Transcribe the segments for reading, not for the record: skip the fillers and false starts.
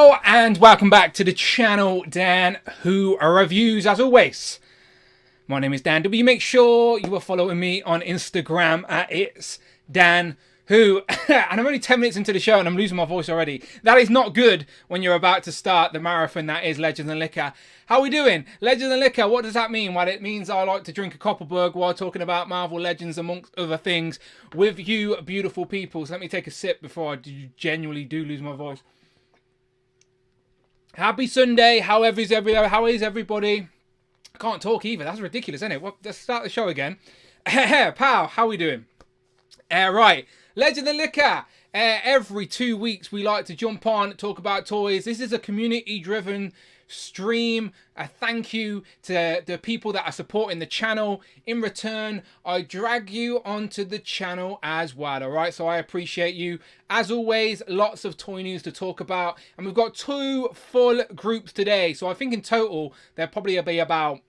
Hello and welcome back to the channel, Dan Who Reviews. As always, my name is Dan W. Make sure you are following me on Instagram at It's Dan Who. And I'm only 10 minutes into the show and I'm losing my voice already. That is not good when you're about to start the marathon that is Legends and Liquor. How are we doing? Legends and Liquor, what does that mean? Well, it means I like to drink a Copperberg while talking about Marvel Legends amongst other things with you beautiful people. So let me take a sip before I genuinely do lose my voice. Happy Sunday. How is everybody? I can't talk either. That's ridiculous, isn't it? Well, let's start the show again. Pal, how are we doing? Right. Legend and Liquor. Every 2 weeks we like to jump on, talk about toys. This is a community-driven stream. A thank you to the people that are supporting the channel. In return, I drag you onto the channel as well, all right? So I appreciate you. As always, lots of toy news to talk about. And we've got 2 full groups today. So I think in total, there'll probably be about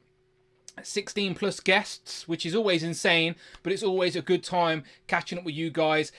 16 plus guests, which is always insane, but it's always a good time catching up with you guys.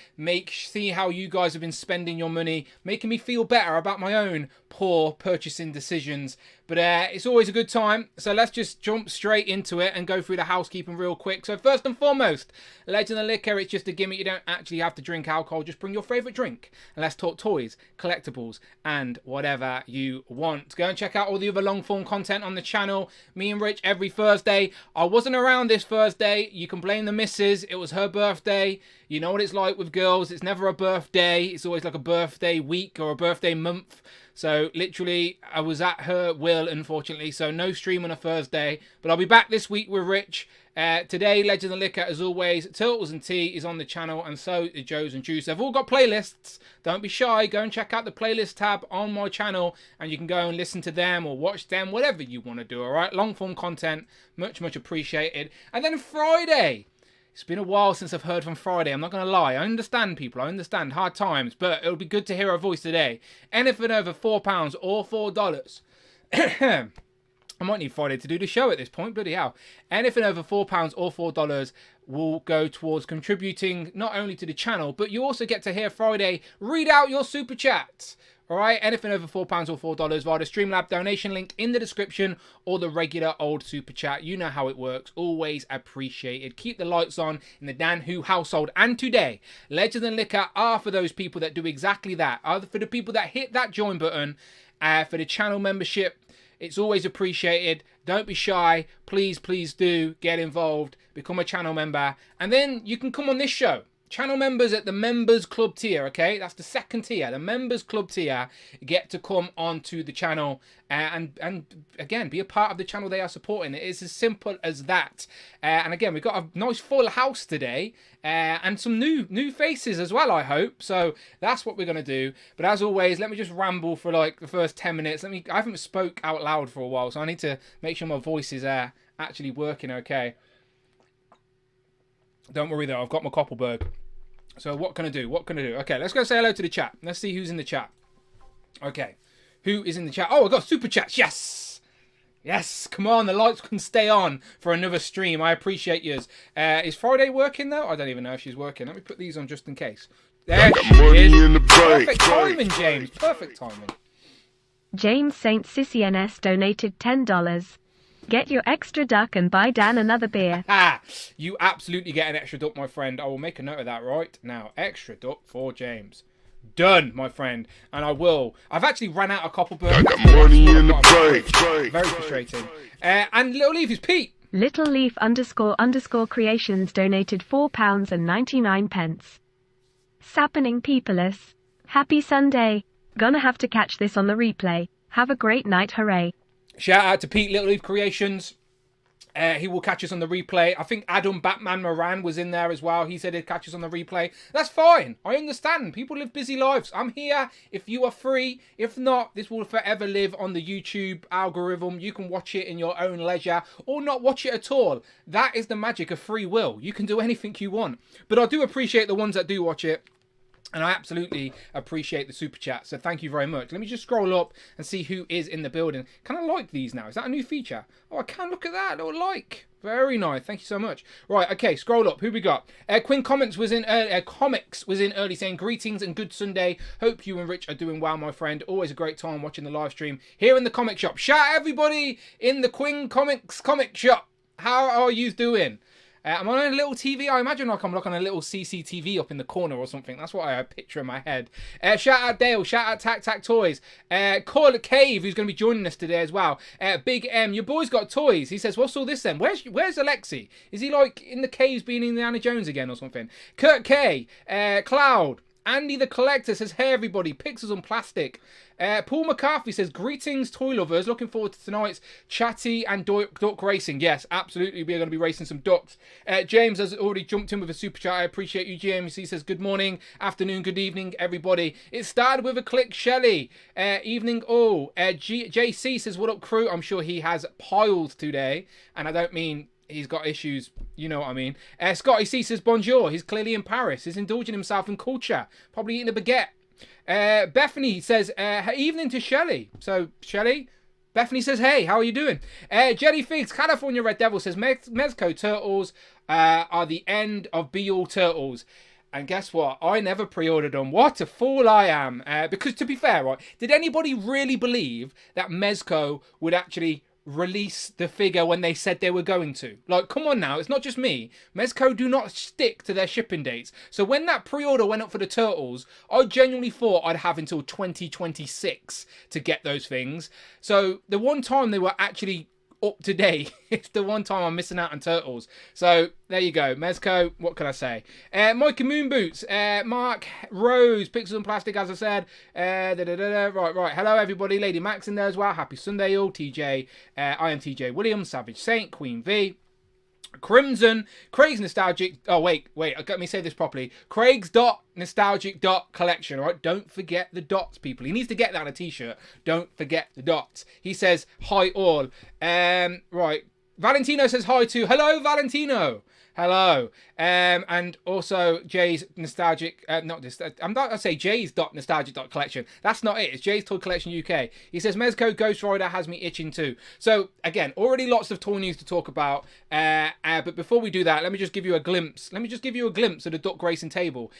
See how you guys have been spending your money, making me feel better about my own poor purchasing decisions. But it's always a good time. So let's just jump straight into it and go through the housekeeping real quick. So first and foremost, Legend and Liquor, it's just a gimmick. You don't actually have to drink alcohol. Just bring your favourite drink. And let's talk toys, collectibles, and whatever you want. Go and check out all the other long form content on the channel. Me and Rich every Thursday. I wasn't around this Thursday. You can blame the missus. It was her birthday. You know what it's like with girls. It's never a birthday. It's always like a birthday week or a birthday month. So literally, I was at her will, unfortunately. So no stream on a Thursday. But I'll be back this week with Rich. Today, Legend and Liquor, as always, Turtles and Tea is on the channel. And so is Joe's and Juice. They've all got playlists. Don't be shy. Go and check out the playlist tab on my channel. And you can go and listen to them or watch them. Whatever you want to do, all right? Long form content. Much, much appreciated. And then Friday. It's been a while since I've heard from Friday. I'm not going to lie. I understand, people. I understand. Hard times. But it'll be good to hear her voice today. Anything over £4 or $4. I might need Friday to do the show at this point. Bloody hell. Anything over £4 or $4 will go towards contributing not only to the channel, but you also get to hear Friday read out your super chats. All right, anything over £4 or $4 via the Streamlab donation link in the description or the regular old super chat. You know how it works. Always appreciated. Keep the lights on in the Dan Who household. And today, Legends and Liquor are for those people that do exactly that. Are for the people that hit that join button, for the channel membership. It's always appreciated. Don't be shy. Please, please do get involved. Become a channel member. And then you can come on this show. Channel members at the Members Club tier, okay? That's the second tier. The Members Club tier get to come onto the channel and again, be a part of the channel they are supporting. It is as simple as that. And again, we've got a nice full house today and some new faces as well, I hope. So that's what we're going to do. But as always, let me just ramble for like the first 10 minutes. I haven't spoke out loud for a while, so I need to make sure my voice is actually working okay. Don't worry though, I've got my Copperberg. So what can I do? Okay, let's go say hello to the chat. Let's see who's in the chat. Okay, who is in the chat? Oh, I've got super chats. Yes! Yes, come on, the lights can stay on for another stream. I appreciate yours. Is Friday working though? I don't even know if she's working. Let me put these on just in case. There she is. Perfect timing, James. Perfect timing. James St. Sissy donated $10. Get your extra duck and buy Dan another beer. You absolutely get an extra duck, my friend. I will make a note of that right now. Extra duck for James. Done, my friend. And I will. I've actually ran out of Copperberg. Money in the bank. Very frustrating. And Little Leaf is Pete. Little Leaf __ creations donated £4.99. Sappening peopless. Happy Sunday. Gonna have to catch this on the replay. Have a great night, hooray. Shout out to Pete Little Leaf Creations. He will catch us on the replay. I think Adam Batman Moran was in there as well. He said he'd catch us on the replay. That's fine. I understand. People live busy lives. I'm here if you are free. If not, this will forever live on the YouTube algorithm. You can watch it in your own leisure or not watch it at all. That is the magic of free will. You can do anything you want. But I do appreciate the ones that do watch it. And I absolutely appreciate the super chat. So thank you very much. Let me just scroll up and see who is in the building. Can I like these now? Is that a new feature? Oh, I can look at that. Little like. Very nice. Thank you so much. Right. Okay. Scroll up. Who we got? Quinn Comics was in early saying greetings and good Sunday. Hope you and Rich are doing well, my friend. Always a great time watching the live stream here in the comic shop. Shout out everybody in the Quinn Comics comic shop. How are you doing? I'm on a little TV. I imagine like I'm like on a little CCTV up in the corner or something. That's what I picture in my head. Shout out Dale. Shout out Tac Tac Toys. Call it Cave, who's going to be joining us today as well. Big M, your boy's got toys. He says, what's all this then? Where's Alexi? Is he like in the caves being Indiana Jones again or something? Kurt K, Cloud. Andy the Collector says, hey everybody, Pixels on Plastic. Paul McCarthy says, greetings toy lovers, looking forward to tonight's chatty and duck racing. Yes, absolutely, we're going to be racing some ducks. James has already jumped in with a super chat. I appreciate you, James. He says, good morning, afternoon, good evening, everybody. It started with a click, Shelley. Evening all. JC says, what up crew? I'm sure he has piles today, and I don't mean he's got issues, you know what I mean. Scotty C says, bonjour. He's clearly in Paris. He's indulging himself in culture. Probably eating a baguette. Bethany says, evening to Shelley. So, Shelley, Bethany says, hey, how are you doing? Jelly Figs, California Red Devil says, Mezco Turtles are the end of Be All Turtles. And guess what? I never pre-ordered them. What a fool I am. Because to be fair, right, did anybody really believe that Mezco would actually release the figure when they said they were going to? Like, come on now, it's not just me. Mezco do not stick to their shipping dates. So when that pre-order went up for the Turtles, I genuinely thought I'd have until 2026 to get those things. So the one time they were actually up to date, it's the one time I'm missing out on Turtles. So there you go, Mezco, what can I say? Mikey Moonboots, Mark Rose, Pixels and Plastic, as I said. Right. Hello everybody, Lady Max in there as well. Happy Sunday all. TJ, I am TJ Williams, Savage Saint, Queen V, Crimson, Craig's Nostalgic. Oh wait, let me say this properly. Craig's Nostalgic Collection. All right, don't forget the dots, people. He needs to get that on a t-shirt. Don't forget the dots. He says hi all. Right. Valentino says hi too. Hello, Valentino. Hello. And also Jay's Nostalgic, I'm not going to say Jay's Nostalgic Collection. That's not it. It's Jay's Toy Collection UK. He says, Mezco Ghost Rider has me itching too. So, again, already lots of toy news to talk about. But before we do that, let me just give you a glimpse. Of the duck racing table.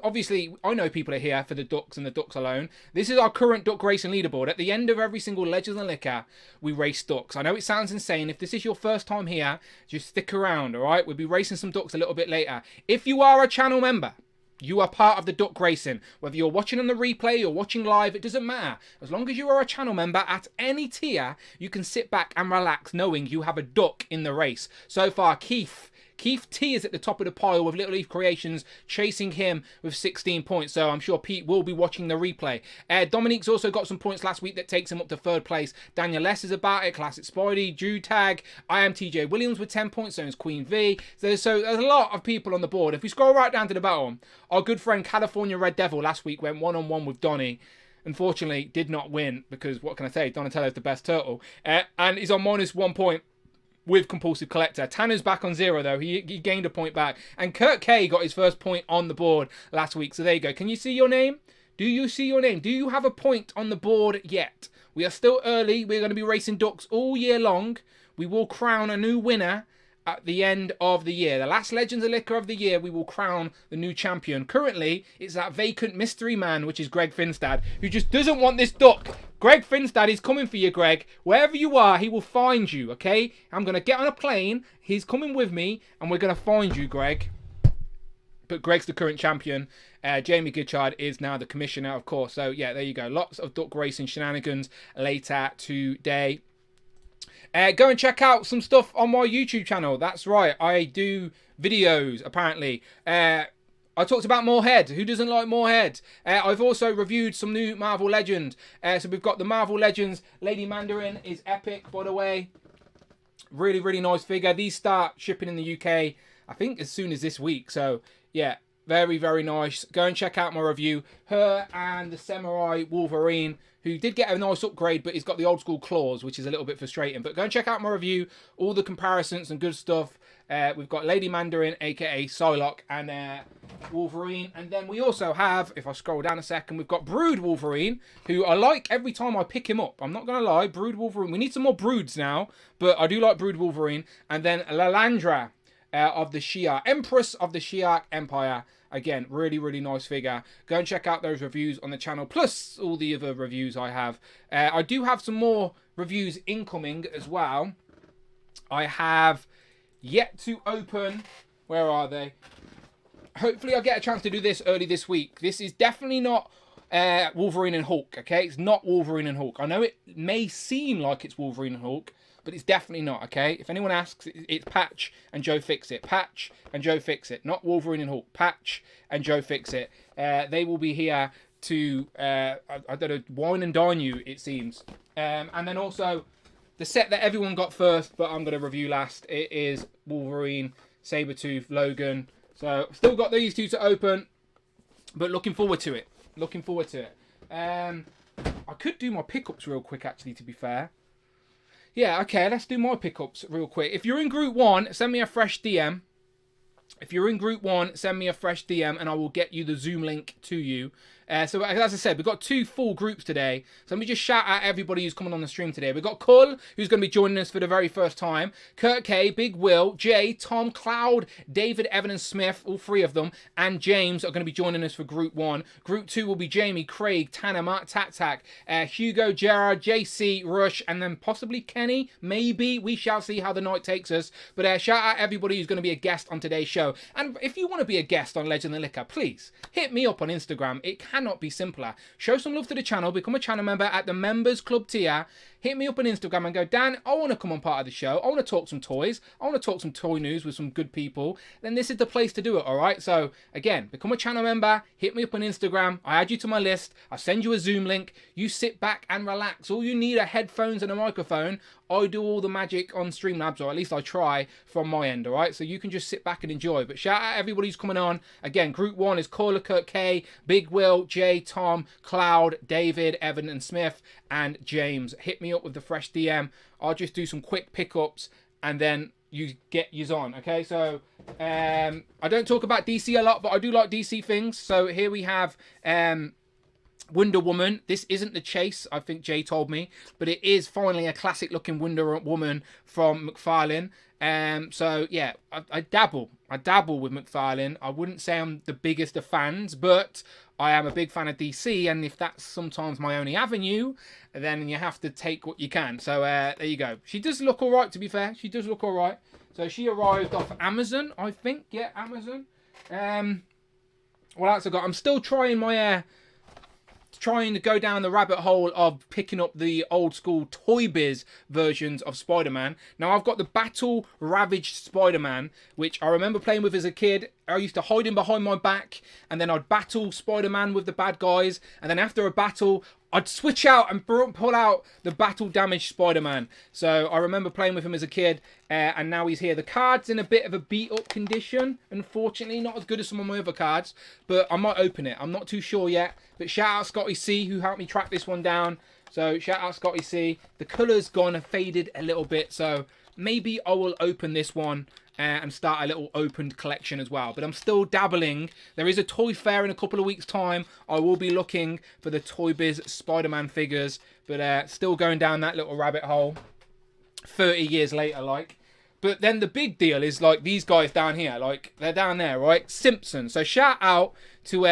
Obviously, I know people are here for the ducks and the ducks alone. This is our current duck racing leaderboard. At the end of every single Legends and Liquor, we race ducks. I know it sounds insane. If this is your first time here, just stick around, all right? We'll be racing some ducks a little bit later. If you are a channel member, you are part of the duck racing. Whether you're watching on the replay or watching live, it doesn't matter. As long as you are a channel member at any tier, you can sit back and relax knowing you have a duck in the race. So far, Keith T is at the top of the pile with Little Leaf Creations chasing him with 16 points. So I'm sure Pete will be watching the replay. Dominique's also got some points last week that takes him up to third place. Daniel Less is about it. Classic Spidey, Jude Tag. I am TJ Williams with 10 points. So is Queen V. So there's a lot of people on the board. If we scroll right down to the bottom, our good friend California Red Devil last week went one-on-one with Donnie. Unfortunately, did not win because, what can I say, Donatello's the best turtle. And he's on -1 point with Compulsive Collector. Tanner's back on 0 though. He gained a point back. And Kurt K got his first point on the board last week. So there you go. Can you see your name? Do you see your name? Do you have a point on the board yet? We are still early. We're going to be racing ducks all year long. We will crown a new winner at the end of the year. The last Legends of Liquor of the year, we will crown the new champion. Currently, it's that vacant mystery man, which is Greg Finstad, who just doesn't want this duck. Greg Finstad is coming for you, Greg. Wherever you are, he will find you, okay? I'm going to get on a plane. He's coming with me, and we're going to find you, Greg. But Greg's the current champion. Jamie Goodchard is now the commissioner, of course. So, yeah, there you go. Lots of duck racing shenanigans later today. Go and check out some stuff on my YouTube channel. That's right, I do videos, apparently. I talked about Moorhead. Who doesn't like Moorhead? I've also reviewed some new Marvel Legends. So we've got the Marvel Legends. Lady Mandarin is epic, by the way. Really, really nice figure. These start shipping in the UK, I think, as soon as this week. So, yeah, very, very nice. Go and check out my review. Her and the Samurai Wolverine, who did get a nice upgrade, but he's got the old school claws, which is a little bit frustrating. But go and check out my review, all the comparisons and good stuff. We've got Lady Mandarin, aka Psylocke, and Wolverine. And then we also have, if I scroll down a second, we've got Brood Wolverine, who I like every time I pick him up. I'm not going to lie, Brood Wolverine. We need some more Broods now, but I do like Brood Wolverine. And then Lalandra of the Shi'ar, Empress of the Shi'ar Empire. Again, really, really nice figure. Go and check out those reviews on the channel, plus all the other reviews I have. I do have some more reviews incoming as well. I have yet to open... Where are they? Hopefully I'll get a chance to do this early this week. This is definitely not Wolverine and Hulk, okay? It's not Wolverine and Hulk. I know it may seem like it's Wolverine and Hulk, but it's definitely not, okay? If anyone asks, it's Patch and Joe Fix-It. Patch and Joe Fix-It. Not Wolverine and Hulk. Patch and Joe Fix-It. They will be here to, I don't know, wine and dine you, it seems. And then also, the set that everyone got first, but I'm going to review last, it is Wolverine, Sabretooth, Logan. So, still got these two to open, but looking forward to it. Looking forward to it. I could do my pickups real quick, actually, to be fair. Yeah, okay, let's do my pickups real quick. If you're in Group 1, send me a fresh DM. If you're in Group 1, send me a fresh DM and I will get you the Zoom link to you. So as I said, we've got 2 full groups today. So let me just shout out everybody who's coming on the stream today. We've got Cull, who's going to be joining us for the very first time. Kurt K, Big Will, Jay, Tom, Cloud, David, Evan and Smith, all 3 of them, and James are going to be joining us for Group 1. Group 2 will be Jamie, Craig, Tanner, Mark, Tac, Hugo, Gerard, JC, Rush, and then possibly Kenny. Maybe. We shall see how the night takes us. But shout out everybody who's going to be a guest on today's show. And if you want to be a guest on Legend of Liquor, please hit me up on Instagram. It cannot be simpler. Show some love to the channel. Become a channel member at the Members Club tier. Hit me up on Instagram and go, Dan, I want to come on part of the show. I want to talk some toys. I want to talk some toy news with some good people. Then this is the place to do it, all right? So, again, become a channel member. Hit me up on Instagram. I add you to my list. I send you a Zoom link. You sit back and relax. All you need are headphones and a microphone. I do all the magic on Streamlabs, or at least I try from my end, all right? So you can just sit back and enjoy. But shout out everybody who's coming on. Again, Group 1 is Caller Kurt K, Big Will, Jay, Tom, Cloud, David, Evan and Smith, and James. Hit me up with the fresh DM. I'll just do some quick pickups and then you get yours on, okay? So I don't talk about DC a lot, but I do like DC things. So here we have Wonder Woman. This isn't the chase, I think Jay told me, but it is finally a classic looking Wonder Woman from McFarlane. So yeah, I dabble with McFarlane. I wouldn't say I'm the biggest of fans, but I am a big fan of DC, and if that's sometimes my only avenue, then you have to take what you can. So there you go. She does look all right, to be fair. She does look all right. So she arrived off Amazon, I think. Yeah, Amazon. What else I got? I'm still trying my trying to go down the rabbit hole of picking up the old school Toy Biz versions of Spider-Man. Now I've got the Battle Ravaged Spider-Man, which I remember playing with as a kid. I used to hide him behind my back, and then I'd battle Spider-Man with the bad guys, and then after a battle, I'd switch out and pull out the battle damaged Spider-Man. So I remember playing with him as a kid, and now he's here. The card's in a bit of a beat up condition, unfortunately. Not as good as some of my other cards, but I might open it. I'm not too sure yet. But shout out Scotty C, who helped me track this one down. So shout out Scotty C. The colour's gone and faded a little bit, so maybe I will open this one and start a little opened collection as well. But I'm still dabbling. There is a toy fair in a couple of weeks' time. I will be looking for the Toy Biz Spider-Man figures, but still going down that little rabbit hole 30 years later, like. But then the big deal is, like, these guys down here, like, they're down there, right? Simpsons. So shout out to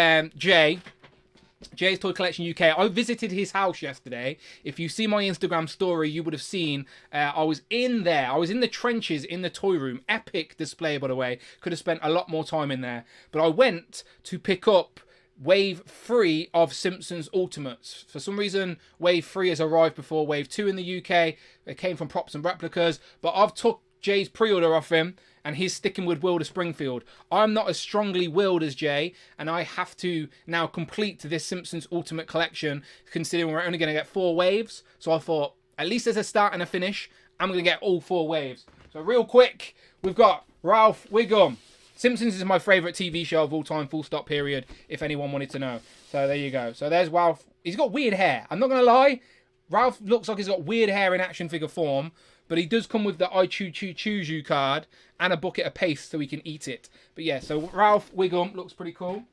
Jay's Toy Collection UK. I visited his house yesterday. If you see my Instagram story, you would have seen I was in there. I was in the trenches in the toy room. Epic display, by the way. Could have spent a lot more time in there. But I went to pick up Wave 3 of Simpsons Ultimates. For some reason, Wave 3 has arrived before Wave 2 in the UK. It came from Props and Replicas. But I've took Jay's pre-order off him, and he's sticking with Will to Springfield. I'm not as strongly willed as Jay, and I have to now complete this Simpsons Ultimate Collection, considering we're only going to get 4 waves. So I thought, at least there's a start and a finish. I'm going to get all 4 waves. So real quick, we've got Ralph Wiggum. Simpsons is my favourite TV show of all time, full stop, period, if anyone wanted to know. So there you go. So there's Ralph. He's got weird hair. I'm not going to lie. Ralph looks like he's got weird hair in action figure form, But he does come with the I choose you card and a bucket of paste so we can eat it. But yeah, so Ralph Wiggum looks pretty cool.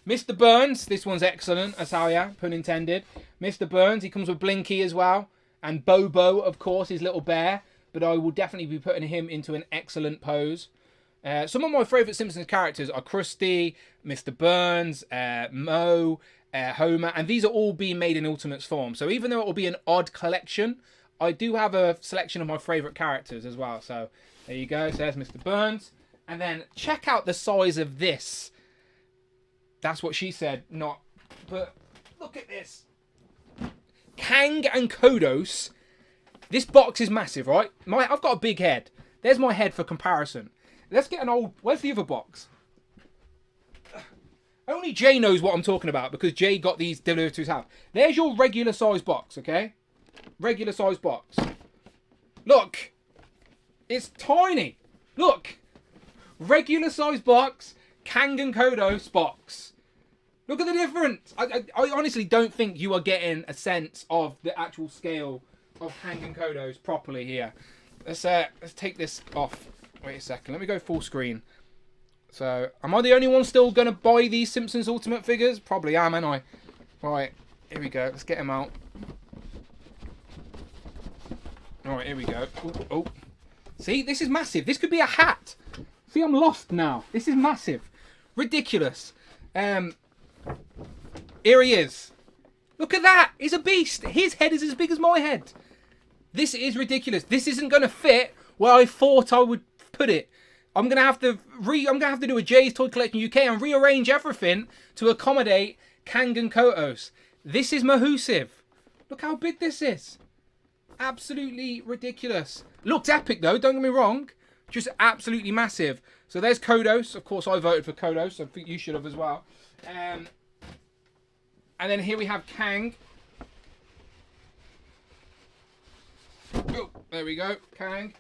Mr. Burns, this one's excellent, Asalia, pun intended. Mr. Burns, he comes with Blinky as well. And Bobo, of course, his little bear. But I will definitely be putting him into an excellent pose. Some of my favourite Simpsons characters are Krusty, Mr. Burns, Moe, Homer. And these are all being made in Ultimates form. So even though it will be an odd collection, I do have a selection of my favourite characters as well. So there you go. So there's Mr. Burns. And then check out the size of this. That's what she said, not. But look at this. Kang and Kodos. This box is massive, right? I've got a big head. There's my head for comparison. Let's get an old... Where's the other box? Only Jay knows what I'm talking about because Jay got these delivered to his house. There's your regular size box, okay? Regular size box. Look. It's tiny. Look. Regular size box. Kang and Kodos box. Look at the difference. I honestly don't think you are getting a sense of the actual scale of Kang and Kodos properly here. Let's take this off. Wait a second. Let me go full screen. So, am I the only one still going to buy these Simpsons Ultimate figures? Probably am, ain't I? Right, here we go. Let's get them out. Alright, here we go. Ooh, oh. See, this is massive. This could be a hat. See, I'm lost now. This is massive. Ridiculous. Here he is. Look at that. He's a beast. His head is as big as my head. This is ridiculous. This isn't going to fit where I thought I would put it. I'm gonna have to do a Jay's Toy Collection UK and rearrange everything to accommodate Kang and Kodos. This is massive. Look how big this is. Absolutely ridiculous. Looks epic though, don't get me wrong. Just absolutely massive. So there's Kodos. Of course I voted for Kodos, so I think you should have as well. And then here we have Kang. Oh, there we go, Kang.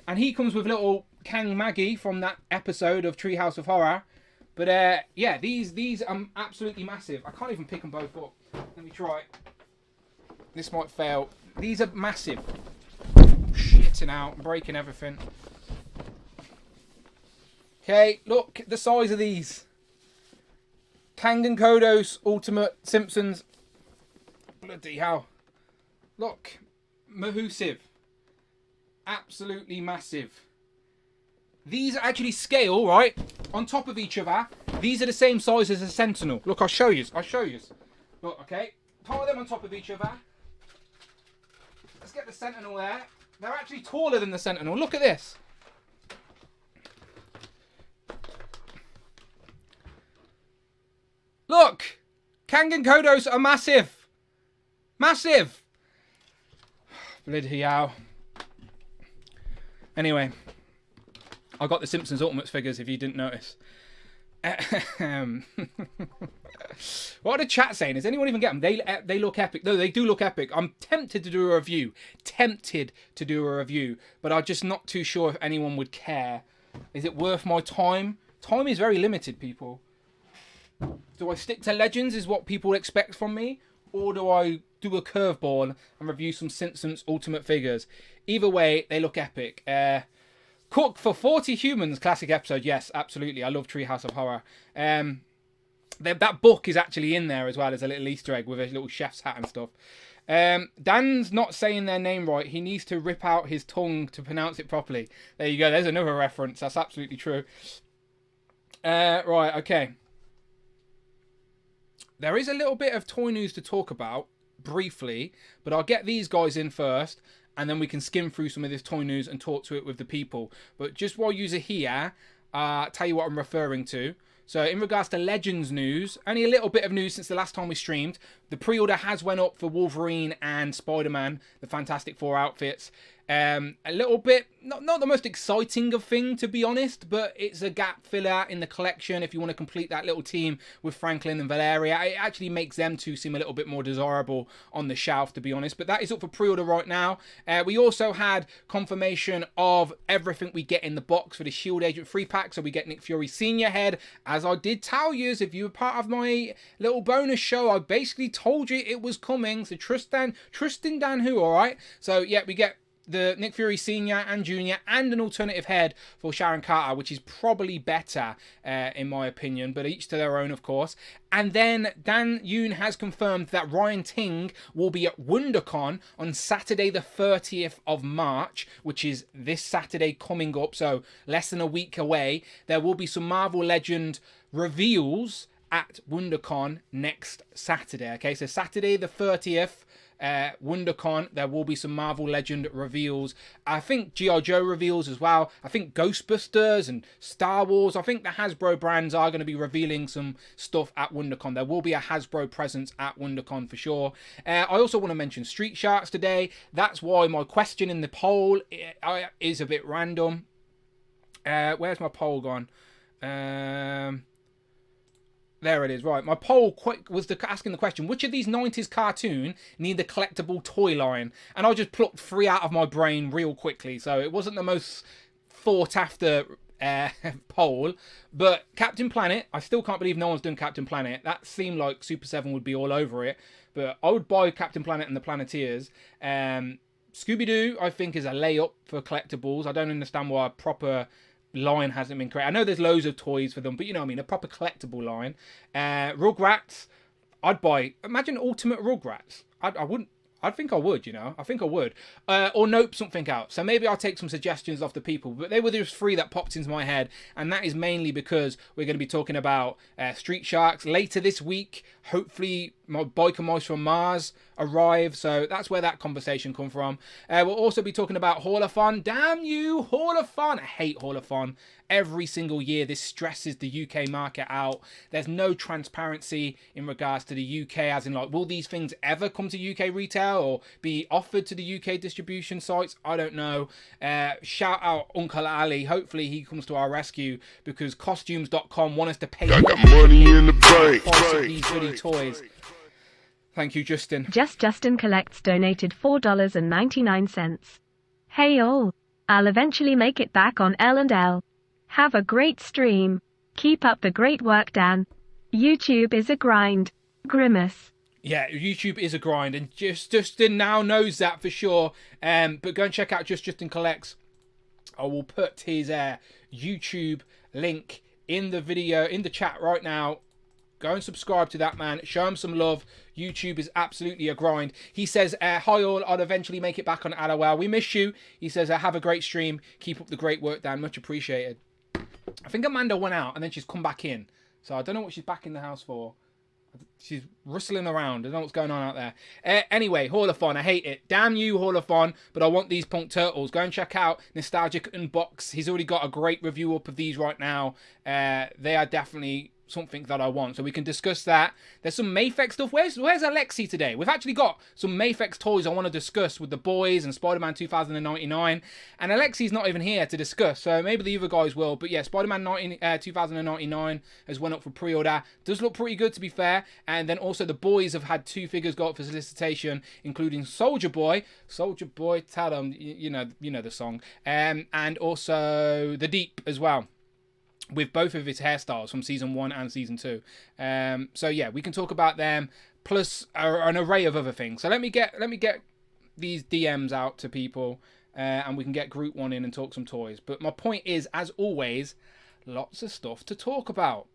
And he comes with little Kang Maggie from that episode of Treehouse of Horror. But yeah, these are absolutely massive. I can't even pick them both up. Let me try. This might fail. These are massive. Shitting out, breaking everything. Okay, look at the size of these. Kang and Kodos Ultimate Simpsons. Bloody hell. Look, massive. Absolutely massive. These actually scale, right, on top of each other. These are the same size as a Sentinel. Look, I'll show you. Look, okay. Pile them on top of each other. Let's get the Sentinel there. They're actually taller than the Sentinel. Look at this. Look. Kang and Kodos are massive. Massive. Bloody hell. Anyway, I got the Simpsons Ultimates figures if you didn't notice. What are the chat saying? Is anyone even get them? They look epic. No, they do look epic. I'm tempted to do a review. But I'm just not too sure if anyone would care. Is it worth my time? Time is very limited, people. Do I stick to Legends is what people expect from me? Or do I do a curveball and review some Simpsons Ultimate figures? Either way, they look epic. Cook for 40 Humans classic episode. Yes, absolutely. I love Treehouse of Horror. That book is actually in there as well as a little Easter egg with a little chef's hat and stuff. Dan's not saying their name right. He needs to rip out his tongue to pronounce it properly. There you go. There's another reference. That's absolutely true. Right, okay. There is a little bit of toy news to talk about briefly, but I'll get these guys in first, and then we can skim through some of this toy news and talk to it with the people. But just while you're here, tell you what I'm referring to. So in regards to Legends news, only a little bit of news since the last time we streamed. The pre-order has went up for Wolverine and Spider-Man, the Fantastic Four outfits. A little bit, not the most exciting of thing, to be honest, but it's a gap filler in the collection if you want to complete that little team with Franklin and Valeria. It actually makes them two seem a little bit more desirable on the shelf, to be honest. But that is up for pre-order right now. We also had confirmation of everything we get in the box for the Shield Agent 3-pack. So we get Nick Fury Senior head. As I did tell you, if you were part of my little bonus show, I basically told you it was coming. So Tristan Dan who, all right? So yeah, we get the Nick Fury Senior and Junior and an alternative head for Sharon Carter, which is probably better in my opinion, but each to their own, of course. And then Dan Yoon has confirmed that Ryan Ting will be at WonderCon on Saturday the 30th of March, which is this Saturday coming up, so less than a week away. There will be some Marvel Legend reveals at WonderCon next Saturday. Okay, so Saturday the 30th, WonderCon, there will be some Marvel Legend reveals. I think G.I. Joe reveals as well. I think Ghostbusters and Star Wars. I think the Hasbro brands are going to be revealing some stuff at WonderCon. There will be a Hasbro presence at WonderCon for sure. I also want to mention Street Sharks today. That's why my question in the poll is a bit random. Where's my poll gone? There it is. Right, my poll was asking the question, which of these 90s cartoon need the collectible toy line? And I just plucked 3 out of my brain real quickly, so it wasn't the most thought after poll. But Captain Planet, I still can't believe no one's done Captain Planet. That seemed like Super 7 would be all over it, but I would buy Captain Planet and the Planeteers. Scooby-Doo, I think, is a layup for collectibles. I don't understand why a proper line hasn't been created. I know there's loads of toys for them, but you know what I mean, a proper collectible line. Rugrats, I'd buy. Imagine Ultimate Rugrats. I think I would, you know. I think I would. Or nope, something out. So maybe I'll take some suggestions off the people. But they were just 3 that popped into my head. And that is mainly because we're going to be talking about Street Sharks later this week. Hopefully, my Biker Mice from Mars arrive. So that's where that conversation come from. We'll also be talking about Haul-A-Thon. Damn you, Haul-A-Thon. I hate Haul-A-Thon. Every single year, this stresses the UK market out. There's no transparency in regards to the UK, as in like, will these things ever come to UK retail or be offered to the UK distribution sites? I don't know. Shout out Uncle Ali. Hopefully he comes to our rescue, because costumes.com want us to pay. I got money in the bank. These goody toys. Thank you, Justin. Justin Collects donated $4.99. Hey all, I'll eventually make it back on L&L. Have a great stream. Keep up the great work, Dan. YouTube is a grind. Grimace. Yeah, YouTube is a grind, and Justin now knows that for sure. But go and check out Justin Collects. I will put his YouTube link in the video, in the chat right now. Go and subscribe to that man. Show him some love. YouTube is absolutely a grind. He says, hi all, I'll eventually make it back on LOL. We miss you. He says, have a great stream. Keep up the great work, Dan. Much appreciated. I think Amanda went out and then she's come back in. So I don't know what she's back in the house for. She's rustling around. I don't know what's going on out there. Anyway, Haul-A-Thon. I hate it. Damn you, Haul-A-Thon. But I want these Punk Turtles. Go and check out Nostalgic Unbox. He's already got a great review up of these right now. They are definitely something that I want, so we can discuss that. There's some Mafex stuff. Where's Alexi today? We've actually got some Mafex toys I want to discuss with the boys and Spider-Man 2099, and Alexi's not even here to discuss, so maybe the other guys will. But yeah, Spider-Man 2099 has went up for pre-order. Does look pretty good, to be fair. And then also the boys have had 2 figures go up for solicitation, including Soldier Boy, tell them, you know the song, and also the Deep as well, with both of his hairstyles from season 1 and season 2. So yeah, we can talk about them, plus an array of other things. So let me get these DMs out to people, and we can get Group 1 in and talk some toys. But my point is, as always, lots of stuff to talk about.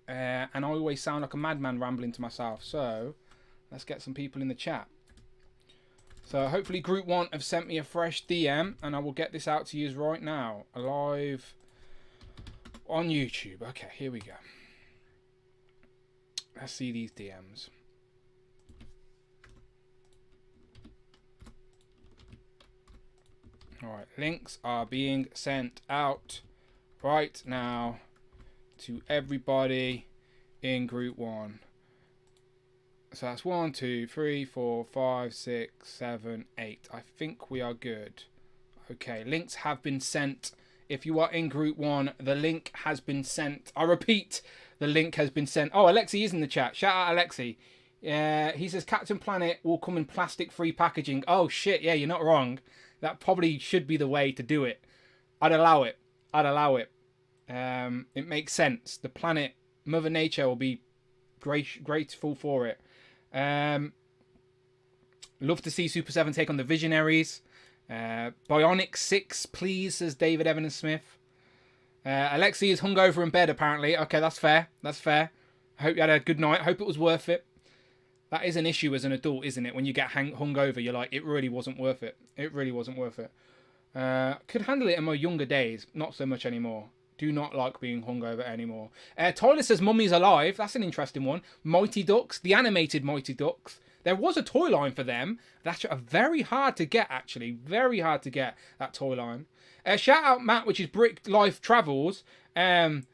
And I always sound like a madman rambling to myself. So let's get some people in the chat. So hopefully Group 1 have sent me a fresh DM, and I will get this out to you right now, live on YouTube. Okay, here we go. Let's see these DMs. Alright, links are being sent out right now to everybody in Group 1. So that's 1, 2, 3, 4, 5, 6, 7, 8. I think we are good. Okay, links have been sent. If you are in group 1, the link has been sent. I repeat, the link has been sent. Oh, Alexi is in the chat. Shout out Alexi. He says Captain Planet will come in plastic-free packaging. Oh shit, yeah, you're not wrong. That probably should be the way to do it. I'd allow it. It makes sense. The planet, Mother Nature, will be grateful for it. Love to see Super 7 take on the Visionaries. Bionic 6, please, says David Evan Smith. Alexi is hungover in bed, apparently. Okay, that's fair. I hope you had a good night. I hope it was worth it. That is an issue as an adult, isn't it? When you get hungover, you're like, it really wasn't worth it. Could handle it in my younger days. Not so much anymore. Do not like being hungover anymore. Tyler says Mummy's Alive. That's an interesting one. Mighty Ducks, the animated Mighty Ducks. There was a toy line for them. That's very hard to get, actually. Very hard to get, that toy line. Shout out Matt, which is Brick Life Travels. Matt,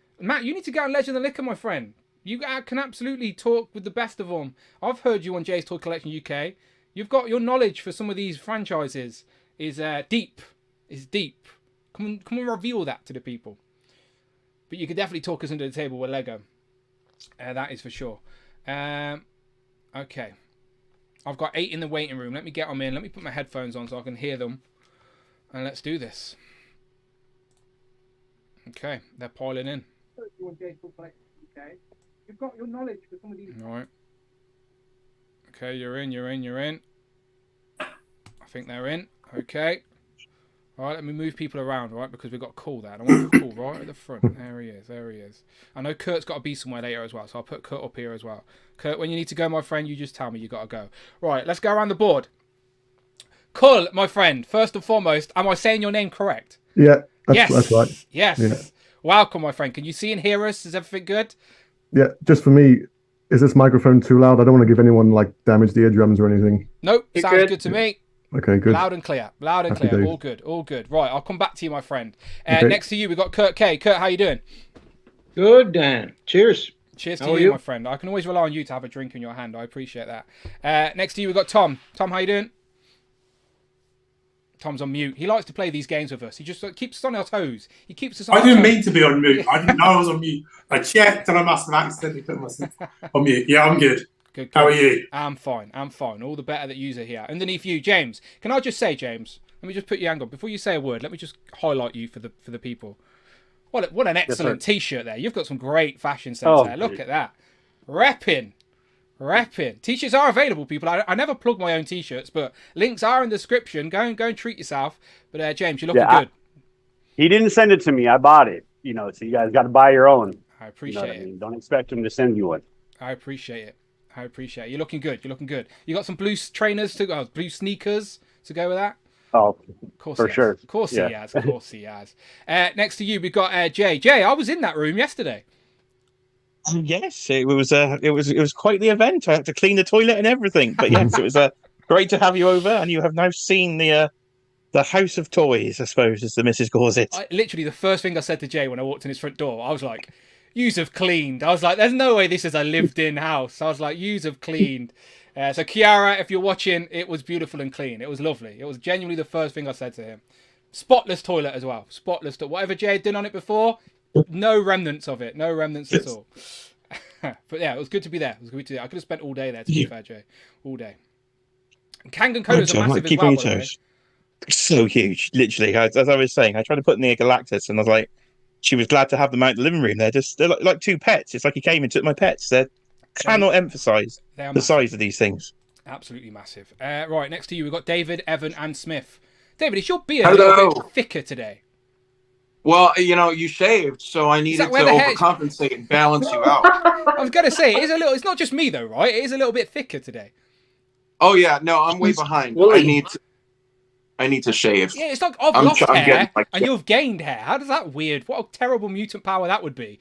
you need to get on Legend of the Liquor, my friend. You can absolutely talk with the best of them. I've heard you on Jay's Toy Collection UK. You've got your knowledge for some of these franchises is deep. Is deep. Come and reveal that to the people. But you could definitely talk us under the table with Lego. That is for sure. Okay. I've got 8 in the waiting room. Let me get them in. Let me put my headphones on so I can hear them. And let's do this. Okay. They're piling in. You've got your knowledge for some of these. All right. Okay, you're in. I think they're in. Okay. All right, let me move people around, right? Because we've got Cool there. I want Cool right at the front. There he is. I know Kurt's got to be somewhere later as well, so I'll put Kurt up here as well. Kurt, when you need to go, my friend, you just tell me you got to go. Right, let's go around the board. Cool, my friend. First and foremost, am I saying your name correct? Yeah, yes. That's right. Yes. Yeah. Welcome, my friend. Can you see and hear us? Is everything good? Yeah, just for me, is this microphone too loud? I don't want to give anyone damaged eardrums or anything. Nope, sounds good to me. Okay, good. Loud and clear. All good. Right, I'll come back to you, my friend. Okay. Next to you, we've got Kurt K. Kurt, how you doing? Good, Dan. Cheers. Cheers to you, my friend. I can always rely on you to have a drink in your hand. I appreciate that. Next to you, we've got Tom. Tom, how you doing? Tom's on mute. He likes to play these games with us. He just keeps us on our toes. He keeps us on I didn't mean to be on mute. I didn't know I was on mute. I checked and I must have accidentally put myself on mute. Yeah, I'm good. Good. How are you? I'm fine. All the better that you're here. Underneath you, James. Can I just say, James? Let me just put you on. Before you say a word, let me just highlight you for the people. What an excellent T-shirt there. You've got some great fashion sense there. Look at that. Repping. T-shirts are available, people. I never plug my own T-shirts, but links are in the description. Go and treat yourself. But James, you're looking good. He didn't send it to me. I bought it. So you guys got to buy your own. I appreciate it. I mean? Don't expect him to send you one. I appreciate it. You're looking good. You got some blue trainers blue sneakers to go with that. Oh, of course, for sure. Of course he has. Next to you, we've got Jay. Jay, I was in that room yesterday. Yes, it was quite the event. I had to clean the toilet and everything. But yes, it was great to have you over, and you have now seen the House of Toys, I suppose, as the missus calls it. Literally, the first thing I said to Jay when I walked in his front door, I was like, "Yous have cleaned." I was like, "There's no way this is a lived-in house." I was like, "Yous have cleaned." So Kiara, if you're watching, it was beautiful and clean. It was lovely. It was genuinely the first thing I said to him. Spotless toilet as well. Spotless. Whatever Jay had done on it before. No remnants of it. No remnants at all. But yeah, it was good to be there. I could have spent all day there, to be fair, Jay. All day. And Kangan Codas are massive as well, by the way. So huge, literally. As I was saying, I tried to put near Galactus, and I was like, she was glad to have them out in the living room. They're like two pets. It's like he came and took my pets. They cannot emphasise the size of these things. Absolutely massive. Right, next to you, we've got David, Evan, and Smith. David, is your beard a little bit thicker today? Well, you shaved, so I needed to overcompensate and balance you out. I was going to say, it's not just me though, right? It is a little bit thicker today. Oh yeah, no, I'm way behind. I need to shave. Yeah, it's like I've lost hair and you've gained hair. How does that weird? What a terrible mutant power that would be.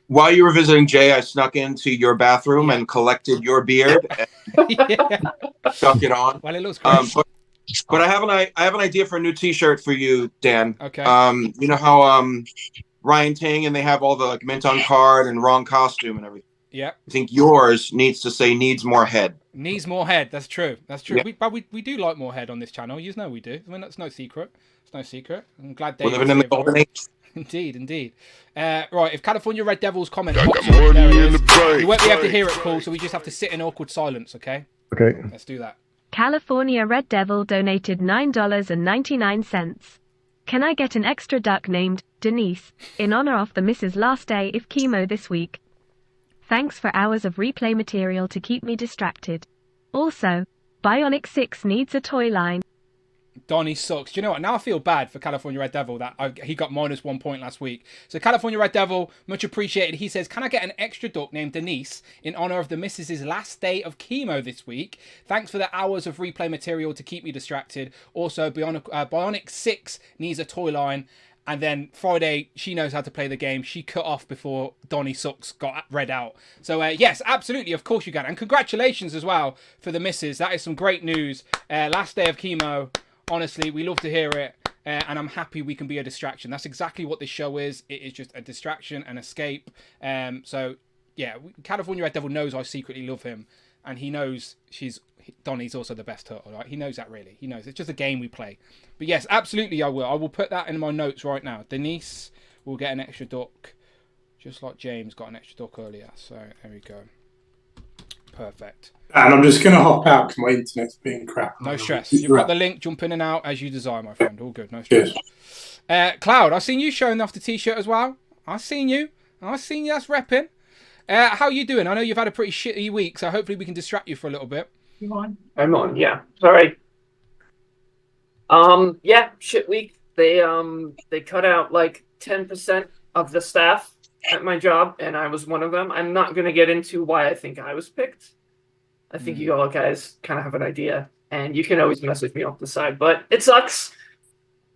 While you were visiting Jay, I snuck into your bathroom and collected your beard and stuck it on. Well, it looks great. But I have an idea for a new T-shirt for you, Dan. Okay. You know how Ryan Ting and they have all the mint on card and wrong costume and everything. Yeah. I think yours needs to say needs more head. Needs more head. That's true. That's true. Yeah. We do like more head on this channel. You know we do. I mean, that's no secret. It's no secret. I'm glad We're David's living in the here for golden it. age. Indeed. Right, if California Red Devils comment pops up, there it is. You won't be able to hear it, Paul, so we just have to sit in awkward silence, okay? Okay. Let's do that. California Red Devil donated $9.99. Can I get an extra duck named Denise in honor of the Mrs. last day of chemo this week? Thanks for hours of replay material to keep me distracted. Also, Bionic 6 needs a toy line. Donnie sucks. Do you know what? Now I feel bad for California Red Devil that he got -1 point last week. So California Red Devil, much appreciated. He says, can I get an extra duck named Denise in honor of the missus's last day of chemo this week? Thanks for the hours of replay material to keep me distracted. Also, Bionic 6 needs a toy line. And then Friday, she knows how to play the game. She cut off before Donnie Sucks got read out. So, yes, absolutely. Of course you can. And congratulations as well for the missus. That is some great news. Last day of chemo. Honestly, we love to hear it. And I'm happy we can be a distraction. That's exactly what this show is. It is just a distraction and escape. So, yeah, California Red Devil knows I secretly love him. And he knows Donnie's also the best turtle, right? He knows that, really. He knows. It's just a game we play. But yes, absolutely I will. I will put that in my notes right now. Denise will get an extra duck, just like James got an extra duck earlier. So there we go. Perfect. And I'm just going to hop out because my internet's being crap. No stress. You've got the link. Jump in and out as you desire, my friend. All good. No stress. Cloud, I've seen you showing off the T-shirt as well. I've seen you. That's repping. How you doing? I know you've had a pretty shitty week, so hopefully we can distract you for a little bit. I'm on, yeah. Sorry. Yeah, shit week. They cut out like 10% of the staff at my job, and I was one of them. I'm not gonna get into why I think I was picked. I think you all guys kind of have an idea, and you can always message me off the side, but it sucks.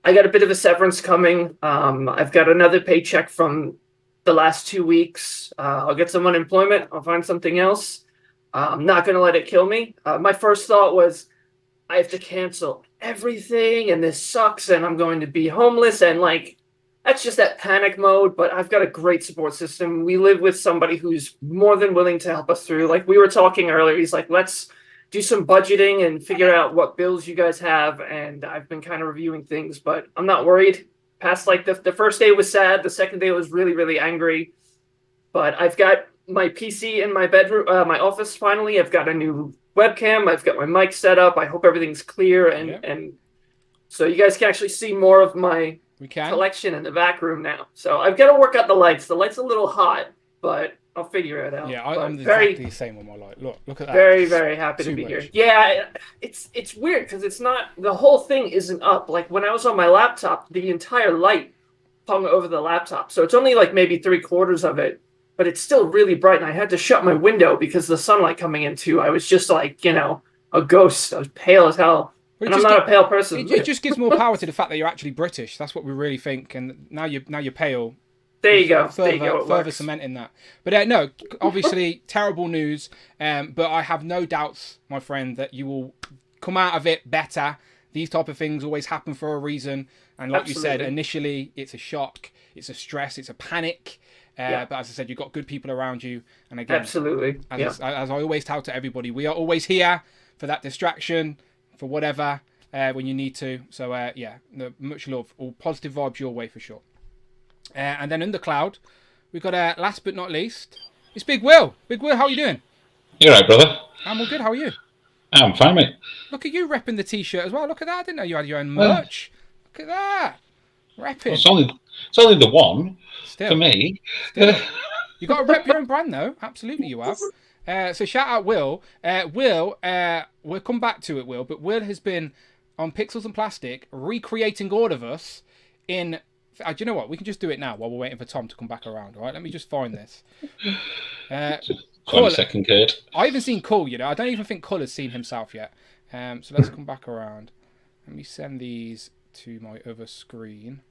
I got a bit of a severance coming. I've got another paycheck from the last 2 weeks. I'll get some unemployment. I'll find something else. I'm not going to let it kill me. My first thought was I have to cancel everything and this sucks and I'm going to be homeless. And like, that's just that panic mode. But I've got a great support system. We live with somebody who's more than willing to help us through. Like we were talking earlier, he's like, let's do some budgeting and figure out what bills you guys have. And I've been kind of reviewing things, but I'm not worried. Past like the first day was sad. The second day was really, really angry. But I've got my PC in my bedroom, my office finally. I've got a new webcam. I've got my mic set up. I hope everything's clear. And so you guys can actually see more of my collection in the back room now. So I've got to work out the lights. The light's a little hot, but I'll figure it out. Yeah, I'm exactly the same with my light. Look at that. Very, very happy to be here. Yeah, it's weird because it's not, the whole thing isn't up. Like when I was on my laptop, the entire light hung over the laptop. So it's only like maybe 3/4 of it, but it's still really bright. And I had to shut my window because the sunlight coming in too. I was just like, a ghost. I was pale as hell. And I'm not a pale person. It just gives more power to the fact that you're actually British. That's what we really think. And now you're pale. There you go. Further cementing that. But no, obviously terrible news. But I have no doubts, my friend, that you will come out of it better. These type of things always happen for a reason. And like you said, initially it's a shock, it's a stress, it's a panic. But as I said, you've got good people around you. And again, absolutely. As I always tout to everybody, we are always here for that distraction, for whatever, when you need to. So much love. All positive vibes your way for sure. And then in the cloud, we've got last but not least, it's Big Will. Big Will, how are you doing? You alright, brother? I'm all good. How are you? I'm fine, mate. Look at you repping the T-shirt as well. Look at that. I didn't know you had your own merch. Look at that. Repping. Well, it's only the one for me. You got to rep your own brand, though. Absolutely, you have. So shout out Will. Will, we'll come back to it, Will. But Will has been on Pixels and Plastic recreating all of us in. Do you know what? We can just do it now while we're waiting for Tom to come back around. All right, let me just find this. One second, Kurt. I haven't seen Cull, I don't even think Cull has seen himself yet. So let's come back around. Let me send these to my other screen.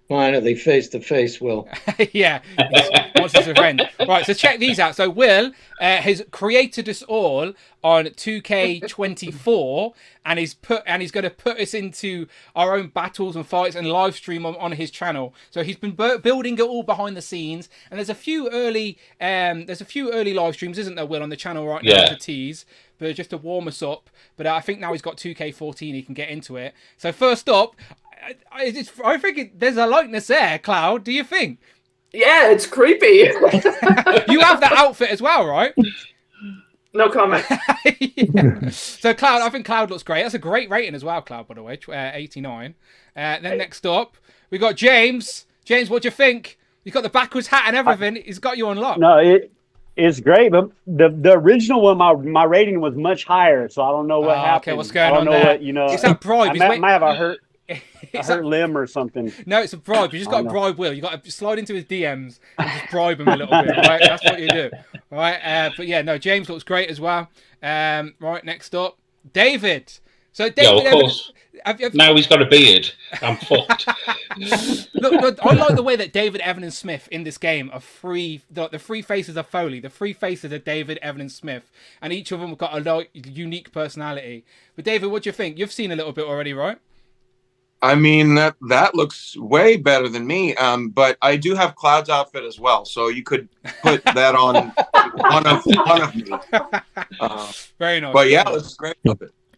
Finally, face to face, Will. Yeah, wants us a friend. Right, so check these out. So Will has created us all on 2K24, and he's going to put us into our own battles and fights and live stream on his channel. So he's been building it all behind the scenes, and there's a few early live streams, isn't there, Will, on the channel right now to tease, but just to warm us up. But I think now he's got 2K14, he can get into it. So first up, I think there's a likeness there, Cloud. Do you think? Yeah, it's creepy. You have that outfit as well, right? No comment. Yeah. So Cloud, I think Cloud looks great. That's a great rating as well, Cloud, by the way, 89. Then next up, we got James. James, what do you think? You've got the backwards hat and everything. He's got you on lock. No, it's great, but the original one, my rating was much higher, so I don't know what happened. Okay, what's going on I don't know there? what, you know. It's that bribe. I might have a hurt limb or something. No, it's a bribe. You just got to bribe Will. You got to slide into his DMs and just bribe him a little bit. Right, that's what you do. All right, but yeah, no, James looks great as well. Right, next up, David. So David, of course. Now he's got a beard. I'm fucked. Look, I like the way that David, Evan, and Smith in this game are free. The three faces of Foley, the three faces of David, Evan, and Smith, and each of them have got a unique personality. But David, what do you think? You've seen a little bit already, right? I mean, that looks way better than me. But I do have Cloud's outfit as well, so you could put that on one of me. Very nice. But yeah, it's great.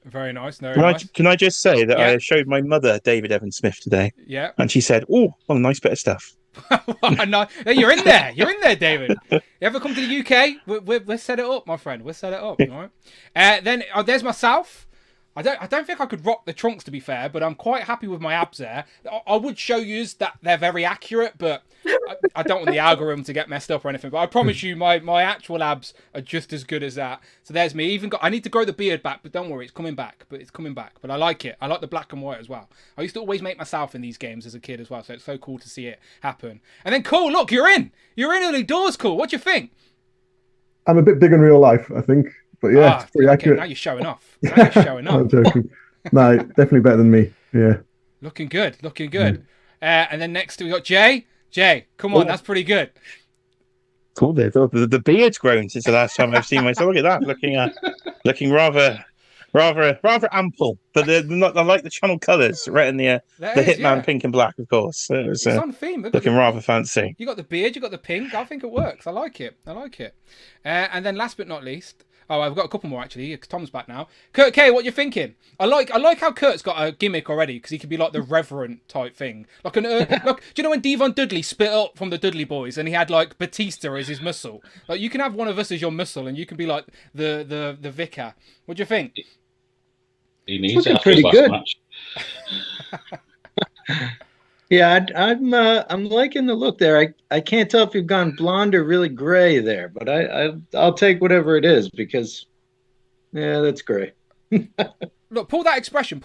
Very nice. Can I just say that I showed my mother David Evan Smith today? Yeah. And she said, "Oh, what a nice bit of stuff." No, you're in there. You're in there, David. You ever come to the UK? We'll set it up, my friend. We'll set it up. All right. Then there's myself. I don't think I could rock the trunks, to be fair, but I'm quite happy with my abs there. I would show you that they're very accurate, but I don't want the algorithm to get messed up or anything. But I promise you, my actual abs are just as good as that. So there's me. I need to grow the beard back, but don't worry, it's coming back. But I like it. I like the black and white as well. I used to always make myself in these games as a kid as well, so it's so cool to see it happen. And then, cool, look, you're in early doors, cool. What do you think? I'm a bit big in real life, I think. But yeah, it's pretty accurate. Now you're showing off. I'm joking. No, definitely better than me. Yeah. Looking good. And then next we got Jay. Jay, come on, that's pretty good. Cool. The beard's grown since the last time I've seen myself. Look at that, looking rather ample. But I like the channel colours, right in the Hitman pink and black, of course. It's on theme. Looking rather fancy. You got the beard, you got the pink. I think it works. I like it. And then last but not least. Oh, I've got a couple more actually. Tom's back now. Kurt K, what you thinking? I like how Kurt's got a gimmick already because he could be like the reverend type thing. Like look, do you know when Devon Dudley split up from the Dudley Boys and he had like Batista as his muscle? Like you can have one of us as your muscle and you can be like the vicar. What do you think? He needs it. Pretty good. Yeah, I'm liking the look there. I can't tell if you've gone blonde or really gray there, but I'll take whatever it is because, yeah, that's gray. Look, pull that expression.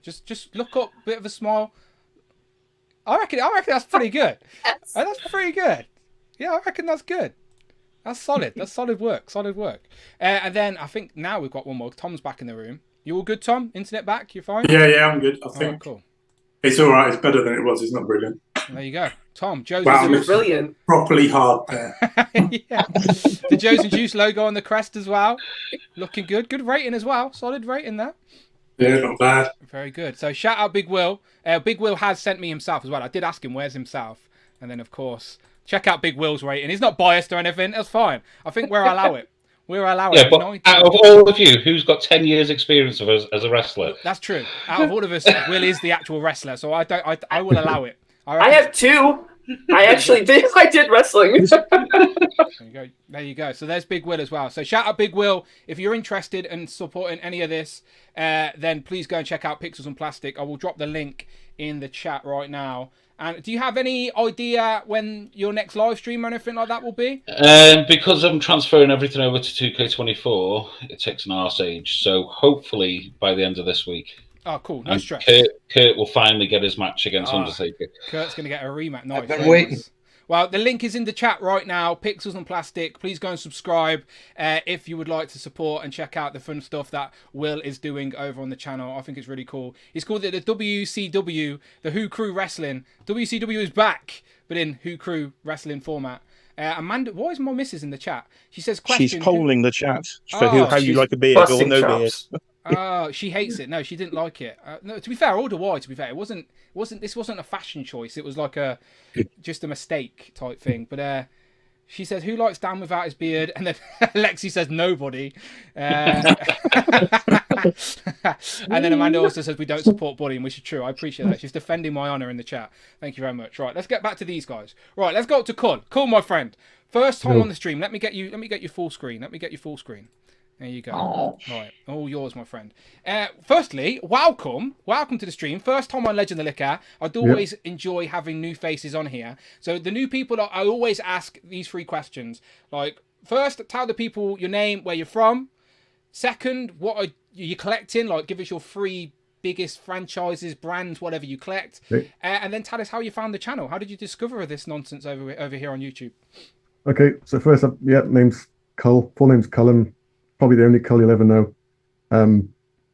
Just look up, bit of a smile. I reckon that's pretty good. That's pretty good. Yeah, I reckon that's good. That's solid. That's solid work. And then I think now we've got one more. Tom's back in the room. You all good, Tom? Internet back? You fine? Yeah, I'm good. I think. Cool. It's all right. It's better than it was. It's not brilliant. There you go. Tom, Joe's brilliant. Properly hard there. Yeah. The Joe's and Juice logo on the crest as well. Looking good. Good rating as well. Solid rating there. Yeah, not bad. Very good. So shout out Big Will. Big Will has sent me himself as well. I did ask him where's himself. And then, of course, check out Big Will's rating. He's not biased or anything. That's fine. I think we'll allow it. Yeah, but out of all of you, who's got 10 years experience of us as a wrestler? That's true. Out of all of us, Will is the actual wrestler, so I will allow it. I have two. I actually did. I did wrestling. There you go. So there's Big Will as well. So shout out Big Will. If you're interested in supporting any of this, then please go and check out Pixels and Plastic. I will drop the link in the chat right now. And do you have any idea when your next live stream or anything like that will be? Because I'm transferring everything over to 2K24, it takes an arse age. So hopefully by the end of this week. Oh, cool. No stress. Kurt will finally get his match against Undertaker. Kurt's going to get a rematch. Nice. I've been waiting. Well, the link is in the chat right now. Pixels and Plastic. Please go and subscribe if you would like to support and check out the fun stuff that Will is doing over on the channel. I think it's really cool. He's called it the WCW, the Who Crew Wrestling. WCW is back, but in Who Crew Wrestling format. Amanda, why is my missus in the chat? She says, question. She's polling the chat for how you like a beard or no beard. Oh, she hates it. No, she didn't like it. No, to be fair, all the why. To be fair, this wasn't a fashion choice. It was like just a mistake type thing. But she says, "Who likes Dan without his beard?" And then Lexi says, "Nobody." And then Amanda also says, "We don't support bullying," which is true. I appreciate that. She's defending my honour in the chat. Thank you very much. Right, let's get back to these guys. Right, let's go up to Cull. Cull, my friend. First time on the stream. Let me get you full screen. There you go. Right, all yours, my friend. Firstly, welcome to the stream. First time on Legend of the Liquor. I'd always enjoy having new faces on here. So the new people, I always ask these 3 questions. Like, first, tell the people your name, where you're from. Second, what are you collecting? Like, give us your 3 biggest franchises, brands, whatever you collect. And then tell us how you found the channel. How did you discover this nonsense over here on YouTube? Okay, so first up, name's Cull. Full name's Cullen. Probably the only Cull you'll ever know.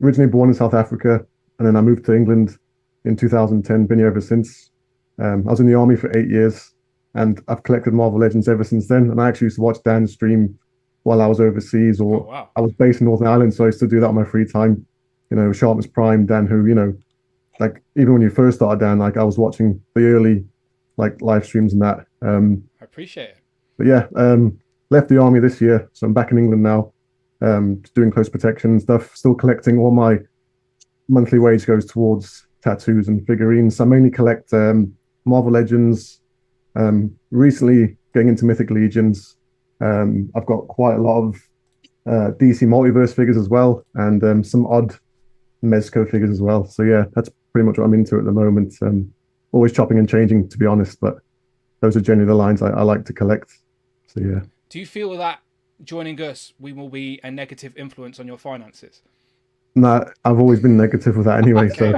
Originally born in South Africa, and then I moved to England in 2010. Been here ever since. I was in the army for 8 years, and I've collected Marvel Legends ever since then. And I actually used to watch Dan stream while I was overseas, or I was based in Northern Ireland, so I used to do that on my free time. You know, Sharpness Prime, Dan, who, you know, like even when you first started, Dan, like I was watching the early like live streams and that. I appreciate it. But yeah, left the army this year, so I'm back in England now. Doing close protection and stuff, still collecting. All my monthly wage goes towards tattoos and figurines. I mainly collect Marvel Legends, recently getting into Mythic Legions. I've got quite a lot of DC Multiverse figures as well, and some odd Mezco figures as well. So yeah, that's pretty much what I'm into at the moment. Always chopping and changing, to be honest, but those are generally the lines I like to collect. So yeah. Do you feel that joining us, we will be a negative influence on your finances? Nah, I've always been negative with that anyway. Okay.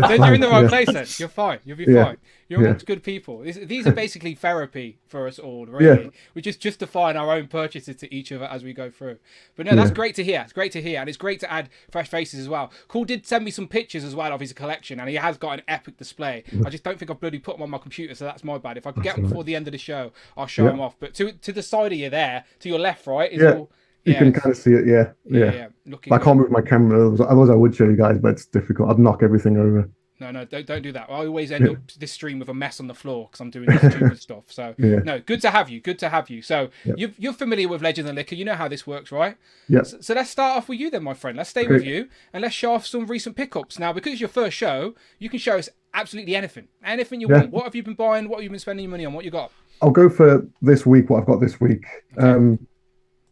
Then you're in the right place then. You're fine. You'll be fine. You're amongst good people. These are basically therapy for us all, really. Yeah. We're just justifying our own purchases to each other as we go through. But no, that's great to hear. It's great to hear. And it's great to add fresh faces as well. Cool did send me some pictures as well of his collection, and he has got an epic display. I just don't think I've bloody put them on my computer, so that's my bad. If I can get them before the end of the show, I'll show them off. But to the side of you there, to your left, right, is all... You can kind of see it, yeah. I can't move my camera, otherwise I would show you guys, but it's difficult. I'd knock everything over. No, don't do that. I always end up this stream with a mess on the floor because I'm doing this stupid stuff. So, no, good to have you. So, you're familiar with Legend of Liquor. You know how this works, right? Yeah. So let's start off with you then, my friend. Let's stay with you and let's show off some recent pickups. Now, because it's your first show, you can show us absolutely anything. Anything you want. What have you been buying? What have you been spending your money on? What you got? I'll go for this week, what I've got this week. Okay.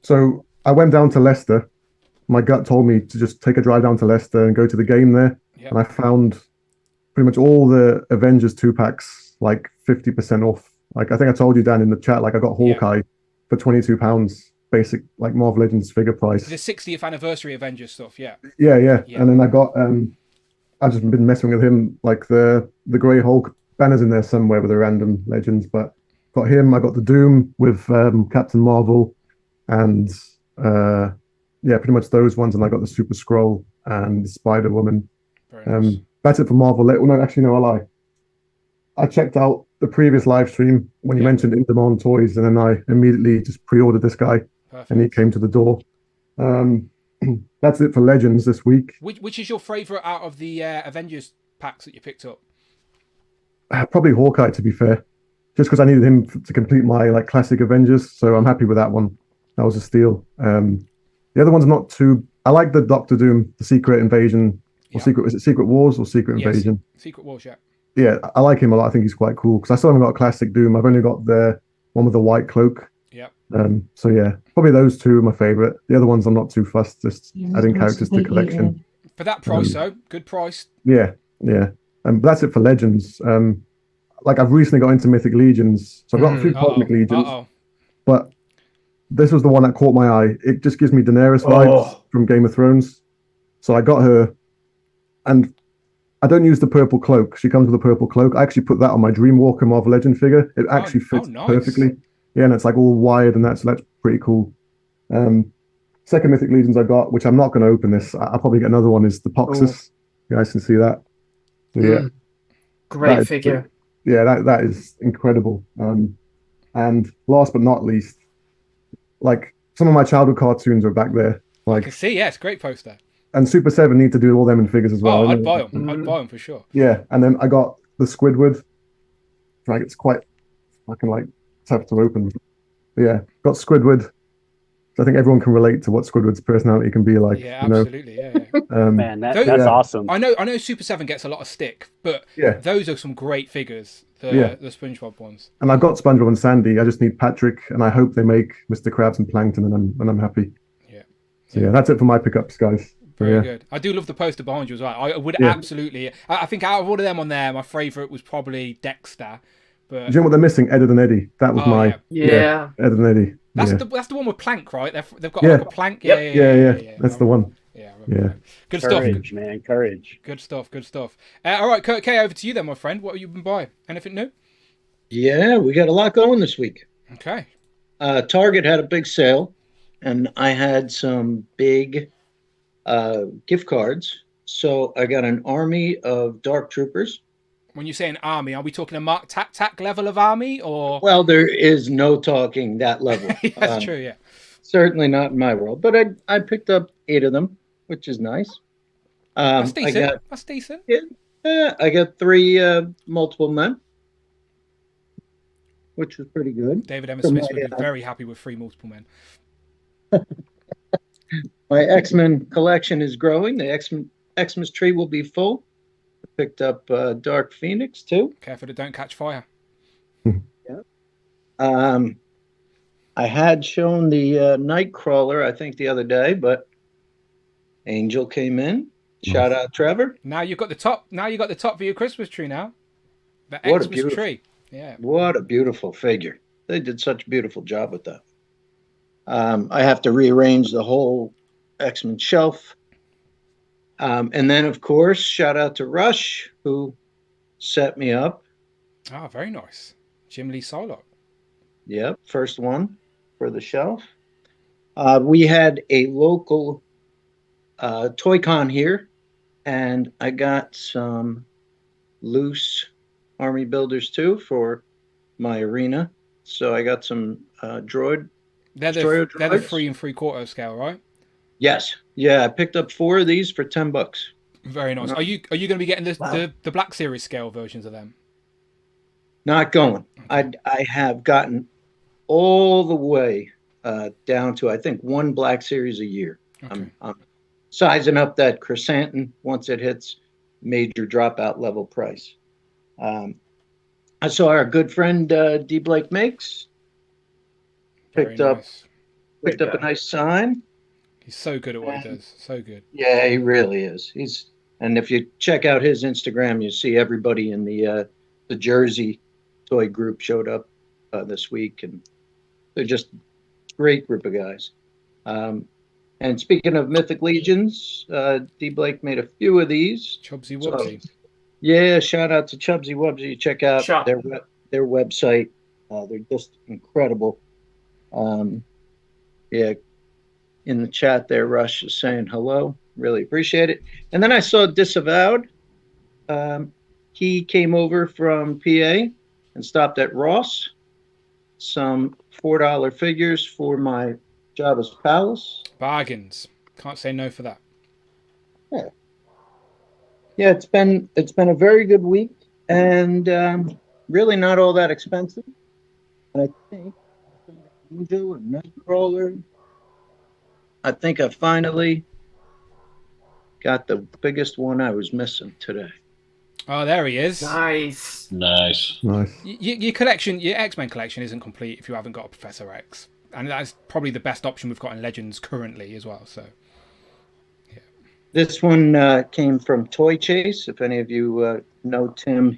So I went down to Leicester. My gut told me to just take a drive down to Leicester and go to the game there. Yep. And I found pretty much all the Avengers 2-packs, like 50% off. Like I think I told you, Dan, in the chat, like I got Hawkeye for £22, basic like Marvel Legends figure price. The 60th anniversary Avengers stuff, yeah. Yeah. And then I got, I've just been messing with him, like the Grey Hulk banners in there somewhere with the random Legends, but got him. I got the Doom with Captain Marvel and... pretty much those ones, and I got the Super Scroll and Spider-Woman. Nice. That's it for Marvel. No, actually, no, I lie. I checked out the previous live stream when you mentioned in-demand toys, and then I immediately just pre-ordered this guy. Perfect. And he came to the door. That's it for Legends this week. Which is your favourite out of the Avengers packs that you picked up? Probably Hawkeye, to be fair, just because I needed him to complete my like classic Avengers, so I'm happy with that one. That was a steal. The other one's not too... I like the Doctor Doom, the Secret Invasion, or Secret... Is it Secret Wars or Secret Invasion? Secret Wars, yeah. Yeah, I like him a lot. I think he's quite cool, because I still haven't got a classic Doom. I've only got the one with the white cloak. Yeah. So yeah, probably those two are my favourite. The other ones I'm not too fussed, just adding characters to the collection. For that price, though, good price. Yeah. But that's it for Legends. Like I've recently got into Mythic Legions, so I've got a few Cosmic Legions. But this was the one that caught my eye. It just gives me Daenerys vibes from Game of Thrones. So I got her, and I don't use the purple cloak. She comes with a purple cloak. I actually put that on my Dreamwalker Marvel Legend figure. It actually fits nice. perfectly. Yeah, and it's like all wired and that, so that's pretty cool. Second Mythic Legions I got, which I'm not going to open this. I'll probably get another one, is the Poxus. You guys can see that. Yeah. Great figure. Yeah, that is incredible. And last but not least, like some of my childhood cartoons are back there. Like, I can see, yeah, it's a great poster. And Super 7 need to do all them in figures as well. Oh, I'd buy them. I'd buy them for sure. Yeah, and then I got the Squidward. Like, it's quite fucking like tough to open. But yeah, got Squidward. So I think everyone can relate to what Squidward's personality can be like. Yeah, absolutely. Yeah. Man, that's awesome. I know Super 7 gets a lot of stick, but those are some great figures. The SpongeBob ones. And I've got SpongeBob and Sandy. I just need Patrick, and I hope they make Mr. Krabs and Plankton, and I'm happy. Yeah. So yeah, that's it for my pickups, guys. Very good. I do love the poster behind you as well. I would absolutely. I think out of all of them on there, my favourite was probably Dexter. But do you know what they're missing? Ed and Eddie. That was my Ed and Eddie. That's the one with Plank, right? They've got like a Plank. Yeah. That's the one. Yeah. Good stuff. Courage, man. Courage. Good stuff. All right, Kurt K, over to you then, my friend. What have you been buying? Anything new? Yeah, we got a lot going this week. Okay. Target had a big sale, and I had some big gift cards. So I got an army of Dark Troopers. When you say an army, are we talking a Mark Tac level of army, or? Well, there is no talking that level. That's true, yeah. Certainly not in my world, but I picked up 8 of them, which is nice. That's decent. That's decent. Yeah, I got 3 multiple men, which was pretty good. David Emma Smith would be very happy with 3 multiple men. My X-Men collection is growing. The Xmas tree will be full. I picked up Dark Phoenix too. Careful that don't catch fire. I had shown the Nightcrawler, I think, the other day, but Angel came in. Shout out, Trevor. Now you've got the top. Now you got the top for your Christmas tree. Now, the Xmas tree. Yeah. What a beautiful figure. They did such a beautiful job with that. I have to rearrange the whole X-Men shelf. And then, of course, shout out to Rush, who set me up. Oh, very nice. Jim Lee Solot. Yep, first one for the shelf. We had a local Toy Con here, and I got some loose Army Builders too for my arena. So I got some droid. They're the 3 3/4 scale, right? Yes. Yeah, I picked up 4 of these for $10. Very nice. Are you going to be getting the Black Series scale versions of them? Not going. Okay. I have gotten all the way down to, I think, 1 Black Series a year. Okay. I'm sizing up that chrysanthemum once it hits major dropout level price. I saw our good friend D. Blake Makes. Picked up a nice sign. He's so good at what he does. So good. Yeah, he really is. And if you check out his Instagram, you see everybody in the Jersey toy group showed up this week, and they're just a great group of guys. And speaking of Mythic Legions, D. Blake made a few of these. Chubsy Wubsy. So, yeah, shout out to Chubsy Wubsy. Check out their website. They're just incredible. Yeah, in the chat there, Rush is saying hello. Really appreciate it. And then I saw Disavowed. He came over from PA and stopped at Ross. Some $4 figures for my Jabba's Palace. Bargains. Can't say no for that. Yeah, it's been a very good week, and really not all that expensive. And I think Angel and Nightcrawler. I think I finally got the biggest one I was missing today. Oh, there he is. Nice. Your collection, your X-Men collection isn't complete if you haven't got a Professor X. And that's probably the best option we've got in Legends currently as well. So, yeah. This one came from Toy Chase. If any of you know Tim,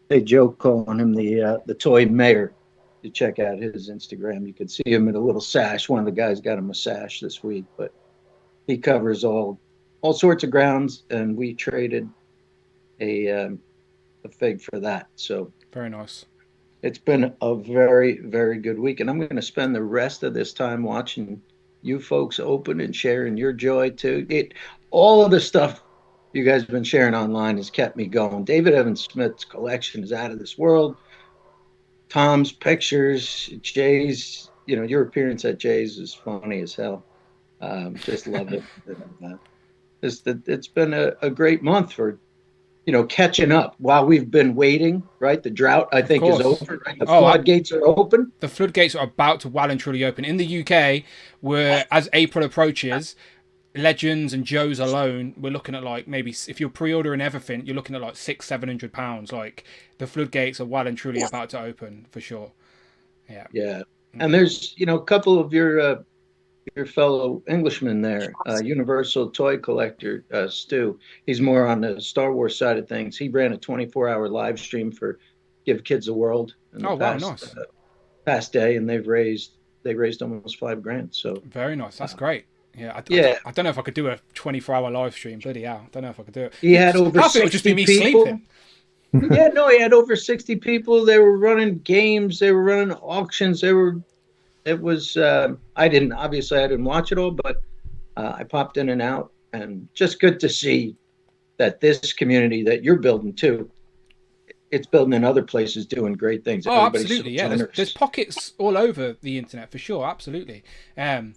they joke calling him the Toy Mayor. You check out his Instagram, you can see him in a little sash. One of the guys got him a sash this week, but he covers all sorts of grounds, and we traded a fig for that. So very nice. It's been a very, very good week, and I'm going to spend the rest of this time watching you folks open and sharing your joy too. All of the stuff you guys have been sharing online has kept me going. David Evan Smith's collection is out of this world. Tom's pictures, Jay's, your appearance at Jay's is funny as hell. Just love it. It's been a great month for, catching up while we've been waiting, right? The drought, I think, is over. Right? The floodgates are open. The floodgates are about to well and truly open. In the UK, as April approaches, Legends and Joe's alone, we're looking at like maybe, if you're pre-ordering everything, you're looking at like £600-700. Like the floodgates are well and truly about to open for sure. Yeah. Yeah. And there's, a couple of your fellow Englishmen there, Universal toy collector, Stu. He's more on the Star Wars side of things. He ran a 24-hour live stream for Give Kids a World in the past day, and they raised almost $5,000. So very nice. That's great. Yeah, I don't know if I could do a 24-hour live stream. Bloody hell, I don't know if I could do it. He had over 60 it would just be me people. sleeping. Yeah, no, he had over 60 people. They were running games. They were running auctions. It was, I didn't watch it all, but I popped in and out, and just good to see that this community that you're building too, it's building in other places doing great things. Oh, absolutely. Yeah. There's pockets all over the internet for sure. Absolutely. And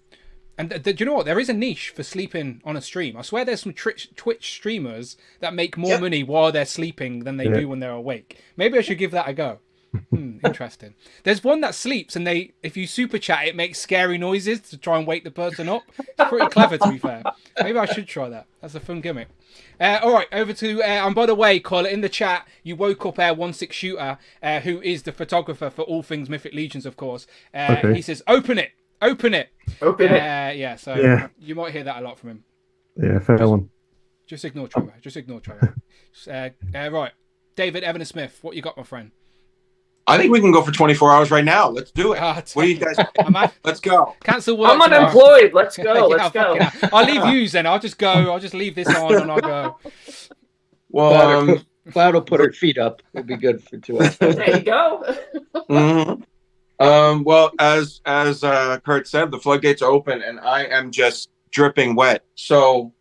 do you know what? There is a niche for sleeping on a stream. I swear there's some Twitch streamers that make more money while they're sleeping than they do when they're awake. Maybe I should give that a go. Interesting. There's one that sleeps, and if you super chat, it makes scary noises to try and wake the person up. It's pretty clever, to be fair. Maybe I should try that. That's a fun gimmick. All right, over to and by the way, Colin, in the chat, you woke up 16 Shooter, who is the photographer for all things Mythic Legions, of course. He says, "Open it, open it, open it." Yeah. So you might hear that a lot from him. Yeah, fair one. Just ignore Trevor. Right, David Evan Smith, what you got, my friend? I think we can go for 24 hours right now. Let's do it. What do you guys think? Let's go. Cancel work. I'm unemployed. Let's go. Let's go. I'll leave yous then. I'll just go. I'll just leave this on and I'll go. Well, Cloud will put her feet up. It'll be good for 2 hours. There you go. Well, as Kurt said, the floodgates are open, and I am just dripping wet. So,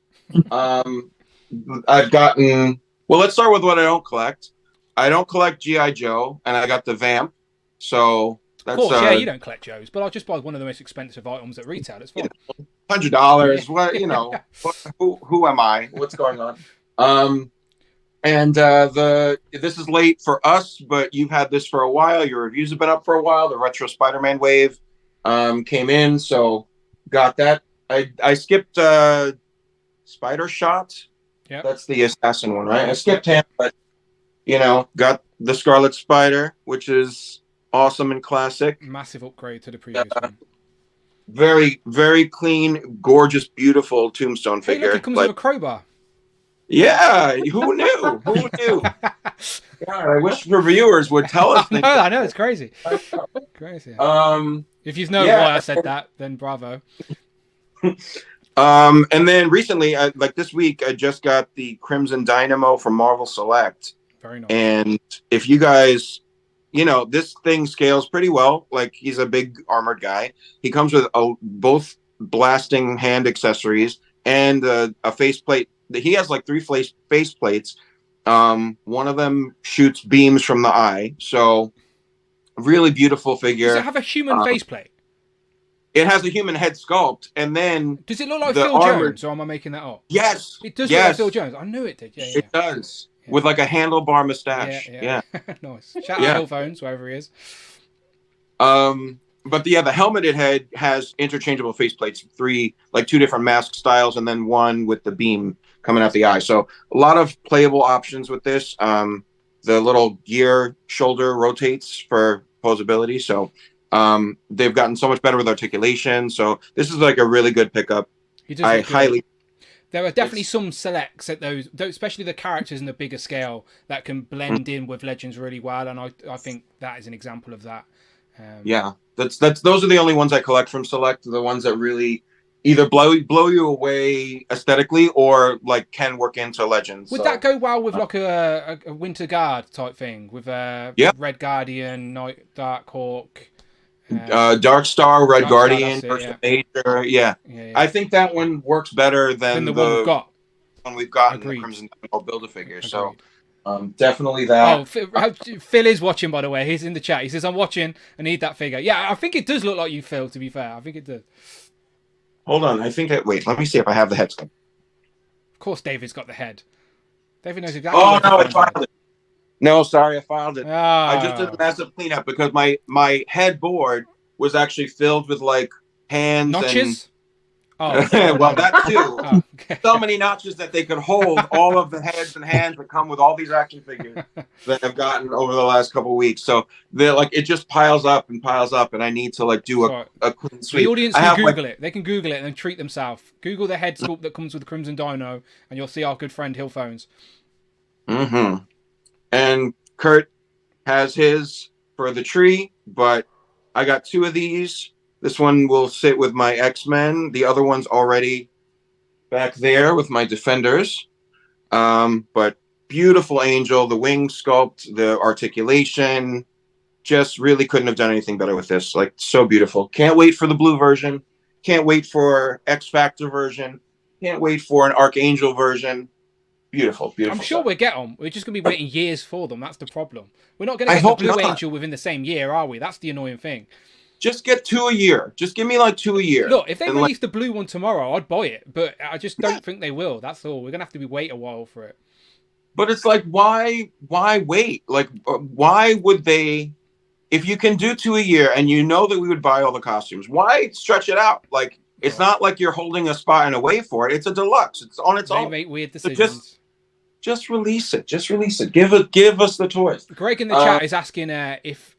I've gotten. Well, let's start with what I don't collect. I don't collect G.I. Joe, and I got the Vamp. So that's of course, you don't collect Joes, but I'll just buy one of the most expensive items at retail. It's fine. $100. What who am I? What's going on? This is late for us, but you've had this for a while. Your reviews have been up for a while. The retro Spider-Man wave came in, so got that. I skipped Spider Shot. Yeah, that's the assassin one, right? I skipped him, but got the Scarlet Spider, which is awesome and classic. Massive upgrade to the previous one. Very, very clean, gorgeous, beautiful Tombstone figure. Look, it comes with a crowbar. Yeah, who knew? Who knew? God, I wish reviewers would tell us. I know, it's crazy. Crazy. If you know why I said that, then bravo. And then recently, like this week, I just got the Crimson Dynamo from Marvel Select. Very nice. And if you guys, this thing scales pretty well. Like, he's a big armored guy. He comes with both blasting hand accessories and a faceplate. He has like 3 face plates. One of them shoots beams from the eye. So, really beautiful figure. Does it have a human faceplate? It has a human head sculpt, and then does it look like Phil Jones, or am I making that up? Yes, it does look like Phil Jones. I knew it did. Yeah, it does. Yeah. With like a handlebar mustache. Yeah. Nice. Shout out Phil Phones, wherever he is. But the helmeted head has interchangeable faceplates, 2 different mask styles, and then one with the beam coming out the eye. So a lot of playable options with this. The little gear shoulder rotates for posability. So they've gotten so much better with articulation. So this is like a really good pickup. There are definitely some selects at those, especially the characters in the bigger scale, that can blend in with Legends really well, and I think that is an example of that. Those are the only ones I collect from Select. The ones that really, either blow you away aesthetically or like can work into Legends. Would that go well with like a Winter Guard type thing with Red Guardian, Dark Hawk, Dark Star, Red Dark Guardian, Star, First Major? Yeah. I think that one works better than the one we've got. One we've got in the Crimson Dynamo Build-A-Figure. So definitely that. Oh, Phil is watching, by the way. He's in the chat. He says, "I'm watching. I need that figure." Yeah, I think it does look like you, Phil. To be fair, I think it does. Hold on, I think that. Wait, let me see if I have the head sculpt. Of course, David's got the head. David knows exactly. Oh no, I filed it. No, sorry, I filed it. Ah. I just did a massive cleanup because my headboard was actually filled with like hands notches. And... Oh, well, that too. Oh, okay. So many notches that they could hold all of the heads and hands that come with all these action figures that I've gotten over the last couple of weeks. So they're like, it just piles up, and I need to like do a clean sweep. The audience can Google it. They can Google it and then treat themselves. Google the head sculpt that comes with the Crimson Dino, and you'll see our good friend Hill Phones. Mm-hmm. And Kurt has his for the tree, but I got 2 of these. This one will sit with my X-Men. The other one's already back there with my Defenders. But beautiful Angel, the wing sculpt, the articulation. Just really couldn't have done anything better with this. Like, so beautiful. Can't wait for the blue version. Can't wait for X-Factor version. Can't wait for an Archangel version. Beautiful, beautiful. I'm sure we'll get them. We're just going to be waiting years for them. That's the problem. We're not going to get the Blue Angel within the same year, are we? That's the annoying thing. Just get 2 a year. Just give me like 2 a year. Look, if they release the blue one tomorrow, I'd buy it. But I just don't think they will. That's all. We're going to have to wait a while for it. But it's like, why wait? Like, why would they... If you can do 2 a year and you know that we would buy all the costumes, why stretch it out? Like, it's not like you're holding a spot and a way for it. It's a deluxe. It's on its own. They make weird decisions. So just release it. Just release it. Give us the toys. Greg in the chat is asking if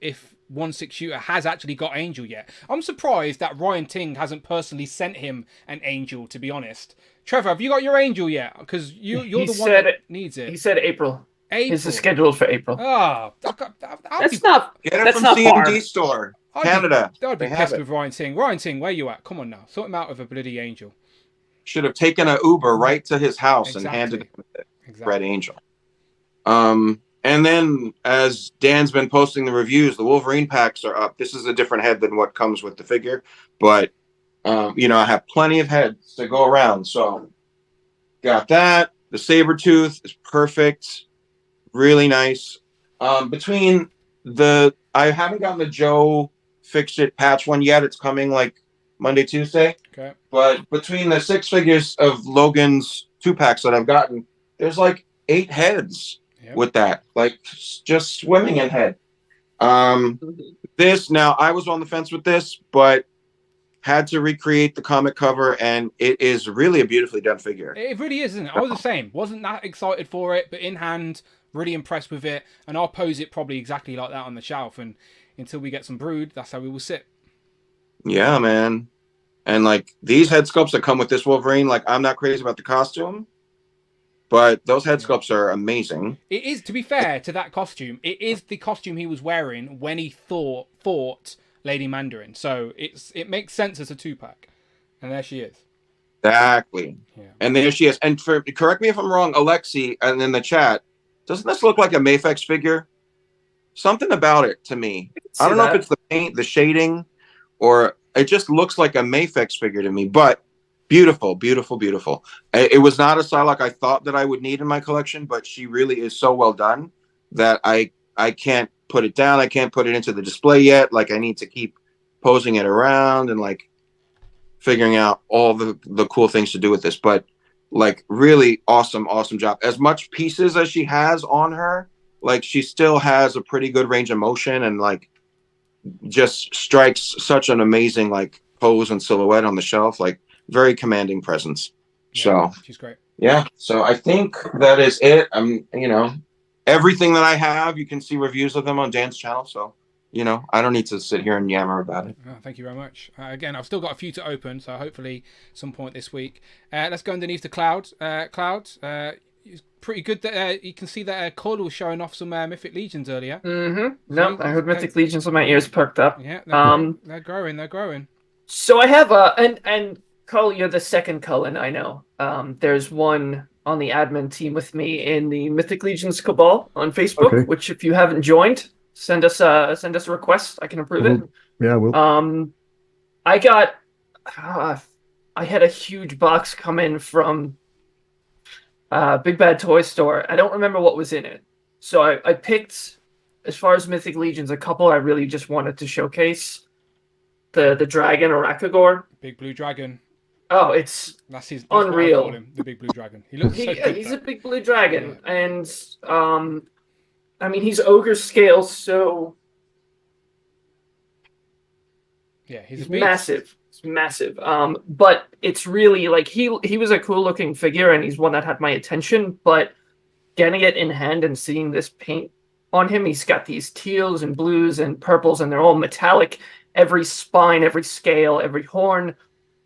1/6 Shooter has actually got Angel yet. I'm surprised that Ryan Ting hasn't personally sent him an Angel, to be honest. Trevor, have you got your Angel yet? Because you're the one that needs it. He said April. April. This is scheduled for April. Oh, that's not. Get it that's from not CMD far. store, Canada. I'd be pissed with Ryan Ting. Ryan Ting, where you at? Come on now, sort him out with a bloody Angel. Should have taken an Uber right to his house and handed him the Red Angel. And then, as Dan's been posting the reviews, the Wolverine packs are up. This is a different head than what comes with the figure, but you know, I have plenty of heads to go around. So, got that. The Sabretooth is perfect, really nice. Between I haven't gotten the Joe Fix It patch one yet. It's coming like Monday, Tuesday. Okay. But between the 6 figures of Logan's 2-packs that I've gotten, there's like 8 heads. With that, like just swimming in head. This now, I was on the fence with this, but had to recreate the comic cover, and it is really a beautifully done figure. It really is, isn't it? I was the same. Wasn't that excited for it, but in hand, really impressed with it, and I'll pose it probably exactly like that on the shelf. And until we get some brood, that's how we will sit. Yeah, man. And like these head sculpts that come with this Wolverine, like I'm not crazy about the costume. But those head sculpts are amazing. It is, to be fair to that costume, it is the costume he was wearing when he fought Lady Mandarin. So it makes sense as a 2-pack. And there she is. Exactly. Yeah. And there she is. And correct me if I'm wrong, Alexi, and in the chat, doesn't this look like a Mafex figure? Something about it to me. I don't know if it's the paint, the shading, or it just looks like a Mafex figure to me. But beautiful, beautiful, beautiful. It was not a Psylocke I thought that I would need in my collection, but she really is so well done that I can't put it down. I can't put it into the display yet. Like I need to keep posing it around and like figuring out all the cool things to do with this. But like really awesome job. As much pieces as she has on her, like she still has a pretty good range of motion and like just strikes such an amazing like pose and silhouette on the shelf. Like very commanding presence. Yeah, so she's great. Yeah. So I think that is it. You know, everything that I have, you can see reviews of them on Dan's channel. So, you know, I don't need to sit here and yammer about it. Oh, thank you very much. Again, I've still got a few to open, so hopefully some point this week. Let's go underneath the clouds. It's pretty good that you can see that Cord was showing off some Mythic Legions earlier. Mm-hmm. No, I heard Mythic Legions with my ears perked up. Yeah, they're growing. They're growing. So I have and Carl, you're the second Cullen I know. There's one on the admin team with me in the Mythic Legions Cabal on Facebook, Okay. which if you haven't joined, send us a request. I can approve it. Yeah, we'll. I got, I had a huge box come in from Big Bad Toy Store. I don't remember what was in it. So I picked, as far as Mythic Legions, a couple I really just wanted to showcase. The dragon, Arakagor. Big blue dragon. Oh, that's unreal. What I call him, the big blue dragon. He looks so good. He's a big blue dragon. Yeah. And, I mean, he's ogre scale, so... Yeah, he's massive. It's massive. But it's really, like, he was a cool-looking figure, and he's one that had my attention, but getting it in hand and seeing this paint on him, he's got these teals and blues and purples, and they're all metallic. Every spine, every scale, every horn...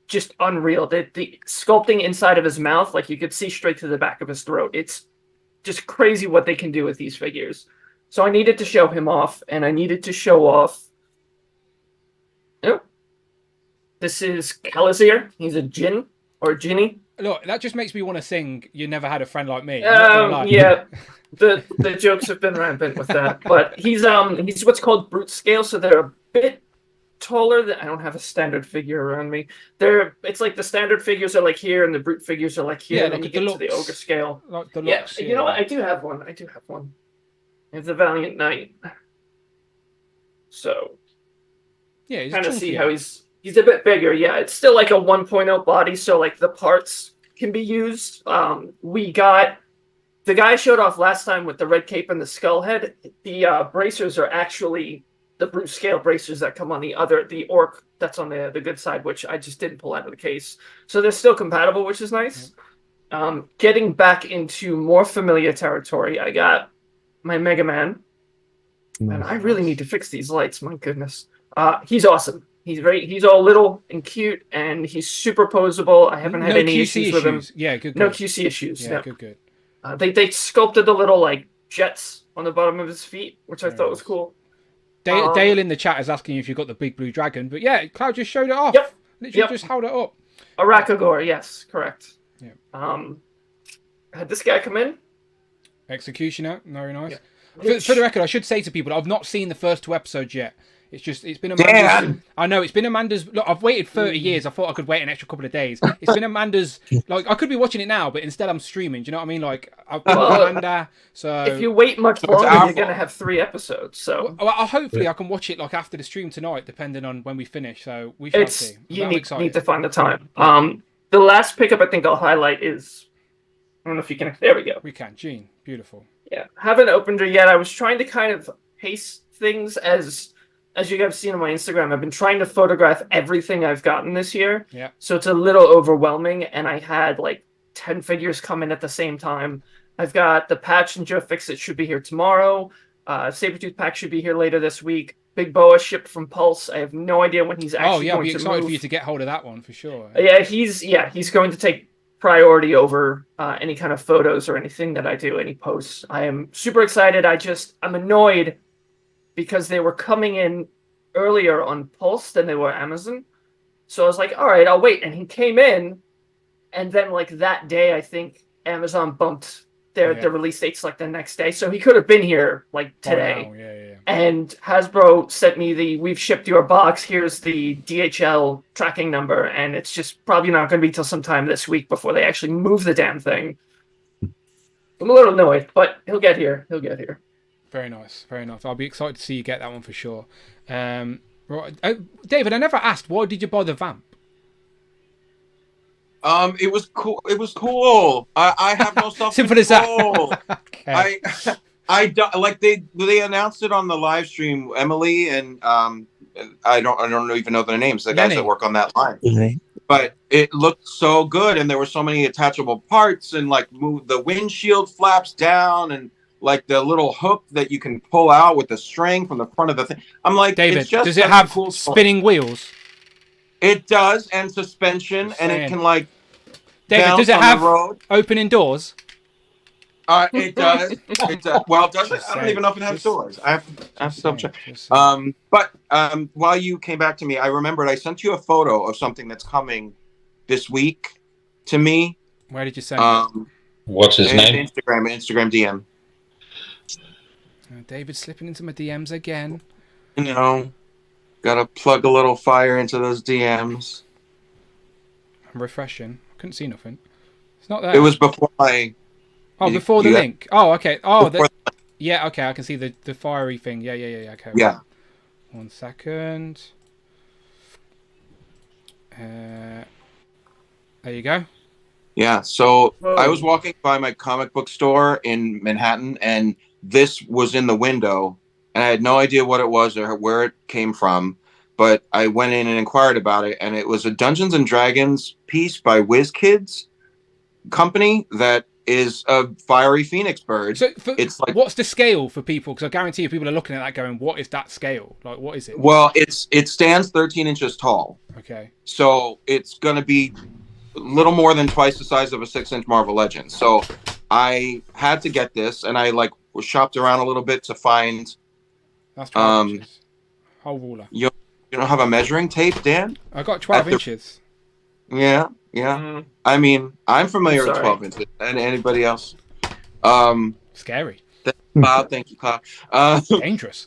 just unreal. The sculpting inside of his mouth, like you could see straight to the back of his throat. It's just crazy what they can do with these figures. So I needed to show him off, and I needed to show off. Oh, this is Calazir. He's a Jinn or a Jinny. Look, that just makes me want to sing "You Never Had a Friend Like Me." Yeah, the jokes have been rampant with that, but he's what's called brute scale, so they're a bit taller than... I don't have a standard figure around me. It's like the standard figures are like here and the brute figures are like here, and then you get to the ogre scale. Like the looks, you know what? I do have one. I have the Valiant Knight. So yeah, kind of see how he's a bit bigger. Yeah, it's still like a 1.0 body, so like the parts can be used. We got the guy I showed off last time with the red cape and the skull head. The bracers are actually the brute scale bracers that come on the orc that's on the good side, which I just didn't pull out of the case. So they're still compatible, which is nice. Getting back into more familiar territory, I got my Mega Man. And I really need to fix these lights, my goodness. He's awesome. He's all little and cute, and he's super posable. I haven't had any issues with him. Yeah, good. No QC issues. Yeah, good. They sculpted the little like jets on the bottom of his feet, which I thought was cool. Dale in the chat is asking if you got the big blue dragon, but yeah, Cloud just showed it off. Yep. Literally just held it up. Arakagor, yes, correct. Yeah. Had this guy come in. Executioner, very nice. Yeah. For the record, I should say to people that I've not seen the first 2 episodes yet. It's been Amanda's. I know it's been Amanda's. Look, I've waited 30 years. I thought I could wait an extra couple of days. It's been Amanda's. Like I could be watching it now, but instead I'm streaming. Do you know what I mean? Like I've got Amanda. So if you wait much longer, you're gonna have 3 episodes. So hopefully I can watch it like after the stream tonight, depending on when we finish. So we shall see. You need to find the time. The last pickup I think I'll highlight is. I don't know if you can. There we go. We can. Jean, beautiful. Yeah, haven't opened her yet. I was trying to kind of pace things as you guys have seen on my Instagram. I've been trying to photograph everything I've gotten this year. Yeah. So it's a little overwhelming, and I had like 10 figures come in at the same time. I've got the patch and Joe Fix It should be here tomorrow. Sabretooth pack should be here later this week. Big Boa shipped from Pulse. I have no idea when he's actually going to move. I'll be excited for you to get hold of that one for sure. Yeah, he's going to take priority over any kind of photos or anything that I do, any posts. I am super excited. I'm annoyed because they were coming in earlier on Pulse than they were Amazon. So I was like, all right, I'll wait. And he came in, and then like that day, I think Amazon bumped their release dates like the next day. So he could have been here like today. Oh, yeah. And Hasbro sent me we've shipped your box. Here's the DHL tracking number. And it's just probably not going to be till sometime this week before they actually move the damn thing. I'm a little annoyed, but he'll get here. Very nice. I'll be excited to see you get that one for sure. Right, David, I never asked, why did you buy the Vamp? It was cool. I have no stuff. Simple as that. Okay. I like they announced it on the live stream. Emily and I don't even know their names. The guys that work on that line. Mm-hmm. But it looked so good, and there were so many attachable parts, and like the windshield flaps down, and like the little hook that you can pull out with the string from the front of the thing. I'm like, David, does it have cool spinning wheels? It does, and suspension, and it can like. David, does it have opening doors? It does. Well, does it? I don't even know if it has doors. I have to double check. But while you came back to me, I remembered I sent you a photo of something that's coming this week to me. Where did you send it? What's his name? Instagram DM. David slipping into my DMs again. You know, gotta plug a little fire into those DMs. I'm refreshing. Couldn't see nothing. It's not there. It was before before the link. Oh, okay. Oh, yeah. Okay, I can see the fiery thing. Yeah. Okay. Yeah. 1 second. There you go. Yeah. So I was walking by my comic book store in Manhattan, and this was in the window, and I had no idea what it was or where it came from. But I went in and inquired about it, and it was a Dungeons and Dragons piece by WizKids company that is a fiery phoenix bird. So it's like, what's the scale for people? Because I guarantee you people are looking at that going, what is that scale? Like, what is it? Well, it stands 13 inches tall. Okay. So it's going to be a little more than twice the size of a 6-inch Marvel Legends. So I had to get this, and I was shopped around a little bit to find. That's 12 inches. Whole ruler. You don't have a measuring tape, Dan? I got 12 inches. Yeah. I mean, I'm familiar with 12 inches. And anybody else? Scary. Thank you, Cloud. Dangerous.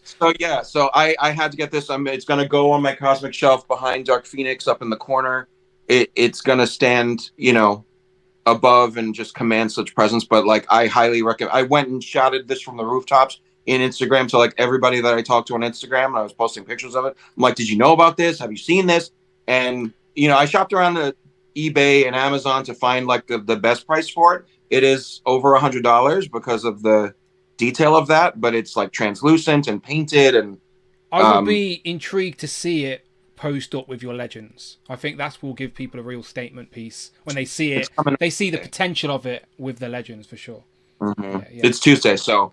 So I had to get this. It's going to go on my cosmic shelf behind Dark Phoenix up in the corner. It's going to stand, above and just command such presence. But I highly recommend. I went and shouted this from the rooftops in Instagram to everybody that I talked to on Instagram, and I was posting pictures of it. I'm like, did you know about this? Have you seen this? And I shopped around the eBay and Amazon to find the best price for it. It is over $100 because of the detail of that, but it's translucent and painted, and I would be intrigued to see it post up with your legends. I think that will give people a real statement piece when they see it. They see the potential of it with the legends for sure. Mm-hmm. Yeah. It's Tuesday, so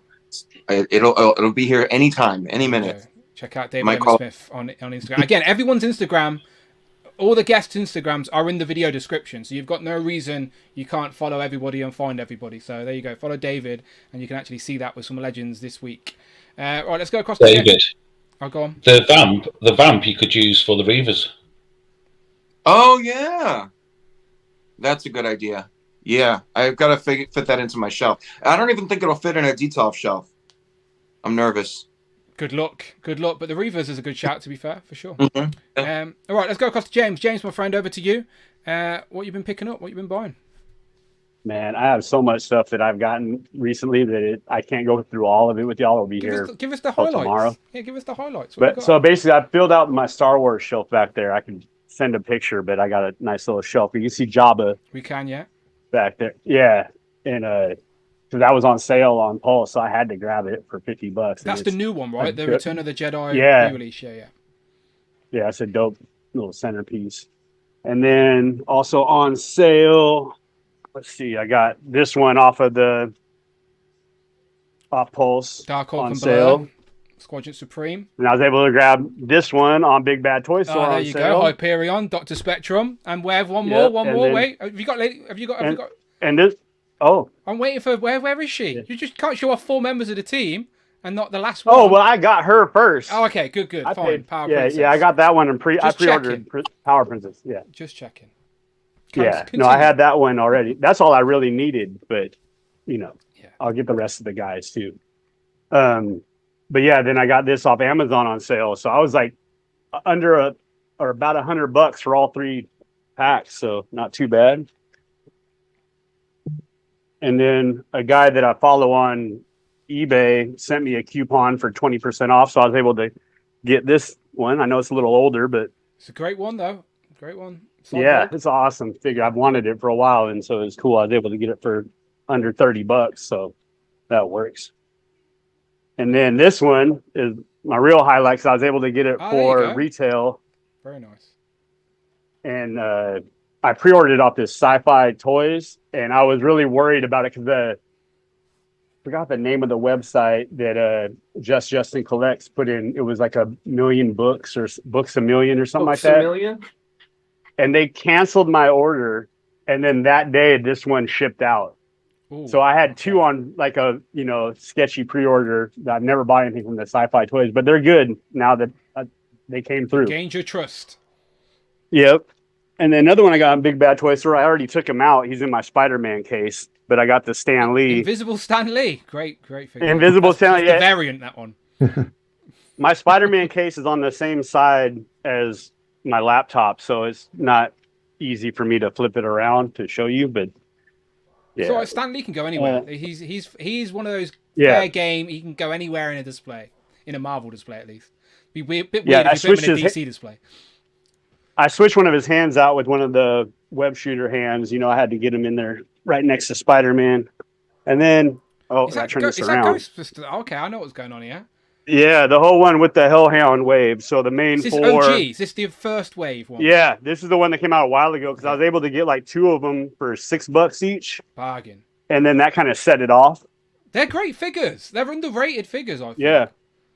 it'll be here anytime, any minute. Check out David Smith on Instagram. Again, everyone's Instagram, all the guests' Instagrams are in the video description, so you've got no reason you can't follow everybody and find everybody. So there you go. Follow David, and you can actually see that with some legends this week. Right, let's go across. David, go on. The vamp you could use for the Reavers. Oh yeah, that's a good idea. Yeah, I've got to fit that into my shelf. I don't even think it'll fit in a detail shelf. I'm nervous. Good luck. But the Reavers is a good shout, to be fair, for sure. Mm-hmm. Yeah. All right, let's go across to James. James, my friend, over to you. What you been picking up? What you been buying? Man, I have so much stuff that I've gotten recently that I can't go through all of it with y'all. I'll be here. Give us the highlights. Tomorrow. Yeah, give us the highlights. But so basically, I filled out my Star Wars shelf back there. I can send a picture, but I got a nice little shelf. You can see Jabba. We can, yeah. Back there, yeah, and so that was on sale on Pulse, so I had to grab it for $50. That's the new one, right? The Return of the Jedi re-release. Yeah. Yeah, it's a dope little centerpiece. And then also on sale, let's see, I got this one off Pulse. Dark Hulk on and sale. Blur, Squadron Supreme. And I was able to grab this one on Big Bad Toy Store. There you go. Hyperion, Dr. Spectrum, and we have one more. Wait, have you got? And this. Oh, I'm waiting for where is she? You just can't show off 4 members of the team and not the last one. Oh well, I got her first. Oh, okay, good. Fine. Paid, Power Princess. Yeah, I got that one and I pre-ordered Power Princess. Yeah, just checking. No, I had that one already. That's all I really needed, but I'll get the rest of the guys too. But yeah, then I got this off Amazon on sale, so I was about $100 for all 3 packs, so not too bad. And then a guy that I follow on eBay sent me a coupon for 20% off, so I was able to get this one. I know it's a little older, but it's a great one though. Great one. It's awesome figure. I've wanted it for a while, and so it's cool. I was able to get it for under $30, so that works. And then this one is my real highlight, because I was able to get it for retail. Very nice. And I pre-ordered it off this Sci-Fi Toys, and I was really worried about it because I forgot the name of the website that Justin Collects put in. It was like 1,000,000 books or Books a Million or something like that. Books a Million? And they canceled my order, and then that day this one shipped out. Ooh, so I had 2 on a sketchy pre-order. I've never bought anything from the Sci-Fi Toys, but they're good now that they came through. Gained your trust. Yep. And then another one I got in Big Bad Toy Store. I already took him out. He's in my Spider-Man case, but I got the Stan Lee. Invisible Stan Lee. Great figure. Invisible Stan Lee. The variant, that one. My Spider-Man case is on the same side as my laptop, so it's not easy for me to flip it around to show you, but yeah. So Stan Lee can go anywhere. He's one of those fair game. He can go anywhere in a display, in a Marvel display at least. Be weird, bit weird if you put him in a DC display. I switched one of his hands out with one of the web shooter hands. You know, I had to get him in there right next to Spider-Man, and then I turned this around. Ghostbusters? Okay, I know what's going on here. Yeah, the whole one with the Hellhound wave. So the main Is this four. OG? Is this the first wave one? Yeah, this is the one that came out a while ago because I was able to get like 2 of them for $6 each. Bargain. And then that kind of set it off. They're great figures. They're underrated figures, I think. Yeah.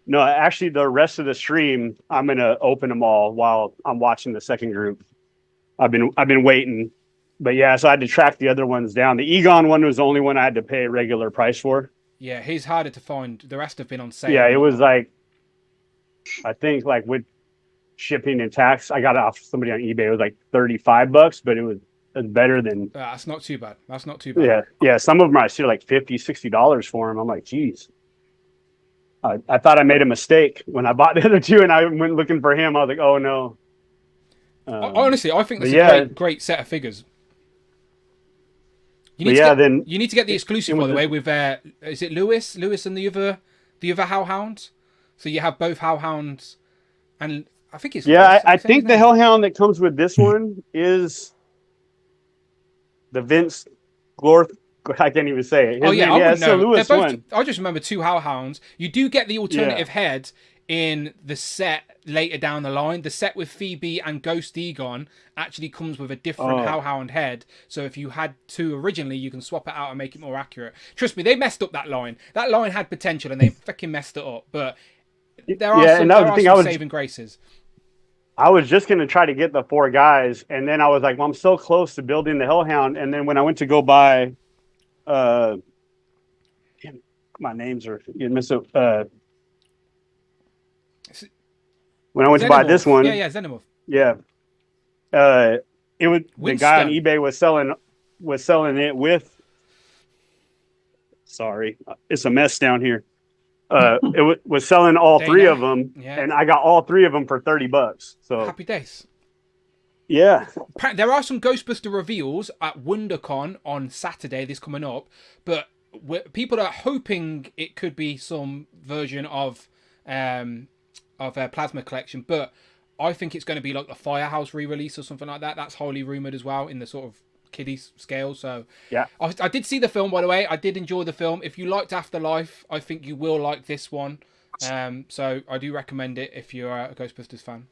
No, actually, the rest of the stream, I'm gonna open them all while I'm watching the second group. I've been waiting, but yeah, so I had to track the other ones down. The Egon one was the only one I had to pay a regular price for. Yeah, he's harder to find. The rest have been on sale. Yeah, it was like, I think like with shipping and tax, I got it off somebody on eBay. It was like $35, but it was better than. That's not too bad. That's not too bad. Yeah. Some of them I see like $50, $60 for them. I'm like, geez. I thought I made a mistake when I bought the other 2, and I went looking for him. I was like, oh no. Honestly, I think that's a great set of figures. You need to get the exclusive, by the way, with is it Lewis and the other Hellhounds? So you have both Hellhounds, and I think it's I think the Hellhound that comes with this one is the Vince Glorth. I can't even say it. It's the Lewis one. I just remember 2 Hellhounds. You do get the alternative head in the set later down the line. The set with Phoebe and Ghost Egon actually comes with a different Hellhound head. So if you had 2 originally, you can swap it out and make it more accurate. Trust me, they messed up that line. That line had potential, and they fucking messed it up. But there are some saving graces. I was just going to try to get the 4 guys, and then I was like, well, I'm so close to building the Hellhound. And then when I went to go buy... my names are when I went to buy this one, Xenomorph. It was the guy on eBay was selling it with. Sorry, it's a mess down here. It was selling all 3 of them, and I got all 3 of them for $30. So happy days. Yeah. There are some Ghostbuster reveals at WonderCon on Saturday, this coming up, but people are hoping it could be some version of a plasma collection, but I think it's going to be like a Firehouse re-release or something like that. That's highly rumoured as well in the sort of kiddie scale. So yeah, I did see the film, by the way. I did enjoy the film. If you liked Afterlife, I think you will like this one. So I do recommend it if you're a Ghostbusters fan.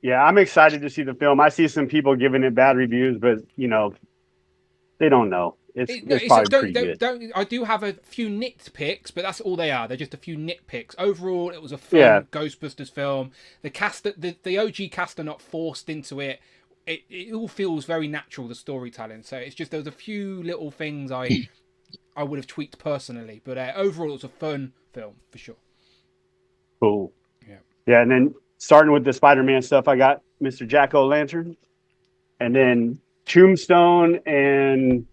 Yeah, I'm excited to see the film. I see some people giving it bad reviews, but they don't know. It's probably pretty good. I do have a few nitpicks, but that's all they are. They're just a few nitpicks. Overall, it was a fun Ghostbusters film. The OG cast are not forced into it. It all feels very natural, the storytelling. So it's just, there was a few little things I would have tweaked personally, but overall, it was a fun film for sure. Cool. Yeah, and then starting with the Spider-Man stuff, I got Mr. Jack-O-Lantern, and then Tombstone, and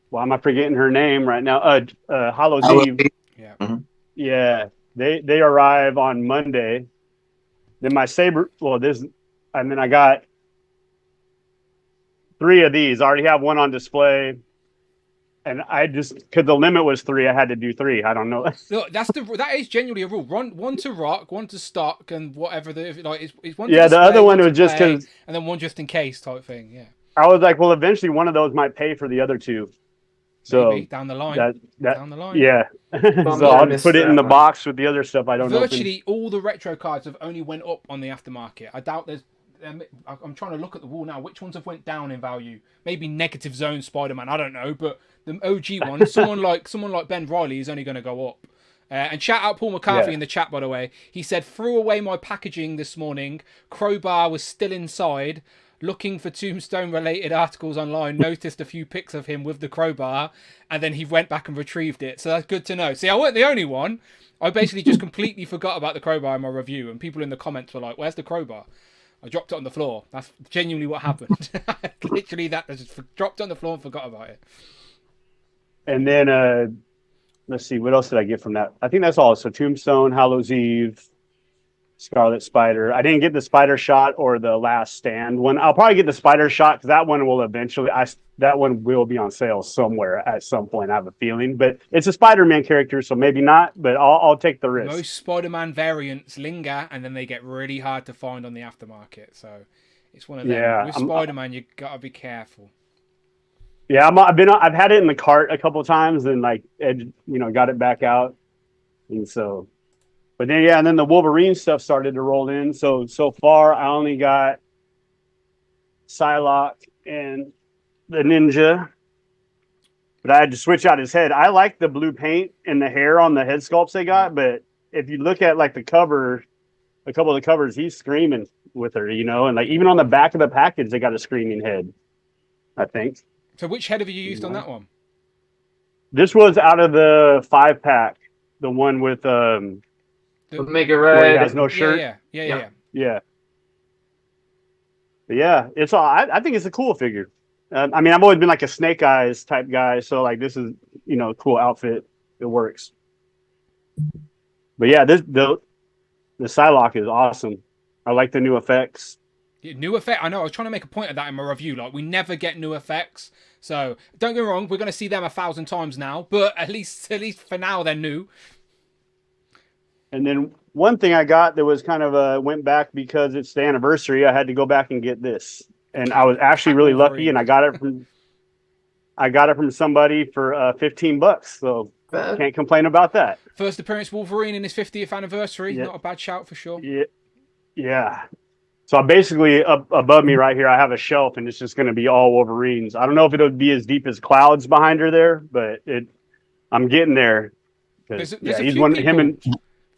why am I forgetting her name right now? Hallow-Eve. Yeah. Mm-hmm. Yeah, they arrive on Monday. Then my Saber, and then I got 3 of these. I already have one on display. And I just, because the limit was 3, I had to do 3. I don't know. Look, that is genuinely a rule. One to rock, one to stock, and whatever it's one. Yeah, the other one was just because, and then one just in case type thing. Yeah. I was like, well, eventually one of those might pay for the other 2. So maybe down the line. Down the line. Yeah. So I'll put it in the box with the other stuff. I don't know. Virtually all the retro cards have only went up on the aftermarket. I doubt there's. I'm trying to look at the wall now. Which ones have went down in value? Maybe Negative Zone Spider-Man. I don't know, but the OG one, someone like Ben Reilly is only going to go up. And shout out Paul McCarthy in the chat, by the way. He said, threw away my packaging this morning. Crowbar was still inside. Looking for Tombstone-related articles online, noticed a few pics of him with the crowbar, and then he went back and retrieved it. So that's good to know. See, I weren't the only one. I basically just completely forgot about the crowbar in my review, and people in the comments were like, where's the crowbar? I dropped it on the floor. That's genuinely what happened. Literally that. I just dropped it on the floor and forgot about it. And then, let's see, what else did I get from that? I think that's all. So Tombstone, Hallows Eve, Scarlet Spider. I didn't get the Spider Shot or the Last Stand one. I'll probably get the Spider Shot because that one will eventually. That one will be on sale somewhere at some point. I have a feeling, but it's a Spider-Man character, so maybe not. But I'll take the risk. Most Spider-Man variants linger, and then they get really hard to find on the aftermarket. So it's one of them. Yeah, With Spider-Man, you gotta be careful. Yeah, I've had it in the cart a couple of times, and got it back out, and so. But then, and then the Wolverine stuff started to roll in. So far, I only got Psylocke and the Ninja. But I had to switch out his head. I like the blue paint and the hair on the head sculpts they got. But if you look at like the cover, a couple of the covers, he's screaming with her, and like even on the back of the package, they got a screaming head, I think. So which head have you used on that one? This was out of the 5-pack, the one with Omega Red. Where he has no shirt. Yeah. But yeah, it's all. I think it's a cool figure. I mean, I've always been like a Snake Eyes type guy, so like this is a cool outfit. It works. But yeah, the Psylocke is awesome. I like the new effects. Yeah, new effect. I know. I was trying to make a point of that in my review. Like we never get new effects, so don't get me wrong. We're going to see them 1,000 times now, but at least for now they're new. And then one thing I got that was kind of went back because it's the anniversary. I had to go back and get this, and I was actually really lucky, and I got it from somebody for $15. So can't complain about that. First appearance Wolverine in his 50th anniversary. Yeah. Not a bad shout for sure. Yeah. So I basically above me right here, I have a shelf, and it's just going to be all Wolverines. I don't know if it'll be as deep as Cloud's behind her there, but I'm getting there. There's he's one. Him and.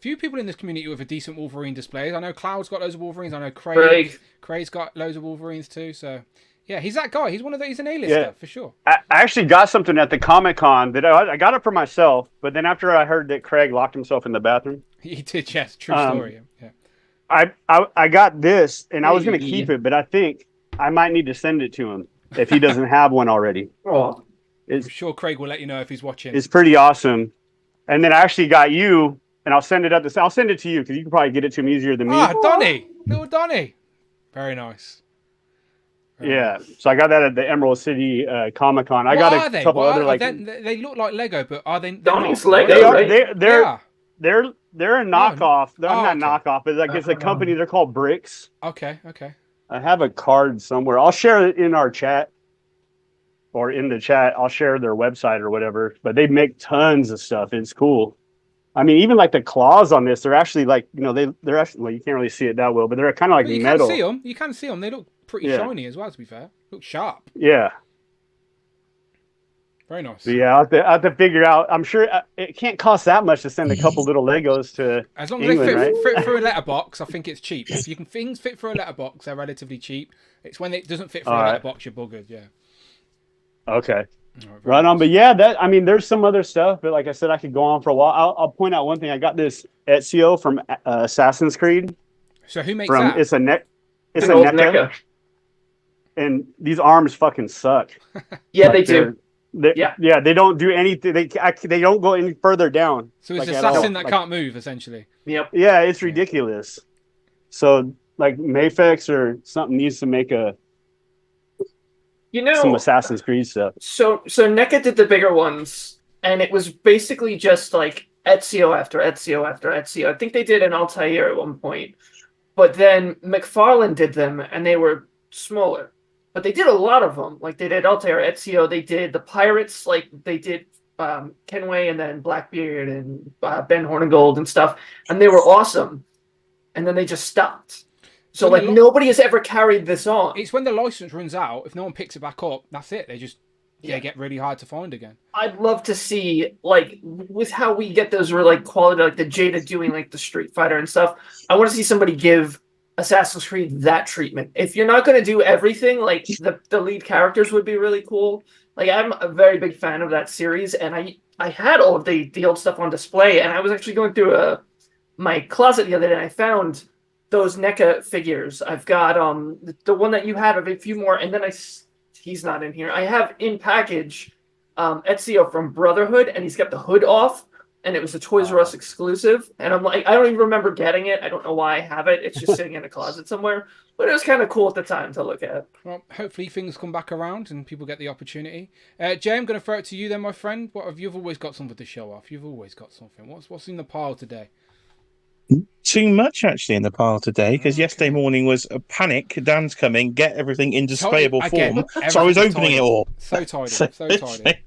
Few people in this community with a decent Wolverine displays. I know Cloud's got loads of Wolverines. I know Craig's got loads of Wolverines too. So yeah, he's that guy. He's he's an A-lister for sure. I actually got something at the Comic-Con that I got it for myself, but then after I heard that Craig locked himself in the bathroom. He did, yes, true story. Yeah. I got this, and I was going to keep it, but I think I might need to send it to him if he doesn't have one already. Oh, I'm sure Craig will let you know if he's watching. It's pretty awesome. And then I actually got you. And I'll send it to you because you can probably get it to him easier than me. Donnie, little Donnie, very nice. So I got that at the Emerald City Comic-Con. I got a couple other they look like Lego, but are they? Donnie's Lego. They're a knockoff. They're not knockoff, but like it's a company. They're called Bricks. Okay. I have a card somewhere. I'll share it in our chat or in the chat. I'll share their website or whatever. But they make tons of stuff. It's cool. I mean, even like the claws on this, they're actually like, they're actually, well, you can't really see it that well, but they're kind of like metal. You can see them. They look pretty shiny as well, to be fair. Look sharp. Yeah. Very nice. But yeah, I have to figure out. I'm sure it can't cost that much to send a couple little Legos to as long England, as they right? fit for a letterbox, I think it's cheap. If you can things fit for a letterbox, they're relatively cheap. It's when it doesn't fit for a letterbox, you're buggered. Yeah. Okay. Right on, but yeah, there's some other stuff, but like I said, I could go on for a while. I'll point out one thing. I got this Ezio from Assassin's Creed. So who makes that? It's a NECA. And these arms fucking suck. Yeah, they do. They don't do anything. They don't go any further down. So it's assassin that can't move, essentially. Yep. Yeah, it's ridiculous. So like Mafex or something needs to make some Assassin's Creed stuff. So NECA did the bigger ones, and it was basically just like Ezio after Ezio after Ezio. I think they did an Altair at one point, but then McFarlane did them, and they were smaller. But they did a lot of them. Like they did Altair, Ezio. They did the Pirates. Like they did Kenway, and then Blackbeard and Ben Hornigold and stuff, and they were awesome. And then they just stopped. So, like, nobody has ever carried this on. It's when the license runs out, if no one picks it back up, that's it. They just get really hard to find again. I'd love to see, like, with how we get those really, like, quality, like the Jada doing, like, the Street Fighter and stuff, I want to see somebody give Assassin's Creed that treatment. If you're not going to do everything, like, the lead characters would be really cool. Like, I'm a very big fan of that series, and I had all of the old stuff on display, and I was actually going through my closet the other day, and I found those NECA figures. I've got the one that you had of a few more, and then he's not in here. I have in package Ezio from Brotherhood, and he's got the hood off, and it was a Toys R Us exclusive. And I'm like, I don't even remember getting it. I don't know why I have it. It's just sitting in a closet somewhere. But it was kind of cool at the time to look at. Well, hopefully things come back around and people get the opportunity. Jay, I'm going to throw it to you then, my friend. What have you've always got something to show off? You've always got something. What's in the pile today? Too much actually in the pile today, because yesterday morning was a panic. Dan's coming, get everything in displayable form. So I was opening it all. So tidy, so tidy.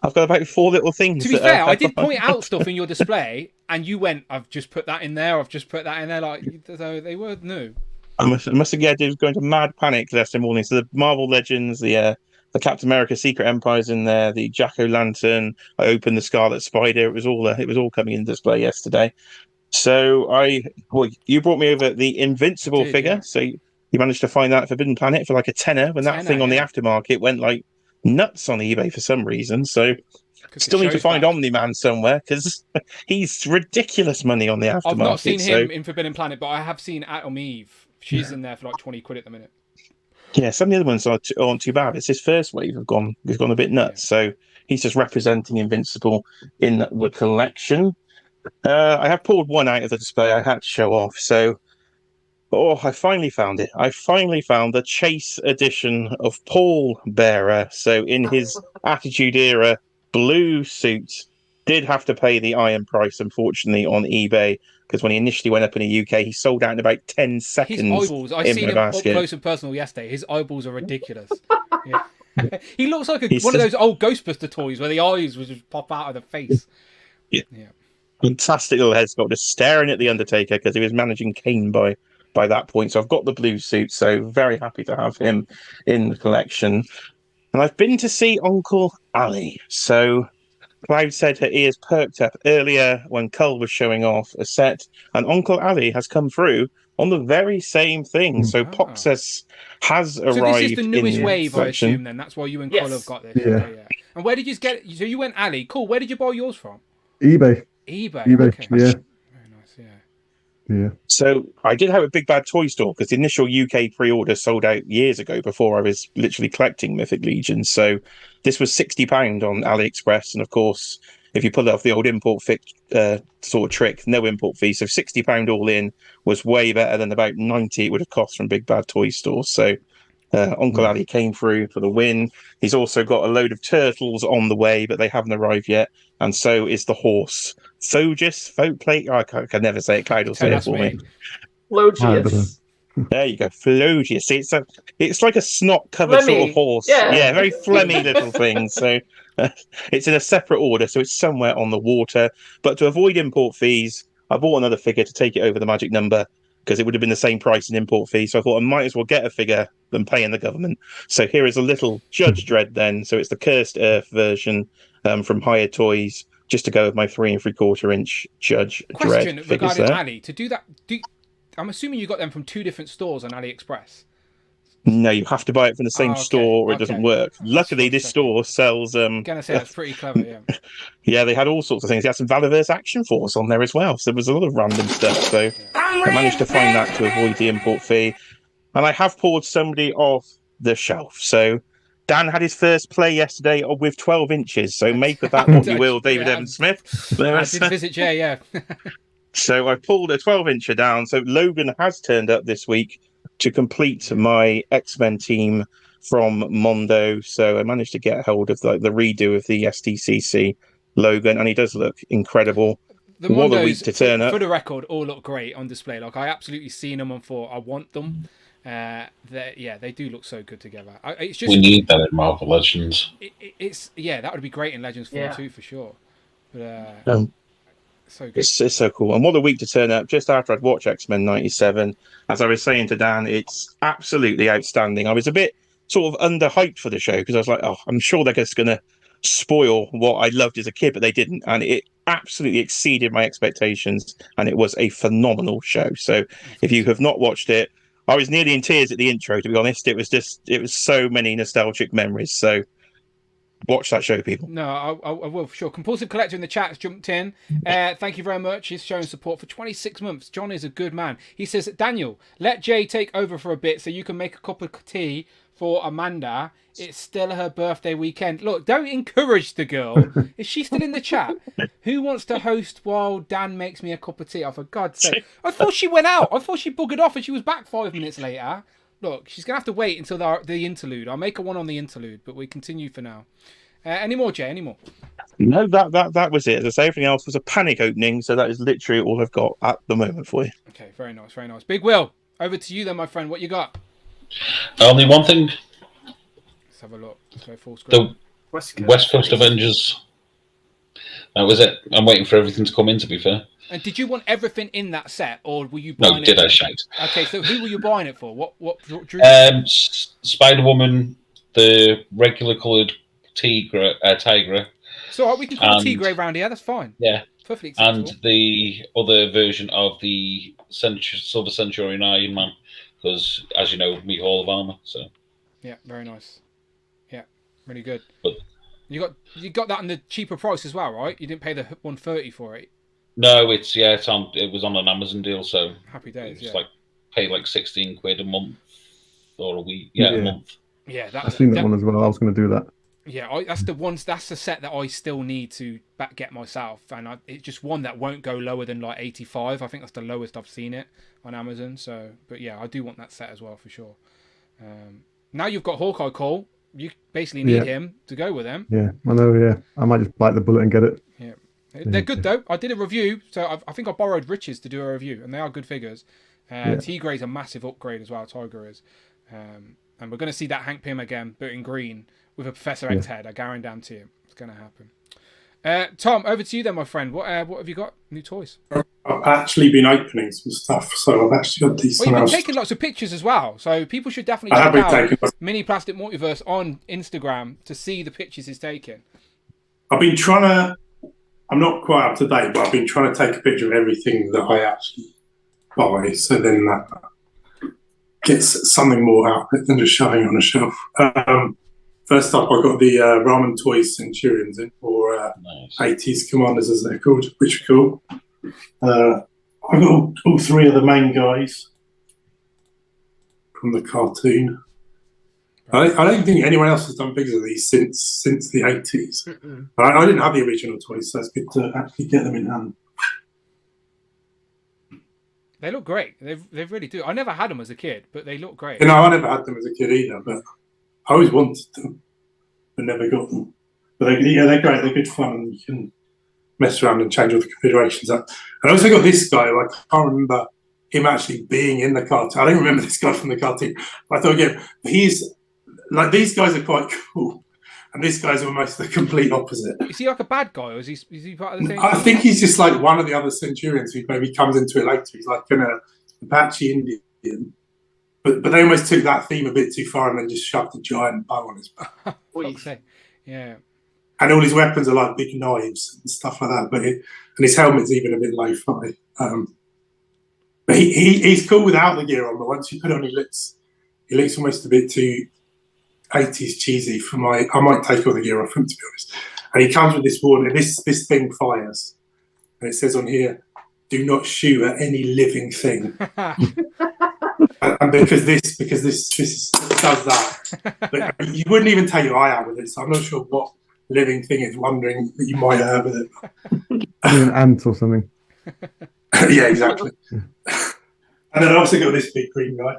I've got about 4 little things. To be fair, I did point out stuff in your display, and you went, "I've just put that in there. I've just put that in there." Like so they were new. I must have going to mad panic yesterday morning. So the Marvel Legends, the Captain America Secret Empire's in there, the Jack-O-Lantern. I opened the Scarlet Spider. It was all coming in display yesterday. So you brought me over the Invincible figure. Yeah. So you managed to find that at Forbidden Planet for like a tenner when that thing on the aftermarket went like nuts on eBay for some reason. So still need to find Omni-Man somewhere, because he's ridiculous money on the aftermarket. I've not seen him in Forbidden Planet, but I have seen Atom Eve. She's in there for like 20 quid at the minute. Yeah, some of the other ones aren't too bad. It's his first wave have gone a bit nuts. Yeah. So he's just representing Invincible in the collection. I have pulled one out of the display I had to show off. So, I finally found it. I finally found the Chase edition of Paul Bearer. So in his Attitude Era blue suit, did have to pay the iron price, unfortunately, on eBay, because when he initially went up in the UK, he sold out in about 10 seconds. His eyeballs, I seen him up close and personal yesterday. His eyeballs are ridiculous. Yeah. He looks like one of those old Ghostbuster toys where the eyes would just pop out of the face. Yeah. Fantastic little head sculpt, just staring at the Undertaker, because he was managing Kane by that point. So I've got the blue suit, so very happy to have him in the collection. And I've been to see Uncle Ali. So Cloud said her ears perked up earlier when Cull was showing off a set, and Uncle Ali has come through on the very same thing. So Poxus has arrived. So this is the newest wave, I assume, then. That's why you and Cull have got this. Yeah. And where did you get it? So you went Ali. Cool. Where did you buy yours from? eBay. Okay. Yeah. Very nice, yeah. So I did have a Big Bad Toy Store, because the initial UK pre-order sold out years ago, before I was literally collecting Mythic Legions. So this was £60 on AliExpress, and of course, if you pull it off the old import sort of trick, no import fee. So £60 all in was way better than about 90 it would have cost from Big Bad Toy Store. So Uncle Ali came through for the win. He's also got a load of turtles on the way, but they haven't arrived yet. And so is the horse. Fogeplate? I can never say it. Clyde will say it for me. Flogius. There you go. Flogius. See, it's like a snot-covered sort of horse. Yeah, very phlegmy little thing. So it's in a separate order, so it's somewhere on the water. But to avoid import fees, I bought another figure to take it over the magic number, because it would have been the same price in import fee. So I thought I might as well get a figure than paying the government. So here is a little Judge Dredd then. So it's the Cursed Earth version from Hired Toys, just to go with my 3 3/4 inch Judge Dredd. Question regarding Ali. To do that, I'm assuming you got them from 2 different stores on AliExpress. No, you have to buy it from the same store or it doesn't work. Luckily, this store sells... I'm going to say that's pretty clever, yeah. Yeah, they had all sorts of things. They had some Valiverse Action Force on there as well. So there was a lot of random stuff. So I managed to find that to avoid the import fee. And I have pulled somebody off the shelf. So Dan had his first play yesterday with 12 inches. So make of that what you will, David Evans Smith. I did visit Jay, yeah. So I pulled a 12-incher down. So Logan has turned up this week to complete my X-Men team from Mondo. So I managed to get hold of the redo of the STCC Logan, and he does look incredible. The Mondos, a week to turn up. For the record, all look great on display. Like, I absolutely seen them and thought I want them. They do look so good together. It's just, we need that in Marvel Legends. That would be great in Legends form too, for sure. But so good. It's so cool. And what a week to turn up just after I'd watched X-Men 97. As I was saying to Dan, it's absolutely outstanding. I was a bit sort of underhyped for the show, because I was like, I'm sure they're just going to spoil what I loved as a kid, but they didn't. And it absolutely exceeded my expectations, and it was a phenomenal show. So if you have not watched it, I was nearly in tears at the intro, to be honest. It was so many nostalgic memories. So watch that show, people. No, I will for sure. Compulsive Collector in the chat has jumped in. Thank you very much. He's showing support for 26 months. John is a good man. He says, Daniel, let Jay take over for a bit so you can make a cup of tea for Amanda. It's still her birthday weekend. Look, don't encourage the girl. Is she still in the chat? Who wants to host while Dan makes me a cup of tea? Oh, for God's sake. I thought she went out. I thought she buggered off and she was back 5 minutes later. Look, she's going to have to wait until the interlude. I'll make her one on the interlude, but we continue for now. Any more, Jay? Any more? No, that was it. As I say, everything else was a panic opening, so that is literally all I've got at the moment for you. Okay, very nice, very nice. Big Will, over to you then, my friend. What you got? Only one thing. Let's have a look. Let's go full screen. The West Coast Avengers. That was it. I'm waiting for everything to come in, to be fair. And did you want everything in that set, or were you buying No, did I shite? Okay, so who were you buying it for? What drew Spider-Woman, the regular coloured Tigra. So we can call it Tigray round here. That's fine. Yeah. Perfectly acceptable. And the other version of the Silver Centurion Iron Man, because as you know, me Hall of Armor. So. Yeah, very nice. Yeah, really good. But you got that on the cheaper price as well, right? You didn't pay the 130 for it. No, it was on an Amazon deal, so happy days. It's like pay like 16 quid a month or a week. A month. Yeah, I've seen that one as well. I was going to do that. Yeah, that's the set that I still need to get myself, and it's just one that won't go lower than like 85. I think that's the lowest I've seen it on Amazon. So, but yeah, I do want that set as well for sure. Now you've got Hawkeye Cole. You basically need him to go with them. Yeah, I know. Yeah, I might just bite the bullet and get it. Yeah. They're good though. I did a review, so I think I borrowed Rich's to do a review, and they are good figures. Tigray's a massive upgrade as well. Tiger is, and we're going to see that Hank Pym again, but in green with a Professor X head. I guarantee you, it's going to happen. Tom, over to you then, my friend. What have you got? New toys? I've actually been opening some stuff, so I've actually got these. Well, you've been taking lots of pictures as well, so people should definitely check out Mini Plastic Multiverse on Instagram to see the pictures he's taking. I've been trying to. I'm not quite up to date, but I've been trying to take a picture of everything that I actually buy, so then that gets something more out of it than just shoving on a shelf. First up, I got the Ramen Toys Centurions in, or 80s Commanders as they're called, which are cool. I got all three of the main guys from the cartoon. I don't think anyone else has done figures of these since the 80s. I didn't have the original toys, so it's good to actually get them in hand. They look great. They really do. I never had them as a kid, but they look great. You know, I never had them as a kid either, but I always wanted them, but never got them. But they're great. They're good fun, and you can mess around and change all the configurations up. And I also got this guy. I can't remember him actually being in the cartoon. I don't remember this guy from the cartoon. But I thought again, he's like, these guys are quite cool, and this guy's almost the complete opposite. Is he like a bad guy, or is he part of the same? I think he's just like one of the other Centurions who maybe comes into it later. He's like an Apache Indian. But they almost took that theme a bit too far and then just shoved a giant bow on his back. What you say? Yeah. And all his weapons are like big knives and stuff like that. And his helmet's even a bit low-fi. But he's cool without the gear on. But once you put it on, he looks almost a bit too 80s cheesy for my. I might take all the gear off him, to be honest. And he comes with this warning. This thing fires, and it says on here, "Do not shoot at any living thing." And because this does that, but you wouldn't even take your eye out with it. So I'm not sure what living thing is wondering that you might have with it. An ant or something. Yeah, exactly. And then I also got this big green guy.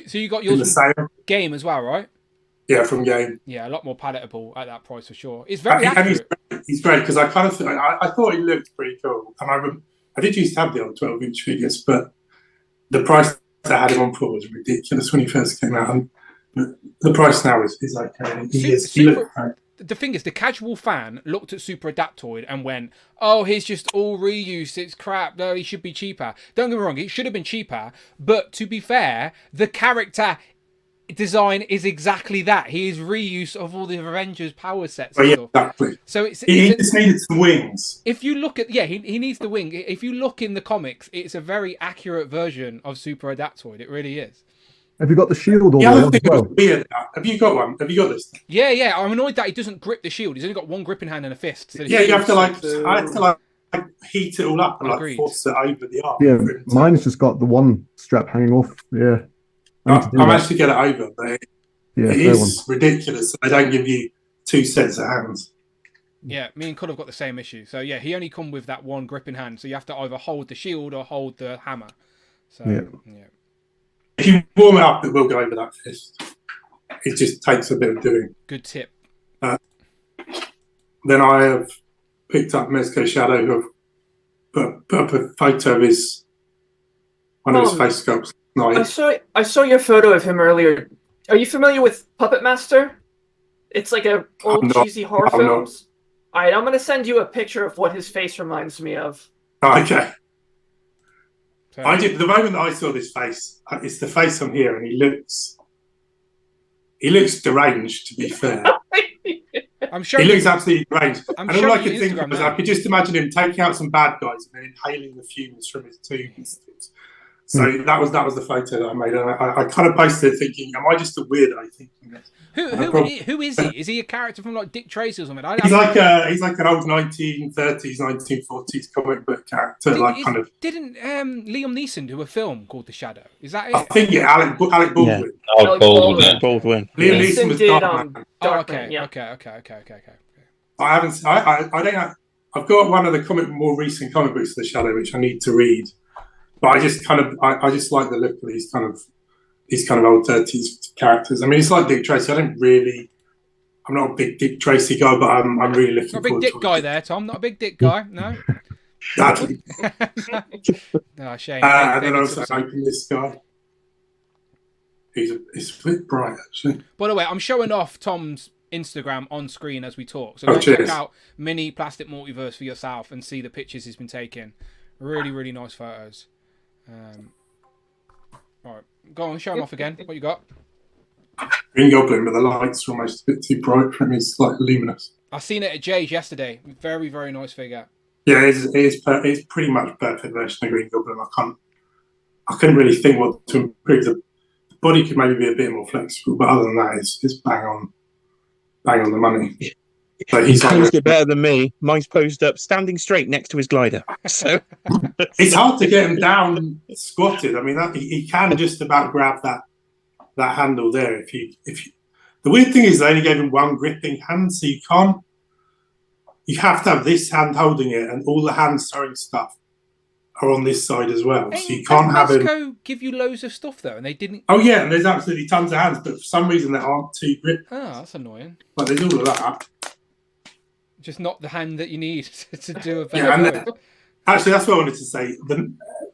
So you got yours from Game as well, right? Yeah, from Game. Yeah, a lot more palatable at that price for sure. It's very accurate. And he's great because I kind of I thought he looked pretty cool, and I did used to have the old 12-inch figures, but the price I had him on for was ridiculous when he first came out. And the price now is okay. The thing is, the casual fan looked at Super Adaptoid and went, "Oh, he's just all reuse. It's crap. No, he should be cheaper." Don't get me wrong; it should have been cheaper. But to be fair, the character design is exactly that. He is reuse of all the Avengers power sets. Oh, yeah, exactly. So he just needed some wings. If you look at he needs the wing. If you look in the comics, it's a very accurate version of Super Adaptoid. It really is. Have you got the shield all The the way other on thing as well? was weird. Have you got one? Have you got this? Yeah. I'm annoyed that he doesn't grip the shield. He's only got one gripping hand and a fist. So Yeah, you have to I have to heat it all up and Agreed. force it over the arm. Yeah, mine's just got the one strap hanging off. Yeah. I managed to get it over, but it is ridiculous. They don't give you 2 sets of hands. Yeah, me and Cud have got the same issue. So yeah, he only come with that one gripping hand. So you have to either hold the shield or hold the hammer. So yeah. If you warm it up, it will go over that fist. It just takes a bit of doing. Good tip. Then I have picked up Mezco Shadow, who have put up a photo of one of his face sculpts. I saw your photo of him earlier. Are you familiar with Puppet Master? It's like a old cheesy horror films. All right, I'm going to send you a picture of what his face reminds me of. Okay. The moment that I saw this face, it's the face on here, and he looks deranged. To be fair, I'm sure he looks absolutely deranged. And all I could think of was I could just imagine him taking out some bad guys and then inhaling the fumes from his tombs. So that was the photo that I made, and I kind of posted it thinking, am I just a weirdo thinking this? Who is he? Is he a character from like Dick Tracy or something? He's like an old 1930s, 1940s comic book character. Didn't Liam Neeson do a film called The Shadow? Is that it? I think Alec Baldwin. Yeah. Baldwin. Liam Neeson was Darkman. Okay. I haven't. I don't know. I've got one of the more recent comic books of The Shadow, which I need to read. But I just like the look of these kind of old 30s characters. I mean, it's like Dick Tracy. I'm not a big Dick Tracy guy, but I'm really looking forward to it. Not a big dick guy there, Tom. Not a big dick guy, no. Sadly. No, shame. And then I also open this guy. It's a bit bright, actually. By the way, I'm showing off Tom's Instagram on screen as we talk. So go check out Mini Plastic Multiverse for yourself and see the pictures he's been taking. Really, really nice photos. All right, go on, show him off again. What you got? Green Goblin, but the lights are almost a bit too bright for him. It's like luminous. I seen it at Jay's yesterday. Very, very nice figure. Yeah, it's pretty much perfect version of Green Goblin. I couldn't really think what to improve. The body could maybe be a bit more flexible, but other than that, it's bang on the money. So he's posed it better than me. Mine's posed up, standing straight next to his glider. So it's hard to get him down squatted. I mean, he can just about grab that handle there. If you, the weird thing is they only gave him one gripping hand, so you can't. You have to have this hand holding it, and all the hands throwing stuff are on this side as well. So you can't have him. Give you loads of stuff though, and they didn't. Oh yeah, and there's absolutely tons of hands, but for some reason there aren't 2 grips. Oh, that's annoying. But there's all of that. Just not the hand that you need to do a better actually, that's what I wanted to say.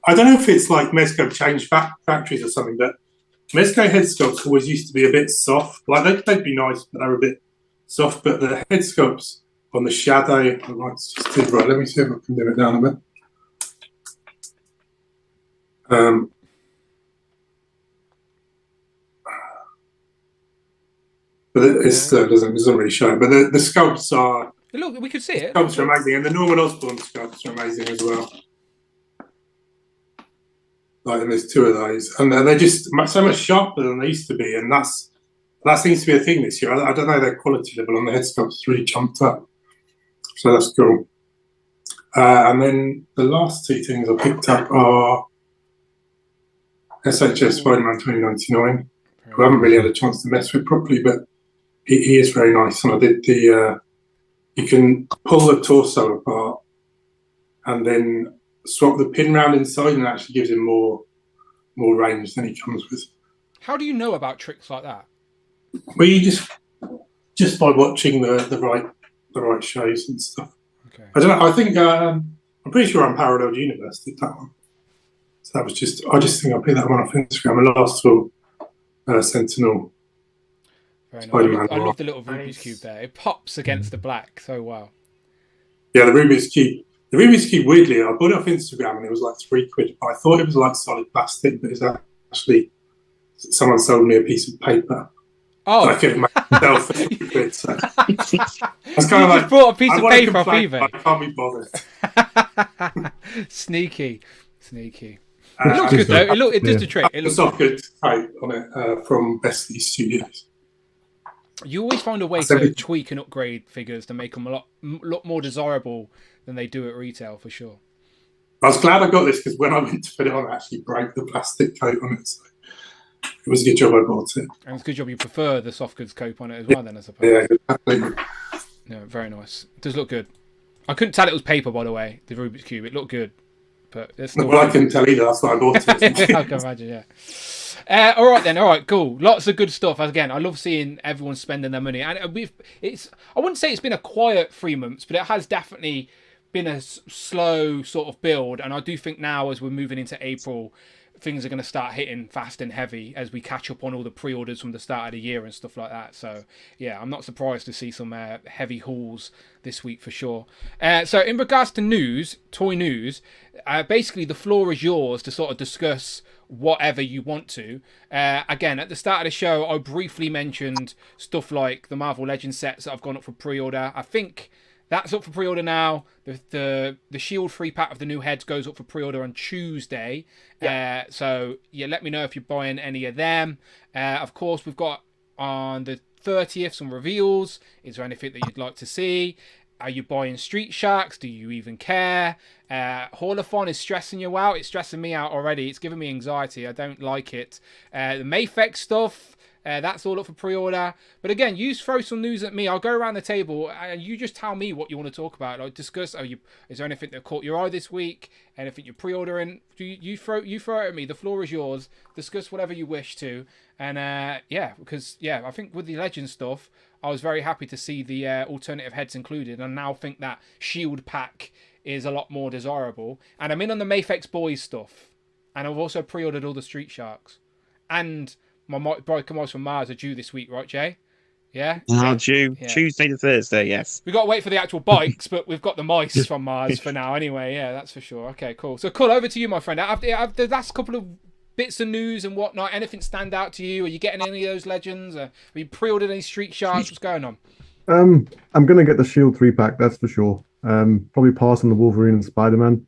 I don't know if it's like Mezco changed factories or something, but Mezco head sculpts always used to be a bit soft. Like they'd be nice, but they were a bit soft. But the head sculpts on the Shadow, let me see if I can dim it down a bit. But it doesn't really show. But the sculpts are. Look, we could see it. Sculpts are amazing, and the Norman Osborn sculpts are amazing as well. And there's 2 of those, and they're just so much sharper than they used to be, and that seems to be a thing this year. I don't know, their quality level on the head sculpts really jumped up, so that's cool. And then the last 2 things I picked up are SHS Spider-Man 2099, who I haven't really had a chance to mess with properly, but he is very nice. And I did you can pull the torso apart and then swap the pin round inside, and it actually gives him more range than he comes with. How do you know about tricks like that? Well, you just by watching the right shows and stuff. Okay. I don't know. I think I'm pretty sure Unparalleled Universe did that one. So that was I just think I picked that one off Instagram. And last for Sentinel. Very nice. I love the little Rubik's Cube there. It pops against the black so well. Yeah, the Rubik's Cube. The Rubik's Cube, weirdly, I bought it off Instagram and it was like £3. But I thought it was like solid plastic, but it's actually someone sold me a piece of paper. Oh, I couldn't make myself £3. So. It's kind of like bought a piece of paper off eBay. I can't be bothered. Sneaky. It looks good though. It does the trick. It The looks soft goods coat on it from Bestie Studios. You always find a way to tweak and upgrade figures to make them a lot more desirable than they do at retail, for sure. I was glad I got this because when I went to put it on, I actually broke the plastic coat on it. So it was a good job I bought it. And it's a good job you prefer the soft goods coat on it as well, then, I suppose. Yeah, exactly. Yeah, very nice. It does look good. I couldn't tell it was paper, by the way, the Rubik's Cube. It looked good. But it's not. Well, I couldn't tell either. That's why I bought it. I can imagine, yeah. All right then. All right, cool. Lots of good stuff. Again, I love seeing everyone spending their money, and I wouldn't say it's been a quiet 3 months, but it has definitely been a slow sort of build. And I do think now, as we're moving into April, things are going to start hitting fast and heavy as we catch up on all the pre-orders from the start of the year and stuff like that. So yeah, I'm not surprised to see some heavy hauls this week for sure. So in regards to news, toy news, basically the floor is yours to sort of discuss whatever you want to. Again, at the start of the show, I briefly mentioned stuff like the Marvel Legends sets that have gone up for pre-order. I think that's up for pre-order now. The Shield 3-pack of the new heads goes up for pre-order on Tuesday. Yeah. So yeah, let me know if you're buying any of them. Of course, we've got on the 30th some reveals. Is there anything that you'd like to see? Are you buying Street Sharks? Do you even care? Haul-A-THON is stressing you out. It's stressing me out already. It's giving me anxiety. I don't like it. The Mayfex stuff, that's all up for pre-order. But again, you throw some news at me. I'll go around the table and you just tell me what you want to talk about. Like discuss. Is there anything that caught your eye this week? Anything you're pre-ordering? You throw it at me. The floor is yours. Discuss whatever you wish to. And because I think with the Legends stuff, I was very happy to see the alternative heads included, and now think that Shield pack is a lot more desirable. And I'm in on the Mayfex Boys stuff, and I've also pre-ordered all the Street Sharks, and my Bright Mice from Mars are due this week, right, Jay? Yeah. Due Tuesday to Thursday. Yes. We got to wait for the actual bikes, but we've got the mice from Mars for now, anyway. Yeah, that's for sure. Okay, cool. So, cool. Over to you, my friend. After the last couple of bits of news and whatnot, anything stand out to you? Are you getting any of those Legends? Have you pre-ordered any Street Sharks? What's going on? I'm gonna get the Shield 3-pack, that's for sure. Probably pass on the Wolverine and Spider-Man.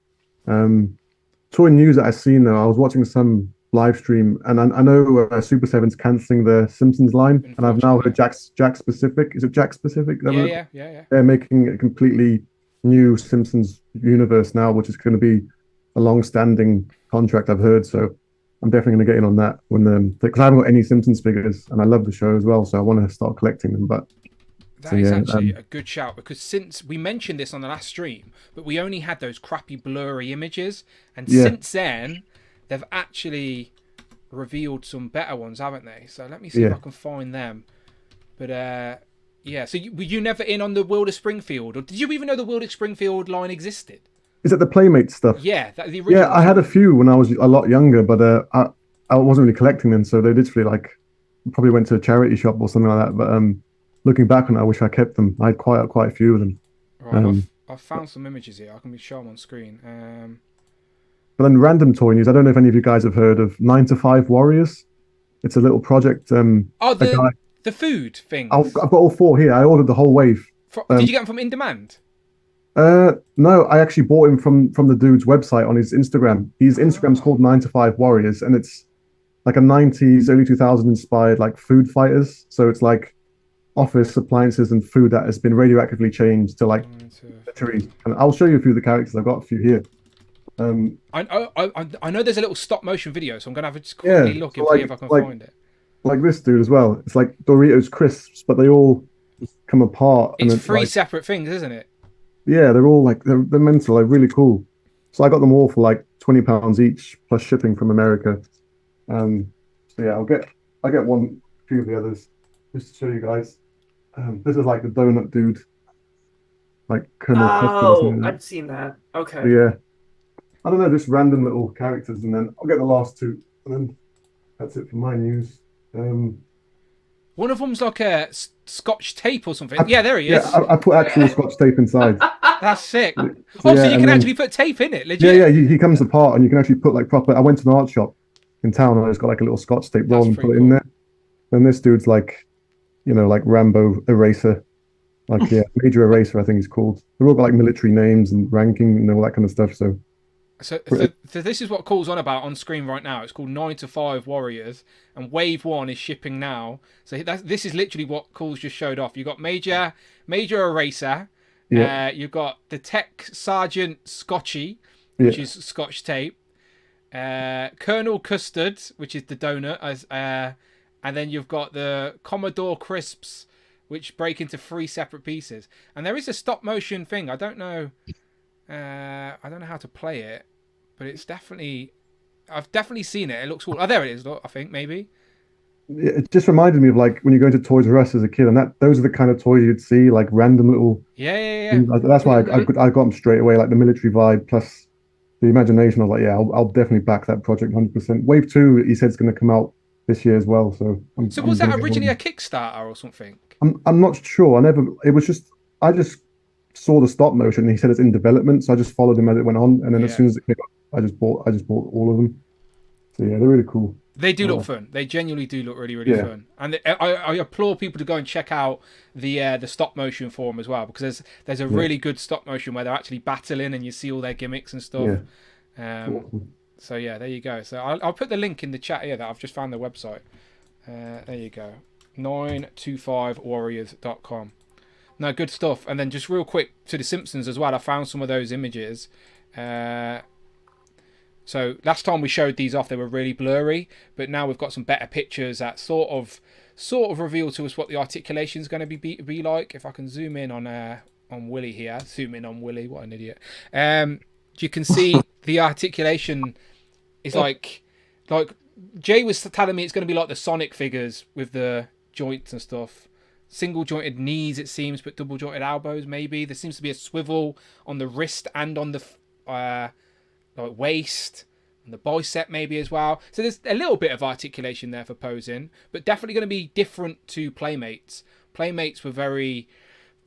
Toy news that I've seen though, I was watching some live stream, and I know Super 7's cancelling the Simpsons line, and I've now heard Jack Pacific. Is it Jack Pacific? Yeah. They're making a completely new Simpsons universe now, which is going to be a long-standing contract, I've heard. So I'm definitely going to get in on that because I haven't got any Simpsons figures, and I love the show as well, so I want to start collecting them. But that is actually a good shout, because since we mentioned this on the last stream, but we only had those crappy blurry images, and since then they've actually revealed some better ones, haven't they? So let me see if I can find them. But so were you never in on the World of Springfield, or did you even know the World of Springfield line existed? Is it the Playmate stuff? Yeah, the original. Yeah, I had a few when I was a lot younger, but I wasn't really collecting them, so they literally probably went to a charity shop or something like that. But looking back on it, I wish I kept them. I had quite a few of them. Right, I've found some images here. I can show them on screen. But then random toy news. I don't know if any of you guys have heard of 9 to 5 Warriors. It's a little project. The food thing. I've got all 4 here. I ordered the whole wave. Did you get them from In Demand? No, I actually bought him from the dude's website on his Instagram. His Instagram's called 9 to 5 Warriors, and it's like a 90s, early 2000s inspired food fighters. So it's like office appliances and food that has been radioactively changed to batteries. And I'll show you a few of the characters. I've got a few here. I know there's a little stop motion video, so I'm gonna have to just quickly look and see if I can find it. Like this dude as well. It's like Doritos crisps, but they all come apart. It's 3 separate things, isn't it? Yeah, they're all they're mental, really cool. So I got them all for £20 each plus shipping from America. So yeah, I'll get a few of the others just to show you guys. This is like the donut dude, Colonel. Oh, I've seen that. Okay. So yeah, I don't know, just random little characters, and then I'll get the last 2, and then that's it for my news. One of them's like a Scotch tape or something. There he is. Yeah, I put actual Scotch tape inside. That's sick. So you can actually put tape in it, legit? Yeah, he comes apart, and you can actually put proper. I went to an art shop in town, and I just got a little Scotch tape roll and put it in there. And this dude's Rambo Eraser, Major Eraser, I think he's called. They're all got military names and ranking and all that kind of stuff. So So this is what Cool's on about on screen right now. It's called 9 to 5 Warriors, and Wave 1 is shipping now. So this is literally what Cool's just showed off. You've got Major Eraser. Yeah. You've got the Tech Sergeant Scotchy, which is Scotch tape. Colonel Custard, which is the donut. And then you've got the Commodore Crisps, which break into 3 separate pieces. And there is a stop motion thing. I don't know how to play it, but it's definitely, I've definitely seen it. It looks cool. Oh, there it is. Look, I think maybe. It just reminded me of like when you go to Toys R Us as a kid, and those are the kind of toys you'd see, like random little. Yeah. That's why I got them straight away, like the military vibe plus the imagination. I was like, yeah, I'll definitely back that project 100%. Wave 2, he said, it's going to come out this year as well. So was that originally a Kickstarter or something? I'm not sure. I just saw the stop motion and he said it's in development, so I just followed him as it went on, and then as soon as it came up, I just bought all of them. So yeah, they're really cool. They do look fun. They genuinely do look really, really fun. And I applaud people to go and check out the stop motion forum as well, because there's a really good stop motion where they're actually battling and you see all their gimmicks and stuff. So yeah, there you go. So I'll put the link in the chat here that I've just found their website. There you go. 925warriors.com. No, good stuff. And then just real quick to the Simpsons as well. I found some of those images. So last time we showed these off, they were really blurry, but now we've got some better pictures that sort of reveal to us what the articulation is going to be like. If I can zoom in on Willie here, zoom in on Willie. What an idiot! You can see the articulation is like Jay was telling me it's going to be like the Sonic figures with the joints and stuff. Single jointed knees, it seems, but double jointed elbows. Maybe there seems to be a swivel on the wrist and on the like waist and the bicep maybe as well. So there's a little bit of articulation there for posing, but definitely going to be different to Playmates. Playmates were very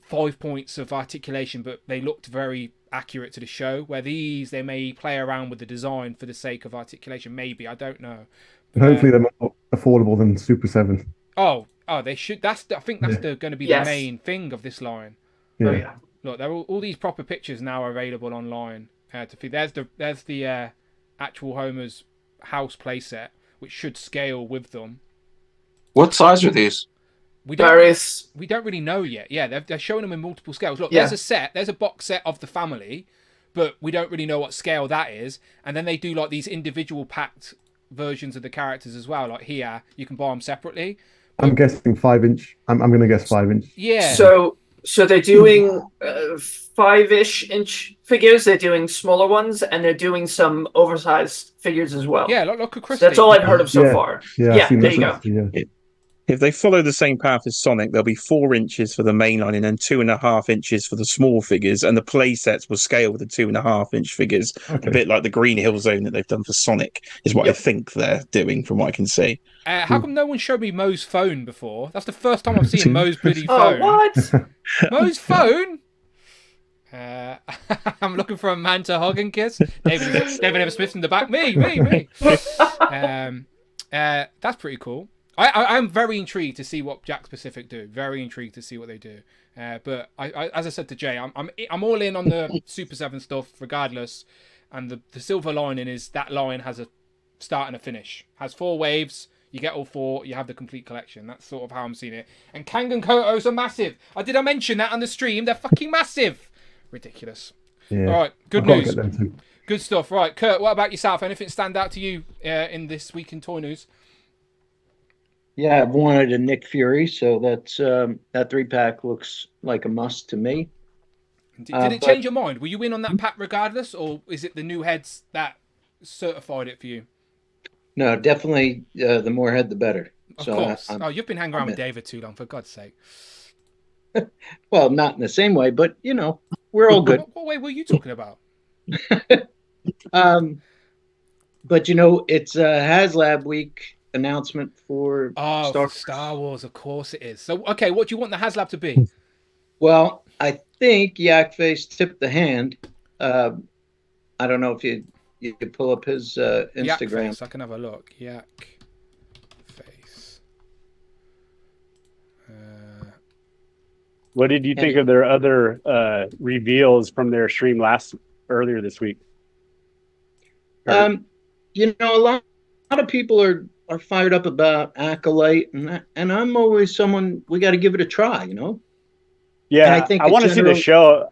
5 points of articulation, but they looked very accurate to the show, where these, they may play around with the design for the sake of articulation. Maybe, I don't know. But, hopefully they're more affordable than Super 7. Oh, they should. I think that's going to be the main thing of this line. Yeah. Oh, yeah. Look, there are all these proper pictures now available online. To feed. There's the actual Homer's house playset, which should scale with them. What size are these? We don't really know yet. Yeah, they're showing them in multiple scales. Look, there's a box set of the family, but we don't really know what scale that is. And then they do like these individual packed versions of the characters as well. Like here, you can buy them separately. I'm guessing 5-inch. I'm going to guess 5-inch. Yeah. So they're doing 5-ish inch figures. They're doing smaller ones, and they're doing some oversized figures as well. Yeah, look at Chris. So that's all I've heard of so far. Yeah, there you go. If they follow the same path as Sonic, there'll be 4 inches for the main line and then 2.5 inches for the small figures, and the play sets will scale with the 2.5-inch figures, a bit like the Green Hill Zone that they've done for Sonic, is what I think they're doing from what I can see. How come no one showed me Moe's phone before? That's the first time I've seen Moe's bloody phone. Oh, what? Moe's phone? I'm looking for a man to hug and kiss. David M. Smith in the back. Me. That's pretty cool. I'm very intrigued to see what Jack Pacific do. Very intrigued to see what they do. But I as I said to Jay, I'm all in on the Super 7 stuff regardless. And the silver lining is that line has a start and a finish. Has 4 waves. You get all 4. You have the complete collection. That's sort of how I'm seeing it. And Kangen Kotos are massive. Did I mention that on the stream? They're fucking massive. Ridiculous. Yeah. All right. Good news. Good stuff. Right, Kurt. What about yourself? Anything stand out to you in this week in toy news? Yeah, I've wanted a Nick Fury, so that's that 3-pack looks like a must to me. Did it change your mind? Were you in on that pack regardless, or is it the new heads that certified it for you? No, definitely the more head, the better. Of course. You've been hanging around with David too long, for God's sake. Well, not in the same way, but we're all good. What way were you talking about? But it's HasLab week announcement for Star Wars, of course it is. So, okay, what do you want the HasLab to be? Well, I think Yakface tipped the hand. I don't know if you could pull up his Instagram. Yakface, I can have a look. Yakface. What did you think of their other reveals from their stream earlier this week? A lot of people are fired up about Acolyte, and I'm always someone, we got to give it a try, Yeah, and I think I want to see the show.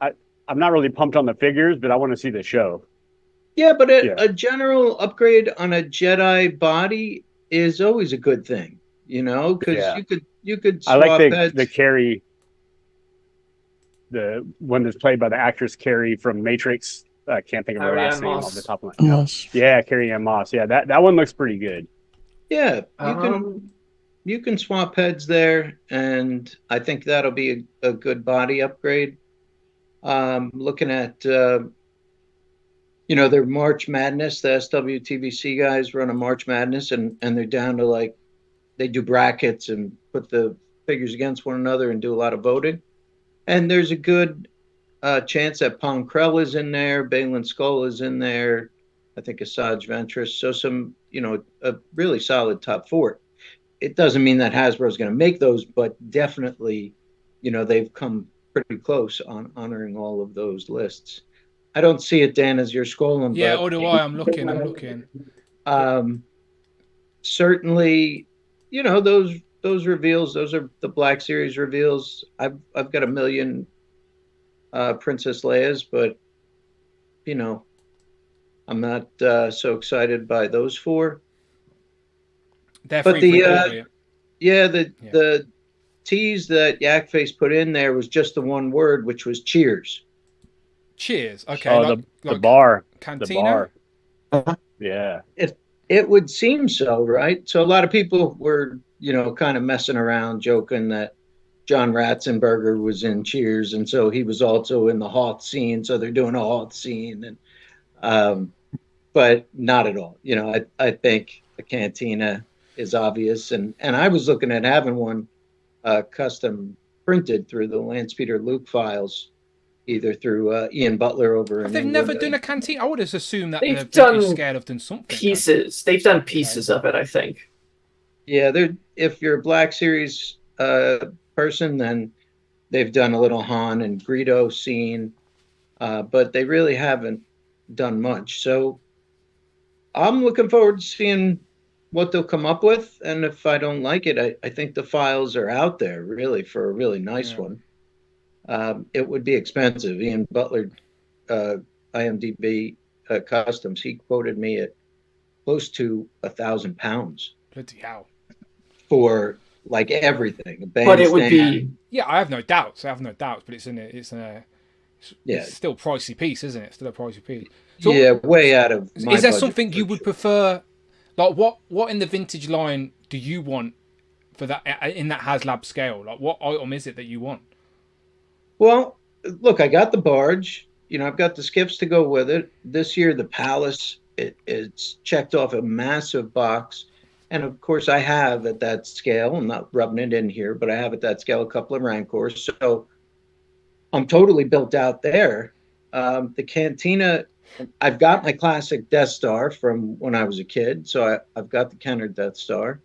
I'm not really pumped on the figures, but I want to see the show. Yeah, but a general upgrade on a Jedi body is always a good thing, because you could swap I like heads. the Carrie, the one that's played by the actress Carrie from Matrix. I can't think of her last name off the top of my head. Yeah, Carrie Ann Moss. Yeah, that one looks pretty good. Yeah, you can swap heads there, and I think that'll be a good body upgrade. Looking at their March Madness, the SWTVC guys run a March Madness, and they're down to they do brackets and put the figures against one another and do a lot of voting. And there's a good chance that Pong Krell is in there, Balin Skull is in there, I think Asajj Ventress. So some, a really solid top four. It doesn't mean that Hasbro's going to make those, but definitely, they've come pretty close on honoring all of those lists. I don't see it, Dan, as you're scrolling. Yeah, or do I? I'm looking. Certainly, those reveals, those are the Black Series reveals. I've got a million Princess Leia's, but I'm not so excited by those four. They're but free the tease that Yakface put in there was just the one word, which was cheers. Cheers. Okay. Oh, the bar. Cantina? The bar. Yeah. It would seem so, right? So a lot of people were, kind of messing around, joking that John Ratzenberger was in Cheers, and so he was also in the Hoth scene. So they're doing a Hoth scene, and but not at all. I think the Cantina is obvious, and I was looking at having one custom printed through the Lance Peter Luke files, either through Ian Butler over in They've England. never done a cantina. I would have assumed that they've done scared have done something. Pieces. They've done pieces of it, I think. Yeah, if you're a Black Series person, then they've done a little Han and Greedo scene, but they really haven't done much. So I'm looking forward to seeing what they'll come up with, and if I don't like it, I think the files are out there really for a really nice one. It would be expensive. Ian Butler, IMDb Customs, he quoted me at close to £1,000 Bloody hell. for everything. But it would be. Yeah, I have no doubts. But it's still a pricey piece, isn't it? Still a pricey piece. So, yeah, way out of. Is there something you would prefer? Like what in the vintage line do you want for that in that HasLab scale? Like what item is it that you want? Well, look, I got the barge. I've got the skiffs to go with it. This year, the Palace, it's checked off a massive box. And of course, I have at that scale, I'm not rubbing it in here, but I have at that scale a couple of Rancors. So I'm totally built out there. The Cantina, I've got my classic Death Star from when I was a kid. So I've got the Kenner Death Star.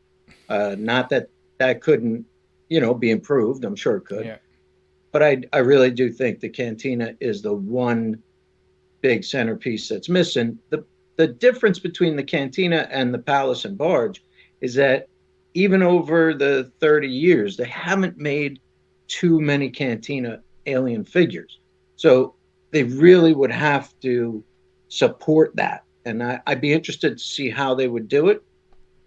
Not that couldn't, be improved. I'm sure it could. Yeah. But I really do think the Cantina is the one big centerpiece that's missing. The difference between the Cantina and the Palace and Barge is that even over the 30 years, they haven't made too many Cantina alien figures. So they really would have to support that. And I'd be interested to see how they would do it.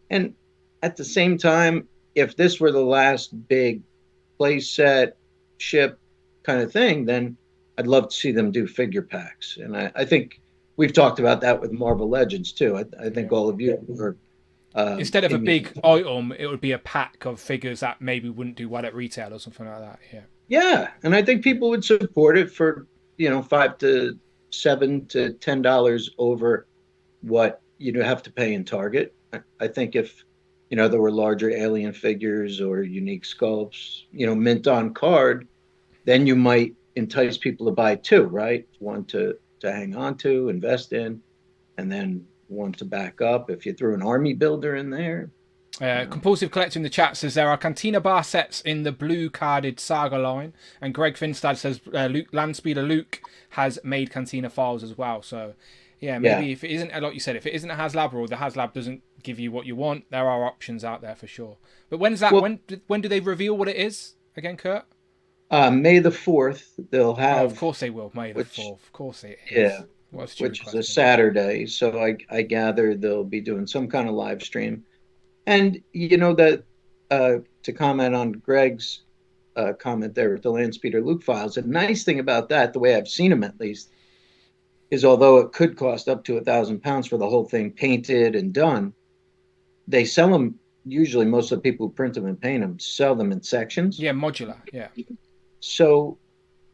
And at the same time, if this were the last big play set, ship kind of thing, then I'd love to see them do figure packs. And I think we've talked about that with Marvel Legends too. I think all of you are instead of a big item, it would be a pack of figures that maybe wouldn't do well at retail or something like that. Yeah, and I think people would support it for $5 to $7 to $10 over what you'd have to pay in Target. I think if there were larger alien figures or unique sculpts, mint on card, then you might entice people to buy two, right? One to hang on to, invest in, and then one to back up if you threw an army builder in there. Compulsive Collector in the chat says there are Cantina bar sets in the blue carded Saga line, and Greg Finstad says Landspeeder Luke has made Cantina files as well. So Yeah, maybe if it isn't, like you said, if it isn't a HasLab or the HasLab doesn't give you what you want, there are options out there for sure. But when's that? Well, when do they reveal what it is again, Kurt? May the 4th, they'll have. Oh, of course they will. May the 4th. Of course it is. Yeah. Which is a Saturday. So I gather they'll be doing some kind of live stream. And, you know, that to comment on Greg's comment there with the Landspeeder Luke files, the nice thing about that, the way I've seen them at least, is although it could cost up to £1,000 for the whole thing painted and done, they sell them, usually most of the people who print them and paint them sell them in sections. Yeah, modular, yeah. So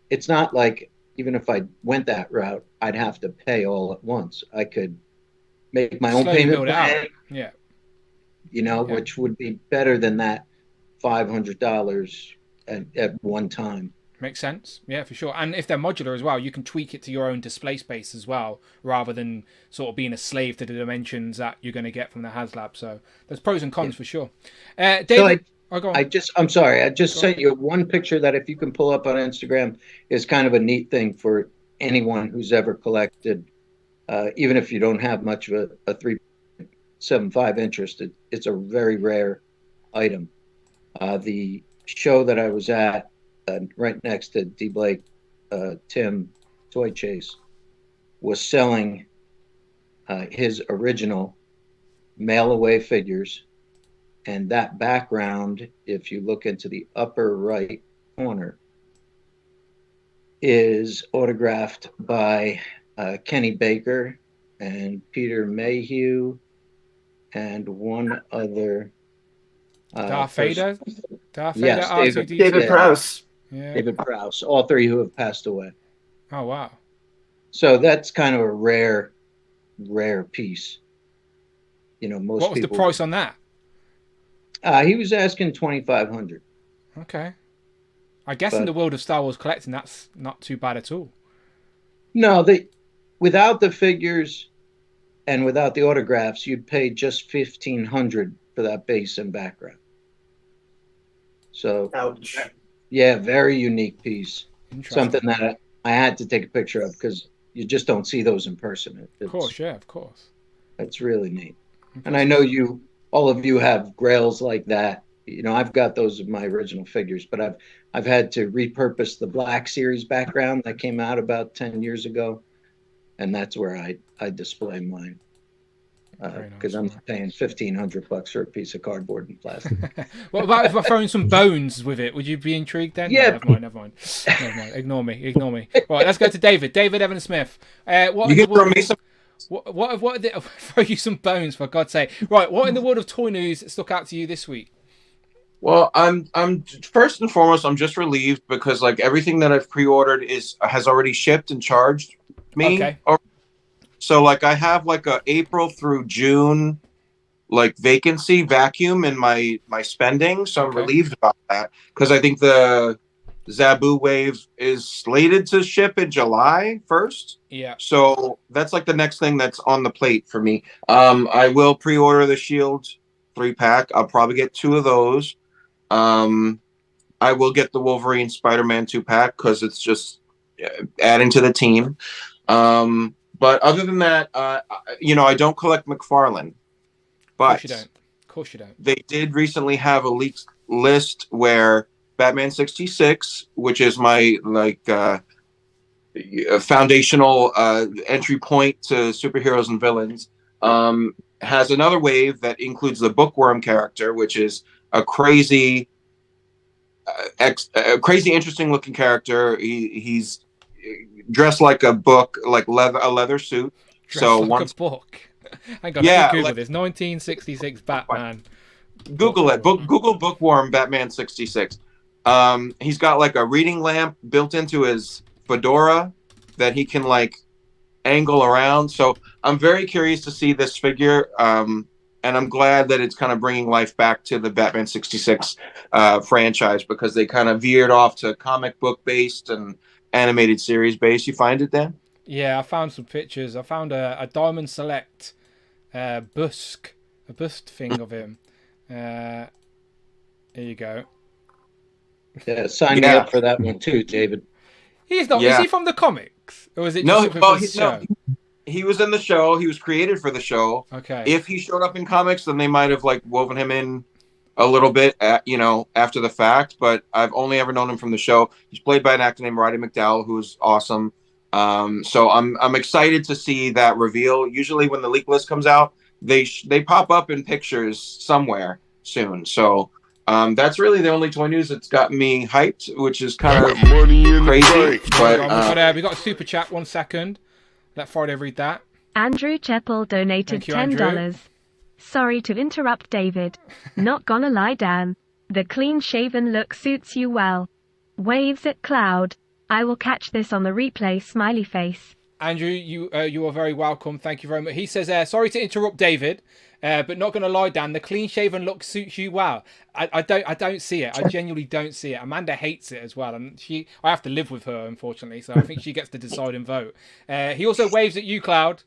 it's not like, even if I went that route, I'd have to pay all at once. I could make my own payment plan, yeah, you know, which would be better than that $500 at one time. Makes sense. Yeah, for sure. And if they're modular as well, you can tweak it to your own display space as well, rather than sort of being a slave to the dimensions that you're going to get from the HasLab. So there's pros and cons for sure. David, go on. I'm sorry. I just sent you one picture that if you can pull up on Instagram is kind of a neat thing for anyone who's ever collected, even if you don't have much of a 3.75 interest. It's a very rare item. The show that I was at, right next to D. Blake, Tim Toy Chase, was selling his original mail-away figures. And that background, if you look into the upper right corner, is autographed by Kenny Baker and Peter Mayhew and one other. Darth Vader? Yes, David Prowse. Yeah. David Prowse, all three who have passed away. Oh, wow. So that's kind of a rare piece. You know, most What was the price on that? He was asking $2,500. Okay. I guess in the world of Star Wars collecting, that's not too bad at all. No, without the figures and without the autographs, you'd pay just $1,500 for that base and background. So, ouch. Yeah, very unique piece. Something that I had to take a picture of because you just don't see those in person. Of course, yeah, of course. It's really neat. And I know all of you have grails like that. You know, I've got those of my original figures, but I've had to repurpose the Black Series background that came out about 10 years ago, and that's where I display mine. Because I'm paying $1,500 for a piece of cardboard and plastic. What about if I throw in some bones with it? Would you be intrigued then? Yeah. No, never mind. Ignore me. Right, let's go to David. David Evan Smith. You can throw me some. What throw you some bones for God's sake? Right, what in the world of toy news stuck out to you this week? Well, I'm first and foremost, I'm just relieved because like everything that I've pre-ordered has already shipped and charged me. Okay. So like I have like a April through June like vacuum in my spending. So I'm relieved about that because I think the Zabu wave is slated to ship in July 1st. Yeah. So that's like the next thing that's on the plate for me. I will pre-order the Shield 3-pack. I'll probably get 2 of those. I will get the Wolverine Spider-Man 2-pack because it's just adding to the team. But other than that, I don't collect McFarlane. But of course you don't. They did recently have a leaked list where Batman 66, which is my foundational entry point to superheroes and villains, has another wave that includes the Bookworm character, which is a crazy, interesting looking character. He's dressed like a book, like a leather suit. A book. Hang on, let me Google this. 1966 Batman. Google it. Google Bookworm Batman 66. He's got like a reading lamp built into his fedora that he can like angle around. So I'm very curious to see this figure. And I'm glad that it's kind of bringing life back to the Batman 66 franchise because they kind of veered off to comic book based and animated series based. You find it, Dan? Yeah, I found some pictures. I found a Diamond Select bust thing of him. Here you go. Yeah, sign me up for that one too, David. He's not. Yeah. Is he from the comics, or is it? No, just show? he was in the show. He was created for the show. Okay. If he showed up in comics, then they might have like woven him in a little bit, after the fact. But I've only ever known him from the show. He's played by an actor named Roddy McDowall, who's awesome. So I'm excited to see that reveal. Usually, when the leak list comes out, they pop up in pictures somewhere soon. So that's really the only toy news that's got me hyped, which is kind of crazy. But we got a super chat. 1 second. Let Friday read that. Andrew Cheppel donated $10. Sorry to interrupt, David. Not gonna lie, Dan. The clean-shaven look suits you well. Waves at Cloud. I will catch this on the replay, smiley face. Andrew, you are very welcome. Thank you very much. He says, sorry to interrupt, David, but not gonna lie, Dan. The clean-shaven look suits you well. I don't see it. I genuinely don't see it. Amanda hates it as well, and I have to live with her, unfortunately. So I think she gets to decide and vote. He also waves at you, Cloud.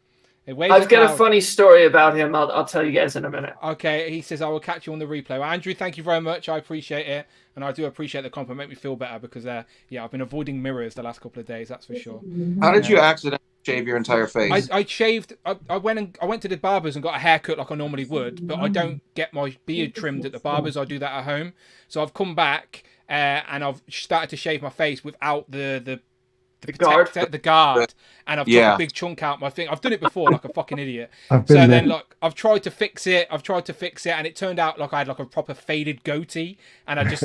I've got a funny story about him. I'll tell you guys in a minute. Okay, he says, I will catch you on the replay. Well, Andrew, thank you very much. I appreciate it. And I do appreciate the compliment. Make me feel better because, I've been avoiding mirrors the last couple of days. That's for sure. How did you accidentally shave your entire face? I shaved. I went to the barbers and got a haircut like I normally would, but I don't get my beard trimmed at the barbers. I do that at home. So I've come back and I've started to shave my face without the guard, and I've took a big chunk out my thing. I've done it before, like a fucking idiot. I've tried to fix it. And it turned out like I had like a proper faded goatee, and I just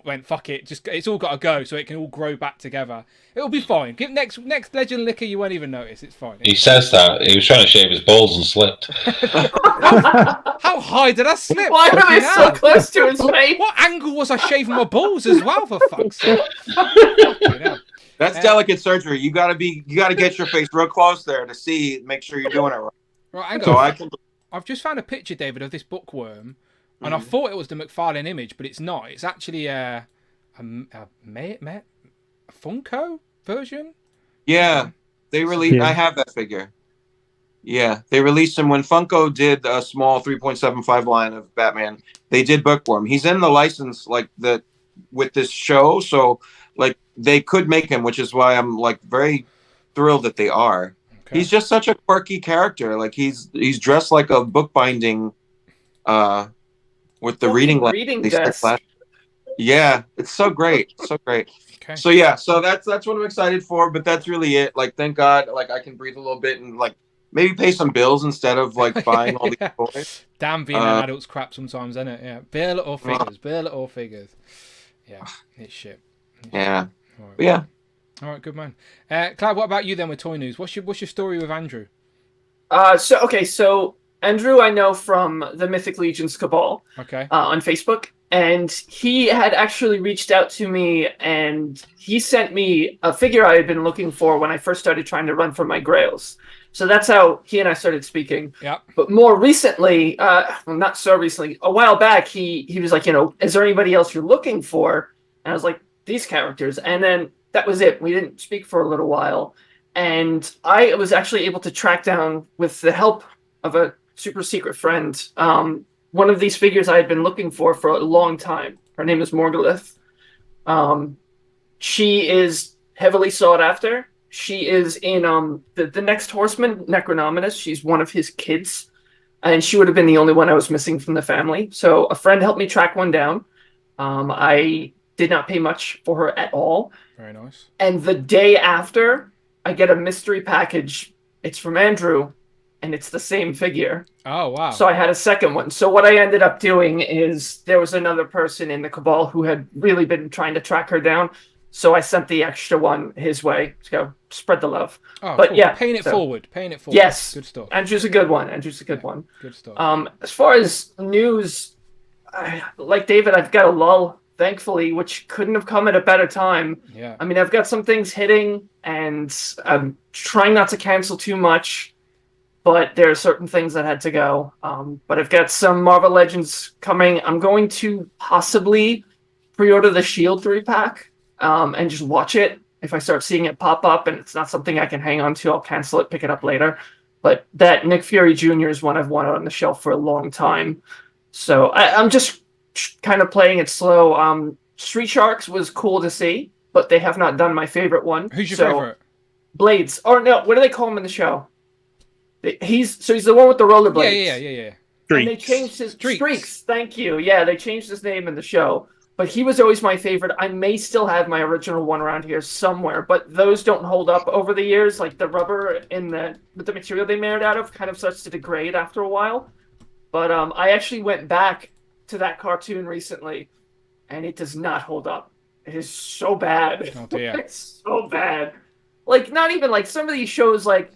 went fuck it. It's all got to go, so it can all grow back together. It'll be fine. Give next Legend Liquor, you won't even notice. It's fine. He says that he was trying to shave his balls and slipped. How high did I slip? Why am I so close to his face? What angle was I shaving my balls as well? For fuck's sake. That's delicate surgery. You gotta get your face real close there to make sure you're doing it right. Right, so I've just found a picture, David, of this bookworm, and I thought it was the McFarlane image, but it's not. It's actually a Funko version. Yeah, they released. Yeah. I have that figure. Yeah, they released him when Funko did a small 3.75 line of Batman. They did Bookworm. He's in the license with this show, so they could make him, which is why I'm very thrilled that they are. Okay. He's just such a quirky character. He's dressed like a bookbinding, with the reading desk. Yeah, it's so great, so great. Okay. So that's what I'm excited for. But that's really it. Thank God, I can breathe a little bit and maybe pay some bills instead of buying all these toys. Damn, being an adult's crap sometimes, isn't it? Yeah, bare little figures. Yeah, it's shit. Yeah. All right. Yeah. All right, good man. Cloud, what about you then with toy news? What's your story with Andrew? So Andrew, I know from the Mythic Legions Cabal. Okay. On Facebook, and he had actually reached out to me, and he sent me a figure I had been looking for when I first started trying to run for my Grails. So that's how he and I started speaking. Yeah. But more recently, not so recently, a while back, he was like, is there anybody else you're looking for? And I was like, these characters. And then that was it. We didn't speak for a little while. And I was actually able to track down, with the help of a super secret friend, one of these figures I had been looking for a long time. Her name is Morgalith. She is heavily sought after. She is in the Next Horseman, Necronominus. She's one of his kids, and she would have been the only one I was missing from the family. So a friend helped me track one down. I did not pay much for her at all. Very nice. And the day after, I get a mystery package. It's from Andrew, and it's the same figure. Oh, wow. So I had a second one. So what I ended up doing is there was another person in the Cabal who had really been trying to track her down. So I sent the extra one his way to go spread the love. Oh, but cool. Yeah, paying it forward. Yes, good stuff. Andrew's a good one. One. Good stuff. As far as news, like David, I've got a lull, thankfully, which couldn't have come at a better time. Yeah. I mean, I've got some things hitting, and I'm trying not to cancel too much, but there are certain things that had to go. But I've got some Marvel Legends coming. I'm going to possibly pre-order the Shield 3-pack. And just watch it. If I start seeing it pop up and it's not something I can hang on to, I'll cancel it, pick it up later. But that Nick Fury Jr. is one I've wanted on the shelf for a long time. So I'm just kind of playing it slow. Street Sharks was cool to see, but they have not done my favorite one. Who's your favorite? Blades. Or no, what do they call him in the show? He's the one with the rollerblades. Yeah. And they changed his Streaks. Thank you. Yeah, they changed his name in the show. But he was always my favorite. I may still have my original one around here somewhere, but those don't hold up over the years. Like the rubber with the material they made it out of kind of starts to degrade after a while. But I actually went back to that cartoon recently, and it does not hold up. It is so bad. Oh dear. It's so bad. Like, not even like some of these shows, like,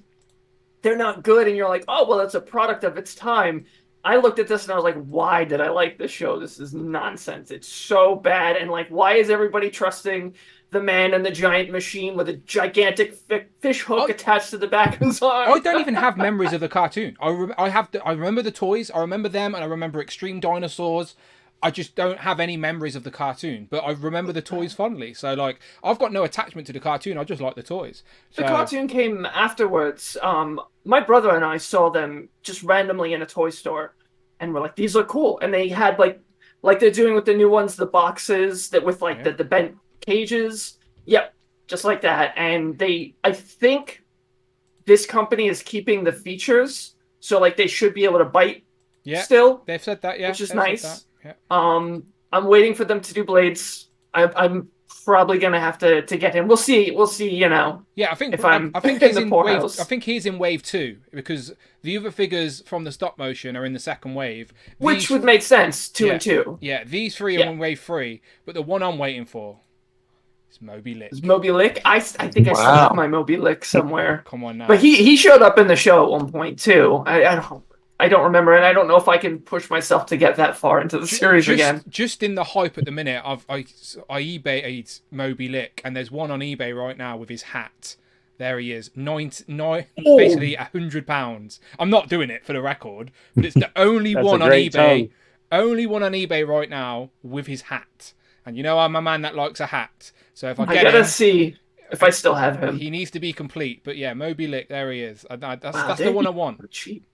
they're not good, and you're like, oh, well, it's a product of its time. I looked at this and I was like, why did I like this show? This is nonsense. It's so bad. And like, why is everybody trusting the man in the giant machine with a gigantic fish hook attached to the back of his arm? I don't even have memories of the cartoon. I remember the toys. I remember them, and I remember Extreme Dinosaurs. I just don't have any memories of the cartoon, but I remember the toys fondly. So, like, I've got no attachment to the cartoon. I just like the toys. The cartoon came afterwards. My brother and I saw them just randomly in a toy store, and we're like, these are cool. And they had, like they're doing with the new ones, the boxes that with, like, the bent cages. Yep, just like that. And I think this company is keeping the features, so, like, they should be able to bite still. They've said that, yeah. Which is nice. Yeah. I'm waiting for them to do Blades. I'm probably gonna have to get him. We'll see. You know. Yeah, I think he's in wave. I think he's in wave 2 because the other figures from the stop motion are in the second wave, which would make sense. 2 and 2. Yeah, these 3 are in wave 3, but the one I'm waiting for is Moby Lick. Is Moby Lick? I think I still have my Moby Lick somewhere. Come on now. But he showed up in the show at one point too. I don't remember, and I don't know if I can push myself to get that far into the series again. Just in the hype at the minute, I eBayed Moby Lick, and there's one on eBay right now with his hat. There he is, basically £100. I'm not doing it for the record, but it's the only one on eBay. Only one on eBay right now with his hat. And you know I'm a man that likes a hat, so if I gotta see if I still have him. He needs to be complete, but yeah, Moby Lick, there he is. That's the one I want. Cheap.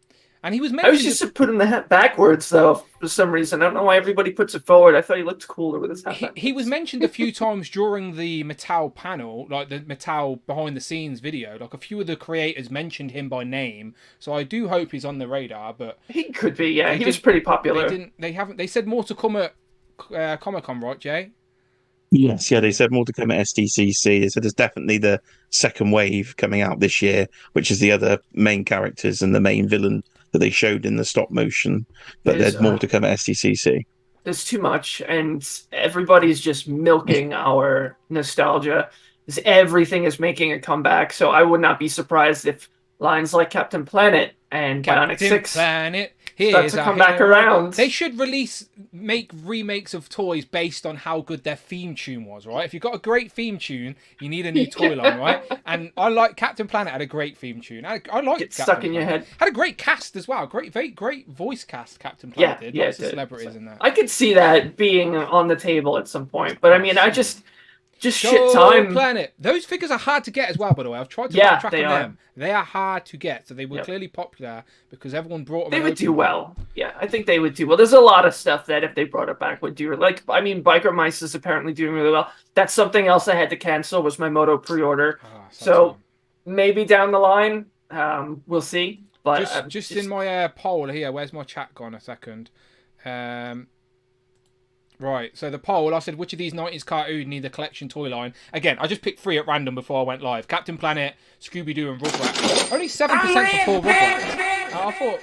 And he was mentioned. I was used to putting the hat backwards, though, for some reason. I don't know why everybody puts it forward. I thought he looked cooler with his hat. He was mentioned a few times during the Mattel panel, like the Mattel behind the scenes video. Like a few of the creators mentioned him by name, so I do hope he's on the radar. But he could be. Yeah, he was pretty popular. They said more to come at Comic-Con, right, Jay? Yes, yeah, they said more to come at SDCC. They said there's definitely the second wave coming out this year, which is the other main characters and the main villain that they showed in the stop motion, but there's more to come at SDCC. There's too much, and everybody's just milking our nostalgia. Everything is making a comeback, so I would not be surprised if lines like Captain Planet and Bionic 6 start to come back around. They should make remakes of toys based on how good their theme tune was, right? If you've got a great theme tune, you need a new toy line, right? And I like Captain Planet had a great theme tune. I like Get stuck in your head. Had a great cast as well. Great voice cast. Captain Planet did. Lots of celebrities in that. I could see that being on the table at some point, but I mean, shit time. Planet. Those figures are hard to get as well, by the way. I've tried to track on them. They are hard to get, so they were clearly popular because everyone brought them. They would do well. Yeah, I think they would do well. There's a lot of stuff that if they brought it back would do. Like, I mean, Biker Mice is apparently doing really well. That's something else I had to cancel was my Moto pre-order. So maybe down the line, we'll see. But just in my poll here, where's my chat gone? A second. Right, so the poll, I said, which of these 90s cartoons need a collection toy line? Again, I just picked 3 at random before I went live. Captain Planet, Scooby-Doo, and Rugrats. Only 7% for Rugrats. I thought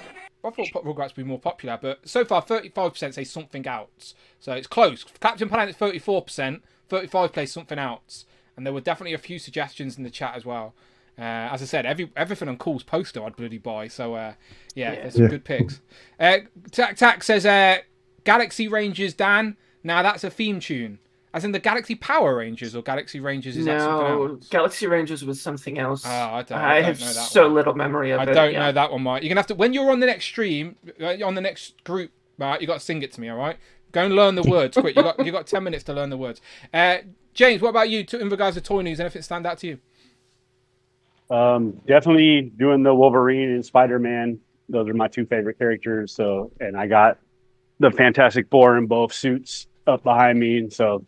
Rugrats would be more popular, but so far 35% say something else. So it's close. Captain Planet's 34%, 35% plays something else. And there were definitely a few suggestions in the chat as well. As I said, everything on Cool's poster I'd bloody buy. So, there's some good picks. Tac says, Galaxy Rangers, Dan. Now that's a theme tune. As in the Galaxy Power Rangers or Galaxy Rangers is that something else? Galaxy Rangers was something else. Oh, I don't have know that so one. little memory of it. I don't know that one, Mike. You're gonna have to when you're on the next stream, on the next group, Mike, you got to sing it to me, all right? Go and learn the words quick. You got 10 minutes to learn the words. James, what about you in regards to toy news? Anything stand out to you? Definitely doing the Wolverine and Spider-Man. Those are my 2 favorite characters. So, and I got the Fantastic Four in both suits up behind me, so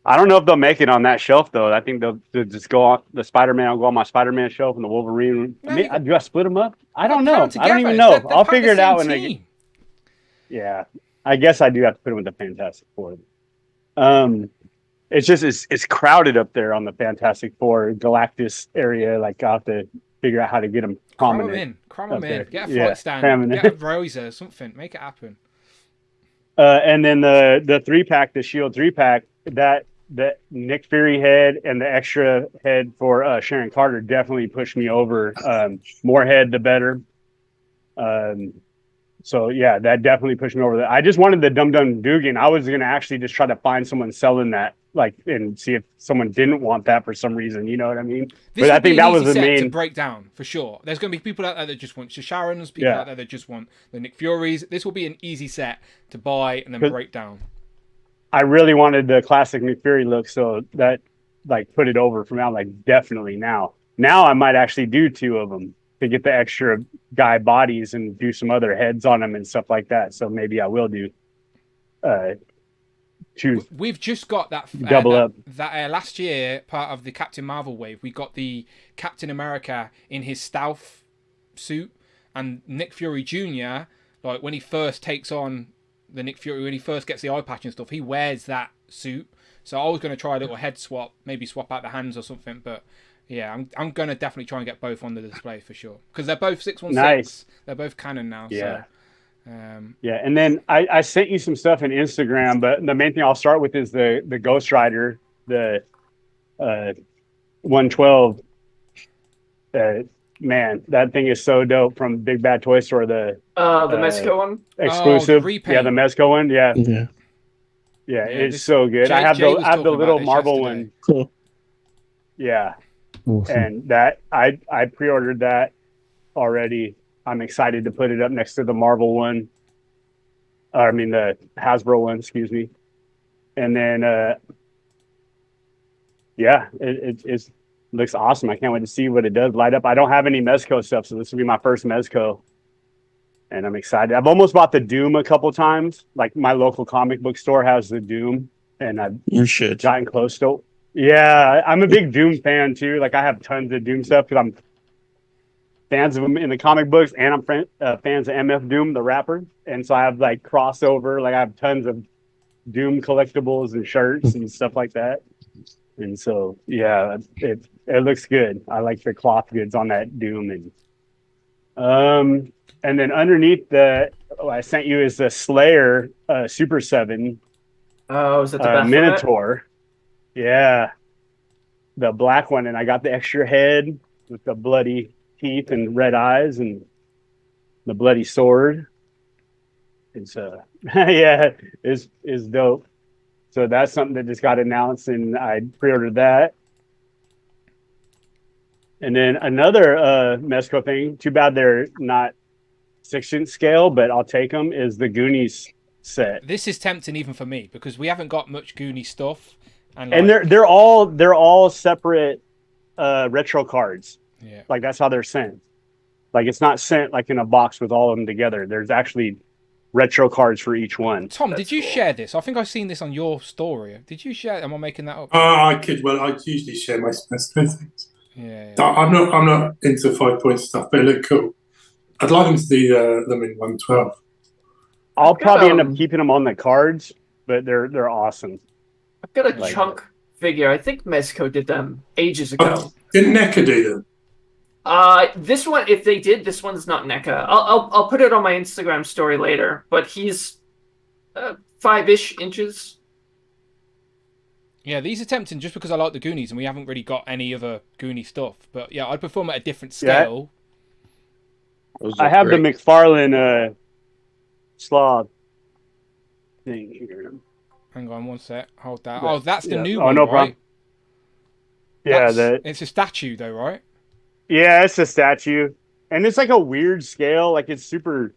I don't know if they'll make it on that shelf though. I think they'll just go on the Spider-Man. I'll go on my Spider-Man shelf and the Wolverine. No, do I split them up? I don't know. Together. I don't even know. I'll figure it out when I get. Yeah, I guess I do have to put them with the Fantastic Four. It's just it's crowded up there on the Fantastic Four Galactus area. Like I have to figure out how to get them prominent. Cram them in. Get a flight stand. Get a Rosa, something. Make it happen. And then the 3-pack, the Shield 3-pack, that Nick Fury head and the extra head for Sharon Carter definitely pushed me over. More head, the better. So yeah, that definitely pushed me over. I just wanted the Dum Dum Dugan. I was gonna actually just try to find someone selling that, like, and see if someone didn't want that for some reason. You know what I mean? But I think that was the main to break down for sure. There's gonna be people out there that just want Sharons, people out there that just want the Nick Furies. This will be an easy set to buy and then break down. I really wanted the classic Nick Fury look, so that like put it over for me. I'm like, definitely now. Now I might actually do 2 of them to get the extra guy bodies and do some other heads on them and stuff like that. So maybe I will do 2. We've just got that double up. That last year, part of the Captain Marvel wave, we got the Captain America in his stealth suit, and Nick Fury Jr., like when he first takes on the Nick Fury, when he first gets the eye patch and stuff, he wears that suit. So I was going to try a little head swap, maybe swap out the hands or something, but yeah, I'm going to definitely try and get both on the display for sure. Because they're both 616. Nice. They're both canon now. Yeah. So, yeah, and then I sent you some stuff in Instagram, but the main thing I'll start with is the Ghost Rider, the 112. Man, that thing is so dope from Big Bad Toy Store. The Mezco one? Exclusive. The Mezco one. Yeah. Yeah, it's so good. I have the little marble one. Cool. Yeah. Awesome. And that I pre-ordered that already. I'm excited to put it up next to the Marvel one. The Hasbro one, excuse me. And then it looks awesome. I can't wait to see what it does light up. I don't have any Mezco stuff, so this will be my first Mezco. And I'm excited. I've almost bought the Doom a couple times. Like my local comic book store has the Doom, and I've gotten close to. Yeah, I'm a big Doom fan too. Like I have tons of Doom stuff because I'm fans of them in the comic books, and I'm fans of MF Doom, the rapper. And so I have like crossover. Like I have tons of Doom collectibles and shirts and stuff like that. And so yeah, it looks good. I like the cloth goods on that Doom, and then underneath I sent you is the Slayer Super 7. Oh, is that the best Minotaur? Yeah, the black one, and I got the extra head with the bloody teeth and red eyes and the bloody sword. It's is dope. So that's something that just got announced, and I pre-ordered that. And then another Mezco thing. Too bad they're not 6-inch scale, but I'll take them. Is the Goonies set? This is tempting even for me because we haven't got much Goonie stuff. And they're all separate retro cards. Yeah, like that's how they're sent. Like it's not sent like in a box with all of them together. There's actually retro cards for each one. Tom, did you share this? I think I've seen this on your story. Did you share? Am I making that up? I could. Well, I usually share my Mezco things. Yeah. I'm not into 5-point stuff, but they look cool. I'd like them to do them in 112. I'll probably end up keeping them on the cards, but they're awesome. I've got a chunk figure. I think Mezco did them ages ago. Didn't NECA do them? This one, if they did, this one's not NECA. I'll put it on my Instagram story later. But he's 5-ish inches. Yeah, these are tempting just because I like the Goonies and we haven't really got any other Goonie stuff. But yeah, I'd perform at a different scale. Yeah. I have the McFarlane Slob thing here. Hang on one sec. Hold that. Oh, that's the new one, no right? problem. Yeah, it's a statue though, right? Yeah, it's a statue. And it's like a weird scale. Like it's super...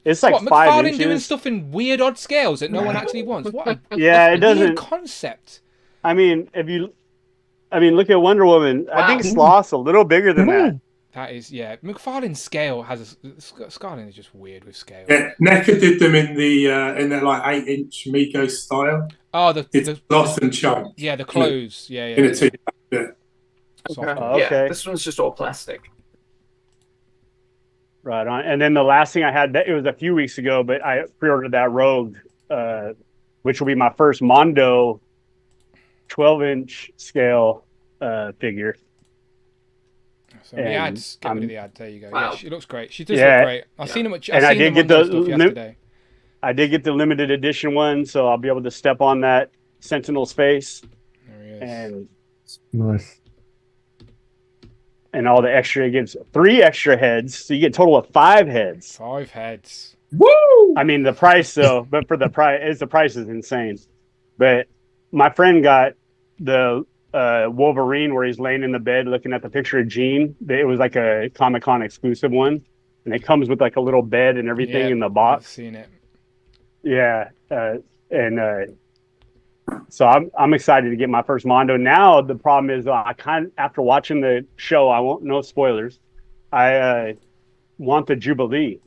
It's like 5 inches. Doing stuff in weird odd scales that no one actually wants. What a it doesn't... weird concept. I mean, look at Wonder Woman. Wow. I think Sloth's a little bigger than that. That is, yeah. McFarlane's scale has Scarlett is just weird with scale. Yeah, NECA did them in the like 8-inch Mego style. Oh, it's gloss and chunk. Yeah, the clothes. Yeah. In a tea. Yeah. Okay. Yeah, this one's just all plastic. Right on. And then the last thing I had, it was a few weeks ago, but I pre-ordered that Rogue, which will be my first Mondo 12-inch scale figure. So the ads, get rid of the ad. There you go. Wow. Yeah, she looks great. She does look great. I've seen them. I did get the limited edition one, so I'll be able to step on that Sentinel's face. There he is. And nice. And all the extra, it gives 3 extra heads, so you get a total of 5 heads. 5 heads. Woo! I mean, the price though, but for the price is insane. But my friend got the Wolverine where he's laying in the bed looking at the picture of Jean. It was like a Comic-Con exclusive one, and it comes with like a little bed and everything in the box. I've seen it. Yeah, so I'm excited to get my first Mondo. Now the problem is after watching the show, I won't, no spoilers. I want the Jubilee.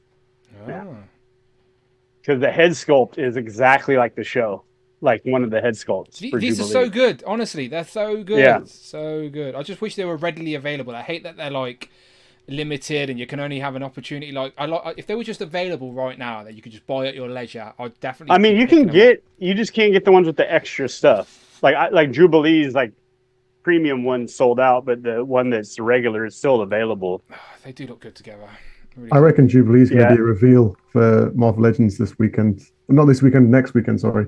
Because the head sculpt is exactly like the show, like one of the head sculpts. These are so good. Honestly, they're so good. Yeah. So good. I just wish they were readily available. I hate that they're like limited and you can only have an opportunity. Like if they were just available right now that you could just buy at your leisure, I'd definitely. I mean, you just can't get the ones with the extra stuff. Like Jubilee's like premium one sold out, but the one that's regular is still available. They do look good together. Really I reckon Jubilee's going to be a reveal for Marvel Legends this weekend. Not this weekend, next weekend. Sorry.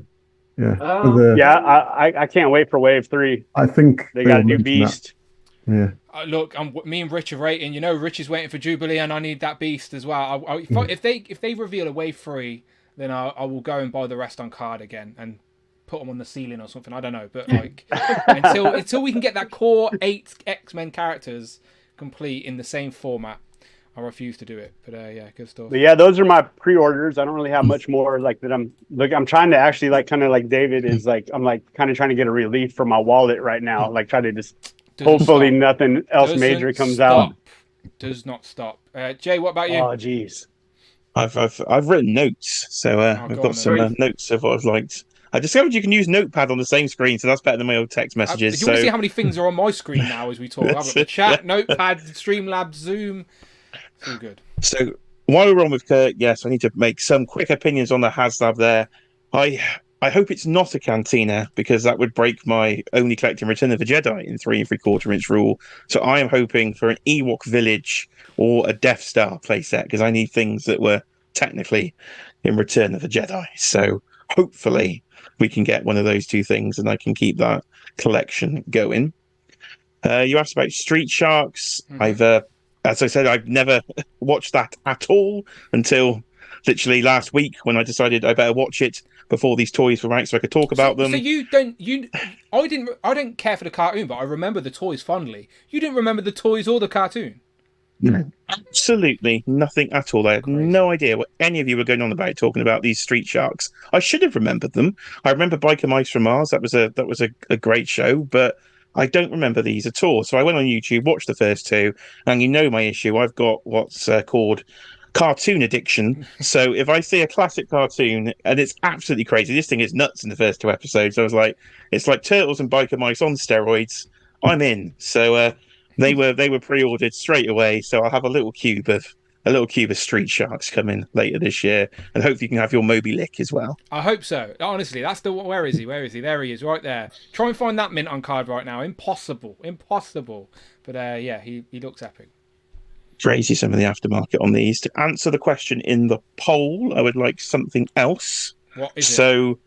Yeah. I can't wait for Wave 3. I think they got a new beast. That. Yeah. Look, me and Rich are rating. You know, Rich is waiting for Jubilee, and I need that beast as well. If they reveal a Wave 3, then I will go and buy the rest on card again and put them on the ceiling or something. I don't know, but like until we can get that core 8 X-Men characters complete in the same format, I refuse to do it. But yeah, good stuff. But yeah, those are my pre-orders. I don't really have much more like that. I'm trying to actually like kind of like David is like I'm like kind of trying to get a relief from my wallet right now. Like try to just hopefully nothing else major comes out. Does not stop. Jay, what about you? Oh geez, I've written notes, so I've got some notes of what I've liked. I discovered you can use Notepad on the same screen, so that's better than my old text messages. Do you want to see how many things are on my screen now as we talk? I've got the chat, Notepad, Streamlabs, Zoom. It's all good. So while we're on with Kurt, yes, I need to make some quick opinions on the HasLab there. I hope it's not a cantina, because that would break my only collecting Return of the Jedi in 3 3/4-inch rule. So I am hoping for an Ewok Village or a Death Star playset, because I need things that were technically in Return of the Jedi. So hopefully we can get one of those 2 things and I can keep that collection going. You asked about Street Sharks. Mm-hmm. As I said, I've never watched that at all until literally last week when I decided I better watch it before these toys were out so I could talk about them. So I don't care for the cartoon, but I remember the toys fondly. You didn't remember the toys or the cartoon? No, absolutely nothing at all. I had no idea what any of you were going on about talking about these Street Sharks. I should have remembered them. I remember Biker Mice from Mars. That was a great show, but I don't remember these at all. So I went on YouTube, watched the first 2, and you know my issue. I've got what's called cartoon addiction. So if I see a classic cartoon, and it's absolutely crazy, this thing is nuts in the first 2 episodes. I was like, it's like Turtles and Biker Mice on steroids. I'm in. So they were pre-ordered straight away. So I'll have a little cube of Street Sharks coming later this year, and hopefully you can have your Moby Lick as well. I hope so. Honestly, that's the. Where is he? There he is, right there. Try and find that mint on card right now. Impossible. But yeah, he looks epic. Crazy some of the aftermarket on these. To answer the question in the poll, I would like something else. What is it? So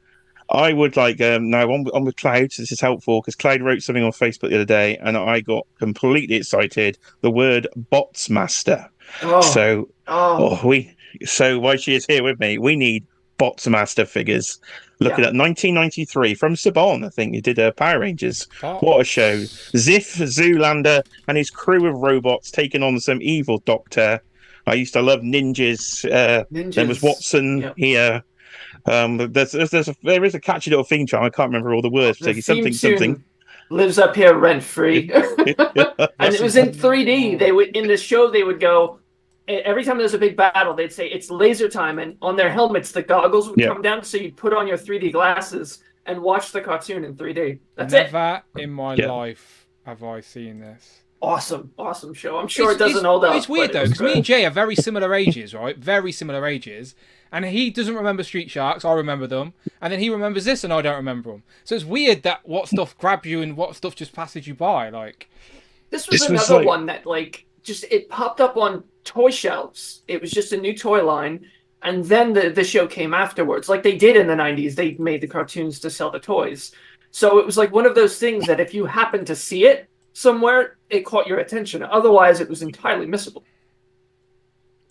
I would like now on with Cloud. So this is helpful because Cloud wrote something on Facebook the other day, and I got completely excited. The word Bots Master. So while she is here with me, we need Bots Master figures. Looking at 1993 from Saban, I think he did Power Rangers. What a show! Ziff Zoolander and his crew of robots taking on some evil doctor. I used to love ninjas. There was Watson here. There is a catchy little theme song. I can't remember all the words. The something. lives up here rent free. And it was in 3D. They would in the show they would go every time there's a big battle, they'd say it's laser time, and on their helmets the goggles would come down, so you'd put on your 3D glasses and watch the cartoon in 3D. That's it. Never in my life have I seen this. Awesome show. I'm sure it doesn't hold up. It's weird though, because me and Jay are very similar ages, right? Very similar ages. And he doesn't remember Street Sharks, I remember them. And then he remembers this and I don't remember them. So it's weird that what stuff grabs you and what stuff just passes you by. Like, This was another one that, like, just it popped up on toy shelves. It was just a new toy line. And then the show came afterwards. Like they did in the 90s. They made the cartoons to sell the toys. So it was like one of those things that if you happened to see it somewhere, it caught your attention. Otherwise, it was entirely missable.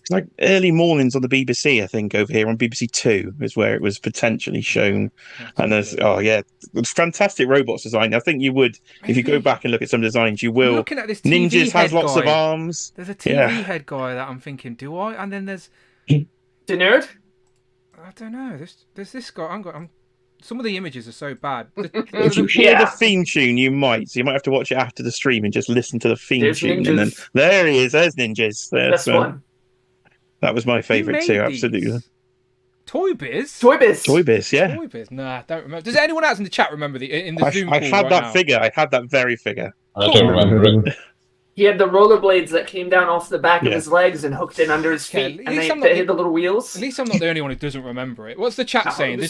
It's like early mornings on the BBC, I think, over here on BBC Two is where it was potentially shown. And there's, it's fantastic robots design. I think you would, if you go back and look at some designs, you will. I'm looking at this TV Ninjas head has lots guy. of arms. There's a TV head guy that I'm thinking, do I? And then there's the nerd. I don't know. There's this guy. Some of the images are so bad. If you hear the theme tune, you might. So you might have to watch it after the stream and just listen to the theme tune. Ninjas. And then there he is. There's Ninjas. That's one. That was my favourite too. Absolutely. Toy Toy Biz? Biz. Toy Biz, yeah. Toy Biz. Nah, I don't remember. Does anyone else in the chat remember the Zoom call I had right that now? figure. I had that very figure. I don't remember it. He had the rollerblades that came down off the back of his legs and hooked in under his feet, and they hit the little wheels. At least I'm not the only one who doesn't remember it. What's the chat saying? It was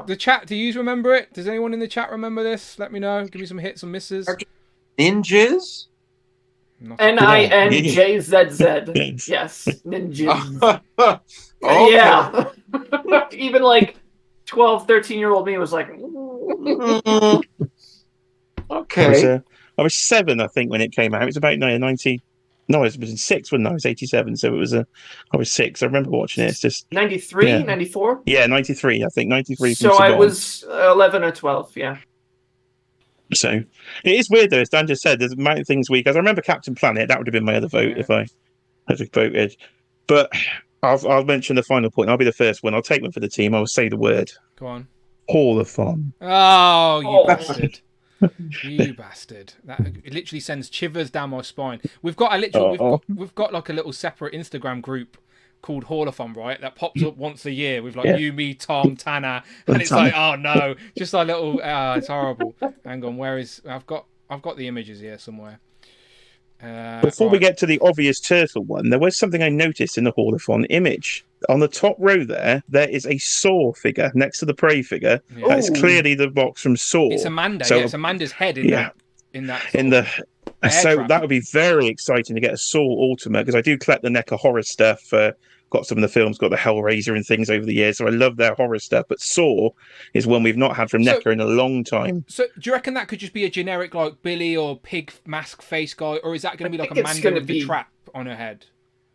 The chat. Do you remember it? Does anyone in the chat remember this? Let me know. Give me some hits and misses. Ninjas. NINJZZ. Yes, ninjas. Okay. Yeah. Even like 12, 13-year-old me was like, okay. I was 7, I think, when it came out. It was about 90. No, it was 6 when I was 87. So it was I was 6. I remember watching it. It's just 93, 94. Yeah, 93. I think 93. So I was 11 or 12. Yeah. So it is weird though, as Dan just said. There's a amount of things we. Because I remember Captain Planet. That would have been my other vote if I had voted. But I'll mention the final point. I'll be the first one. I'll take one for the team. I'll say the word. Go on. Haul-A-thon. Oh, you bastard. You bastard! It literally sends shivers down my spine. We've got we've got like a little separate Instagram group called Haul-A-thon, right? That pops up once a year with like you, me, Tom, Tanner, and it's like, oh no, just a little. It's horrible. Hang on, where is? I've got the images here somewhere. Before we get to the obvious turtle one, there was something I noticed in the Haul-A-thon image. On the top row there is a Saw figure next to the Prey figure. Yeah. That's clearly the box from Saw. It's Amanda. So, it's Amanda's head in that. So that would be very exciting to get a Saw Ultimate, because I do collect the NECA horror stuff. Got some of the films, got the Hellraiser and things over the years, so I love their horror stuff. But Saw is one we've not had from NECA in a long time. So do you reckon that could just be a generic like Billy or pig mask face guy, or is that going to be like Amanda with the trap on her head?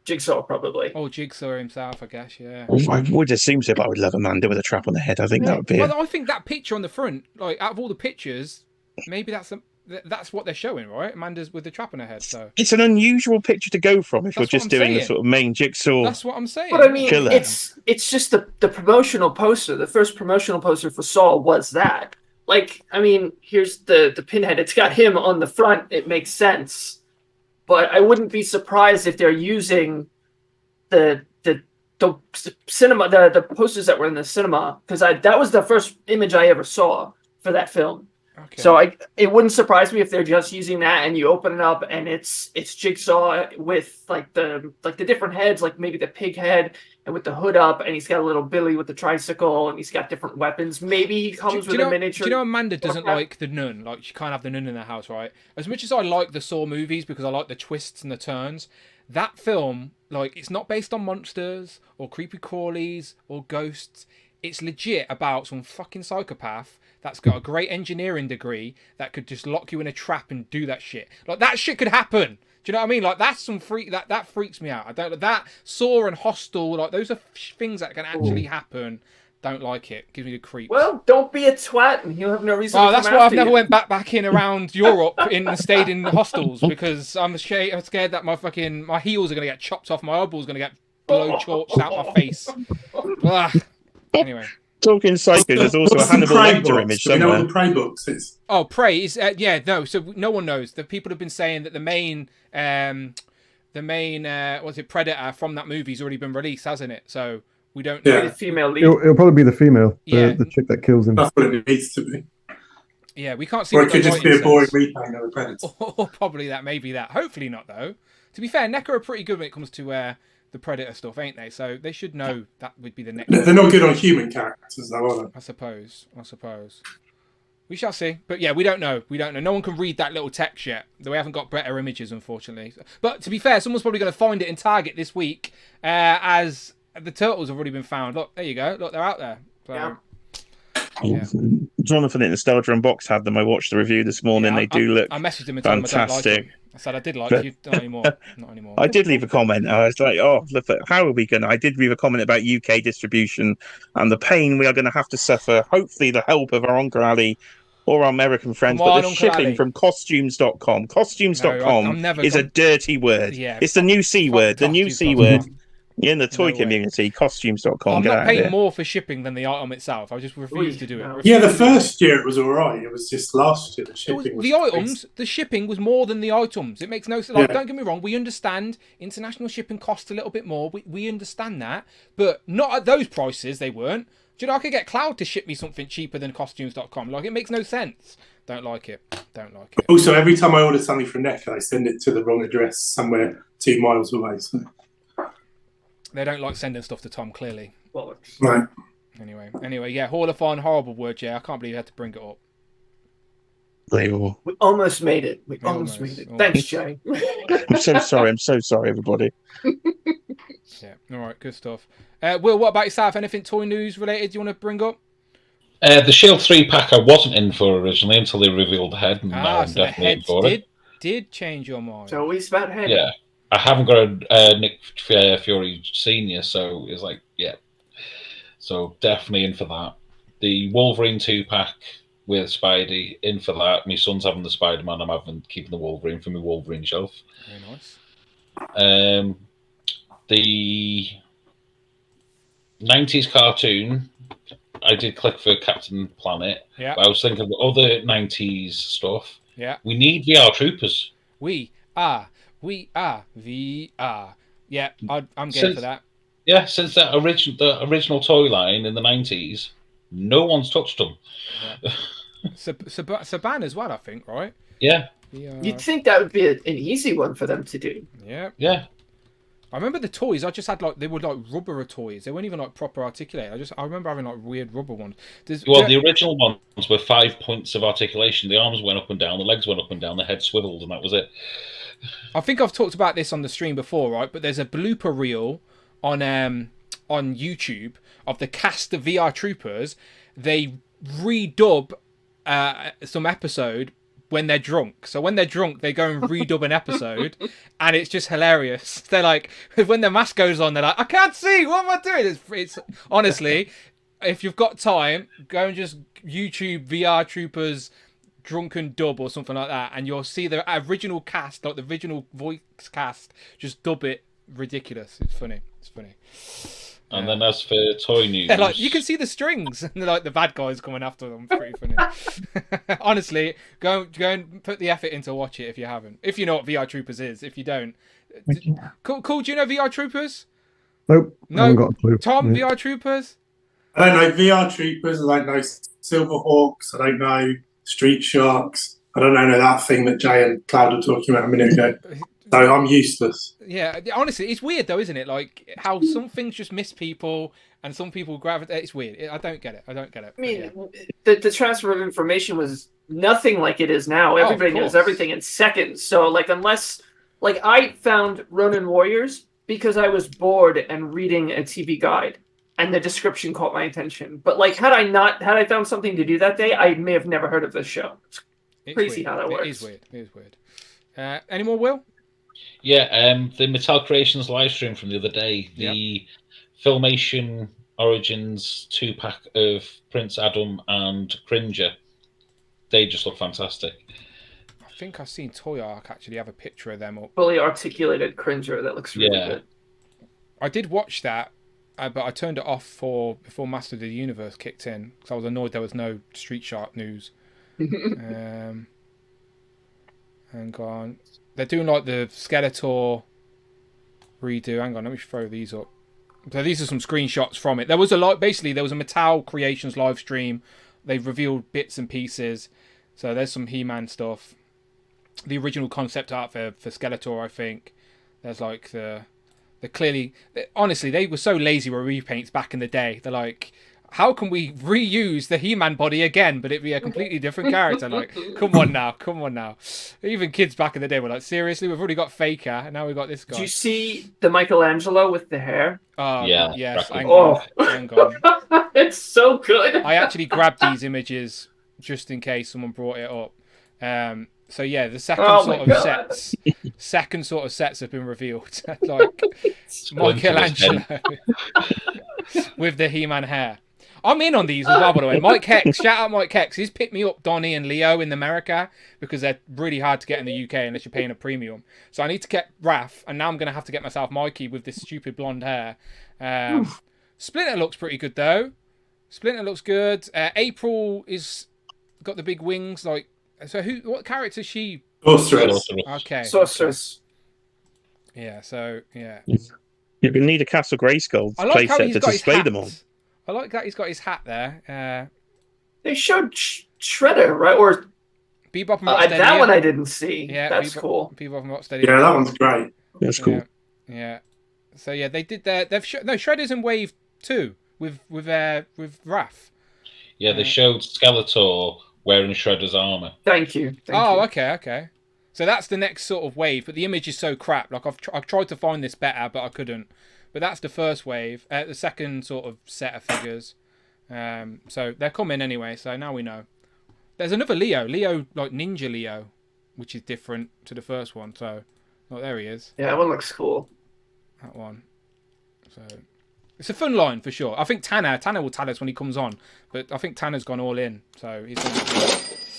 Jigsaw, probably. Or Jigsaw himself, I guess, yeah. I would assume so, but I would love Amanda with a trap on the head. I think that would be Well, I think that picture on the front, like, out of all the pictures, maybe that's what they're showing, right? Amanda's with the trap on her head, so... It's an unusual picture to go from if you're just doing the sort of main Jigsaw. That's what I'm saying. But I mean, it's just the promotional poster. The first promotional poster for Saw was that. Like, I mean, here's the pinhead. It's got him on the front. It makes sense. But I wouldn't be surprised if they're using the cinema, the posters that were in the cinema, because that was the first image I ever saw for that film. Okay. So it wouldn't surprise me if they're just using that, and you open it up and it's Jigsaw with like the different heads, like maybe the pig head and with the hood up, and he's got a little Billy with the tricycle, and he's got different weapons. Maybe he comes with a miniature. Do you know Amanda doesn't like the nun? Like, she can't have the nun in the house, right? As much as I like the Saw movies because I like the twists and the turns, that film, like, it's not based on monsters or creepy crawlies or ghosts. It's legit about some fucking psychopath that's got a great engineering degree that could just lock you in a trap and do that shit. Like, that shit could happen. Do you know what I mean? Like, that's some that freaks me out. I don't that Saw and Hostel, like, those are things that can actually happen. Don't like it. Gives me the creeps. Well, don't be a twat, and he'll have no reason. Oh, that's why I've never went back in around Europe and stayed in hostels, because I'm scared that my heels are gonna get chopped off, my eyeballs are gonna get blowtorched out my face. Anyway, Talking psycho, there's also a Hannibal Lecter image somewhere. Do we know what the Prey box is? Oh, Prey is no. So no one knows. The people have been saying that the main what's it, Predator from that movie's already been released, hasn't it? So we don't know. The female lead. It'll probably be the female, Yeah. the chick that kills him. That's what it needs to be. Yeah, we can't see. Or what it could the just be a writing boring says. repaint of a Predator. Or probably that, maybe that. Hopefully not, though. To be fair, NECA are pretty good when it comes to the Predator stuff, ain't they? So they should know that would be the next. They're not good on human characters, though, are they? I suppose. We shall see. But yeah, we don't know. No one can read that little text yet. We haven't got better images, unfortunately. But to be fair, someone's probably going to find it in Target this week, as the turtles have already been found. Look, there you go. Look, they're out there. So, yeah. Jonathan at Nostalgia Unboxed had them. I watched the review this morning. They do look I messaged him and told him I don't like fantastic. them. I said I did like you. Not anymore. Not anymore. I did leave a comment. I was like, "Oh, look, how are we going?" I did leave a comment about UK distribution and the pain we are going to have to suffer. Hopefully, the help of our Uncle Ali or our American friends, Come on, but the Uncle shipping Ali. from costumes.com. Costumes.com I'm never is a dirty word. Yeah, it's the new C word. The new C word. In the toy community, costumes.com. I'm get not out paying of here. more for shipping than the item itself. I just refuse to do it. Yeah, the first year it was all right. It was just last year the shipping was the items, the shipping was more than the items. It makes no sense. Like, don't get me wrong, we understand international shipping costs a little bit more. We understand that, but not at those prices. They weren't. Do you know, I could get Cloud to ship me something cheaper than costumes.com. Like, it makes no sense. Don't like it. Also, every time I order something from NECA, I send it to the wrong address somewhere 2 miles away. So. They don't like sending stuff to Tom, clearly. Right. Anyway, yeah, Haul-A-Thon, horrible word, yeah. I can't believe you had to bring it up. Unbelievable. We almost made it. We almost made it. Thanks, Jay. I'm so sorry, everybody. Yeah, all right, good stuff. Will, what about yourself? Anything toy news related you want to bring up? The Shield 3 pack I wasn't in for originally until they revealed the head, and now I'm so definitely in for it. Did change your mind. So we about head. Yeah. I haven't got a Nick Fury Senior, so it's like, yeah. So definitely in for that. The Wolverine 2-pack with Spidey, in for that. My son's having the Spider-Man, I'm keeping the Wolverine for my Wolverine shelf. Very nice. The 90s cartoon, I did click for Captain Planet. Yeah. But I was thinking of other 90s stuff. Yeah. We need VR Troopers. We are VR. Yeah, I'm game for that. Yeah, since the original toy line in the 90s, no one's touched them. Yeah. Saban as well, I think, right? Yeah. You'd think that would be an easy one for them to do. Yeah. Yeah. I remember the toys. I just had they were like rubber toys. They weren't even like proper articulated. I remember having like weird rubber ones. The original ones were 5 points of articulation. The arms went up and down, the legs went up and down, the head swiveled, and that was it. I think I've talked about this on the stream before, right? But there's a blooper reel on YouTube of the cast of VR Troopers. They redub some episode when they're drunk. So when they're drunk, they go and redub an episode, and it's just hilarious. They're like, when the mask goes on, they're like, I can't see. What am I doing? It's honestly, if you've got time, go and just YouTube VR Troopers drunken dub or something like that, and you'll see the original cast, like the original voice cast, just dub it ridiculous. It's funny. And then as for toy news, they're like, you can see the strings, and they're like the bad guys coming after them. Pretty funny. Honestly, go and put the effort into watch it if you haven't. If you know what VR Troopers is. If you don't, cool. Do you know VR Troopers? Nope. No. I haven't got a clue. Tom, Yeah. VR Troopers. I don't know VR Troopers. I don't know Silverhawks. I don't know Street Sharks. I don't know that thing that Jay and Cloud were talking about a minute ago. So I'm useless. Yeah, honestly, it's weird though, isn't it? Like how some things just miss people and some people gravitate. It's weird. I don't get it. I mean, the transfer of information was nothing like it is now. Everybody knows everything in seconds. So unless I found Ronin Warriors because I was bored and reading a TV guide and the description caught my attention. But had I found something to do that day, I may have never heard of this show. It's crazy how that works. It is weird. Any more, Will? Yeah, the Mattel Creations live stream from the other day, the Filmation Origins 2-pack of Prince Adam and Cringer, they just look fantastic. I think I've seen Toy Arc actually have a picture of them up. Fully articulated Cringer that looks really good. I did watch that. but I turned it off before Master of the Universe kicked in because I was annoyed there was no Street Shark news. Hang on. They're doing like the Skeletor redo. Hang on, let me throw these up. So these are some screenshots from it. There was basically there was a Mattel Creations live stream. They've revealed bits and pieces. So there's some He-Man stuff. The original concept art for Skeletor, I think. There's like the clearly, honestly, they were so lazy with repaints back in the day. They're like, how can we reuse the He-Man body again, but it'd be a completely different character? Like, come on now. Even kids back in the day were like, seriously, we've already got Faker, and now we've got this guy. Do you see the Michelangelo with the hair? Yeah. Yes. Hang Oh, on. it's so good. I actually grabbed these images just in case someone brought it up. So yeah, the second sort of sets have been revealed. Like Michelangelo with the He-Man hair. I'm in on these as well, by the way. Mike Hex, shout out Mike Hex. He's picked me up Donnie and Leo in America because they're really hard to get in the UK unless you're paying a premium. So I need to get Raph, and now I'm going to have to get myself Mikey with this stupid blonde hair. Splinter looks pretty good though. Splinter looks good. April is got the big wings. Like, so what character is she? Sorceress. Okay. Sorceress. Yeah. So yeah. You're gonna need a Castle Grayskull playset to display them on. I like that he's got his hat there. They showed Shredder, right? Or Bebop and Rocksteady. That one I didn't see. Yeah, that's cool. Bebop and Rocksteady. Yeah, that one's great. That's cool. Yeah. So yeah, they did their. Shredder's in Wave 2 with Raph. Yeah, they showed Skeletor wearing Shredder's armor. Thank you. Okay. So that's the next sort of wave, but the image is so crap. Like I've tried to find this better, but I couldn't. But that's the first wave. The second sort of set of figures. So they're coming anyway. So now we know. There's another Leo like Ninja Leo, which is different to the first one. So, there he is. Yeah, that one looks cool. That one. So it's a fun line for sure. I think Tanner will tell us when he comes on, but I think Tanner's gone all in. So he's.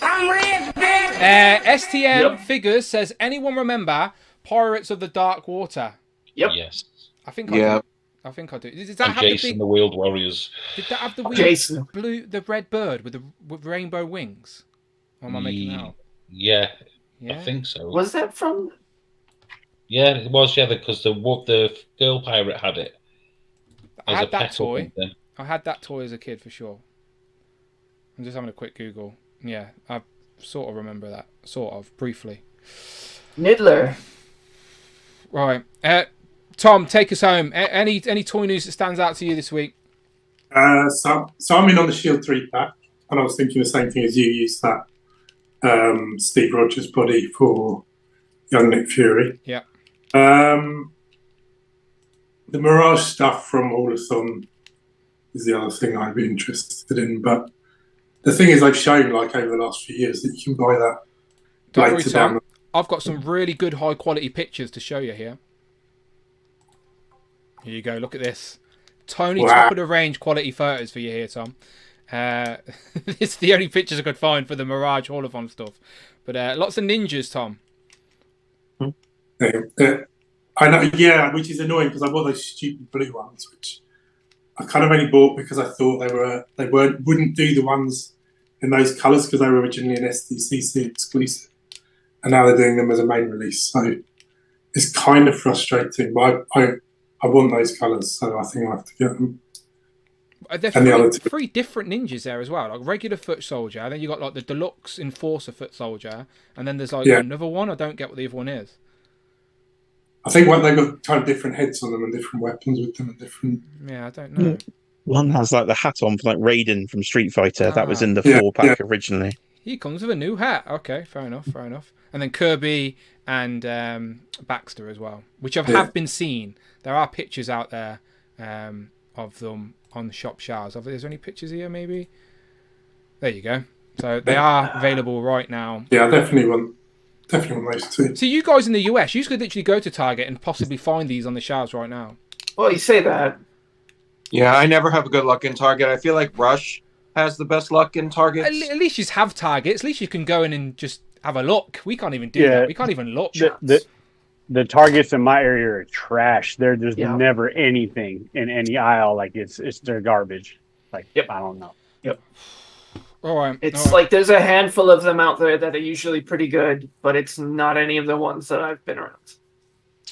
I'm rich, bitch. STM Figures says, anyone remember Pirates of the Dark Water? Yep. Yes. I think I do. Does that and have Jason the Wheeled Warriors? Did that have the weird Jason the red bird with rainbow wings? Or am I making that up? Yeah, I think so. Was that from? Yeah, it was. Yeah, because the girl pirate had it. I had that toy. I had that toy as a kid for sure. I'm just having a quick Google. Yeah, I sort of remember that. Sort of briefly. Niddler. Right. Tom, take us home. Any toy news that stands out to you this week? So I'm in on the Shield 3-pack, and I was thinking the same thing as you. Use that Steve Rogers body for young Nick Fury. Yeah. The Mirage stuff from Haul-A-Thon is the other thing I'd be interested in. But the thing is, they've shown like over the last few years that you can buy that later down. I've got some really good high quality pictures to show you here. Here you go. Look at this. Tony top of the range quality photos for you here, Tom. It's the only pictures I could find for the Mirage Haul-A-Thon stuff. But lots of ninjas, Tom. I know, yeah, which is annoying because I bought those stupid blue ones, which I kind of only bought because I thought they wouldn't do the ones in those colours because they were originally an SDCC exclusive, and now they're doing them as a main release. So it's kind of frustrating, but I want those colours, so I think I have to get them. There's three different ninjas there as well, like regular foot soldier, and then you got like the deluxe enforcer foot soldier, and then there's like another one. I don't get what the other one is. I think they've got kind of different heads on them and different weapons with them and different. Yeah, I don't know. One has like the hat on for like Raiden from Street Fighter. That was in the 4-pack originally. He comes with a new hat. Okay, fair enough. And then Kirby and Baxter as well, which have been seen. There are pictures out there of them on the shop shelves. Is there any pictures here, maybe? There you go. So they are available right now. Yeah, I definitely want those too. So you guys in the US, you could literally go to Target and possibly find these on the shelves right now. Well, you say that. Yeah, I never have good luck in Target. I feel like Rush has the best luck in Target. At least you have Targets. At least you can go in and just have a look. We can't even do that. We can't even look. The the Targets in my area are trash. There's Yeah. never anything in any aisle. Like it's they're garbage. Like I don't know. All right. It's like there's a handful of them out there that are usually pretty good, but it's not any of the ones that I've been around.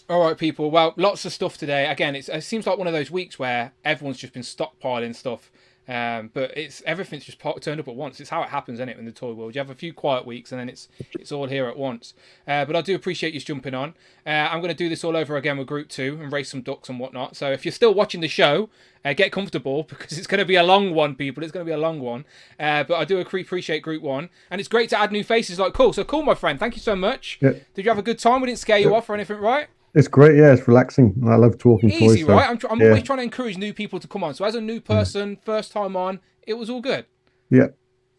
All right, people. Well, lots of stuff today. Again, it seems like one of those weeks where everyone's just been stockpiling stuff. But everything's just turned up at once. It's how it happens, isn't it, in the toy world? You have a few quiet weeks, and then it's all here at once. But I do appreciate you jumping on. I'm going to do this all over again with Group 2 and race some ducks and whatnot. So if you're still watching the show, get comfortable, because it's going to be a long one, people. It's going to be a long one. But I do appreciate Group 1. And it's great to add new faces like Cool. So Cool, my friend, thank you so much. Yeah. Did you have a good time? We didn't scare you off or anything, right? It's great, yeah. It's relaxing. I love talking toys. Easy, right? I'm always trying to encourage new people to come on. So as a new person, first time on, it was all good. Yeah,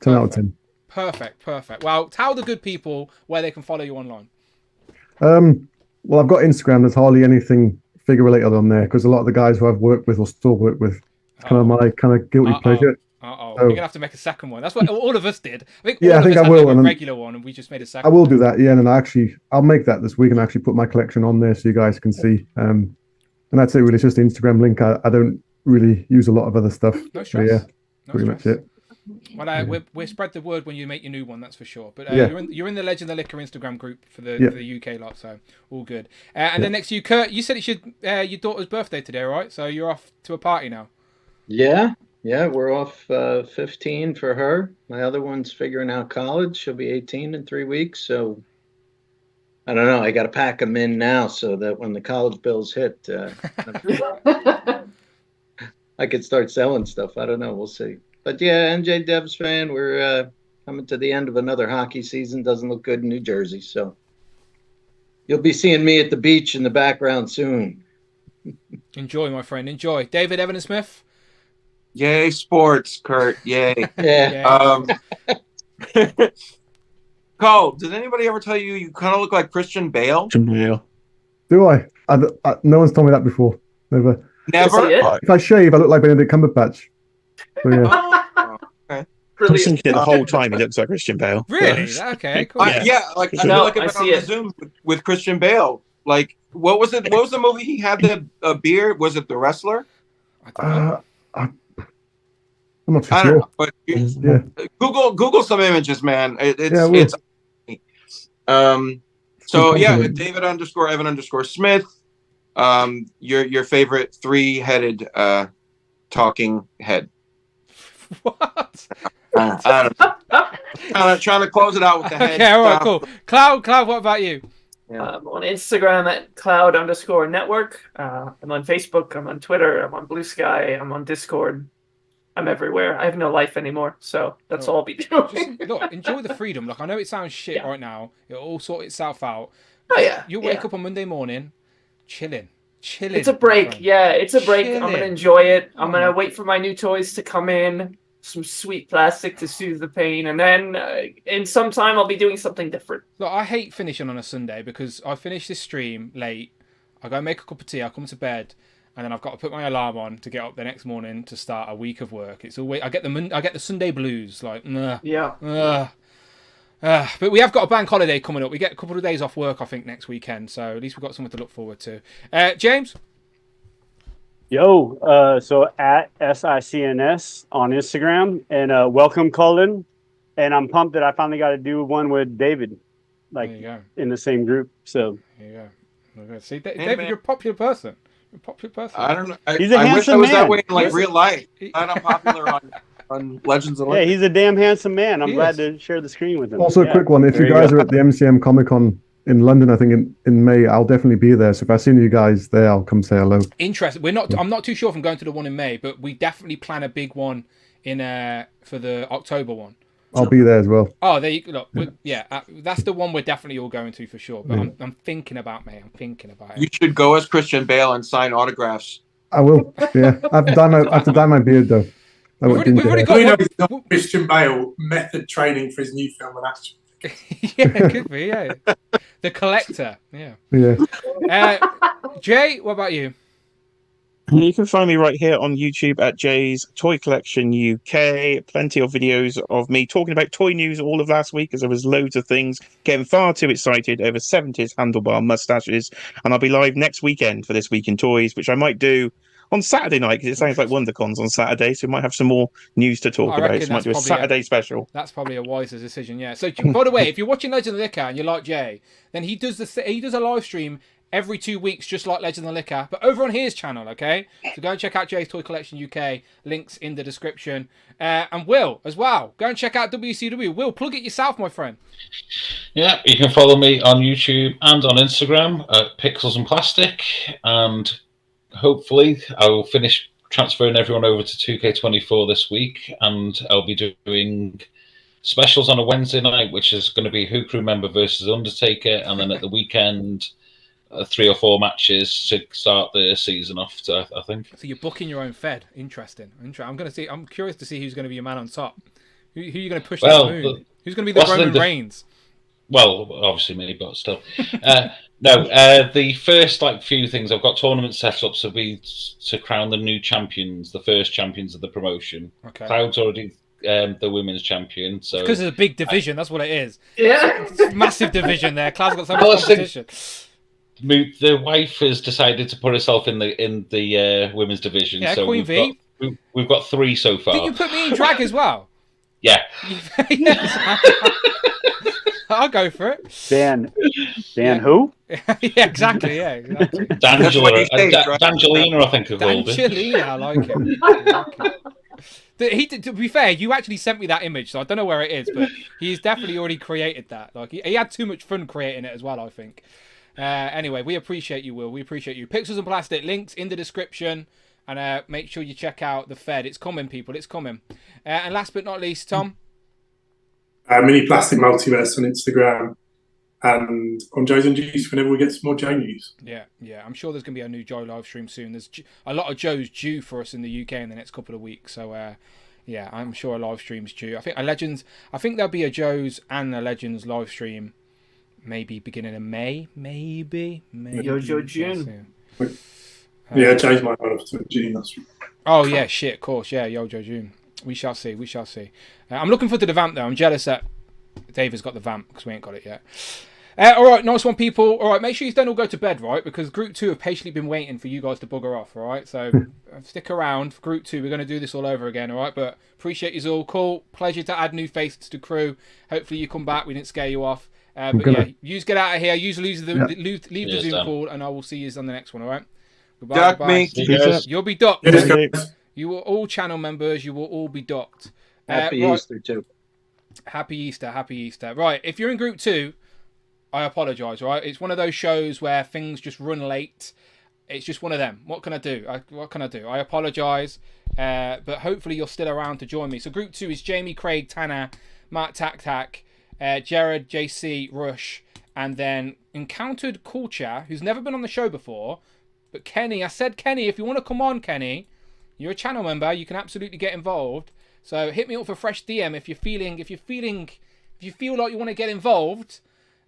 10 out of 10. Perfect. Well, tell the good people where they can follow you online. Well, I've got Instagram. There's hardly anything figure related on there because a lot of the guys who I've worked with or still work with, it's kind of my kind of guilty pleasure. So, you're gonna have to make a second one. That's what all of us did. I think I will. A regular one, and we just made a second. I will do that. Yeah, and I'll make that this week and actually put my collection on there so you guys can see. And that's it. Really, it's just the Instagram link. I don't really use a lot of other stuff. No stress. So, pretty much it. Well, we'll spread the word when you make your new one. That's for sure. But you're in the Legend of the Liquor Instagram group for the UK lot, so all good. And then next to you, Kurt, you said it's your daughter's birthday today, right? So you're off to a party now. Yeah, we're off 15 for her. My other one's figuring out college. She'll be 18 in 3 weeks. So I don't know. I got to pack them in now so that when the college bills hit, I could start selling stuff. I don't know. We'll see. But yeah, NJ Devs fan, we're coming to the end of another hockey season. Doesn't look good in New Jersey. So you'll be seeing me at the beach in the background soon. Enjoy, my friend. Enjoy. David Evan Smith. Yay, sports, Kurt. Yay. Yeah. Cole, did anybody ever tell you kind of look like Christian Bale? Do I? No one's told me that before. Never. If I shave, I look like Benedict Cumberbatch. So, yeah. Okay. I was thinking the whole time he looks like Christian Bale. Really? Okay, cool. I feel like I've been on the Zoom with Christian Bale. Like, what was it? What was the movie he had the beard? Was it The Wrestler? I'm not too I sure. don't know, but Google some images, man. It's so yeah, David _ Evan _ Smith. Your favorite 3-headed talking head. What? I don't know. Trying to close it out with the head. Okay, all right, cool. Cloud, what about you? I'm on Instagram at cloud_network. I'm on Facebook. I'm on Twitter. I'm on Blue Sky. I'm on Discord. I'm everywhere. I have no life anymore, so that's all I'll be doing. Look, enjoy the freedom. Like, I know it sounds shit right now. It'll all sort itself out. Oh yeah. You'll wake up on Monday morning, chilling. It's a break. Yeah, it's a break. I'm gonna enjoy it. I'm gonna wait for my new toys to come in. Some sweet plastic to soothe the pain, and then in some time I'll be doing something different. Look, I hate finishing on a Sunday because I finish this stream late. I go make a cup of tea. I come to bed. And then I've got to put my alarm on to get up the next morning to start a week of work. It's always I get the Sunday blues, like But we have got a bank holiday coming up. We get a couple of days off work, I think, next weekend. So at least we've got something to look forward to. James. Yo, so at SICNS on Instagram, and welcome Colin. And I'm pumped that I finally got to do one with David, like in the same group. So there you go. See, David, you're a popular person. I don't know. He's a handsome wish I was man. that way in like real life. I'm unpopular on Legends of Life. Yeah, he's a damn handsome man. I'm glad to share the screen with him. Also, a quick one. If you guys are at the MCM Comic Con in London, I think in May, I'll definitely be there. So if I see you guys there, I'll come say hello. Interesting. I'm not too sure if I'm going to the one in May, but we definitely plan a big one in for the October one. I'll be there as well. Oh, there you go. Look, that's the one we're definitely all going to for sure. But I'm thinking about May. I'm thinking about it. You should go as Christian Bale and sign autographs. I will. Yeah, I have to dye my beard though. We've already got Christian Bale method training for his new film and action. Yeah, it could be. Yeah, The Collector. Yeah. Yeah. Jay, what about you? You can find me right here on YouTube at Jay's Toy Collection UK. Plenty of videos of me talking about toy news all of last week, as there was loads of things, getting far too excited over 70s handlebar mustaches. And I'll be live next weekend for This Week in Toys, which I might do on Saturday night, because it sounds like WonderCon's on Saturday, so we might have some more news to talk about. So might do a Saturday special. That's probably a wiser decision, yeah. So, by the way, if you're watching Legend of the Liquor and you like Jay, then he does a live stream every 2 weeks, just like Legend of the Liquor, but over on his channel, okay? So go and check out Jay's Toy Collection UK. Links in the description. And Will, as well. Go and check out WCW. Will, plug it yourself, my friend. Yeah, you can follow me on YouTube and on Instagram at Pixels and Plastic. And hopefully I will finish transferring everyone over to 2K24 this week. And I'll be doing specials on a Wednesday night, which is going to be Who Crew member versus Undertaker. And then at the weekend... 3 or 4 matches to start the season off. I think. So you're booking your own Fed. Interesting. I'm curious to see who's going to be your man on top. Who are you going to push to the moon? Who's going to be the Roman Reigns? Well, obviously me, but still. The first few things I've got tournament set up to be to crown the new champions, the first champions of the promotion. Okay. Cloud's already the women's champion. So because it's a big division, that's what it is. Yeah, it's massive division there. Cloud's got so much competition. The wife has decided to put herself in the women's division. Yeah, so Queen V. We've got 3 so far. Didn't you put me in drag as well? Yeah. I'll go for it. Dan who? Yeah, exactly. Yeah, exactly. Dangelina, I think. Dangelina, I like it. To be fair, you actually sent me that image, so I don't know where it is, but he's definitely already created that. He had too much fun creating it as well, I think. Anyway, we appreciate you, Will. We appreciate you. Pixels and Plastic, links in the description. And make sure you check out the Fed. It's coming, people. It's coming. And last but not least, Tom? Mini Plastic Multiverse on Instagram. And on Joe's and Juice whenever we get some more Joe news. Yeah. I'm sure there's going to be a new Joe live stream soon. There's a lot of Joes due for us in the UK in the next couple of weeks. So, I'm sure a live stream's due. I think there'll be a Joe's and a Legends live stream. Maybe beginning of May, maybe. Yo, June. Yeah, Jay's might run off to June. That's right. Oh yeah, shit, of course, yeah, Yo June. We shall see. I'm looking forward to the vamp though. I'm jealous that Dave has got the vamp because we ain't got it yet. All right, nice one, people. All right, make sure you don't all go to bed, right? Because Group 2 have patiently been waiting for you guys to bugger off, all right? So stick around for Group 2. We're going to do this all over again, all right? But appreciate you all. Cool. Pleasure to add new faces to crew. Hopefully you come back. We didn't scare you off. But yeah, you get out of here. You leave the Zoom call, and I will see you on the next one, all right? Goodbye. Duck me. You'll be docked. Yes, you will all channel members. You will all be docked. Happy Easter, too. Happy Easter. Right, if you're in Group 2, I apologise, right? It's one of those shows where things just run late. It's just one of them. What can I do? I apologise, but hopefully you're still around to join me. So Group 2 is Jamie, Craig, Tanner, Mark Tak, Jared, JC, Rush, and then Encountered Culture, who's never been on the show before. But Kenny, I said, Kenny, if you want to come on, Kenny, you're a channel member. You can absolutely get involved. So hit me up for fresh DM if you feel like you want to get involved.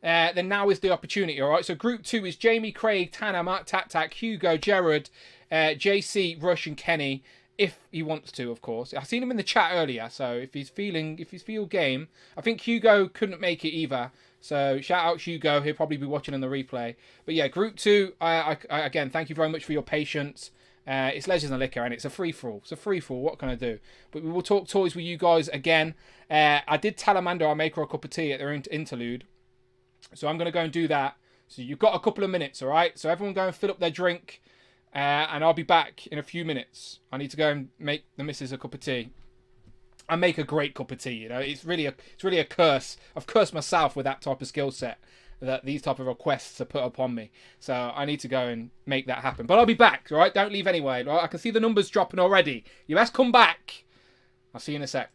Then now is the opportunity, all right? So Group 2 is Jamie, Craig, Tanner, Mark Tak, Hugo, Jared, JC, Rush, and Kenny. If he wants to, of course. I seen him in the chat earlier, so if he's feel game. I think Hugo couldn't make it either. So shout out Hugo, he'll probably be watching on the replay. But yeah, Group 2, I again, thank you very much for your patience. It's Legends and Liquor, and it's a free-for-all. What can I do? But we will talk toys with you guys again. I did tell Amanda I'll make her a cup of tea at their interlude. So I'm going to go and do that. So you've got a couple of minutes, all right? So everyone go and fill up their drink. And I'll be back in a few minutes. I need to go and make the missus a cup of tea. I make a great cup of tea, you know. It's really a curse. I've cursed myself with that type of skill set, that these type of requests are put upon me. So I need to go and make that happen. But I'll be back, all right? Don't leave anyway. Right? I can see the numbers dropping already. You best come back. I'll see you in a sec.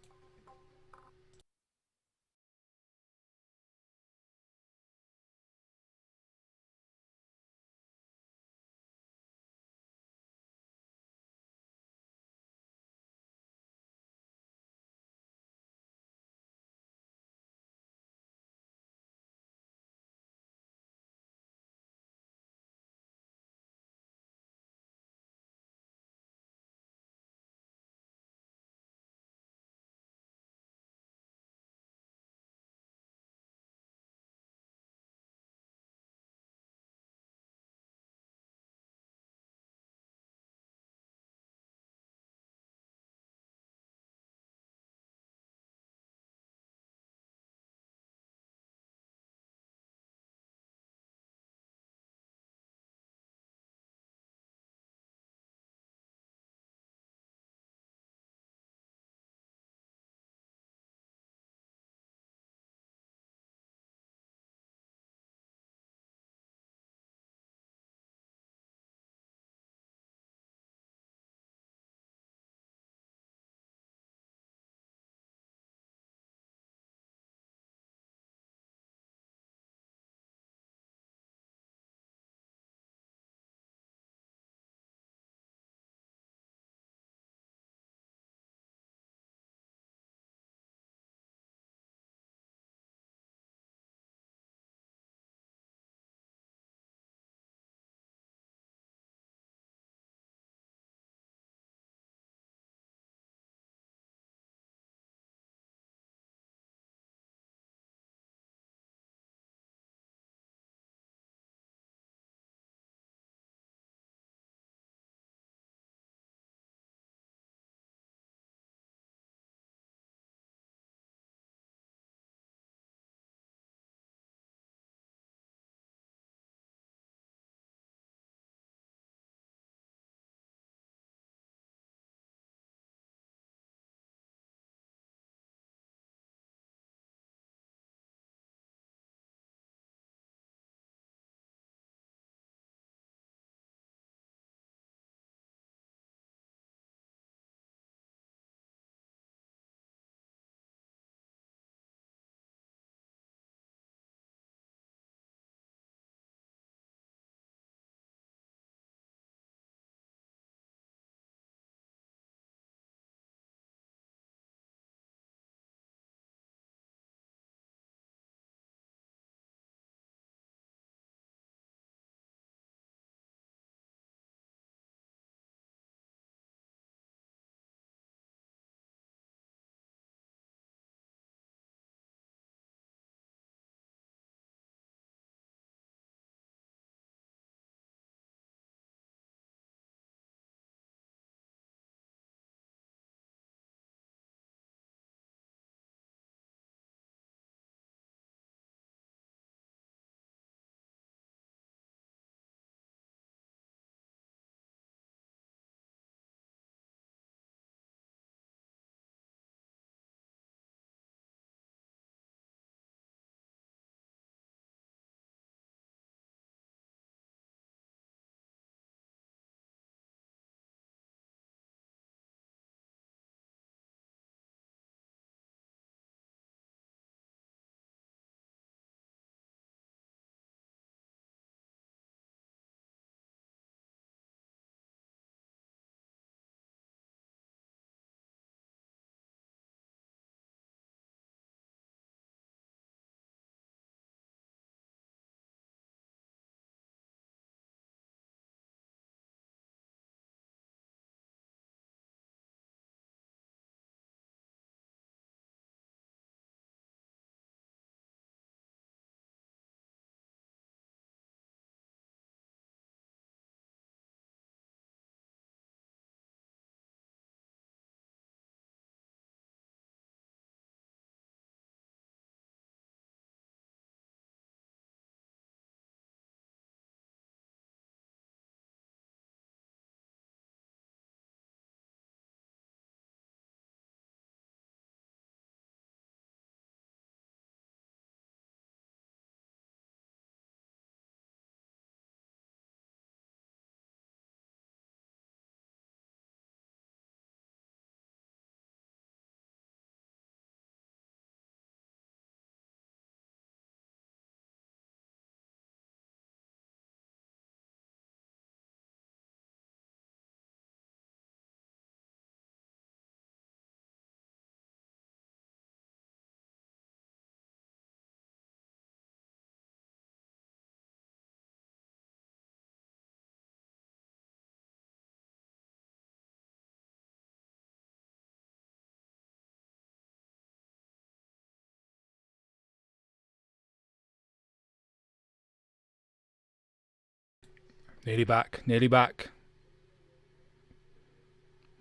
Nearly back. Nearly back.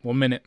1 minute.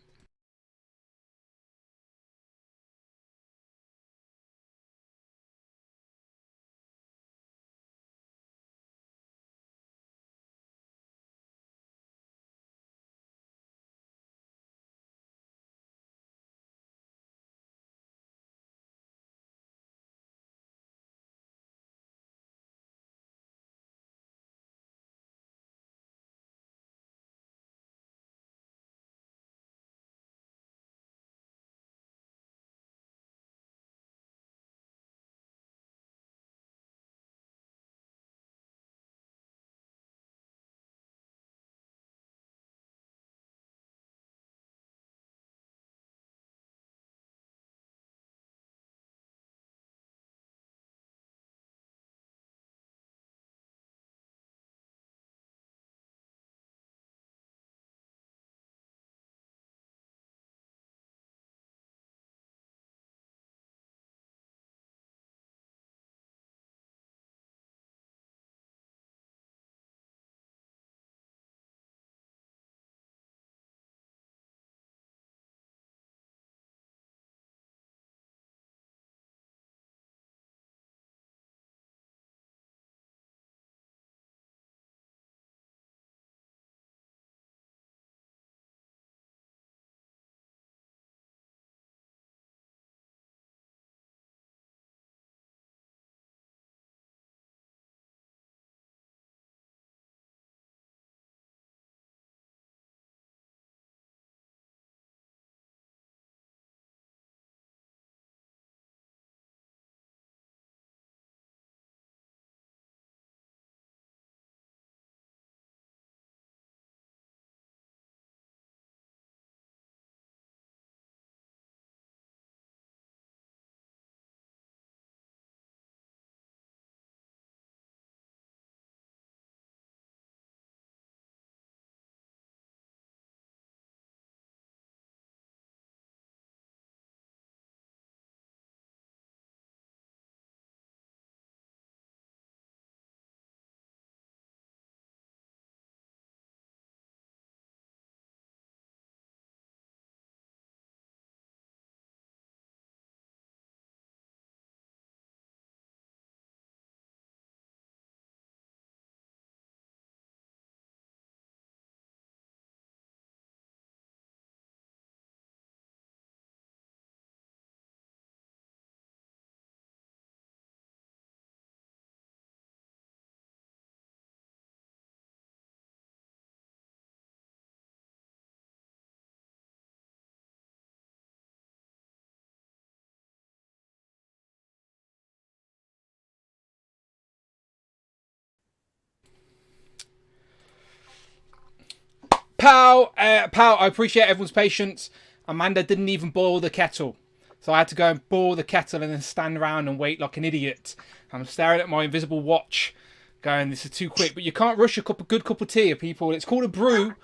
Pow, I appreciate everyone's patience. Amanda didn't even boil the kettle. So I had to go and boil the kettle and then stand around and wait like an idiot. I'm staring at my invisible watch going, this is too quick. But you can't rush a good cup of tea, people. It's called a brew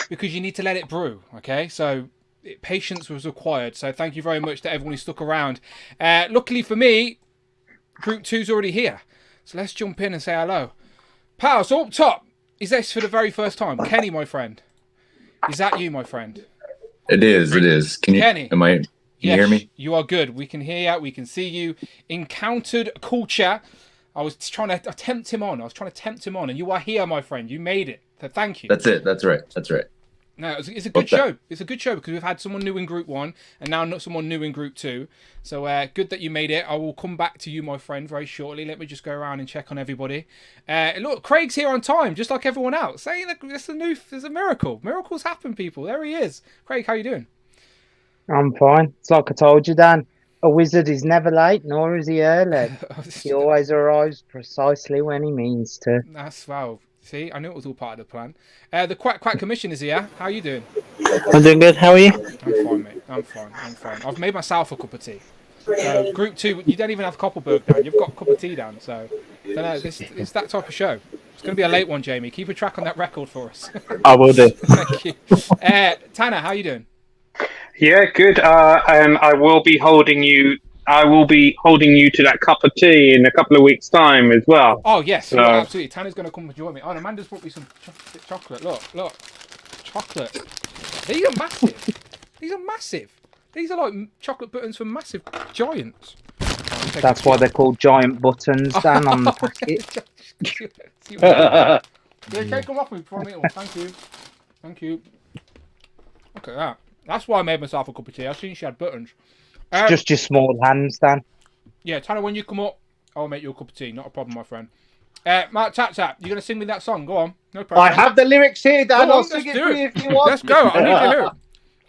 because you need to let it brew, okay? So patience was required. So thank you very much to everyone who stuck around. Luckily for me, Group 2's already here. So let's jump in and say hello. Pow, so up top, is this for the very first time? Kenny, my friend. Is that you, my friend? It is. It is. Can you? Kenny. Can you hear me? You are good. We can hear you. We can see you. Encountered culture. I was trying to tempt him on. And you are here, my friend. You made it. So thank you. That's it. That's right. No, it's a good show. It's a good show because we've had someone new in Group 1 and now someone new in Group 2. So good that you made it. I will come back to you, my friend, very shortly. Let me just go around and check on everybody. Look, Craig's here on time, just like everyone else. Saying that there's a miracle. Miracles happen, people. There he is. Craig, how you doing? I'm fine. It's like I told you, Dan. A wizard is never late, nor is he early. He always arrives precisely when he means to. That's wow. See, I knew it was all part of the plan. The Quack Commission is here. How are you doing? I'm doing good. How are you? I'm fine, mate. I'm fine. I've made myself a cup of tea. Group 2, you don't even have Koppelberg down. You've got a cup of tea down. So, it's that type of show. It's going to be a late one, Jamie. Keep a track on that record for us. I will do. Thank you. Tanner, how are you doing? Yeah, good. I will be holding you I will be holding you to that cup of tea in a couple of weeks' time as well. Oh yes, So, absolutely. Tanner's going to come and join me. Oh, and Amanda's brought me some chocolate. Look, chocolate. These are massive. These are massive. These are like chocolate buttons for massive giants. That's why they're called giant buttons, Dan, on the packet. Yeah, take them off me before I eat them. Thank you. Look at that. That's why I made myself a cup of tea. I seen she had buttons. Just your small hands, Dan. Yeah, Tanner, when you come up, I'll make you a cup of tea. Not a problem, my friend. Mark Tap, you going to sing me that song? Go on. No problem. I have the lyrics here, Dan. I'll sing it for you if you want. Let's go. I need to hear it.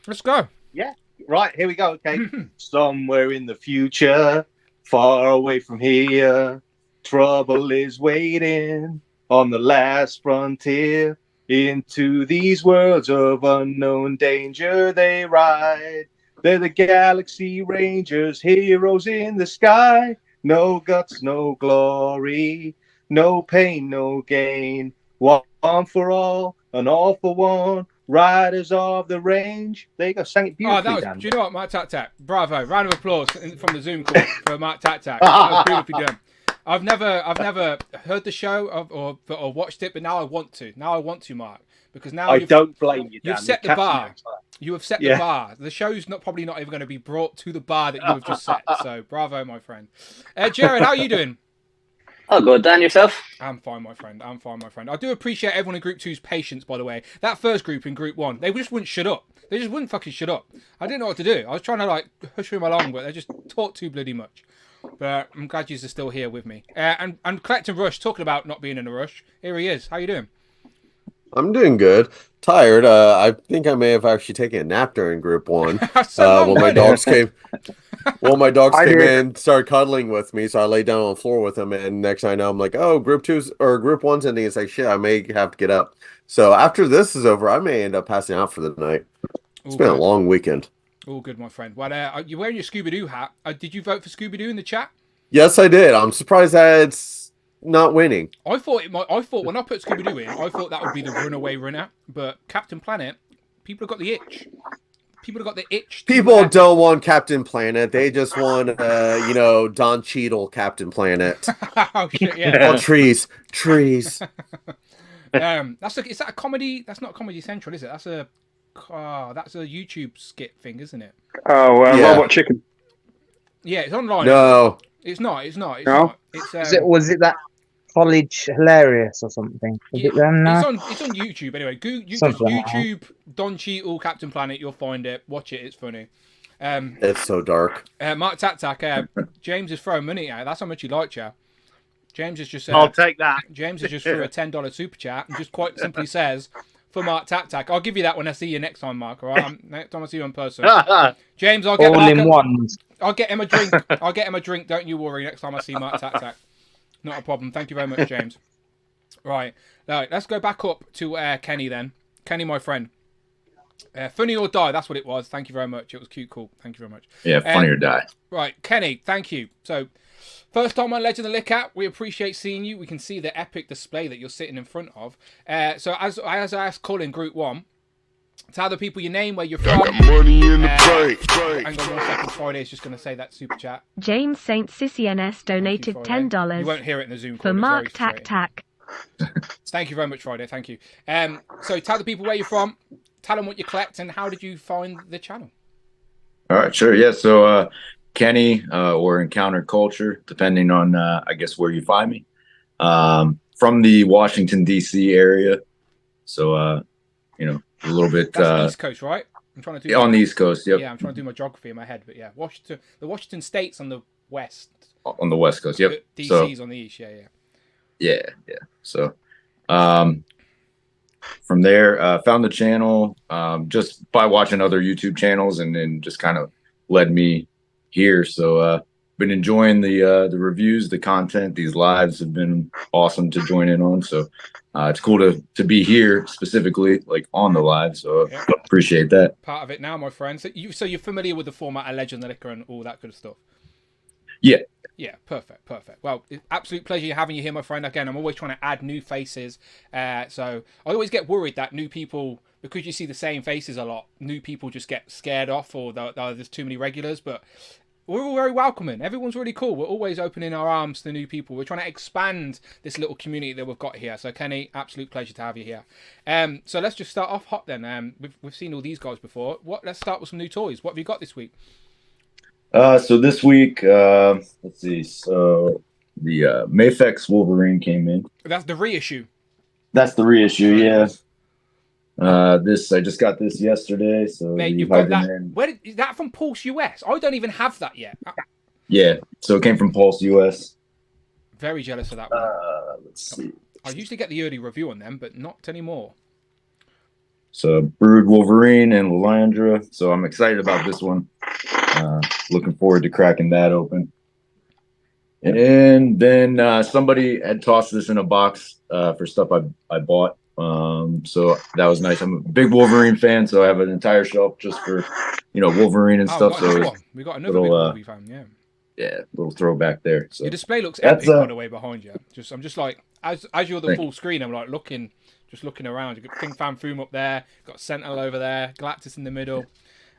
Let's go. Yeah. Right, here we go. Okay. Somewhere in the future, far away from here, trouble is waiting on the last frontier. Into these worlds of unknown danger they ride. They're the Galaxy Rangers, heroes in the sky. No guts, no glory, no pain, no gain. One for all, and all for one. Riders of the range. There you go, sang it beautifully, Dan. Do you know what, Mark Tat? Bravo. Round of applause from the Zoom call for Mark Tat. That was beautifully done. I've never heard the show or watched it, but now I want to. Now I want to, Mark, because now I don't blame you, Dan. You've set the bar. You have set the bar. The show's probably not even going to be brought to the bar that you have just set. So bravo, my friend. Jared, how are you doing? Oh, good. Dan, yourself? I'm fine, my friend. I do appreciate everyone in Group 2's patience, by the way. That first group in Group 1, they just wouldn't shut up. They just wouldn't fucking shut up. I didn't know what to do. I was trying to hush them along, but they just talk too bloody much. But I'm glad you're still here with me. And Collecting Rush, talking about not being in a rush. Here he is. How you doing? I'm doing good. Tired. I think I may have actually taken a nap during Group 1. When my dogs came. Well, my dogs came in, started cuddling with me, so I laid down on the floor with them, and next thing I know, I'm like, oh, Group 1's ending. It's like, shit, I may have to get up. So after this is over, I may end up passing out for the night. It's been a long weekend. All good, my friend. Well, you're wearing your Scooby-Doo hat. Did you vote for Scooby-Doo in the chat? Yes, I did. I'm surprised that it's not winning. I thought when I put Scooby-Doo in, I thought that would be the runaway runner, but Captain Planet, people have got the itch. People don't want Captain Planet. They just want, Don Cheadle Captain Planet. Oh shit! Yeah. Oh, trees. Is that a comedy? That's not Comedy Central, is it? That's a YouTube skit thing, isn't it? Oh, Robot Chicken. Yeah, it's online. No, it's not. No? Was it that College Hilarious or something? Is it them now? It's on YouTube anyway. YouTube Don Cheadle Captain Planet. You'll find it. Watch it. It's funny. It's so dark. Mark Tat, James is throwing money at. That's how much he liked you. James is just. I'll take that. James is just threw a $10 super chat and just quite simply says, for Mark Tat. I'll give you that when I see you next time, Mark. All right. Next time I see you in person. James, I'll get I'll get him a drink. I'll get him a drink. Don't you worry. Next time I see Mark Tat. Not a problem. Thank you very much, James. Right. Now, let's go back up to Kenny then. Kenny, my friend. Funny or Die, that's what it was. Thank you very much. It was cute, cool. Thank you very much. Yeah, funny or die. Right, Kenny, thank you. So, first time on Legend of the Licker, we appreciate seeing you. We can see the epic display that you're sitting in front of. So, as I asked Colin, Group 1, tell the people your name, where you're from. Money in the bank. Hang on 1 second. Friday's just going to say that super chat. James St. CCNS donated $10. You won't hear it in the Zoom call. For Mark Tack. Thank you very much, Friday. Thank you. So tell the people where you're from, tell them what you collect, and how did you find the channel? All right, sure. Yeah, so Kenny or Encounter Culture, depending on, I guess, where you find me. From the Washington, D.C. area. So, a little bit. That's East Coast, right? I'm trying to do on the East Coast, yep. Yeah, I'm trying to do my geography in my head, but yeah, the Washington State's on the west. On the West Coast, yep. DC's on the east, yeah. So, from there, found the channel just by watching other YouTube channels, and then just kind of led me here. So, been enjoying the reviews, the content. These lives have been awesome to join in on. So, it's cool to be here specifically, like on the live. So, appreciate that. Part of it now, my friend. So you're familiar with the format of Legend of the Licker and all that good stuff. Yeah. Yeah, perfect. Well, absolute pleasure having you here, my friend. Again, I'm always trying to add new faces. So I always get worried that new people, because you see the same faces a lot, new people just get scared off, or there's too many regulars. But we're all very welcoming. Everyone's really cool. We're always opening our arms to new people. We're trying to expand this little community that we've got here. So Kenny, absolute pleasure to have you here. So let's just start off hot then. We've seen all these guys before. Let's start with some new toys. What have you got this week? So this week, let's see. So the Mafex Wolverine came in. That's the reissue. That's the reissue, yeah. I just got this yesterday. So mate, you've got that. Is that from Pulse US? I don't even have that yet. Yeah, so it came from Pulse US. Very jealous of that one. Let's see. I usually get the early review on them, but not anymore. So Brood Wolverine and Lilandra. So I'm excited about this one. Looking forward to cracking that open. And then somebody had tossed this in a box for stuff I bought. So that was nice. I'm a big Wolverine fan, so I have an entire shelf just for, Wolverine and stuff. So we got another big Wolverine fan, yeah, little throwback there. So your display looks epic, by the way, behind you. I'm just like, as you're the full screen, I'm like looking around. You got King Fan Foom up there, got Sentinel over there, Galactus in the middle,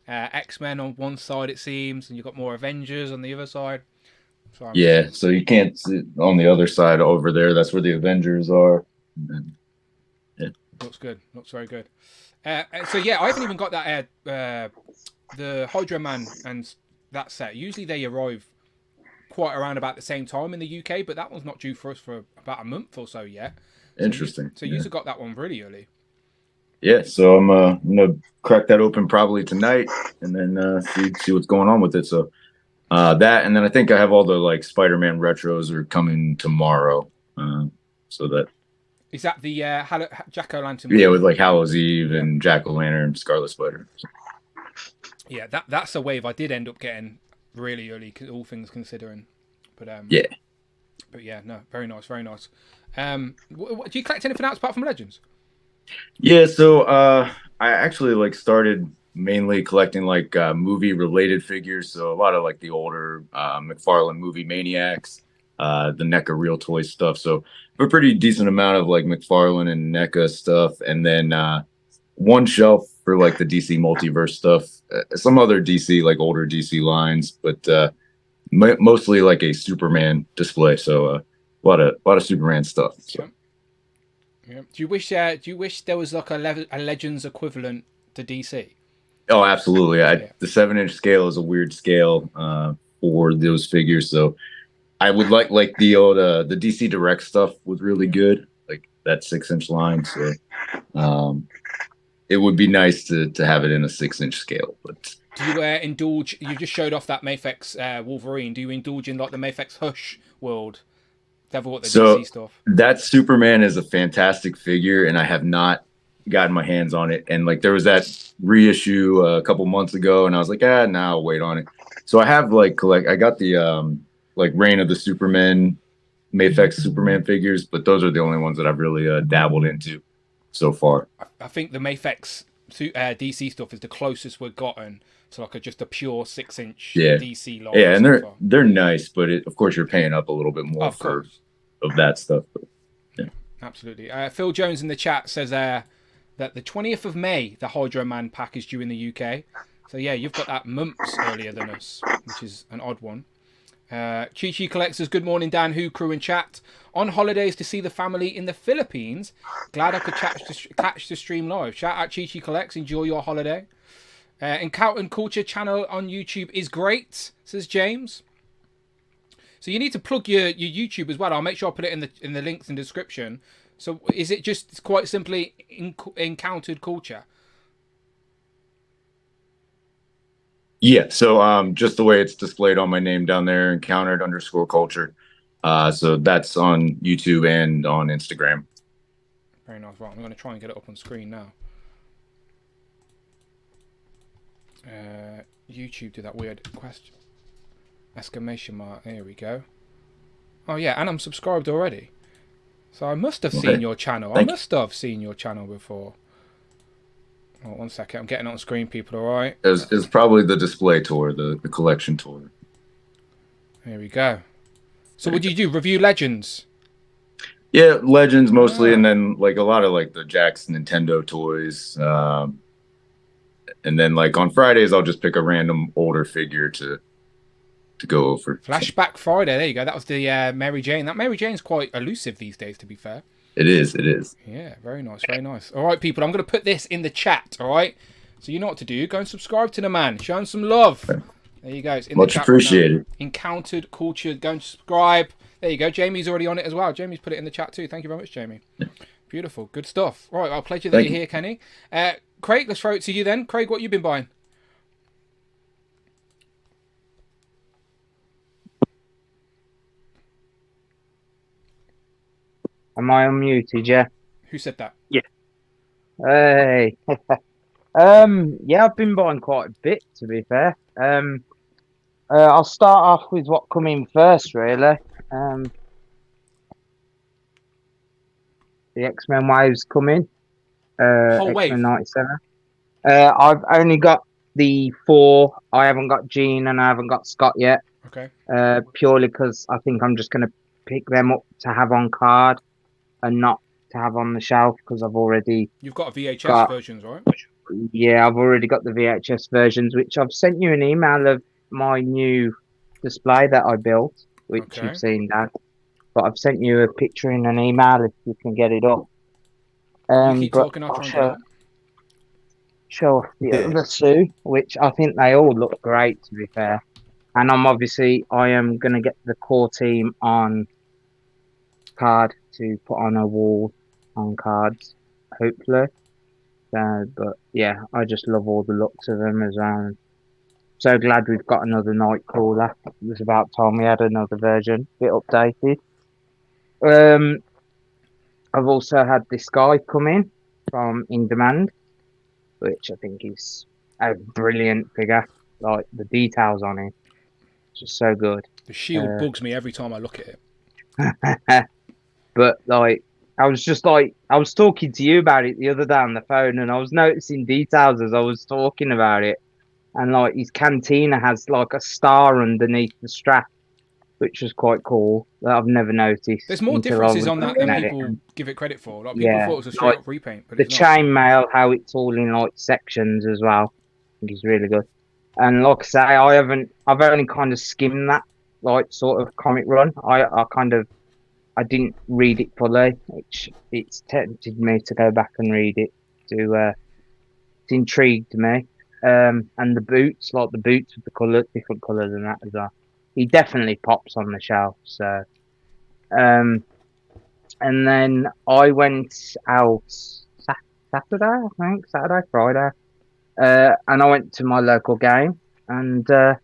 X-Men on one side it seems, and you've got more Avengers on the other side. So you can't see on the other side over there. That's where the Avengers are. And looks good. Looks very good. So yeah, I haven't even got that the Hydra Man and that set. Usually they arrive quite around about the same time in the UK, but that one's not due for us for about a month or so yet. Interesting. So you got that one really early. Yeah, so I'm gonna crack that open probably tonight, and then see what's going on with it. So that, and then I think I have all the like Spider-Man retros are coming tomorrow. So that. Is that the Jack-O-Lantern? Yeah, with like Hallows Eve and Jack-O-Lantern, Scarlet Spider. So. Yeah, that's a wave I did end up getting really early, all things considering. But yeah. But yeah, no, very nice, very nice. Do you collect anything else apart from Legends? Yeah, so I actually like started mainly collecting like movie related figures. So a lot of like the older McFarlane movie Maniacs, the NECA real toy stuff. So a pretty decent amount of like McFarlane and NECA stuff, and then one shelf for like the DC multiverse stuff, some other DC like older DC lines, but mostly like a Superman display. So a lot of Superman stuff. So. Yeah. Do you wish there was like a Legends equivalent to DC? Oh, absolutely. The 7-inch scale is a weird scale for those figures, so. I would like the old the DC Direct stuff was really good, like that 6-inch line. So it would be nice to have it in a 6-inch scale. But do you indulge? You just showed off that Mafex Wolverine. Do you indulge in like the Mafex Hush world? DC stuff. That Superman is a fantastic figure, and I have not gotten my hands on it. And like there was that reissue a couple months ago, and I was like, now I'll wait on it. So I have I got the like Reign of the Superman, Mafex Superman figures, but those are the only ones that I've really dabbled into so far. I think the Mafex DC stuff is the closest we've gotten to like just a pure 6-inch DC line. Yeah, and they're nice, but of course you're paying up a little bit more of that stuff. But, yeah, absolutely. Phil Jones in the chat says that the 20th of May the Hydro Man pack is due in the UK. So yeah, you've got that months earlier than us, which is an odd one. Chi Collects us, good morning Dan, Who crew and chat. On holidays to see the family in the Philippines. Glad I could catch the stream live. Shout out Chi Collects, enjoy your holiday. Encounter and Culture channel on YouTube is great, says James. So you need to plug your YouTube as well. I'll make sure I put it in the links in the description. So is it just quite simply Encountered Culture? Yeah, so just the way it's displayed on my name down there, Encountered_Culture. So that's on YouTube and on Instagram. Very nice. Right, I'm going to try and get it up on screen now. YouTube did that weird question. Exclamation mark. There we go. Oh yeah, and I'm subscribed already. So I must have seen your channel. I must have seen your channel before. Oh, 1 second. I'm getting on screen, people. All right. It's probably the display tour, the collection tour. There we go. So what do you do? Review Legends? Yeah, Legends mostly, and then like a lot of like the Jack's Nintendo toys. And then like on Fridays, I'll just pick a random older figure to to go over. Flashback Friday. There you go. That was the Mary Jane. That Mary Jane's quite elusive these days, to be fair. It is. It is. Yeah, very nice. Very nice. All right, people. I'm going to put this in the chat. All right. So you know what to do. Go and subscribe to the man. Show him some love. There you go. It's in Much the chat appreciated. Right. Encountered Culture. Go and subscribe. There you go. Jamie's already on it as well. Jamie's put it in the chat too. Thank you very much, Jamie. Yeah. Beautiful. Good stuff. Right. I'll pleasure that you're here, Kenny. Craig, let's throw it to you then. Craig, what you been buying? Am I unmuted? Yeah. Who said that? Yeah. Hey. Yeah, I've been buying quite a bit, to be fair. I'll start off with what come in first, really. The X-Men waves come in. Whole wave. X-Men 97. I've only got the 4. I haven't got Jean and I haven't got Scott yet. Okay. Purely because I think I'm just going to pick them up to have on card and not to have on the shelf because I've already... You've got VHS versions, right? Yeah, I've already got the VHS versions, which I've sent you an email of my new display that I built, which you've seen, Dad. But I've sent you a picture in an email if you can get it up. You keep talking, I'll try and show off the other 2, which I think they all look great, to be fair. And I am going to get the core team on card to put on a wall on cards, hopefully. But yeah, I just love all the looks of them as well. So glad we've got another night crawler. It was about time we had another version, a bit updated. I've also had this guy come in from In Demand, which I think is a brilliant figure. Like the details on it, just so good. The shield bugs me every time I look at it. But like, I was talking to you about it the other day on the phone, and I was noticing details as I was talking about it. And like his cantina has like a star underneath the strap, which was quite cool. That I've never noticed. There's more differences on that than people give it credit for. Like people thought it was a straight up repaint, but the chainmail, how it's all in like sections as well, I think is really good. And like I say, I've only kind of skimmed that like sort of comic run. I didn't read it fully, which it's tempted me to go back and read it. It intrigued me. And the boots, like the boots with the different colours and that as well. He definitely pops on the shelf. So, and then I went out Saturday, Friday, and I went to my local game and I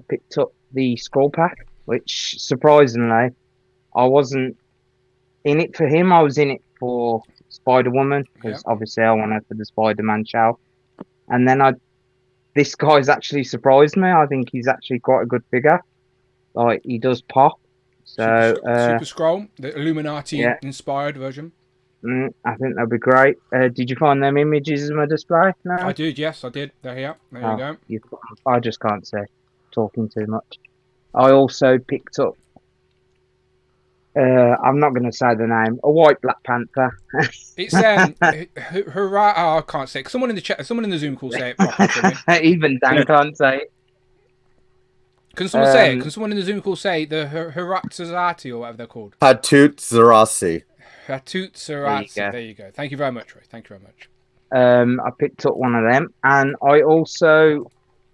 picked up the scroll pack, which surprisingly I wasn't in it for him. I was in it for Spider-Woman because obviously I wanted for the Spider-Man shelf. And then this guy's actually surprised me. I think he's actually quite a good figure. Like he does pop. So Super Scroll, the Illuminati inspired version. I think that'd be great. Did you find them images in my display? No, I did. Yes, I did. There you go. I just can't say. Talking too much. I also picked up. I'm not going to say the name. A white Black Panther. It's hurrah! Oh, I can't say it. Someone in the chat, someone in the Zoom call say it properly. Even Dan can't say it. Can someone say it? Can someone in the Zoom call say the Haratzazati or whatever they're called? Hatut Zarasi. Hatut Zarasi. There you go. Thank you very much, Ray. Thank you very much. I picked up one of them, and I also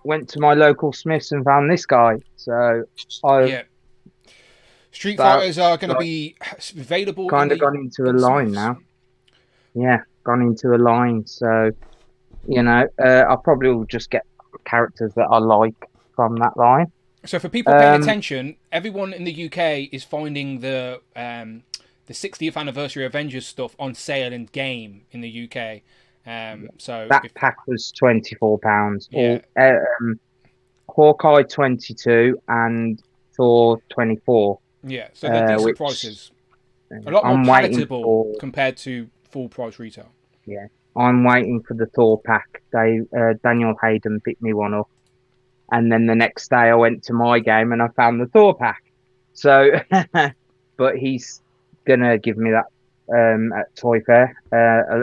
went to my local Smiths and found this guy. So Street Fighters are going to be available. Kind of gone into a line now. Yeah, gone into a line. So, I probably will just get characters that I like from that line. So for people paying attention, everyone in the UK is finding the 60th anniversary Avengers stuff on sale in game in the UK. So that pack was £24. Yeah. Hawkeye 22 and Thor 24. Yeah, so they're decent prices. A lot more palatable compared to full price retail. Yeah, I'm waiting for the Thor pack. Daniel Hayden picked me one up, and then the next day I went to my game and I found the Thor pack. So, but he's gonna give me that at Toy Fair,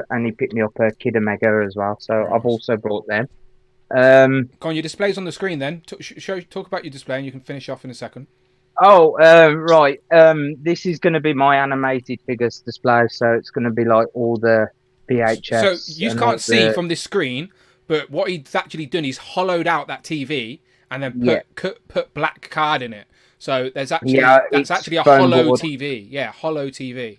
and he picked me up a Kid Omega as well. So I've also brought them. Go on, your display's on the screen then. Talk about your display and you can finish off in a second. Oh, right. This is going to be my animated figures display, so it's going to be like all the VHS. So you can't see from this screen, but what he's actually done is hollowed out that TV and then put black card in it. So there's actually that's actually a hollow board. TV. Yeah, hollow TV.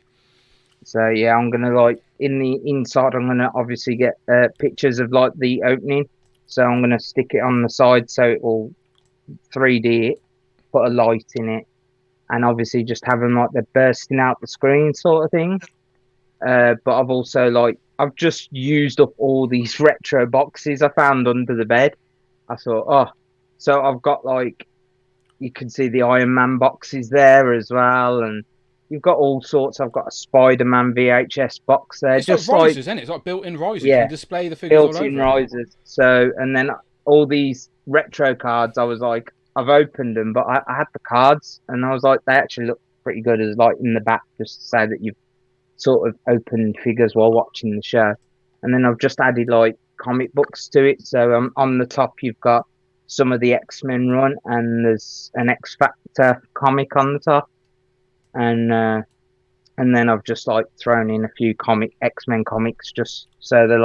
So yeah, I'm gonna like in the inside. I'm gonna obviously get pictures of like the opening. So I'm gonna stick it on the side so it will 3D it, put a light in it, and obviously just have them like they're bursting out the screen sort of thing. But I've also I've just used up all these retro boxes I found under the bed. I thought, so I've got you can see the Iron Man boxes there as well, and you've got all sorts. I've got a Spider-Man VHS box there. It's just like risers, isn't it? It's like built-in risers. Yeah, you can display the figures all over. Built-in risers. So, and then all these retro cards, I was like, I've opened them, but I had the cards, and I was like, they actually look pretty good as in the back, just to say that you've sort of opened figures while watching the show. And then I've just added comic books to it. So on the top, you've got some of the X-Men run, and there's an X-Factor comic on the top, and then I've just thrown in a few X-Men comics just so they're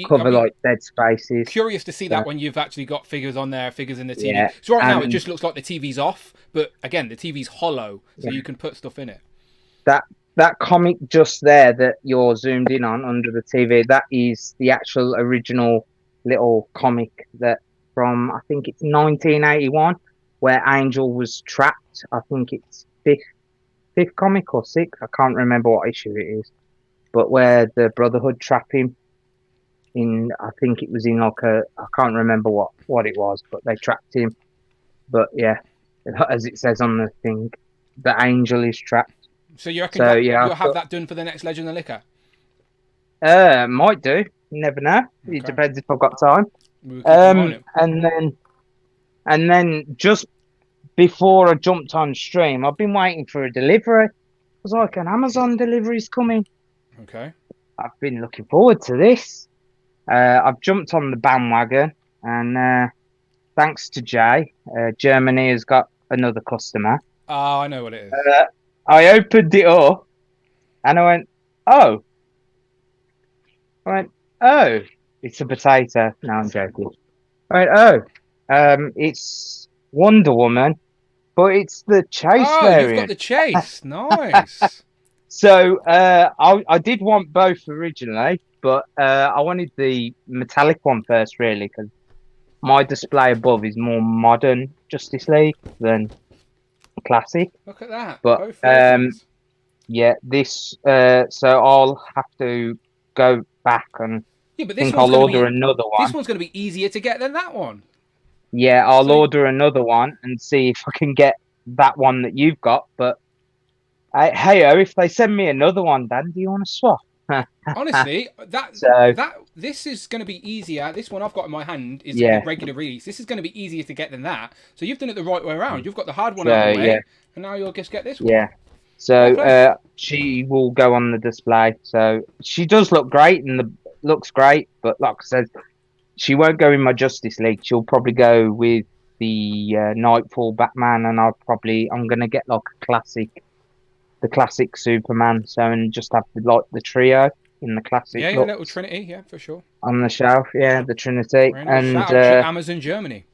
cover dead spaces. Curious to see that when you've actually got figures on there, figures in the TV. Yeah, so right now it just looks like the TV's off, but again the TV's hollow, so you can put stuff in it. That comic just there that you're zoomed in on under the TV, that is the actual original little comic that from, I think it's 1981, where Angel was trapped. I think it's fifth comic or sixth. I can't remember what issue it is, but where the Brotherhood trap him in, I think it was in I can't remember what it was, but they trapped him. But yeah, as it says on the thing, the Angel is trapped. So you reckon you'll have that done for the next Legend of Liquor? Might do. You never know. Okay. It depends if I've got time. And then just before I jumped on stream, I've been waiting for a delivery. I was like, an Amazon delivery's coming. Okay. I've been looking forward to this. I've jumped on the bandwagon, and thanks to Jay, Germany has got another customer. Oh, I know what it is. I opened it up, and I went, oh. It's a potato. No, I'm joking. I went, it's Wonder Woman, but it's the Chase variant. You've got the Chase. Nice. So I did want both originally, but I wanted the metallic one first, really, because my display above is more modern Justice League than classic. Look at that. But yeah, this so I'll have to go back and I'll order another one. This one's going to be easier to get than that one. Yeah, I'll order another one and see if I can get that one that you've got. But if they send me another one, Dan, do you want to swap? Honestly, this is going to be easier. This one I've got in my hand is a regular release. This is going to be easier to get than that. So you've done it the right way around. You've got the hard one out of the way, and now you'll just get this one. Yeah. So she will go on the display. So she does look great and looks great, but like I said, she won't go in my Justice League. She'll probably go with the Nightfall Batman, and I'm going to get the classic Superman. So and just have the trio in the classic. Yeah, your little Trinity. Yeah, for sure. On the shelf, the Trinity. And shout out to Amazon Germany.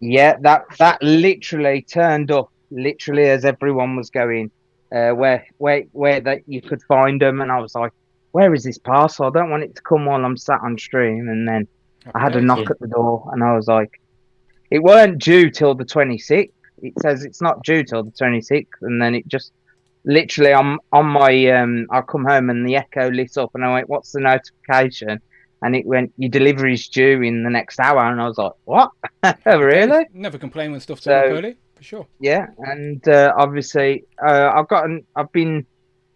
Yeah, that literally turned up as everyone was going. Where that you could find them, and I was like, where is this parcel? I don't want it to come while I'm sat on stream. And then I had a knock at the door, and I was like, it weren't due till the 26th. It says it's not due till the 26th, and then it just literally on my I come home and the Echo lit up, and I went, what's the notification? And it went, your delivery is due in the next hour, and I was like, what? Really? Never complain when stuff's too early. Sure. Yeah, and obviously, I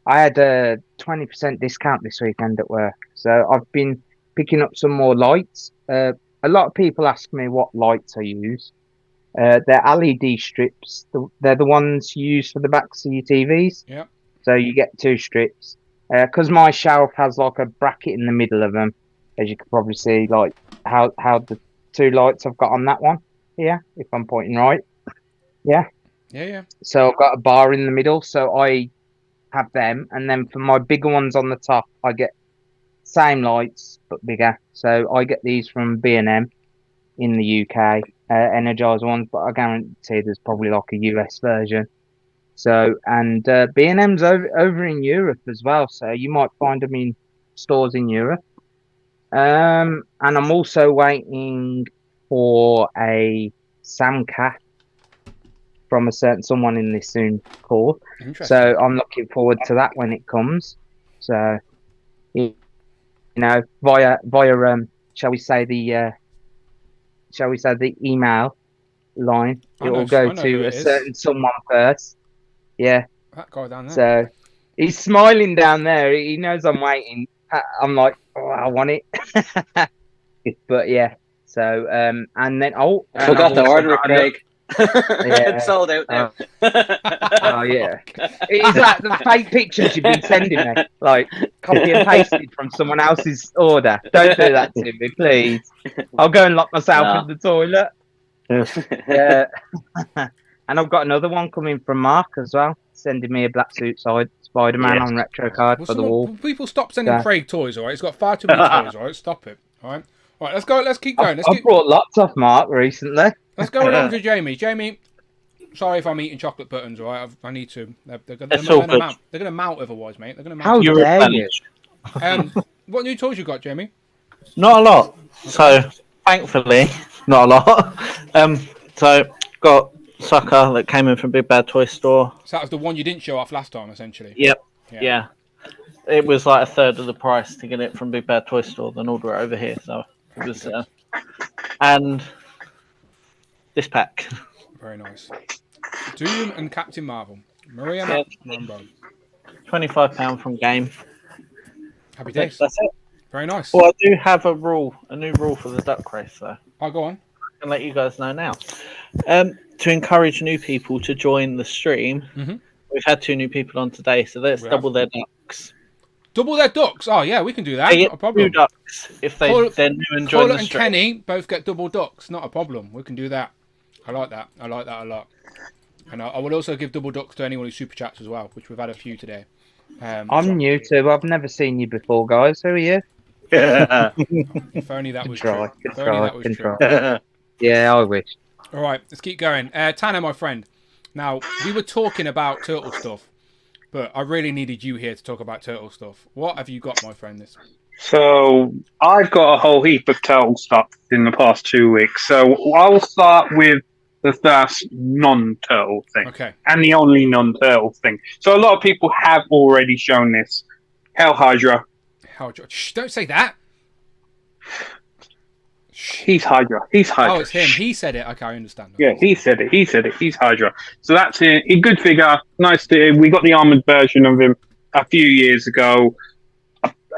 had a 20% discount this weekend at work, so I've been picking up some more lights. A lot of people ask me what lights I use. They're LED strips. They're the ones you use for the backs of your TVs. Yeah. So you get 2 strips. Because my shelf has a bracket in the middle of them, as you can probably see, how the two lights I've got on that one here, if I'm pointing right. Yeah. Yeah. So I've got a bar in the middle, so I have them, and then for my bigger ones on the top, I get same lights but bigger. So I get these from B&M in the UK, Energizer ones, but I guarantee there's probably like a US version. So, and B&M's over in Europe as well, so you might find them in stores in Europe. And I'm also waiting for a Samcat from a certain someone in this soon call. So I'm looking forward to that when it comes. So, you know, via shall we say the email line, it will go to a certain someone first. Yeah. That guy down there. So he's smiling down there. He knows I'm waiting. I'm like, oh, I want it. But yeah. So and then forgot to order it, Craig. Yeah. It's sold out now. Oh yeah. Is that the fake pictures you've been sending me? Like copy and pasted from someone else's order. Don't do that to me, please. I'll go and lock myself in the toilet. Yeah. And I've got another one coming from Mark as well, sending me a black suit side Spider-Man on retro card for the wall. People stop sending Craig toys, all right? He's got far too many toys, all right? Stop it, all right? All right, let's go. Let's keep going. I've brought lots off Mark recently. Let's go along to Jamie. Jamie, sorry if I'm eating chocolate buttons, all right? I need to. They're going to mount otherwise, mate. They're going to mount. How dare you? What new toys you got, Jamie? Not a lot. So, thankfully, not a lot. So, got Sucker that came in from Big Bad Toy Store. So that was the one you didn't show off last time, essentially. Yep. Yeah. It was like a third of the price to get it from Big Bad Toy Store than order it over here. So it was, and this pack. Very nice. Doom and Captain Marvel. Maria Rambo. £25 from Game. Happy days. That's it. Very nice. Well, I do have a new rule for the duck race, though. I'll go on. I can let you guys know now. To encourage new people to join the stream, we've had 2 new people on today, so let's double their ducks. Double their ducks? Oh, yeah, we can do that. Not a problem. 2 ducks if they're new and join the stream. and Kenny both get double ducks. Not a problem. We can do that. I like that. I like that a lot. And I will also give double ducks to anyone who super chats as well, which we've had a few today. I'm new too. I've never seen you before, guys. Who are you? If only that was true. If only that was true. Yeah, I wish. All right, let's keep going. Tanner, my friend. Now, we were talking about turtle stuff, but I really needed you here to talk about turtle stuff. What have you got, my friend, this week? So, I've got a whole heap of turtle stuff in the past 2 weeks. So, I'll start with the first non-turtle thing. Okay. And the only non-turtle thing. So, a lot of people have already shown this. Hell Hydra. Shh, don't say that. He's Hydra. He's Hydra. Oh, it's him. He said it. Okay, I understand. Yeah, he said it. He's Hydra. So that's it. A good figure. Nice to. We got the armored version of him a few years ago.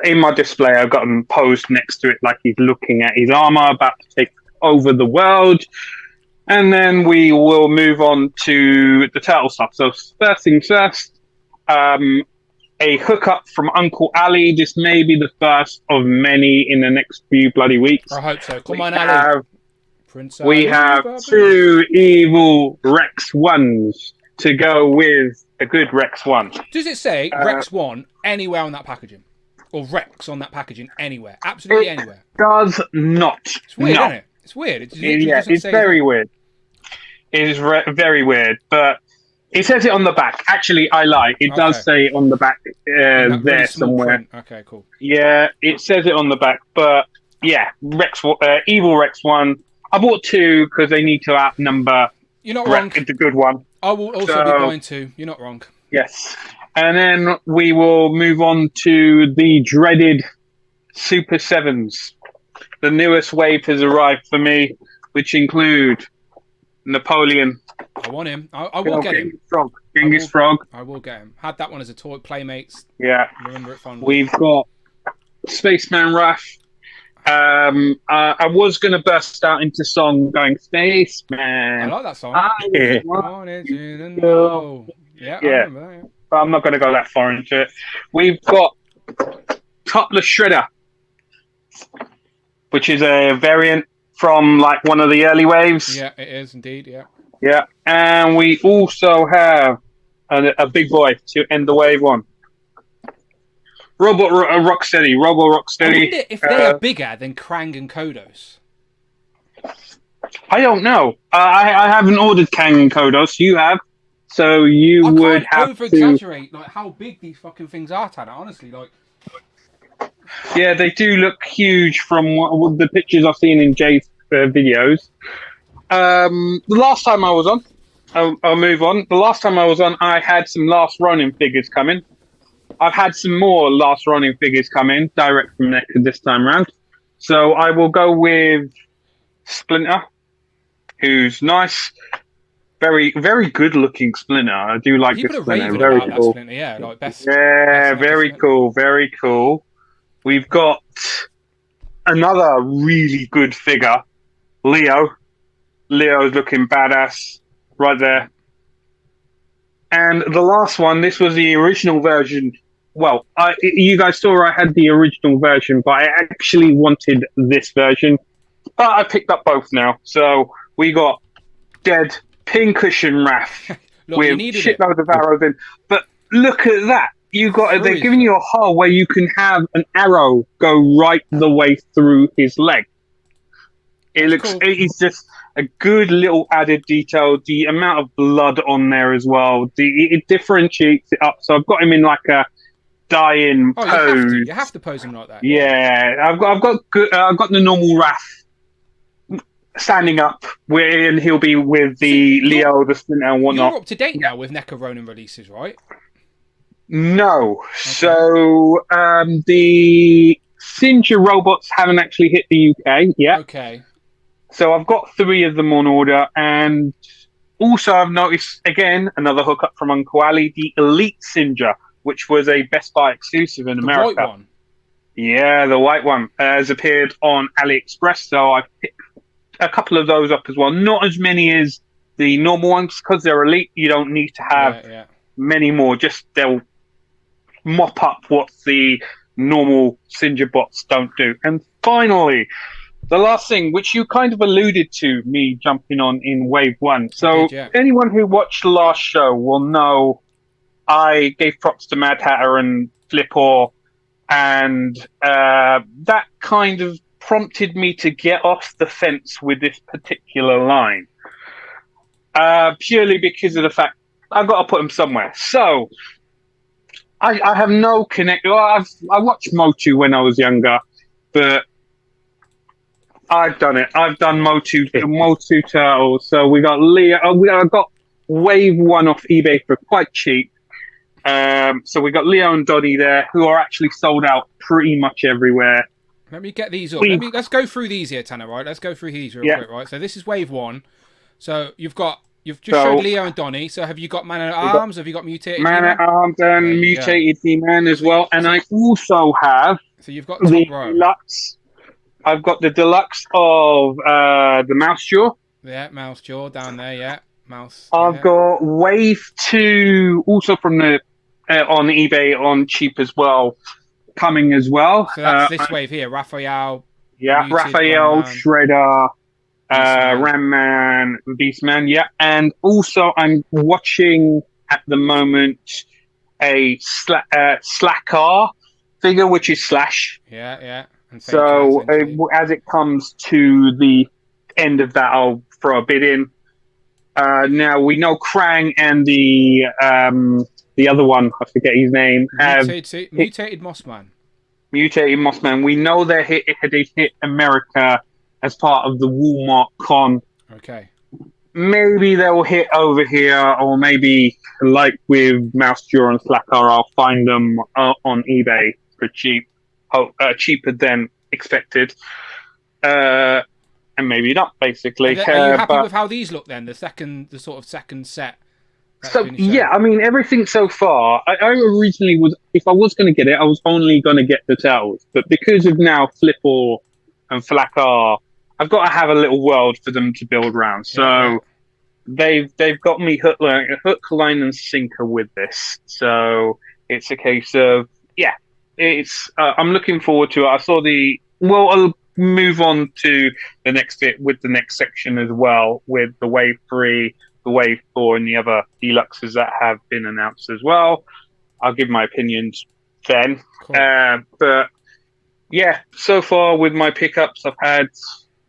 In my display, I've got him posed next to it like he's looking at his armor, about to take over the world. And then we will move on to the turtle stuff. So first things first, a hookup from Uncle Ali. This may be the first of many in the next few bloody weeks. I hope so. Come on, Ali. We have 2 evil Rex 1s to go with a good Rex 1. Does it say Rex 1 anywhere on that packaging? Or Rex on that packaging anywhere? Absolutely anywhere. Does not. It's weird, isn't it? It's weird. It's very weird. It is very weird, but it says it on the back. Actually, I lie. It does say it on the back there really somewhere. Print. Okay, cool. Yeah, it says it on the back, but yeah, Evil Rex 1. I bought 2 because they need to outnumber. You're not wrong. The good one. I will also be buying 2. You're not wrong. Yes. And then we will move on to the dreaded Super 7s. The newest wave has arrived for me, which include Napoleon. I want him. I will get him. Genghis Frog. I will get him. Had that one as a toy. Playmates. Yeah. Remember it fondly. We've got Spaceman Rush. I was going to burst out into song going Spaceman. I like that song. Yeah. Wanted you to know. Yeah, I remember that. Yeah. But I'm not going to go that far into it. We've got Topless Shredder. which is a variant from like one of the early waves. Yeah, it is indeed. Yeah. Yeah, and we also have a big boy to end the wave one. Robo Rocksteady. I wonder if they are bigger than Krang and Kodos. I don't know. I haven't ordered Krang and Kodos. You have, so you would have over exaggerate like how big these fucking things are, Tanner. Honestly, like. Yeah, they do look huge from the pictures I've seen in Jay's videos. The last time I was on, I'll move on. The last time I was on, I had some Last Ronin figures coming. I've had some more Last Ronin figures come in, direct from NECA this time around. So I will go with Splinter, who's nice. Very, very good looking Splinter. I do like this Splinter. Very cool. Splinter, yeah, like best very cool. Very cool. We've got another really good figure, Leo. Leo's looking badass right there. And the last one, this was the original version. Well, you guys saw I had the original version, but I actually wanted this version. But I picked up both now. So we got dead pincushion Raph with shitloads of arrows in. But look at that. They're giving you a hole where you can have an arrow go right the way through his leg. It's just a good little added detail. The amount of blood on there as well. It differentiates it up. So I've got him in like a dying pose. You have to pose him like that. Yeah, I've got the normal Raph standing up, and he'll be with the Leo, the Splinter, and whatnot. You're up to date now with NECA Ronin releases, right? No. Okay. So the Singer robots haven't actually hit the UK yet. Okay. So I've got 3 of them on order, and also I've noticed, again, another hookup from Uncle Ali, the Elite Singer, which was a Best Buy exclusive in America. The white one? Yeah, the white one has appeared on AliExpress, so I picked a couple of those up as well. Not as many as the normal ones, because they're Elite, you don't need to have many more, just they'll mop up what the normal Singer bots don't do. And finally, the last thing, which you kind of alluded to me jumping on in Wave 1. So anyone who watched the last show will know I gave props to Mad Hatter and Flipper, and that kind of prompted me to get off the fence with this particular line. Purely because of the fact I've got to put them somewhere. So I have no connect. Well, I watched Motu when I was younger, but I've done it. I've done Motu Turtles. So we got Leo. I got Wave 1 off eBay for quite cheap. So we got Leo and Dottie there, who are actually sold out pretty much everywhere. Let me get these up. Let's go through these here, Tanner. Right? Let's go through these real quick. Right. So this is Wave 1. So you've just showed Leo and Donnie. So have you got Man at Arms? Have you got Mutated Man at Arms and Mutated D-Man as well? And I also have. So you've got the deluxe. I've got the deluxe of the Mouse Jaw. Yeah, Mouse Jaw down there. Yeah, Mouse. I've got Wave 2 also from the on eBay on cheap as well, coming as well. So that's this wave here, Raphael. Yeah, Raphael, Shredder, Ram Man, Beastman. Yeah, and also I'm watching at the moment a Slacker figure, which is Slash. Yeah. So as it comes to the end of that, I'll throw a bid in. Now we know Krang and the other one, I forget his name. Mutated Mossman. Mutated Mossman. We know they hit America as part of the Walmart con. Okay. Maybe they'll hit over here, or maybe like with Mouse Jaw and Slacker, I'll find them on eBay for cheap. Cheaper than expected, and maybe not. Basically, are you happy with how these look then? The sort of second set. So yeah, I mean everything so far. I originally was, if I was going to get it, I was only going to get the Turtles, but because of now Flipper and Flacker, I've got to have a little world for them to build around. So they've got me hook, line, and sinker with this. So it's a case of it's. I'm looking forward to it. I saw move on to the next bit with the next section as well, with the Wave 3, the Wave 4, and the other deluxes that have been announced as well. I'll give my opinions then. Cool. But yeah, so far with my pickups, I've had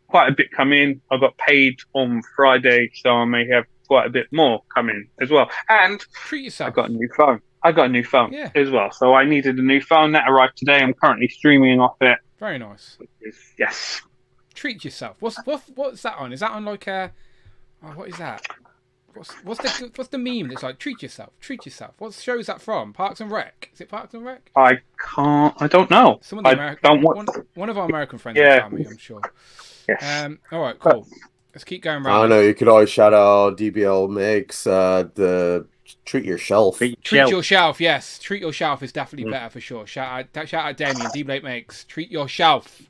quite a bit come in. I got paid on Friday, so I may have quite a bit more come in as well. And treat yourself. I got a new phone as well. So I needed a new phone that arrived today. I'm currently streaming off it. Very nice. Yes. Treat yourself. What's that on? Is that on like what is that? What's the meme that's like treat yourself? Treat yourself. What show is that from? Parks and Rec? Is it Parks and Rec? I don't know. One of our American friends will tell me, I'm sure. Yes. All right, cool. Let's keep going around. I don't know. You could always shout out DBL Makes the treat your shelf. Treat your shelf, yes. Treat your shelf is definitely better for sure. Shout out Damien. D Blake Makes treat your shelf.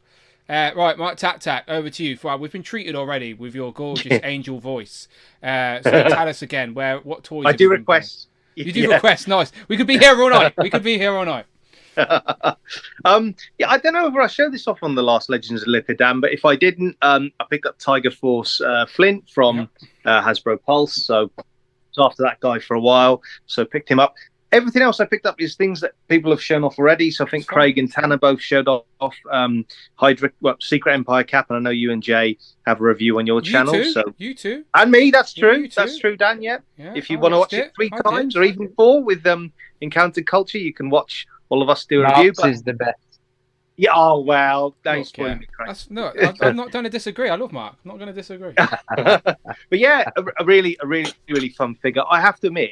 Right, Mark Tat, over to you. We've been treated already with your gorgeous angel voice. So tell us again what toys. I do request. You do request. Nice. We could be here all night. I don't know whether I showed this off on the last Legends of Liquor, Dan, but if I didn't, I picked up Tiger Force Flint from Hasbro Pulse. So I was after that guy for a while, so picked him up. Everything else I picked up is things that people have shown off already. So I think Craig and Tanner both showed off Secret Empire Cap, and I know you and Jay have a review on your channel. Too. So you too, and me. That's true. That's true, Dan. Yeah. If you want to watch it 3 times or even 4 with Encountered Culture, you can watch all of us do a review. But is the best. Yeah. Oh well, don't spoil me, Craig. I'm not going to disagree. I love Mark. I'm not going to disagree. But yeah, a really fun figure. I have to admit.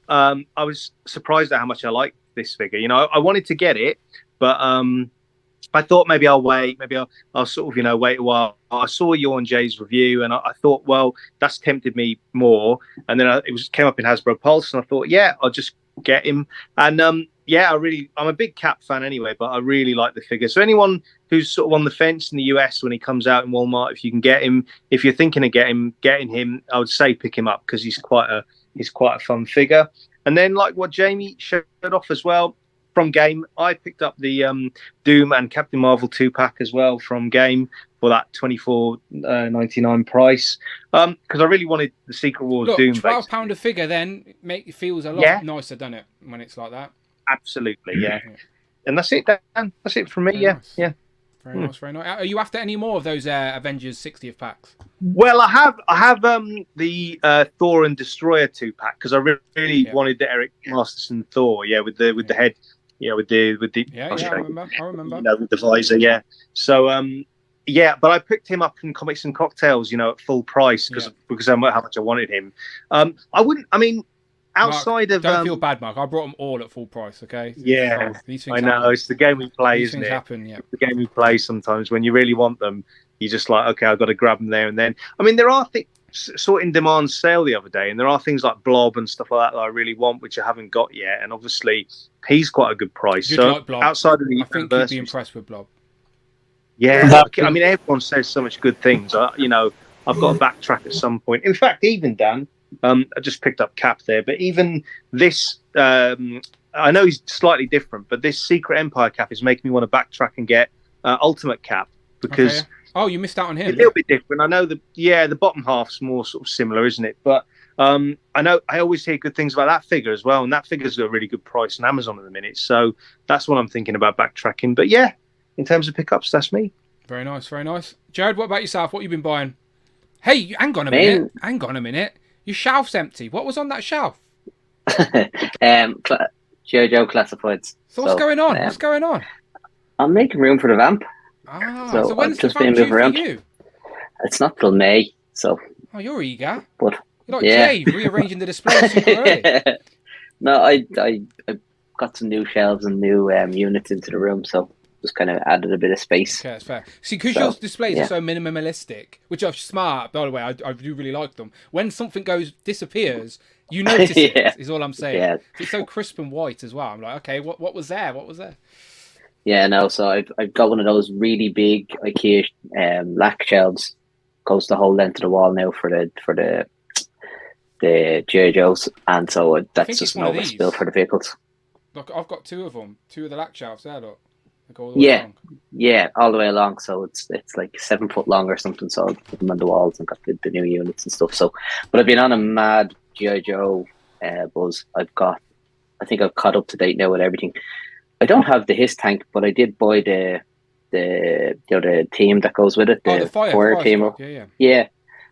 I was surprised at how much I liked this figure. You know, I wanted to get it, but I thought maybe I'll wait. Maybe I'll sort of, wait a while. I saw you on Jay's review, and I thought, well, that's tempted me more. And then it came up in Hasbro Pulse, and I thought, yeah, I'll just get him. And I'm a big Cap fan anyway, but I really like the figure. So anyone who's sort of on the fence in the US when he comes out in Walmart, if you can get him, if you're thinking of getting him, I would say pick him up because he's quite a fun figure. And then, like what Jamie showed off as well from Game, I picked up the Doom and Captain Marvel 2-pack as well from Game for that $24.99 price because I really wanted the Secret Wars Doom. £12 a figure then feels a lot nicer, doesn't it, when it's like that? Absolutely, yeah. And that's it, Dan. That's it from me. Very nice. Yeah. Very nice, very nice. Are you after any more of those Avengers 60th packs? Well, I have the Thor and Destroyer 2-pack because I really wanted the Eric Masterson Thor, with the head, with the I remember. With the visor, So but I picked him up from Comics and Cocktails, at full price because I know how much I wanted him. Outside Mark, of don't feel bad, Mark. I brought them all at full price. Okay. Yeah, these things I know. Happen. It's the game we play, These isn't things it? Happen. Yeah. The game we play sometimes when you really want them, you just like, okay, I've got to grab them there and then. I mean, there are things saw in demand sale the other day, and there are things like Blob and stuff like that I really want, which I haven't got yet. And obviously, he's quite a good price. You'd so like Blob. outside of the I think you'd be impressed with Blob. Yeah, I mean, everyone says so much good things. I've got to backtrack at some point. In fact, even Dan. I just picked up Cap there, but even this, I know he's slightly different, but this Secret Empire Cap is making me want to backtrack and get Ultimate Cap because. Okay. Oh, you missed out on him. A little bit different. I know the bottom half's more sort of similar, isn't it? But I know I always hear good things about that figure as well, and that figure's got a really good price on Amazon at the minute. So that's what I'm thinking about backtracking. But yeah, in terms of pickups, that's me. Very nice, very nice. Jared, what about yourself? What have you been buying? Hey, hang on a minute. Your shelf's empty. What was on that shelf? JoJo Classifieds. So what's going on? What's going on? I'm making room for the vamp. So when's the vamp due for you? It's not till May, so. Oh, you're eager. But you're like Jay, rearranging the display super early. No, I got some new shelves and new units into the room, so just kind of added a bit of space. Okay, that's fair. See, because your displays are so minimalistic, which are smart, by the way, I do really like them. When something disappears, you notice it, is all I'm saying. Yeah. It's so crisp and white as well. I'm like, okay, what was there? What was there? Yeah, no, so I've got one of those really big IKEA lac shelves. Goes the whole length of the wall now for the JoJo's, and so that's just an overspill for the vehicles. Look, I've got 2 of them. 2 of the lac shelves there, look. Go all the way along. Yeah, all the way along. So it's like 7 foot long or something. So I put them on the walls and got the new units and stuff. So, but I've been on a mad G.I. Joe buzz. I think I've caught up to date now with everything. I don't have the his tank, but I did buy the team that goes with it. The fire team. Yeah.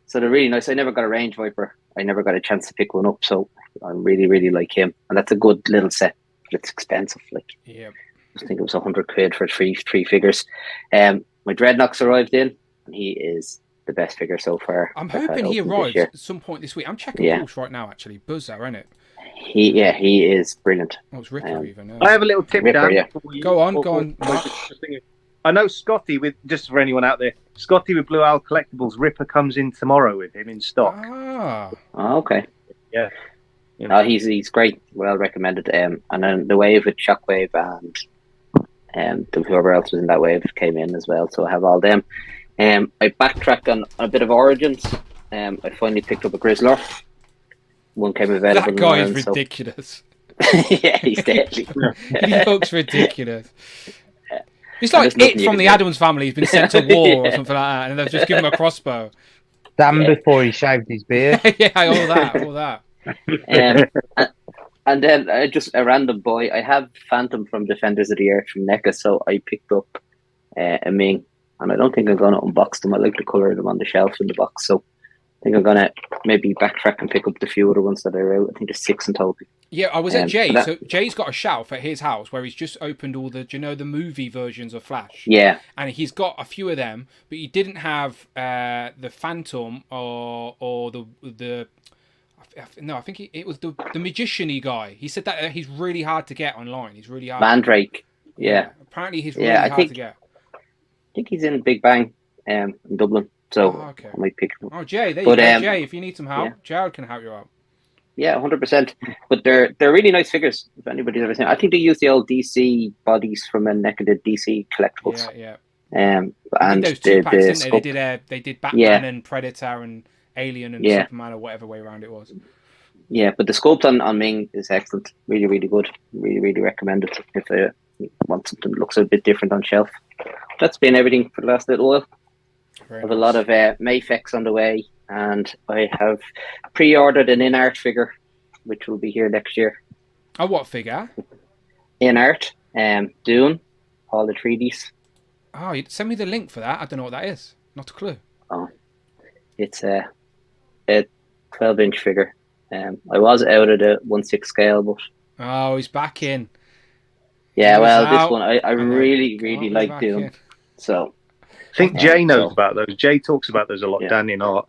So they're really nice. I never got a range viper. I never got a chance to pick one up. So I really, really like him. And that's a good little set, but it's expensive. Like, yeah. I think it was £100 for three figures. My Dreadnoks arrived in, and he is the best figure so far. I'm hoping he arrives at some point this week. I'm checking Pulse right now, actually. Buzzer, isn't it? He is brilliant. Oh, it's Ripper even. I have a little tip, Ripper, Dan. yeah. Go on. I know Scotty with, just for anyone out there, Scotty with Blue Owl Collectibles, Ripper comes in tomorrow with him in stock. Ah. Oh, okay. Yeah. He's great. Well recommended. And then the wave with Shockwave and whoever else was in that wave came in as well. So I have all them. I backtracked on a bit of Origins. I finally picked up a Grizzler. One came available. That guy is ridiculous. Yeah, he's deadly. He looks ridiculous. It's like it from the Addams family. He's been sent to war or something like that, and they've just given him a crossbow. Dan before he shaved his beard. Yeah, all that. And then just a random boy. I have Phantom from Defenders of the Earth from NECA, so I picked up a Ming, and I don't think I'm going to unbox them. I like the colour of them on the shelf in the box, so I think I'm going to maybe backtrack and pick up the few other ones that are out. I think there's 6 in total. Yeah, I was at Jay. So Jay's got a shelf at his house where he's just opened all the, the movie versions of Flash? Yeah. And he's got a few of them, but he didn't have the Phantom or the no, I think it was the magician-y guy. He said that he's really hard to get online. He's really hard. Mandrake. Yeah. Apparently he's really hard to get. I think he's in Big Bang in Dublin. So I might pick him up. Oh, Jay, there you go. Jay, if you need some help, Jared can help you out. Yeah, 100%. But they're really nice figures. If anybody's ever seen, I think they use the old DC bodies from a NECA did DC collectibles. Yeah. And those 2-packs, didn't they? They did Batman and Predator and Alien and Superman or whatever way around it was. Yeah, but the sculpt on Ming is excellent. Really, really good. Really, really recommend it if you want something that looks a bit different on shelf. That's been everything for the last little while. I have a lot of Mayfex on the way, and I have pre-ordered an in-art figure, which will be here next year. Oh, what figure? In-art, Dune, all the 3Ds. Oh, you send me the link for that. I don't know what that is. Not a clue. Oh, it's a 12-inch figure. I was out at a 1/6 scale, but... Oh, he's back in. Yeah, well, this one, I really, really like Dune. So... I think Jay knows about those. Jay talks about those a lot, Dan, in our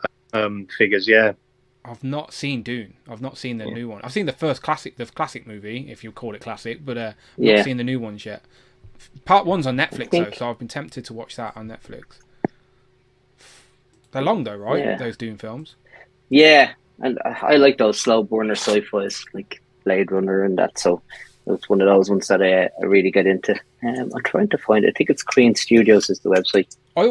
figures, yeah. I've not seen Dune. I've not seen the new one. I've seen the classic movie, if you call it classic, but I've not seen the new ones yet. Part 1's on Netflix, though, so I've been tempted to watch that on Netflix. They're long, though, right? Yeah. Those Dune films. Yeah, and I like those slow burner sci-fis, like Blade Runner and that, so it's one of those ones that I really get into. I'm trying to find it. I think it's Queen Studios is the website. I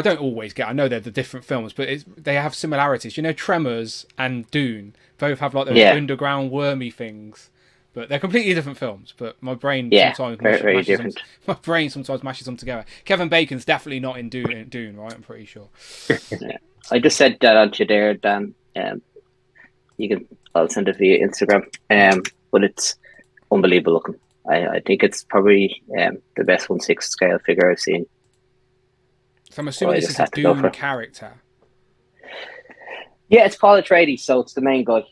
don't always get. I know they're the different films, but they have similarities. Tremors and Dune both have like those underground wormy things, but they're completely different films. But my brain sometimes very different. My brain sometimes mashes them together. Kevin Bacon's definitely not in Dune, right? I'm pretty sure. I just said that on you there, Dan. I'll send it via Instagram. But it's unbelievable looking. I think it's probably the best 1/6 scale figure I've seen. So I'm assuming this is a Dune character. Yeah, it's Paul Atreides, so it's the main guy.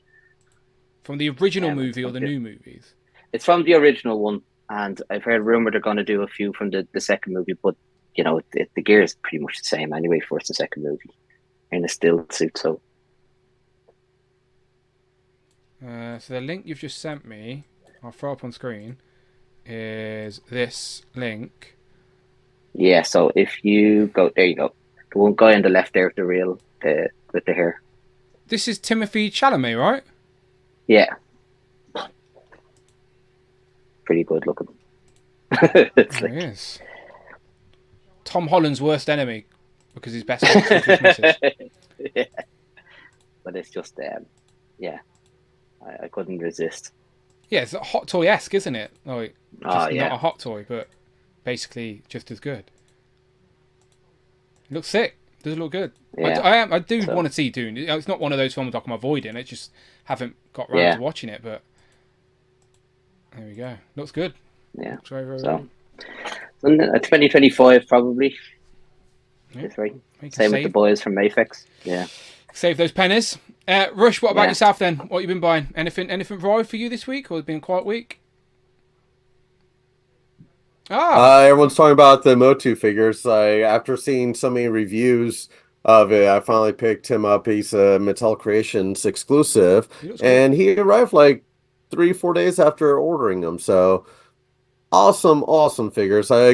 From the original movie or the new movies? It's from the original one, and I've heard rumour they're going to do a few from the second movie, but, the gear is pretty much the same anyway for the second movie. In a still suit, so... So the link you've just sent me, I'll throw up on screen, is this link. Yeah, so if you go, there you go. The one guy on the left there with with the hair. This is Timothée Chalamet, right? Yeah. Pretty good looking. It is. Tom Holland's worst enemy because his best friend is his missus. Yeah. But it's just, I couldn't resist. Yeah, it's Hot Toy-esque, isn't it? Like, not a Hot Toy, but basically just as good. It looks sick. Does look good. Yeah. I do want to see Dune. It's not one of those films like I'm avoiding. I just haven't got around to watching it. But there we go. Looks good. Yeah. Looks very, very So, good. 2025 probably. Yeah. Same with the boys from Mayfix. Yeah. Save those pennies. Rush, what about yourself then? What you been buying? Anything Vive for you this week, or has it been a quiet week? Everyone's talking about the Motu figures. After seeing so many reviews of it, I finally picked him up. He's a Mattel Creations exclusive, and he arrived like 3-4 days after ordering them. So awesome figures. I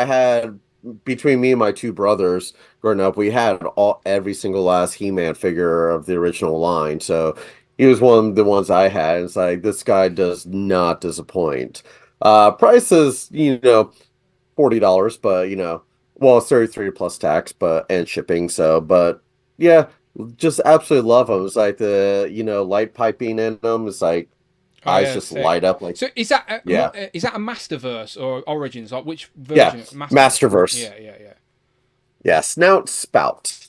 had, between me and my two brothers growing up, we had every single last He-Man figure of the original line. So he was one of the ones I had. It's like, this guy does not disappoint. Price is, $40, but well, it's 33 plus tax, and shipping. So, but yeah, just absolutely love them. It's like the, light piping in them. It's like eyes just light up. Like, so is that is that a Masterverse or Origins? Like which version? Yeah, Masterverse. Yeah, snout, spout.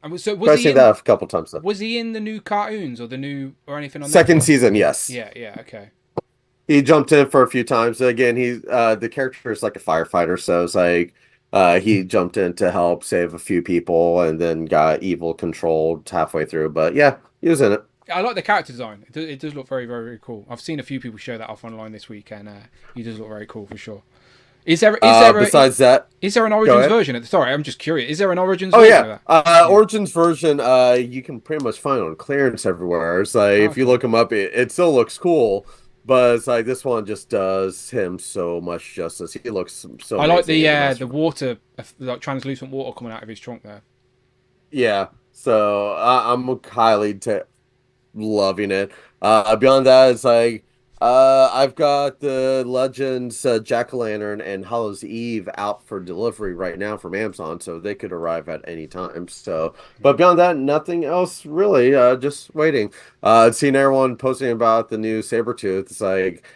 And so I've seen that a couple times though. Was he in the new cartoons or anything on second season? Yes. Yeah. Okay. He jumped in for a few times. Again, the character is like a firefighter, so it's like he jumped in to help save a few people, and then got evil controlled halfway through. But yeah, he was in it. I like the character design. It does look very, very, very cool. I've seen a few people show that off online this week, and he does look very cool for sure. Is there besides that? Is there an Origins version? Sorry, I'm just curious. Is there an Origins? version? Oh yeah, Origins version. You can pretty much find on clearance everywhere. It's like if you look him up, it still looks cool. But it's like this one just does him so much justice. He looks so. I like the water, like translucent water coming out of his trunk there. Yeah, so I'm highly loving it. Beyond that, it's like I've got the Legends Jack-o'-lantern and Hallows Eve out for delivery right now from Amazon, so they could arrive at any time. So, but beyond that, nothing else really. Just waiting. I've seen everyone posting about the new Sabretooth. It's like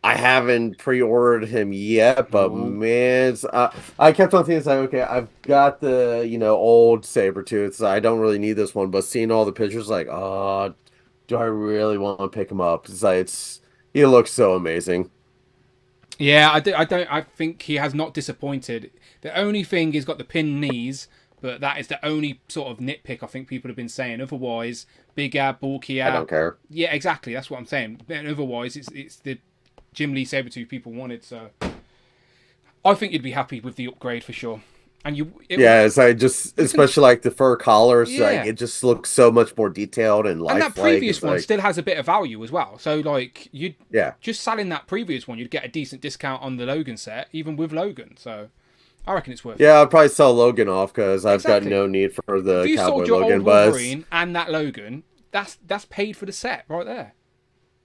I haven't pre-ordered him yet, but man, I kept on thinking, it's like, okay, I've got the old Sabretooth, so I don't really need this one. But seeing all the pictures, like, oh, do I really want to pick him up? It's like he looks so amazing. Yeah, I think he has not disappointed. The only thing, he's got the pinned knees, but that is the only sort of nitpick I think people have been saying. Otherwise, bigger, bulkier. I don't care. Yeah, exactly. That's what I'm saying. And otherwise, it's the Jim Lee Sabretooth people wanted. So I think you'd be happy with the upgrade for sure. And it's like especially like the fur collars, like it just looks so much more detailed and lifelike. And that previous one still has a bit of value as well. So like just selling that previous one, you'd get a decent discount on the Logan set, even with Logan. So I reckon it's worth it. Yeah, I'll probably sell Logan off because I've got no need for the if you Cowboy sold your Logan. Old Wolverine and that Logan, that's paid for the set right there.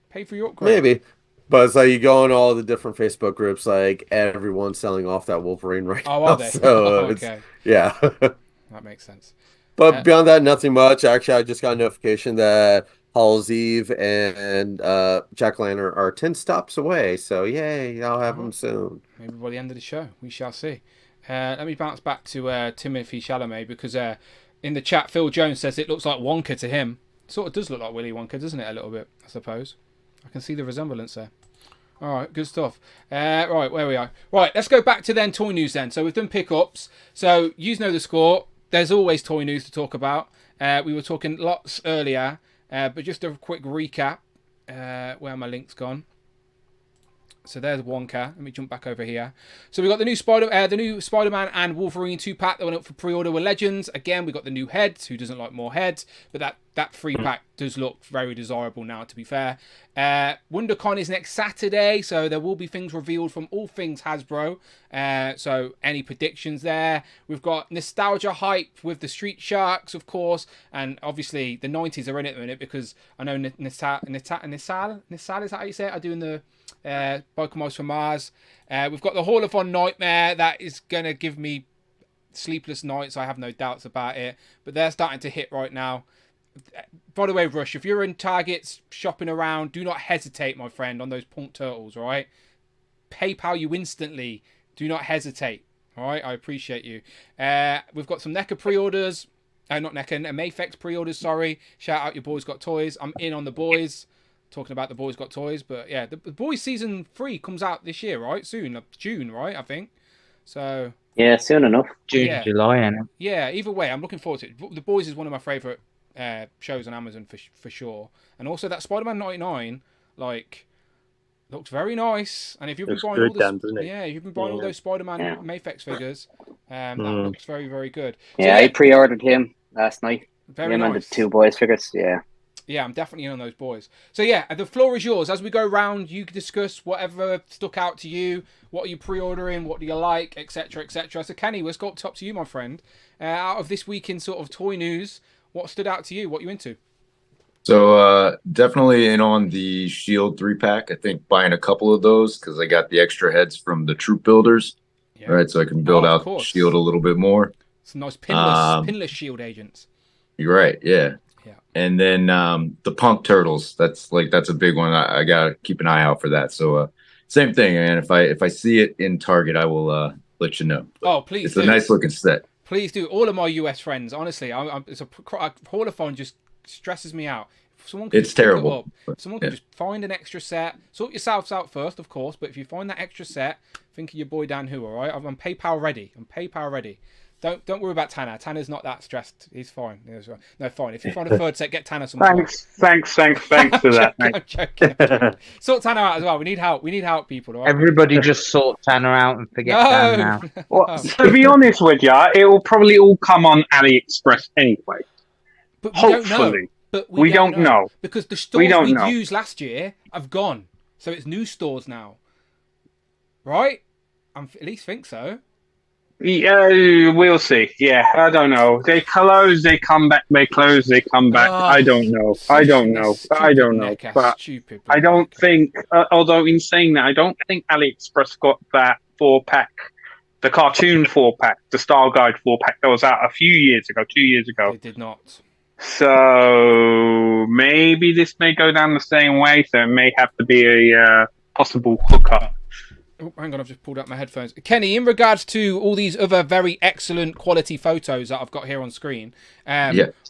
Paid for your upgrade. Maybe. But it's like you go on all the different Facebook groups, like everyone's selling off that Wolverine right now. Oh, are they? So okay. Yeah. That makes sense. But beyond that, nothing much. Actually, I just got a notification that Hallows Eve and Jack-o'-lantern are 10 stops away. So, yay, I'll have them soon. Maybe by the end of the show. We shall see. Let me bounce back to Timothy Chalamet because in the chat, Phil Jones says it looks like Wonka to him. Sort of does look like Willy Wonka, doesn't it, a little bit, I suppose. I can see the resemblance there. All right, good stuff. Right, where we are. Right, let's go back to then toy news then. So we've done pickups. So you know the score. There's always toy news to talk about. We were talking lots earlier, but just a quick recap. Where are my links gone? So there's Wonka. Let me jump back over here. So we got the new Spider-Man and Wolverine 2-pack that went up for pre-order with Legends. Again, we got the new heads. Who doesn't like more heads? But that 3-pack does look very desirable now, to be fair. WonderCon is next Saturday, so there will be things revealed from all things Hasbro. So any predictions there? We've got nostalgia hype with the Street Sharks, of course, and obviously the 90s are in it at the minute because I know Nisal, is that how you say it? I'm doing the Pokemon from Mars. We've got the Haul-A-THON Nightmare that is going to give me sleepless nights. I have no doubts about it, but they're starting to hit right now. By the way, Rush, if you're in Targets shopping around, do not hesitate, my friend, on those Punk Turtles, right? PayPal you instantly Do not hesitate. All right, I appreciate you. We've got some NECA pre-orders. Not NECA, Mafex pre-orders, sorry. Shout out your Boys Got Toys. I'm in on the boys. Talking about the Boys Got Toys. But yeah, the Boys Season 3 comes out this year, right? Soon. June, right? I think. So... Yeah, soon enough. June, July, and yeah, either way, I'm looking forward to it. The Boys is one of my favourite shows on Amazon for sure. And also that Spider-Man 99, like... looks very nice, and if you've been buying all you've been buying all those Spider-Man Mafex figures, that looks very, very good. So, I pre-ordered him last night. Very him nice. And the 2 boys figures, Yeah, I'm definitely in on those boys. So yeah, the floor is yours. As we go round, you can discuss whatever stuck out to you. What are you pre-ordering? What do you like, etc., etc. So Kenny, let's go up top to you, my friend. Out of this week in sort of toy news, what stood out to you? What are you into? So definitely in on the Shield 3-pack. I think buying a couple of those because I got the extra heads from the troop builders, right? So I can build out Shield a little bit more. Some nice pinless Shield agents. You're right, yeah. And then the Punk Turtles. That's a big one. I gotta keep an eye out for that. So same thing, man. If I see it in Target, I will let you know. Oh, please! It's a nice looking set. Please do. All of my US friends, honestly, it's a Haul-A-Thon just stresses me out. If someone can it's terrible. If someone can just find an extra set, sort yourselves out first, of course. But if you find that extra set, think of your boy Dan Who. All right, I'm PayPal ready. Don't worry about Tanner. Tanner's not that stressed. He's fine. No, fine. If you find a third set, get Tanner some. Thanks for that, mate. I'm joking. Sort Tanner out as well. We need help. We need help, people. All right? Everybody just sort Tanner out and forget Dan now. Well, to be honest with you, it will probably all come on AliExpress anyway. But hopefully. But we don't know. Because the stores we used last year have gone. So it's new stores now. Right? I at least think so. Yeah, we'll see. Yeah, I don't know. They close, they come back. They close, they come back. I don't know. I don't know. But I don't think, although in saying that, I don't think AliExpress got that 4-pack, the cartoon 4-pack, the Style Guide 4-pack that was out a few years ago, 2 years ago. They did not. So maybe this may go down the same way. So it may have to be a possible hookup. Oh, hang on, I've just pulled up my headphones. Kenny, in regards to all these other very excellent quality photos that I've got here on screen,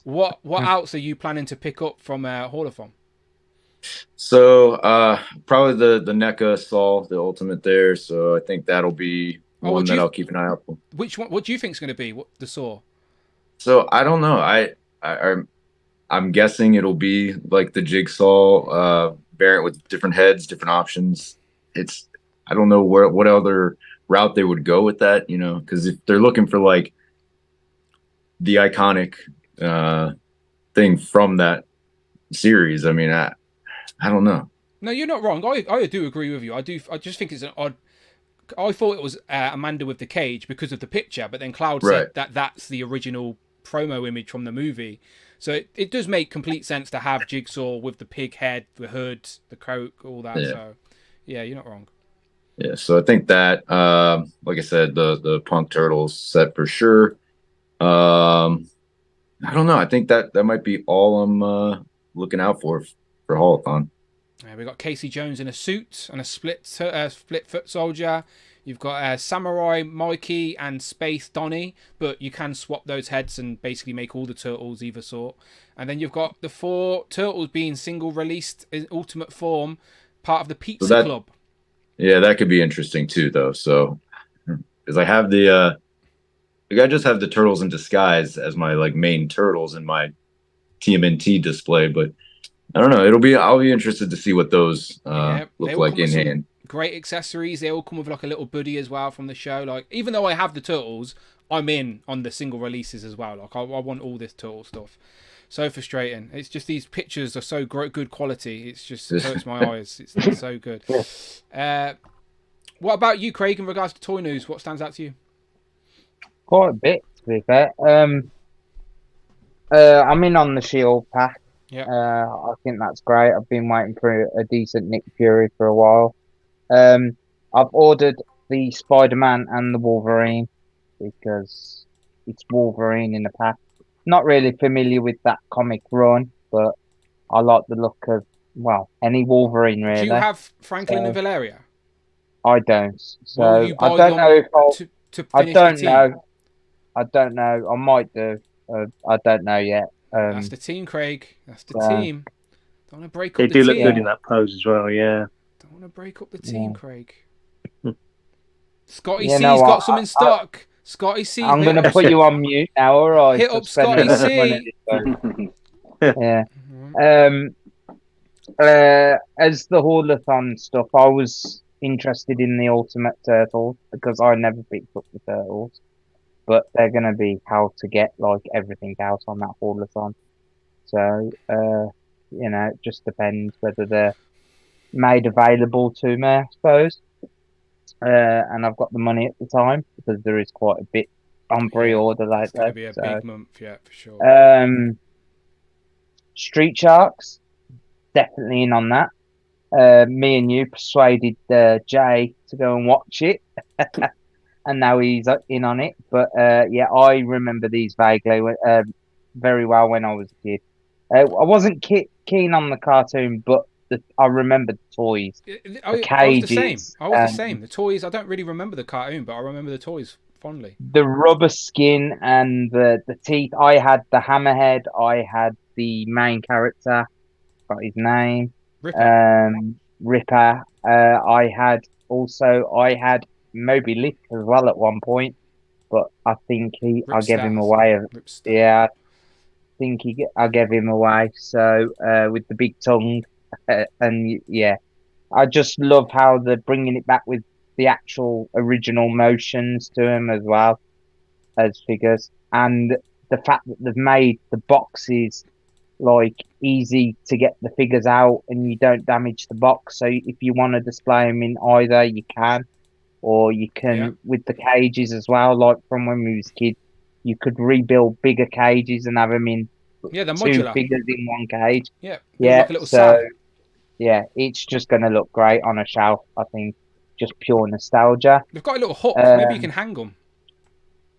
what else are you planning to pick up from Haul-A-Thon? So probably the NECA Saul, the ultimate there. So I think that'll be one that I'll keep an eye out for. Which one? What do you think is going to be the Saw? So I don't know. I'm guessing it'll be like the Jigsaw variant with different heads, different options. I don't know what other route they would go with that, because if they're looking for like the iconic thing from that series, I mean, I don't know. No, you're not wrong. I do agree with you. I just think it's an odd. I thought it was Amanda with the cage because of the picture, but then Cloud said that's the original promo image from the movie. So it does make complete sense to have Jigsaw with the pig head, the hood, the coat, all that. Yeah. So yeah, you're not wrong. Yeah, so I think that, like I said, the Punk Turtles set for sure. I don't know. I think that might be all I'm looking out for Haul-A-Thon. We've got Casey Jones in a suit and a split foot soldier. You've got Samurai Mikey and Space Donnie, but you can swap those heads and basically make all the turtles either sort. And then you've got the 4 turtles being single released in ultimate form, part of the Pizza Club. Yeah, that could be interesting too, though. So, because I have I just have the Turtles in Disguise as my main turtles in my TMNT display, but I don't know. I'll be interested to see what those look like in hand. Great accessories. They all come with a little buddy as well from the show. Even though I have the turtles, I'm in on the single releases as well. I want all this turtle stuff. So frustrating. It's just these pictures are so good quality. It hurts my eyes. It's so good. What about you, Craig, in regards to toy news? What stands out to you? Quite a bit, to be fair. I'm in on the Shield pack. Yeah. I think that's great. I've been waiting for a decent Nick Fury for a while. I've ordered the Spider-Man and the Wolverine because it's Wolverine in the pack. Not really familiar with that comic run, but I like the look of, any Wolverine, really. Do you have Franklin and Valeria? I don't. So Will you buy I don't know if I'll. to I finish don't the team? know. I don't know. I might do. I don't know yet. That's the team, Craig. That's the team. Don't want to break up They the do team. look good in that pose as well. Yeah. Don't want to break up the team, Yeah. Craig. Scotty You C's know got what? some in stock. Scotty C. I'm going to put you on mute now. All right. Hit up Scotty C. Yeah. As the haul-a-thon stuff, I was interested in the Ultimate Turtles because I never picked up the Turtles, but they're going to be how to get like everything else on that haul-a-thon. So, you know, it just depends whether they're made available to me, I suppose. And I've got the money at the time because there is quite a bit on pre-order like It's going to that. be a So, big month, yeah, for sure. Street Sharks, definitely in on that. Me and you persuaded Jay to go and watch it, and now he's in on it. But yeah, I remember these vaguely very well when I was a kid. I wasn't keen on the cartoon, but I remember the toys, the I was cages. the same. I was the same. The toys, I don't really remember the cartoon, but I remember the toys fondly. The rubber skin and the teeth. I had the hammerhead. I had the main character. Got his name. Ripper. I had Moby Dick as well at one point, but I think I gave him away. Yeah, I think I gave him away. So with the big tongue, and yeah, I just love how they're bringing it back with the actual original motions to him as well as figures, and the fact that they've made the boxes like easy to get the figures out and you don't damage the box. So if you want to display them in either, you can, or you can with the cages as well. Like from when we was kids, you could rebuild bigger cages and have them in the two modular figures in one cage. Yeah, yeah. like a little so Sam. yeah, it's just going to look great on a shelf. I think just pure nostalgia. They've got a little hook. Maybe you can hang them.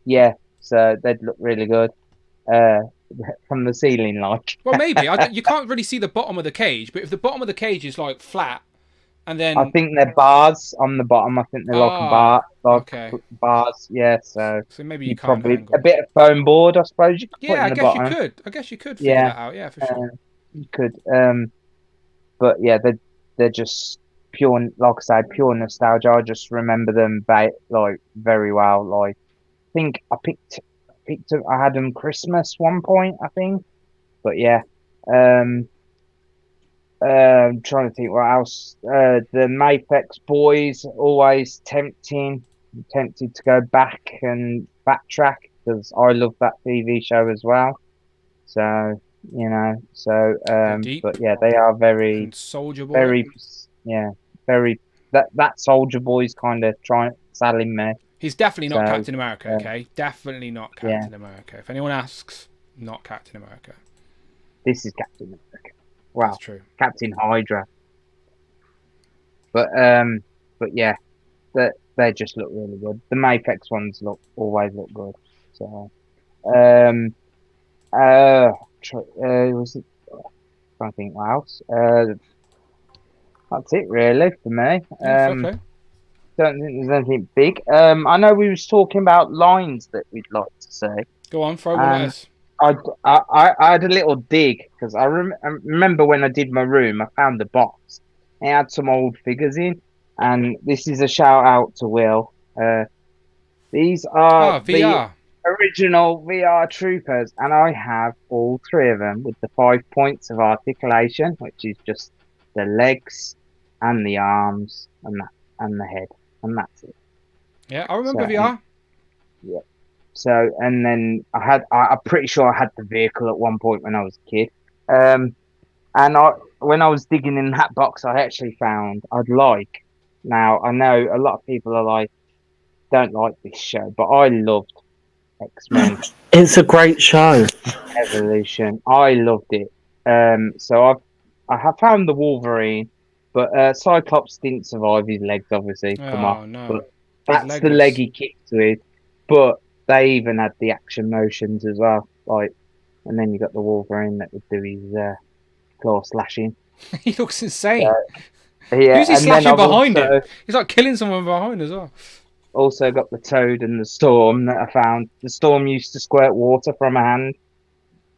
Yeah, so they'd look really good. From the ceiling, like. Well, maybe you can't really see the bottom of the cage, but if the bottom of the cage is like flat, and then I think they're bars on the bottom. I think they're like a bar, like bars. Yeah, so maybe you can't probably hang a bit of foam board, I suppose. You could put yeah, in I the guess bottom. you could. I guess you could figure that out. Yeah, for sure. You could. But yeah, they're just pure, like I say, pure nostalgia. I just remember them like very well. Like I think I picked up, I had them Christmas one point, I think. But yeah, I'm trying to think what else. The Maplex boys, always tempted to go back and backtrack because I love that TV show as well. So you know, but yeah, they are very Soldier Boy. very very that Soldier Boy's kind of selling me. He's definitely not Captain America, okay? Definitely not Captain America. If anyone asks, not Captain America. This is Captain America. Wow. That's true. Captain Hydra. But yeah, they just look really good. The Maplex ones always look good. So was it, I don't think what else. That's it really for me. Okay. Don't think there's anything big. I know we was talking about lines that we'd like to say. Go on, throw one at us. I had a little dig because I remember when I did my room, I found the box. It had some old figures in, and this is a shout out to Will. These are VR. The original VR troopers, and I have all three of them with the 5 points of articulation, which is just the legs and the arms and the head, and that's it. Yeah, I remember VR. Yeah. So, and then I'm pretty sure I had the vehicle at one point when I was a kid. And when I was digging in that box, I actually found now I know a lot of people are don't like this show, but I loved X-Men. It's a great show. Evolution. I loved it. So I have found the Wolverine, but Cyclops didn't survive his legs, obviously. Come on. No. But that's the leg he kicked with. But they even had the action motions as well. And then you got the Wolverine that would do his claw slashing. He looks insane. Yeah, Who's he and then slashing I've behind also, him? He's like killing someone behind as well. also got the Toad and the Storm that I found. The Storm used to squirt water from a hand,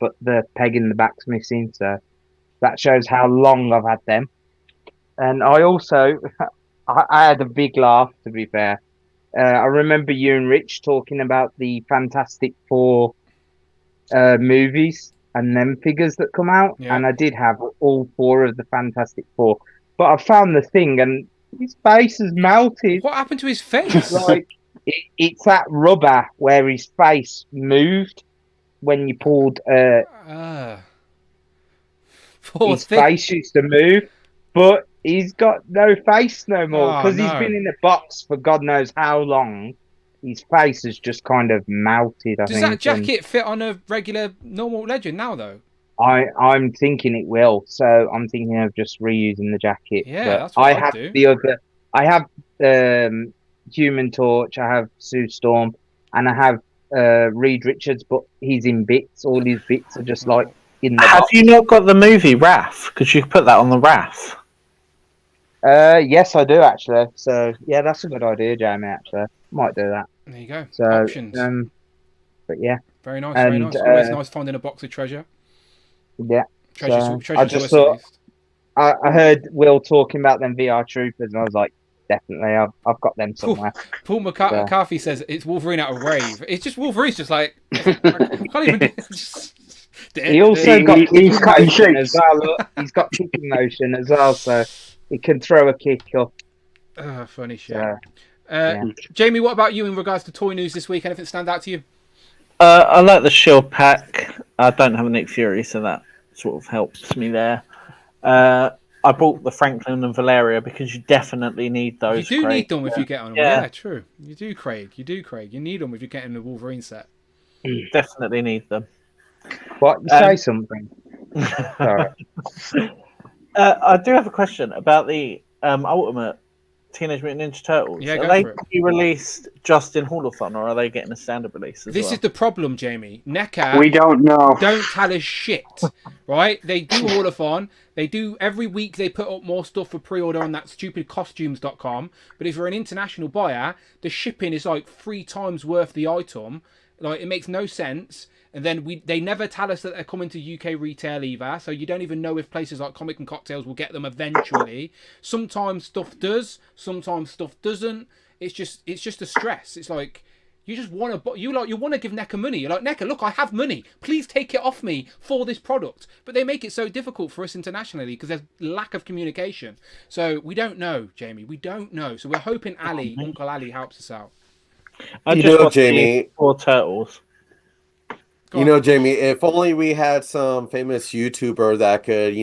but the peg in the back's missing, so that shows how long I've had them. And I also, I had a big laugh, to be fair. I remember you and Rich talking about the Fantastic Four movies and them figures that come out, and I did have all 4 of the Fantastic Four. But I found the thing, and his face has melted. What happened to his face? Like it's that rubber where his face moved when you pulled. His face used to move, but he's got no face no more because he's been in a box for God knows how long. His face has just kind of melted. I Does think. that jacket fit on a regular, normal Legend now, though? I'm thinking it will, so I'm thinking of just reusing the jacket. Yeah, but that's what I'd have do. the other. I have Human Torch. I have Sue Storm, and I have Reed Richards, but he's in bits. All his bits are just like in the Have box. you not got the movie RAF? Because you could put that on the RAF. Yes, I do actually. So yeah, that's a good idea, Jamie. Actually, might do that. There you go. So, Options. But yeah, very nice. And, Very nice. Always nice finding a box of treasure. Yeah. Treasure I just thought. I heard Will talking about them VR troopers, and I was like, definitely, I've got them somewhere. Paul McCarthy says it's Wolverine at a rave. It's just Wolverine's just like I can't even. He also got kicking motion as well. Look. He's got kicking motion as well, so he can throw a kick up. Funny shit. Jamie, what about you in regards to toy news this week? Anything stand out to you? I like the Shield pack. I don't have a Nick Fury, so that sort of helps me there. I bought the Franklin and Valeria because you definitely need those. You do need them if you get on them. Yeah, true. You do, Craig. You need them if you're getting the Wolverine set. Definitely need them. What? Say something. I do have a question about the Ultimate Teenage Mutant Ninja Turtles. Yeah, are they to be released just in Haul-A-Thon, or are they getting a standard release as This well? is the problem, Jamie. NECA. We don't know. Don't tell us shit, right? They do Haul-A-Thon. They do every week. They put up more stuff for pre-order on that stupid costumes.com. But if you're an international buyer, the shipping is like 3 times worth the item. Like it makes no sense. And then they never tell us that they're coming to UK retail either, so you don't even know if places like Comic and Cocktails will get them eventually. Sometimes stuff does, sometimes stuff doesn't. It's just a stress. It's like you just want to you want to give NECA money. You're like, NECA, look, I have money. Please take it off me for this product. But they make it so difficult for us internationally because there's lack of communication. So we don't know, Jamie. We don't know. So we're hoping Uncle Ali helps us out. I just want Jamie, 4 turtles. You know, Jamie, if only we had some famous YouTuber that could,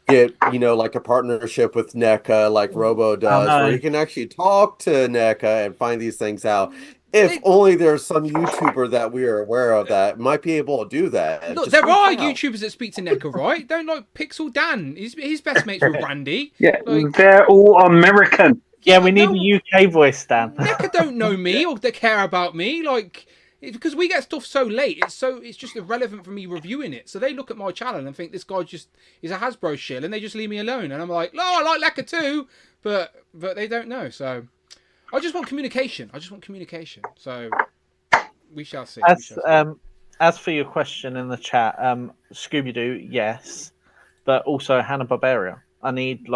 get, like a partnership with NECA like Robo does, where you can actually talk to NECA and find these things out. If only there's some YouTuber that we are aware of that might be able to do that. Look, there are YouTubers that speak to NECA, right? Don't like Pixel Dan. His best mates with Randy. Yeah, they're all American. Yeah, we need a UK voice, Dan. NECA don't know me or they care about me. Like, because we get stuff so late, it's just irrelevant for me reviewing it. So they look at my channel and think this guy is a Hasbro shill, and they just leave me alone. And I'm like, no, I like NECA too, but they don't know. So I just want communication. So we shall see. As for your question in the chat, Scooby Doo, yes, but also Hanna-Barbera. I need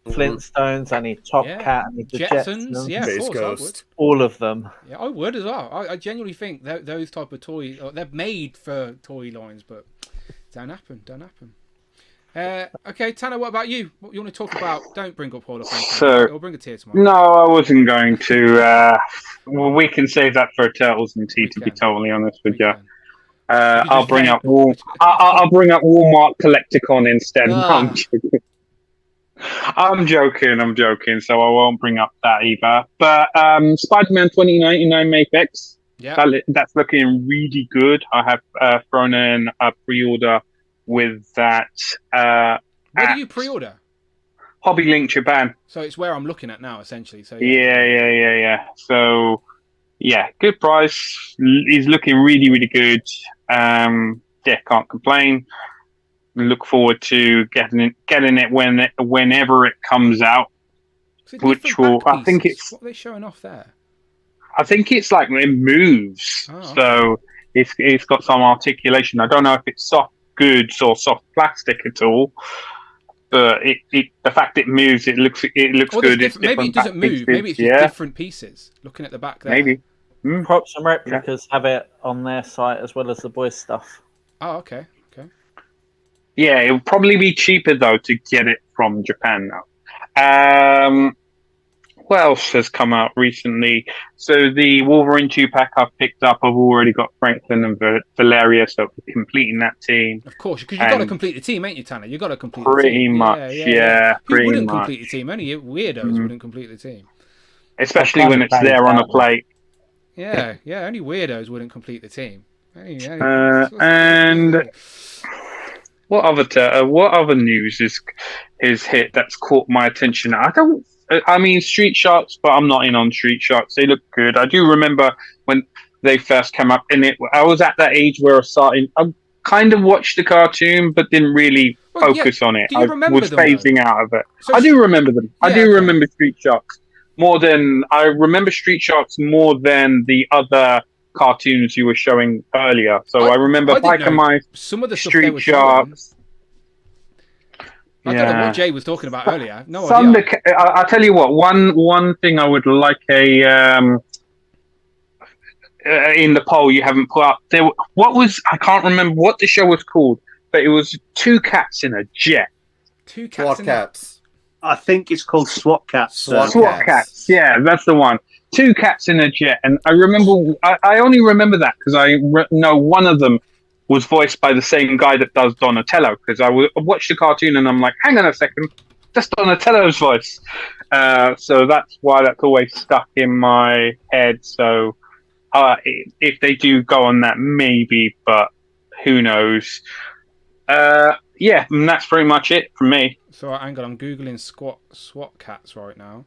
Flintstones, I need Top Cat, I need the Jetsons, yeah, of course, I would. All of them. Yeah, I would as well. I genuinely think those type of toys, they're made for toy lines, but don't happen. Okay, Tanner, what about you? What you want to talk about? Don't bring up Haul-A-Thon. So, I'll bring a tear tomorrow. No, I wasn't going to. Well, we can save that for Turtles and Tea, to be totally honest with you. I'll bring up I'll bring up Walmart Collecticon instead. No, I'm joking. So I won't bring up that either. But Spider-Man 2099 Mapex. Yeah, that's looking really good. I have thrown in a pre-order with that. Where do you pre-order? Hobby Link Japan. So it's where I'm looking at now, essentially. So yeah. So yeah, good price. He's looking really, really good. Yeah, can't complain. look forward to getting it whenever it comes out. Which will, I think it's. What are they showing off there? I think it's like it moves, so it's got some articulation. I don't know if it's soft goods or soft plastic at all, but the fact it moves, it looks good. It's maybe it doesn't move. Maybe it's just different pieces. Looking at the back there, maybe. Props and replicas have it on their site as well as the boys' stuff. Oh, okay. Yeah, it would probably be cheaper though to get it from Japan now. What else has come out recently? So the Wolverine 2-pack I've picked up. I've already got Franklin and Valeria, so completing that team. Of course, because you've got to complete the team, ain't you, Tanner? You've got to complete the team. Pretty much, yeah. Who wouldn't complete the team? Only weirdos wouldn't complete the team. Especially when it's there on a plate. Yeah, only weirdos wouldn't complete the team. And what other news is hit that's caught my attention? I mean, Street Sharks, but I'm not in on Street Sharks. They look good. I do remember when they first came up, and I was at that age where I kind of watched the cartoon, but didn't really focus on it. I was phasing out of it. I do remember them. I do remember Street Sharks I remember Street Sharks more than the other cartoons you were showing earlier. So I remember Biker Mice, some of the Street Sharks. I don't know what Jay was talking about earlier. No idea. I'll tell you what. One thing I would like in the poll you haven't put up. I can't remember what the show was called, but it was 2 cats in a jet. 2 cats. SWAT cats. I think it's called SWAT cats. SWAT cats. Yeah, that's the one. 2 cats in a jet, and I remember. I only remember that because I know one of them was voiced by the same guy that does Donatello, because I watched the cartoon and I'm like, hang on a second, that's Donatello's voice. So that's why that's always stuck in my head. So if they do go on that, maybe, but who knows? Yeah, and that's pretty much it from me. So hang on, I'm googling SWAT cats right now.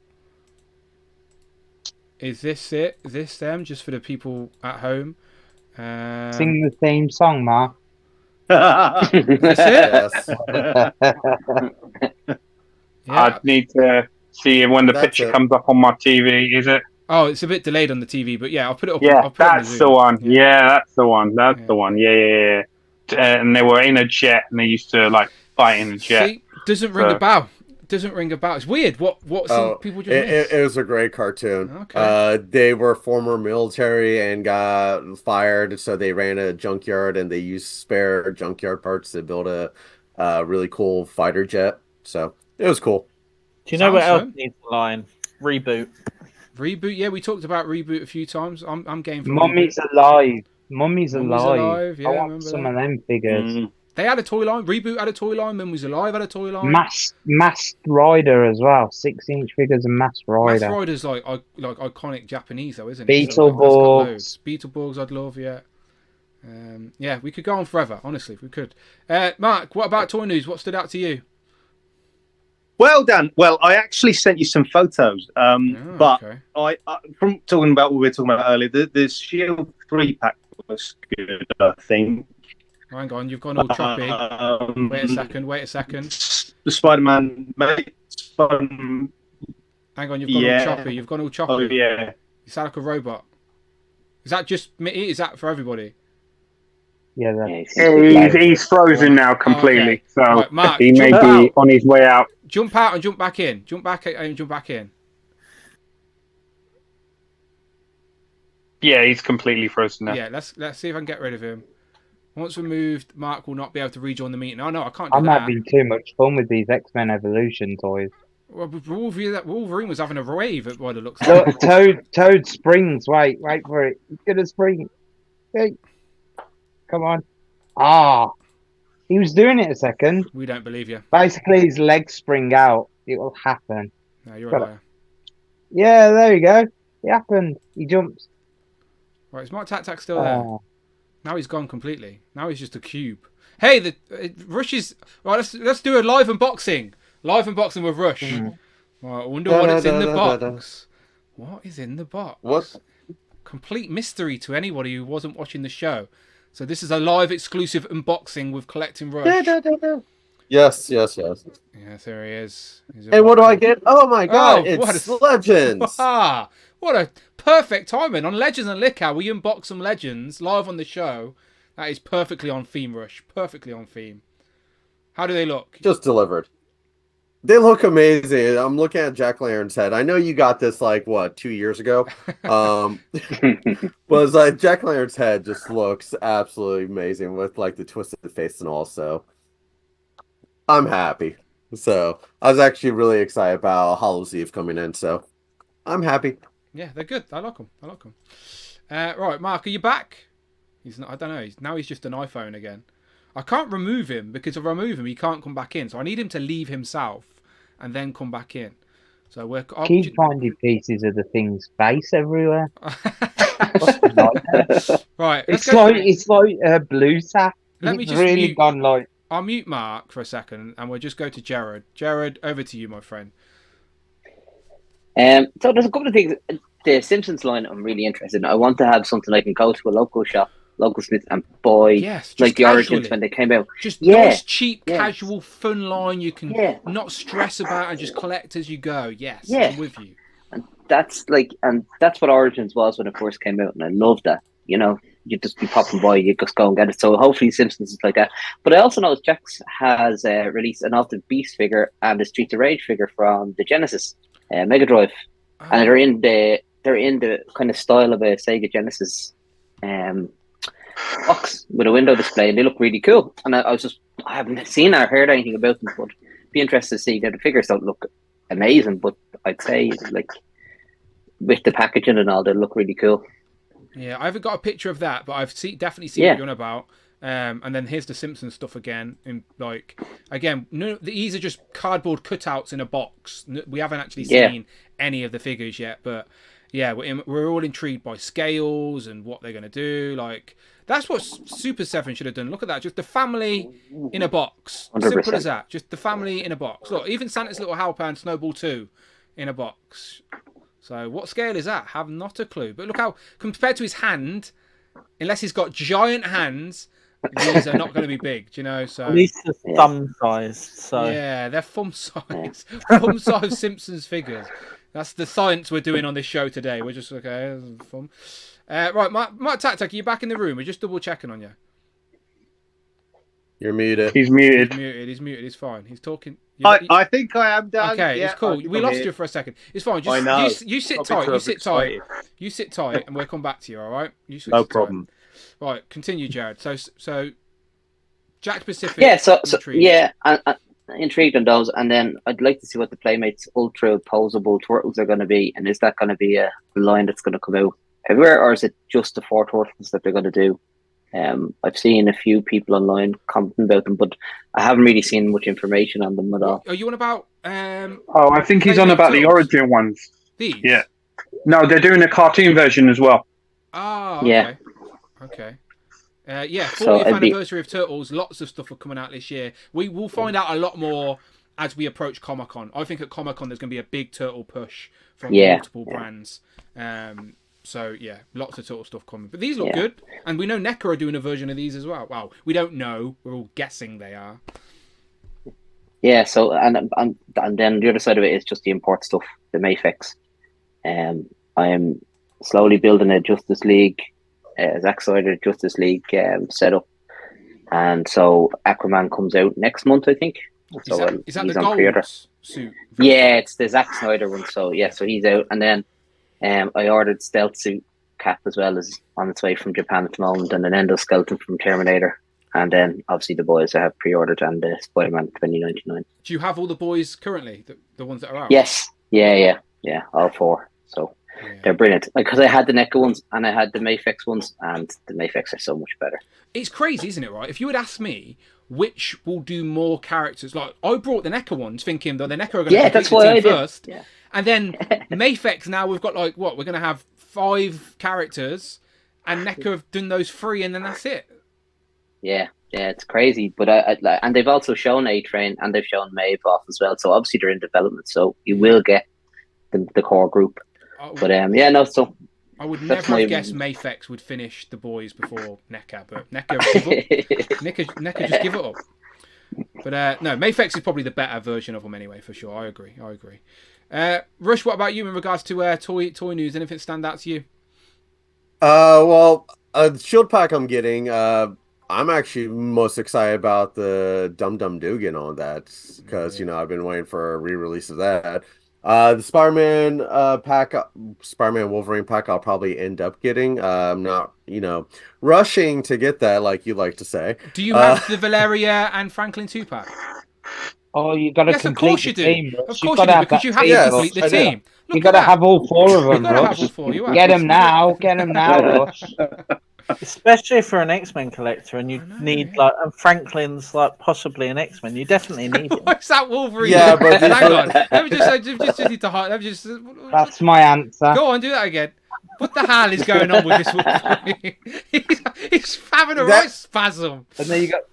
Is this it? Is this them? Just for the people at home. Sing the theme song, Mark. That's it? Yes. I need to see when the picture comes up on my TV. Is it? Oh, it's a bit delayed on the TV, but yeah, I'll put it up. Yeah, that's the one. Yeah, that's the one. That's the one. Yeah. And they were in a jet, and they used to like fight in a jet. See, doesn't ring a bell. Doesn't ring a bell. It's weird. What some people just miss. It was a great cartoon. Okay. They were former military and got fired, so they ran a junkyard and they used spare junkyard parts to build a really cool fighter jet. So it was cool. Do you know what else needs a line? Reboot. Reboot. Yeah, we talked about Reboot a few times. I'm game for Mummy's Reboot. Alive. Mummy's Alive. Yeah, I want some of them figures. They had a toy line. Reboot had a toy line. Mummy's Alive had a toy line. Masked Rider as well. 6-inch figures of Masked Rider. Masked Rider's like iconic Japanese though, isn't it? Beetleborgs. Beetleborgs I'd love, yeah. Yeah, we could go on forever, honestly, if we could. Mark, what about toy news? What stood out to you? Well, Dan. Well, I actually sent you some photos, but okay. I from talking about what we were talking about earlier, the Shield 3-pack was good, I think. Hang on, you've gone all choppy. Wait a second. The Spider-Man, mate. Hang on, you've gone all choppy. Oh, yeah. You sound like a robot. Is that just me? Is that for everybody? Yeah, he's frozen now completely. Okay. So right, Mark, he may be on his way out. Jump out and jump back in. Jump back and jump back in. Yeah, he's completely frozen now. Yeah, let's see if I can get rid of him. Once removed, Mark will not be able to rejoin the meeting. Oh no, I can't do I'm that. having too much fun with these X-Men Evolution toys. Well, Wolverine was having a rave at what it looks like. Look, Toad springs. Wait for it. He's gonna spring. Hey, come on. He was doing it a second. We don't believe you. Basically, his legs spring out. It will happen. No, you're a liar. Yeah, there you go. It happened. He jumps. Right, is Mark Tac still there? Now he's gone completely. Now he's just a cube. Hey, the Rush is right. Let's do a live unboxing. Live unboxing with Rush. Right, I wonder what is in the box. What is in the box? What? Complete mystery to anybody who wasn't watching the show. So this is a live exclusive unboxing with Collecting Rush. Yes. Yes, there he is. And what do I get? Oh my god, it's what Legends! What a perfect timing. On Legends and Liquor, we unbox some Legends live on the show. That is perfectly on theme, Rush. Perfectly on theme. How do they look? Just delivered. They look amazing. I'm looking at Jack Lantern's head. I know you got this 2 years ago. But it's like Jack Lantern's head just looks absolutely amazing with the twisted face and all. So I'm happy. So I was actually really excited about Hallows Eve coming in. So I'm happy. Yeah, they're good. I like them. Right, Mark, are you back? He's not. I don't know. Now he's just an iPhone again. I can't remove him because if I remove him, he can't come back in. So I need him to leave himself and then come back in. So we're keep finding pieces of the thing's face everywhere. Right, it's like a blue sack. Let me just really gone like. I'll mute Mark for a second, and we'll just go to Jared. Jared, over to you, my friend. So there's a couple of things. The Simpsons line, I'm really interested in. I want to have something I can go to a local shop, local Smith, and buy like the Origins when they came out. Just nice, cheap, casual, fun line you can not stress about and just collect as you go. Yes, I'm with you. And that's what Origins was when it first came out, and I love that. You know, you just be popping by, you just go and get it. So hopefully Simpsons is like that. But I also know Jax has released an Altered Beast figure and a Streets of Rage figure from the Genesis Mega Drive, and they're in the kind of style of a Sega Genesis box with a window display, and they look really cool. And I haven't seen or heard anything about them, but be interested to see. The figures don't look amazing, but I'd say with the packaging and all, they look really cool. Yeah, I haven't got a picture of that, but I've definitely seen what you're on about. And then here's the Simpsons stuff again. These are just cardboard cutouts in a box. We haven't actually seen any of the figures yet, but yeah, we're all intrigued by scales and what they're going to do. That's what Super 7 should have done. Look at that, just the family in a box. 100%. Simple as that, just the family in a box. Look, even Santa's Little Helper and Snowball 2 in a box. So what scale is that? Have not a clue. But look how, compared to his hand, unless he's got giant hands, these are not going to be big, do you know? So at least they're thumb size. So yeah, they're thumb size. Thumb size Simpsons figures. That's the science we're doing on this show today. We're just okay. Fun. Right, Mark Tactic, are you back in the room? We're just double checking on you. You're muted. He's muted. He's muted. He's fine. He's talking. I think I am done. Okay, yeah, it's cool. We lost you for a second. It's fine. Just, I know. You sit tight. You sit tight. You sit tight, and we'll come back to you. All right. No problem. Right, continue, Jared. So, Jack Pacific. Yeah. So yeah, I'm intrigued on those, and then I'd like to see what the Playmates Ultra Posable Turtles are going to be, and is that going to be a line that's going to come out everywhere, or is it just the 4 turtles that they're going to do? I've seen a few people online commenting about them, but I haven't really seen much information on them at all. Are you on about? I think he's on about the Origin ones. These? Yeah. No, they're doing a cartoon version as well. Oh, okay. Yeah. Okay. 40th So anniversary of Turtles. Lots of stuff are coming out this year. We will find out a lot more as we approach Comic-Con. I think at Comic-Con there's going to be a big Turtle push from multiple brands. So yeah, lots of Turtle stuff coming. But these look good, and we know NECA are doing a version of these as well. Well, we don't know. We're all guessing they are. Yeah. So and then the other side of it is just the import stuff, the Mayfix. I am slowly building a Justice League, Zack Snyder Justice League setup, and so Aquaman comes out next month, I think. So is that he's the on pre-order. gold suit? Yeah, it's the Zack Snyder one. So yeah, so he's out, and then I ordered Stealth Suit Cap as well, as on its way from Japan at the moment, and an Endoskeleton from Terminator, and then obviously the boys I have pre-ordered, and Spider-Man 2099. Do you have all the boys currently, the ones that are out? Yes, yeah, all 4. So they're brilliant. Because I had the NECA ones and I had the Mayfix ones, and the Mayfix are so much better. It's crazy, isn't it? Right? If you had asked me which will do more characters, like I brought the NECA ones thinking that the NECA are going to complete the team first. Yeah. And then Mayfix, now we've got we're going to have 5 characters, and NECA have done those 3, and then that's it. Yeah, it's crazy. But and they've also shown A-Train, and they've shown Maeve off as well. So obviously they're in development. So you will get the core group. But so I would never have guessed Mafex would finish the boys before NECA, but NECA give up. NECA just give it up. But no, Mafex is probably the better version of them anyway, for sure. I agree. Rush, what about you in regards to toy news? Anything stand out to you? Well, the shield pack I'm getting, I'm actually most excited about the Dum Dum Dugan on that because I've been waiting for a re-release of that. The Spider-Man pack, Spider-Man Wolverine pack, I'll probably end up getting. I'm not, rushing to get that, like you like to say. Do you have the Valeria and Franklin 2-pack? Oh, you got to complete the team. Of course you do, because you have to complete the team. You got to have all 4 of them, You got to have all 4. You Get them now, Rush. Especially for an X-Men collector, and you need and Franklin's possibly an X-Men. You definitely need him. What's that Wolverine? Yeah, but hang on. Let me just need to hide. That's my answer. Go on, do that again. What the hell is going on with this Wolverine? he's having a right spasm. And then you got.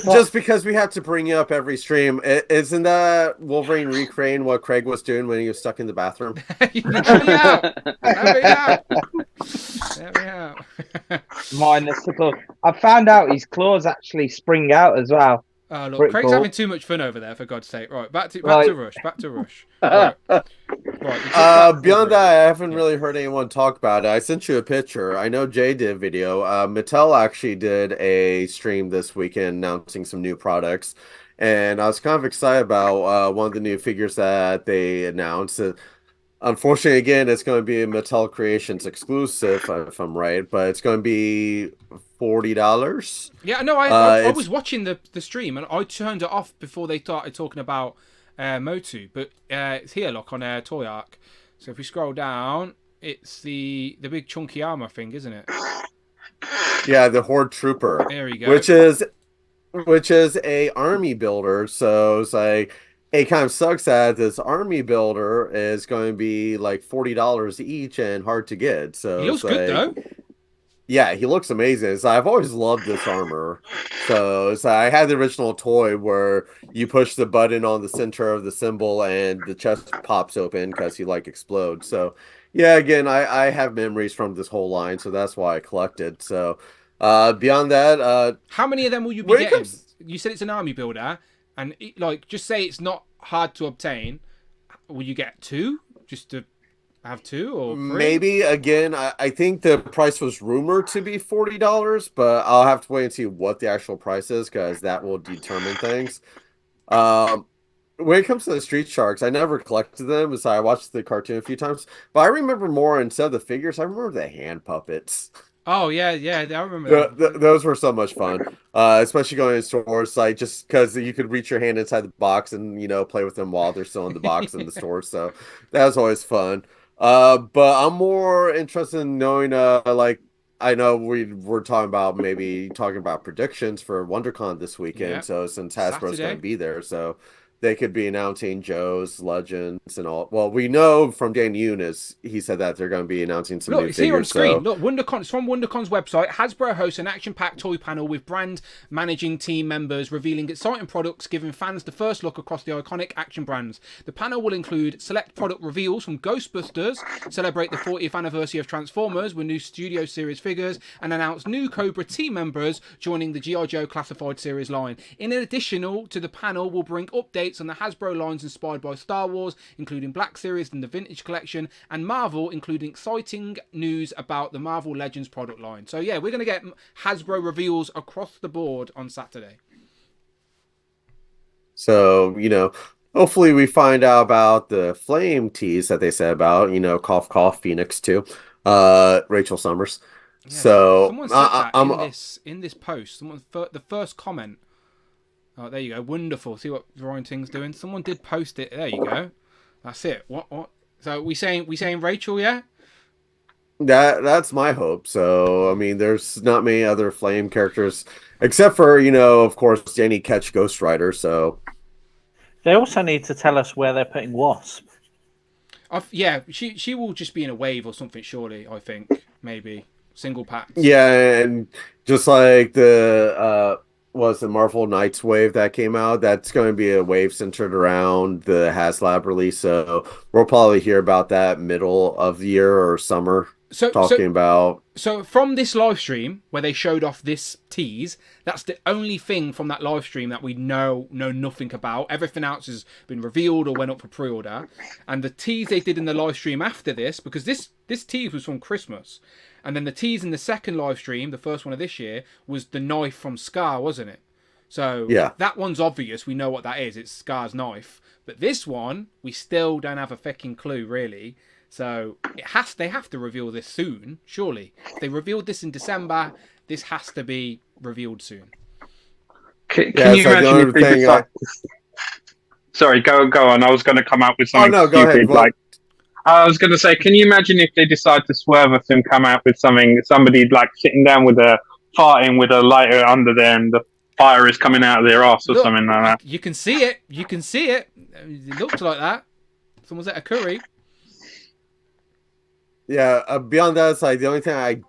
Just because we have to bring you up every stream, isn't that Wolverine recreating what Craig was doing when he was stuck in the bathroom? Let me out. Mine, I found out his claws actually spring out as well. Oh, look, Craig's having too much fun over there, for God's sake. Right, back to Rush. Right. Beyond that, I haven't really heard anyone talk about it. I sent you a picture. I know Jay did a video. Mattel actually did a stream this weekend announcing some new products. And I was kind of excited about one of the new figures that they announced. Unfortunately, again, it's going to be a Mattel Creations exclusive, if I'm right, but it's going to be $40. Yeah, no, I was watching the stream and I turned it off before they started talking about Motu, but it's here, look, on Toy Arc. So if we scroll down, it's the big chunky armor thing, isn't it? Yeah, the Horde Trooper. There we go. Which is a army builder. So it's like, it kind of sucks that this army builder is going to be like $40 each and hard to get. So he looks good though. Yeah, he looks amazing. So I've always loved this armor. So I had the original toy where you push the button on the center of the symbol and the chest pops open because he explodes. So yeah, again, I have memories from this whole line, so that's why I collected. So beyond that, how many of them will you be getting? You said it's an army builder. And just say it's not hard to obtain. Will you get 2? Just to have 2 or 3? Maybe. Again, I think the price was rumored to be $40, but I'll have to wait and see what the actual price is because that will determine things. When it comes to the Street Sharks, I never collected them. So I watched the cartoon a few times, but I remember more instead of the figures. I remember the hand puppets. Oh yeah, I remember that. Those were so much fun, especially going in stores, just because you could reach your hand inside the box and play with them while they're still in the box in the store. So that was always fun. But I'm more interested in knowing, I know we're talking about predictions for WonderCon this weekend. Yeah. So since Hasbro's going to be there, so they could be announcing Joe's Legends and all. Well, we know from Dan Eunice, he said that they're going to be announcing some new figures. Look, it's here on screen. Look, WonderCon, it's from WonderCon's website. Hasbro hosts an action-packed toy panel with brand managing team members revealing exciting products, giving fans the first look across the iconic action brands. The panel will include select product reveals from Ghostbusters, celebrate the 40th anniversary of Transformers with new Studio Series figures, and announce new Cobra team members joining the G.I. Joe Classified Series line. In addition to the panel, will bring updates on the Hasbro lines inspired by Star Wars, including Black Series and the Vintage Collection, and Marvel, including exciting news about the Marvel Legends product line. So yeah, we're going to get Hasbro reveals across the board on Saturday. So, hopefully we find out about the Flame tease that they said about, cough, cough, Phoenix too, Rachel Summers. Yeah, so someone said that in this post, the first comment. Oh, there you go. Wonderful. See what Ryan Ting's doing. Someone did post it. There you go. That's it. What? So we saying Rachel, yeah? That's my hope. So I mean, there's not many other Flame characters except for of course, Danny Ketch, Ghost Rider. So they also need to tell us where they're putting Wasp. Yeah, she will just be in a wave or something. Surely, I think maybe single packs. Yeah, and just like the was the Marvel Knights wave that came out, that's going to be a wave centered around the HasLab release, so we'll probably hear about that middle of the year or summer talking about. So from this live stream where they showed off this tease, that's the only thing from that live stream that we know nothing about. Everything else has been revealed or went up for pre-order. And the tease they did in the live stream after this, because this tease was from Christmas, and then the tease in the second live stream, the first one of this year, was the knife from Scar, wasn't it? So yeah, that one's obvious. We know what that is. It's Scar's knife. But this one, we still don't have a fucking clue, really. So they have to reveal this soon, surely. If they revealed this in December, this has to be revealed soon. Can you imagine if they decide... Sorry, go on. I was going to come out with something stupid. Go ahead. Like, I was going to say, can you imagine if they decide to swerve us and come out with somebody like sitting down with farting with a lighter under there and the fire is coming out of their arse or something like that? You can see it. It looks like that. Someone's at a curry. Yeah, beyond that, it's like the only thing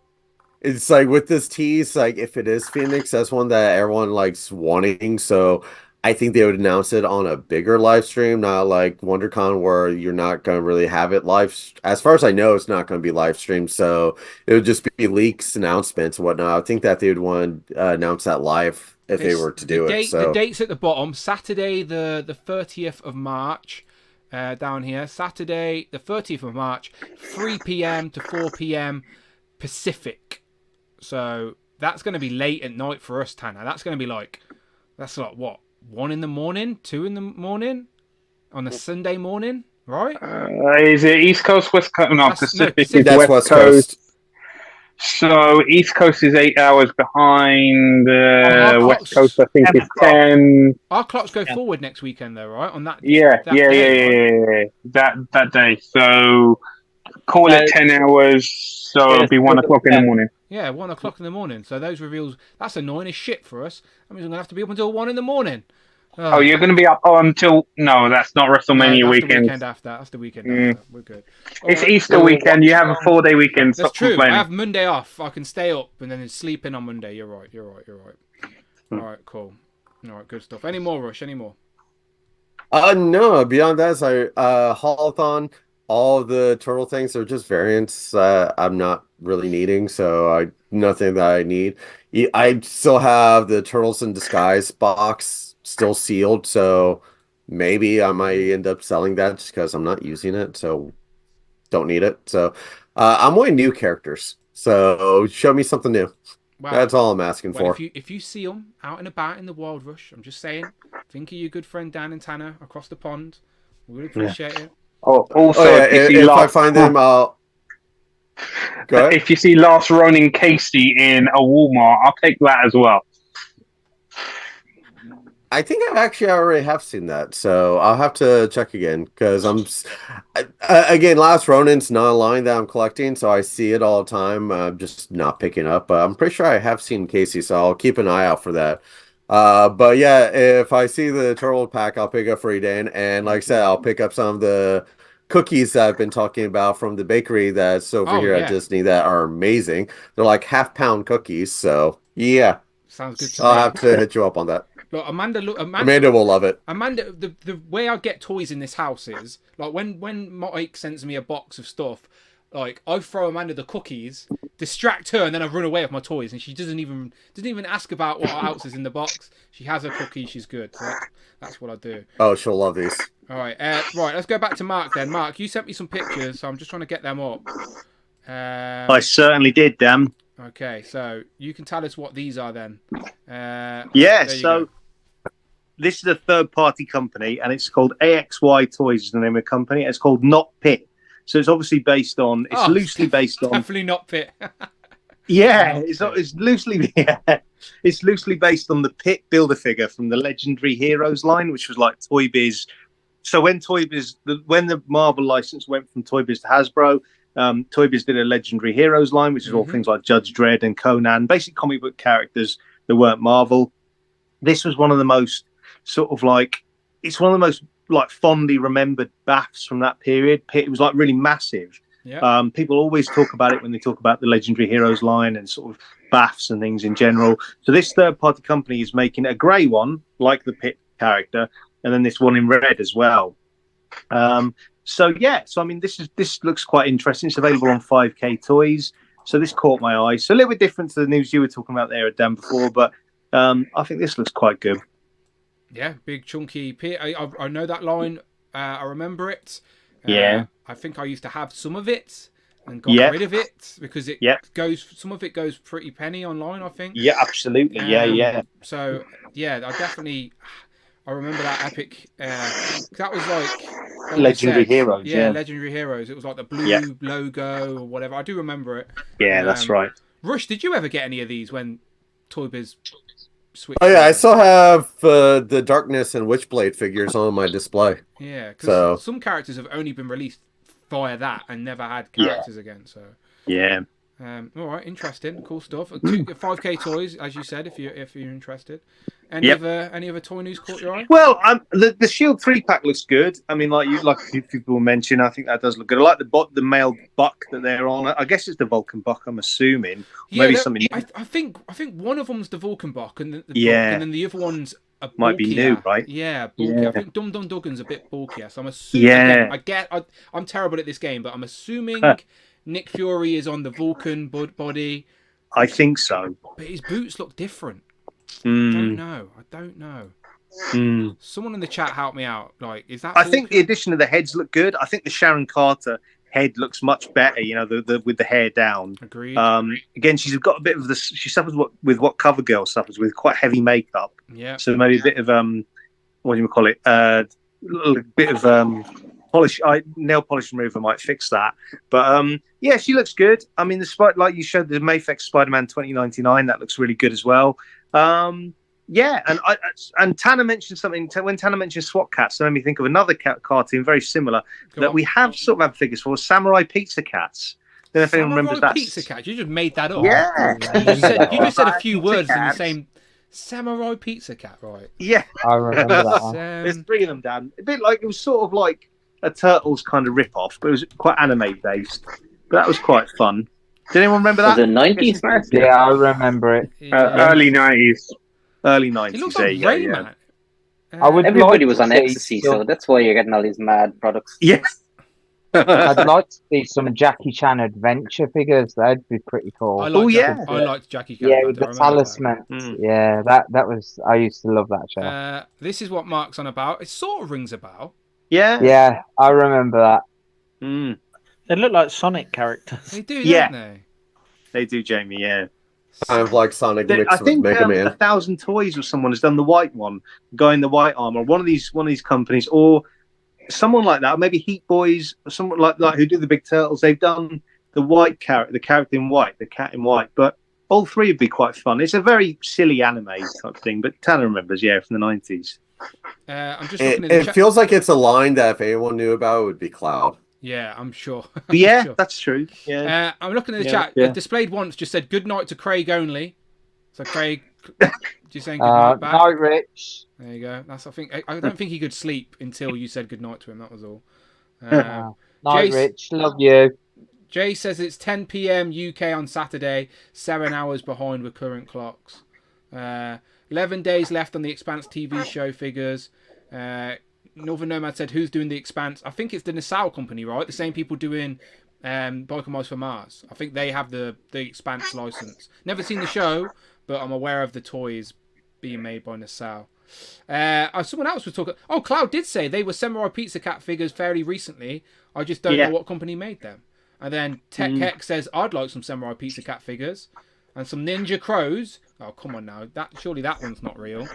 it's like with this tease, like if it is Phoenix, that's one that everyone likes wanting. So I think they would announce it on a bigger live stream, not like WonderCon where you're not going to really have it live. As far as I know, it's not going to be live streamed. So it would just be leaks, announcements, and whatnot. I think that they would want to announce that live if they were to do it. So the date's at the bottom, Saturday the 30th of March. Down here, Saturday, the 30th of March, 3 p.m. to 4 p.m. Pacific. So that's going to be late at night for us, Tanner. That's going to be like what, 1 in the morning, 2 in the morning, on a Sunday morning, right? Is it East Coast, West Coast? No, Pacific is that's West Coast. So East Coast is 8 hours behind. West Coast, I think, is 10. Our clocks go forward next weekend, though, right? On that. Yeah. That day. So call it 10 hours. So it'll be 1 o'clock in the morning. Yeah, 1 o'clock in the morning. So those reveals, that's annoying as shit for us. That means I'm gonna have to be up until 1 in the morning. Oh, you're going to be up until... No, that's not WrestleMania weekend. The weekend after. That's the weekend after. We're good. It's Easter weekend. You have a 4-day weekend. That's true. I have Monday off. I can stay up and then sleep in on Monday. You're right. All right, cool. All right, good stuff. Any more, Rush? Any more? No. Beyond that, it's like haul-a-thon. All the turtle things are just variants I'm not really needing. So nothing that I need. I still have the Turtles in Disguise box still sealed, so maybe I might end up selling that just because I'm not using it, so don't need it. So I'm wanting new characters, so show me something new. Wow. That's all I'm asking for. If you see them out and about in the Wild Rush, I'm just saying, think of your good friend Dan and Tanner across the pond. We would appreciate it. If I find them, I'll go ahead. If you see Last Ronin Casey in a Walmart, I'll take that as well. I think I already have seen that, so I'll have to check again because again, Last Ronin's not a line that I'm collecting, so I see it all the time. I'm just not picking up, but I'm pretty sure I have seen Casey, so I'll keep an eye out for that. But yeah, if I see the turtle pack, I'll pick up for Eden, and like I said, I'll pick up some of the cookies that I've been talking about from the bakery that's over here at Disney that are amazing. They're like half-pound cookies, so yeah. Sounds good to I'll have to hit you up on that. Look, Amanda will love it. Amanda, the way I get toys in this house is like when Mike sends me a box of stuff, like I throw Amanda the cookies, distract her, and then I run away with my toys, and she doesn't even ask about what else is in the box. She has her cookie, she's good. So that's what I do. Oh, she'll love these. All right, right. Let's go back to Mark then. Mark, you sent me some pictures, so I'm just trying to get them up. I certainly did, Dan. Okay, so you can tell us what these are then. So this is a third-party company, and it's called AXY Toys is the name of the company. It's called Not Pit. So it's obviously based on... It's loosely based on... Definitely Not Pit. It's loosely based on the Pit Build-A-Figure from the Legendary Heroes line, which was like Toy Biz. So when when the Marvel license went from Toy Biz to Hasbro, Toy Biz did a Legendary Heroes line, which is all things like Judge Dredd and Conan, basic comic book characters that weren't Marvel. This was one of the most fondly remembered baths from that period. It was like really massive. Yeah. People always talk about it when they talk about the Legendary Heroes line and sort of baths and things in general. So this third-party company is making a grey one, like the Pit character, and then this one in red as well. So yeah, so I mean, this looks quite interesting. It's available on 5K Toys. So this caught my eye. So a little bit different to the news you were talking about there, Dan, before, but I think this looks quite good. Yeah, big chunky. I know that line. I remember it. Yeah. I think I used to have some of it and got rid of it because it goes. Some of it goes pretty penny online, I think. Yeah, absolutely. Yeah. So yeah, I remember that epic. That was like Legendary Heroes. Yeah, Legendary Heroes. It was like the blue logo or whatever. I do remember it. Yeah, that's right. Rush, did you ever get any of these when Toy Biz switched? Oh yeah, I still have the Darkness and Witchblade figures on my display. Yeah, because some characters have only been released via that and never had characters again. So yeah. All right, interesting, cool stuff. 5K Toys, as you said, if you're interested. Any other toy news caught your eye? Well, the Shield 3-pack looks good. I mean, like a few people mentioned, I think that does look good. I like the male buck that they're on. I guess it's the Vulcan buck, I'm assuming. Yeah, maybe something. I think one of them's the Vulcan buck, and buck, and then the other one's might be new, right? Yeah, bulky. I think Dum Dum Duggan's a bit bulkier. So I'm assuming. I'm terrible at this game, but I'm assuming Nick Fury is on the Vulcan body. I think so. But his boots look different. I don't know. Someone in the chat help me out. Like, is that? I think the addition of the heads look good. I think the Sharon Carter head looks much better. You know, the with the hair down. Agreed. Again, she's got a bit of this. She suffers with what CoverGirl suffers with, quite heavy makeup. Yeah. So maybe a bit of what do you call it? A bit of nail polish remover might fix that. But yeah, she looks good. I mean, like you showed the Mayfex Spider-Man 2099, that looks really good as well. Yeah, and Tanner mentioned something when Tanner mentioned SWAT Cats. That made me think of another cartoon very similar that we have sort of had figures for, Samurai Pizza Cats. I don't know if anyone remembers that. Pizza Cats. You just made that up. Yeah, you just said a few words in the same. Samurai Pizza Cat, right? Yeah, I remember that one. There's three of them, Dan. A bit like, it was sort of like a Turtles kind of rip-off, but it was quite anime based. But that was quite fun. Did anyone remember that? Was it 90s, Mark? Yeah, I remember it. Early 90s. Early 90s. It looks like Rayman. Everybody was on ecstasy, so that's why you're getting all these mad products. Yes. I'd like to see some Jackie Chan adventure figures. That'd be pretty cool. I liked Jackie Chan. Yeah, with the talisman. Yeah, that was. I used to love that show. This is what Mark's on about. It sort of rings a bell. Yeah. Yeah, I remember that. They look like Sonic characters. They do, don't they? They do, Jamie. Yeah. Kind of like Sonic mixed I think with Mega Man. 1,000 Toys or someone has done the white one, guy in the white armor. One of these companies, or someone like that, maybe Heat Boys, or someone like who do the Big Turtles. They've done the white character, the character in white, the cat in white. But all three would be quite fun. It's a very silly anime type thing, but Tanner remembers, from the 90s. I'm just looking at the chat. Feels like it's a line that if anyone knew about, it would be Cloud. Yeah, I'm sure. Yeah, sure. That's true. Yeah. I'm looking at the chat. Displayed once just said good night to Craig only. So Craig, do you saying good night back? Night, Rich. There you go. That's I don't think he could sleep until you said good night to him. That was all. Night, Rich. Love you. Jay says it's 10 p.m. UK on Saturday, 7 hours behind with current clocks. 11 days left on the Expanse TV show figures. Northern Nomad said, who's doing the Expanse? I think it's the Nassau company, right? The same people doing Biker for Mars. I think they have the Expanse license. Never seen the show, but I'm aware of the toys being made by Nassau. Someone else was talking. Oh, Cloud did say they were Samurai Pizza Cat figures fairly recently. I just don't know what company made them. And then Tech Heck says, I'd like some Samurai Pizza Cat figures. And some Ninja Crows. Oh, come on now. Surely that one's not real.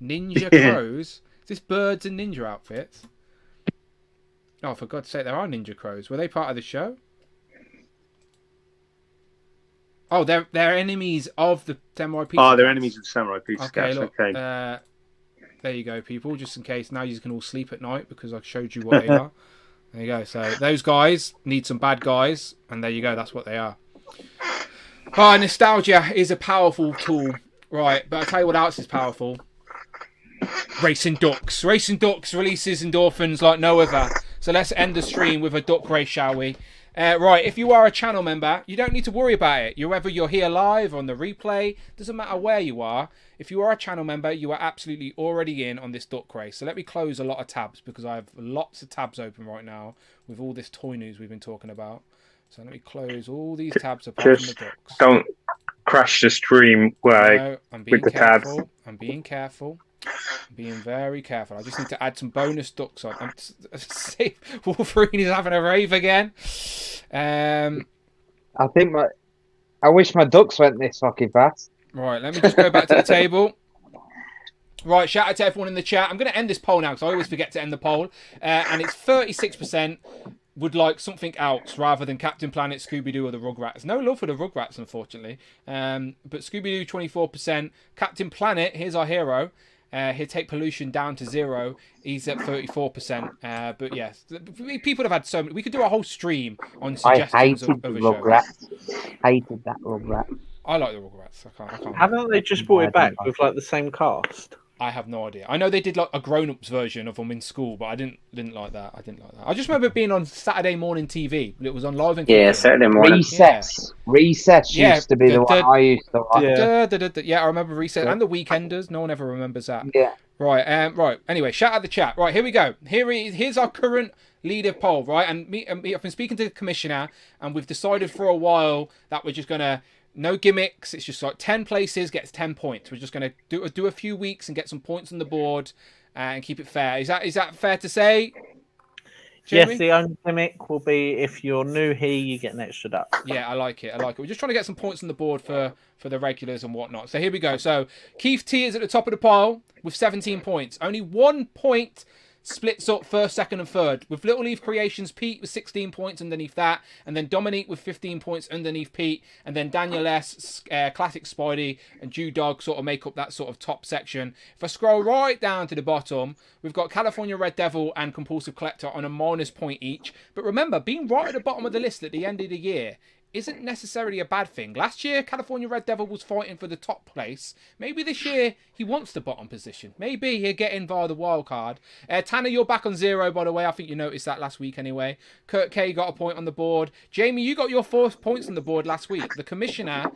Ninja Crows? Is this birds and ninja outfits? Oh, for God's sake, there are Ninja Crows. Were they part of the show? Oh, they're enemies of the Samurai Pizza Cats. They're enemies of the Samurai Pizza Cats. Look, there you go, people. Just in case now you can all sleep at night because I showed you what they are. There you go. So those guys need some bad guys, and there you go. That's what they are. Oh, nostalgia is a powerful tool, right? But I'll tell you what else is powerful. Racing Ducks. Racing Ducks releases endorphins like no other. So let's end the stream with a duck race, shall we? Right, if you are a channel member, you don't need to worry about it. Whether you're here live or on the replay, doesn't matter where you are. If you are a channel member, you are absolutely already in on this duck race. So let me close a lot of tabs because I have lots of tabs open right now with all this toy news we've been talking about. So let me close all these tabs apart from the Just ducks. don't crash the stream No, I'm being with the tabs. careful. I'm being careful. I'm being very careful. I just need to add some bonus ducks on. See, Wolverine is having a rave again. I think I wish my ducks went this fucking fast. Right, let me just go back to the table. Right, shout out to everyone in the chat. I'm going to end this poll now because I always forget to end the poll. And it's 36% would like something else rather than Captain Planet, Scooby-Doo or the Rugrats. No love for the Rugrats, unfortunately. But Scooby-Doo, 24%. Captain Planet, here's our hero. He'll take pollution down to 0. He's at 34%. But yes, people have had so many. We could do a whole stream on suggestions of a show. Rugrats. Hated that Rugrat. I like the Rugrats. I can't. Haven't they just brought it back with like the same cast? I have no idea. I know they did like a grown-ups version of them in school, but I didn't like that. I just remember it being on Saturday morning TV. It was on live and Saturday morning. Recess used to be the one I used to watch. Yeah, I remember Recess and the Weekenders. No one ever remembers that. Yeah. Right. Right. Anyway, shout out the chat. Right, here we go. Here's our current leader poll. Right, and me, I've been speaking to the commissioner, and we've decided for a while that we're just gonna. No gimmicks. It's just like 10 places gets 10 points. We're just going to do a few weeks and get some points on the board and keep it fair. Is that fair to say? Jamie? Yes, the only gimmick will be if you're new here, you get an extra duck. Yeah, I like it. We're just trying to get some points on the board for the regulars and whatnot. So here we go. So Keith T is at the top of the pile with 17 points. Only 1 point splits up first, second, and third. With Little Leaf Creations, Pete with 16 points underneath that, and then Dominique with 15 points underneath Pete, and then Daniel S, Classic Spidey, and Jew Dog sort of make up that sort of top section. If I scroll right down to the bottom, we've got California Red Devil and Compulsive Collector on a -point each. But remember, being right at the bottom of the list at the end of the year isn't necessarily a bad thing. Last year, California Red Devil was fighting for the top place. Maybe this year, he wants the bottom position. Maybe he'll get in via the wild card. Tanner, you're back on 0, by the way. I think you noticed that last week anyway. Kurt K got a point on the board. Jamie, you got your 4 points on the board last week. The commissioner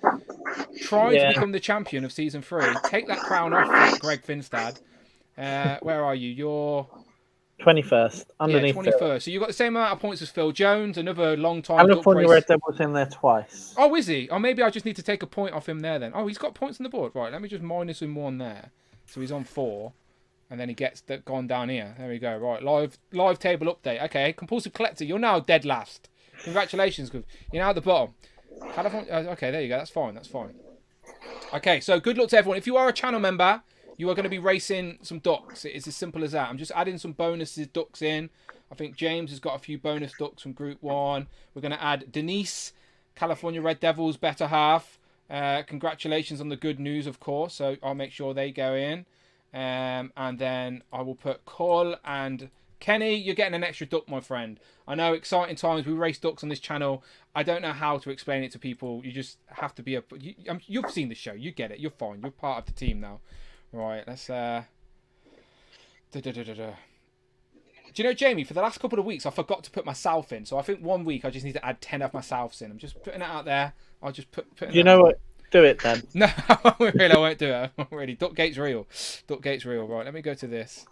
trying to become the champion of Season 3. Take that crown off, Greg Finstad. Where are you? You're 21st, underneath. Yeah, 21st. So you've got the same amount of points as Phil Jones, another long time. California Red Devil's in there twice. Oh, is he? Or maybe I just need to take a point off him there then. Oh, he's got points on the board. Right, let me just minus him 1 there. So he's on 4. And then he gets gone down here. There we go. Right, live table update. Okay, Compulsive Collector, you're now dead last. Congratulations, you're now at the bottom. California. Okay, there you go. That's fine. Okay, so good luck to everyone. If you are a channel member, you are going to be racing some ducks. It's as simple as that. I'm just adding some bonuses ducks in. I think James has got a few bonus ducks from Group 1. We're going to add Denise, California Red Devils better half. Congratulations on the good news, of course. So I'll make sure they go in. And then I will put Cole and Kenny. You're getting an extra duck, my friend. I know, exciting times. We race ducks on this channel. I don't know how to explain it to people. You just have to be you've seen the show. You get it. You're fine. You're part of the team now. Right, let's Do you know, Jamie, for the last couple of weeks, I forgot to put myself in. So I think 1 week I just need to add 10 of myself in. I'm just putting it out there. I'll just put You know what? Do it then. No, I won't do it. I'm ready. Duckgate's real. Duckgate's real. Right, let me go to this.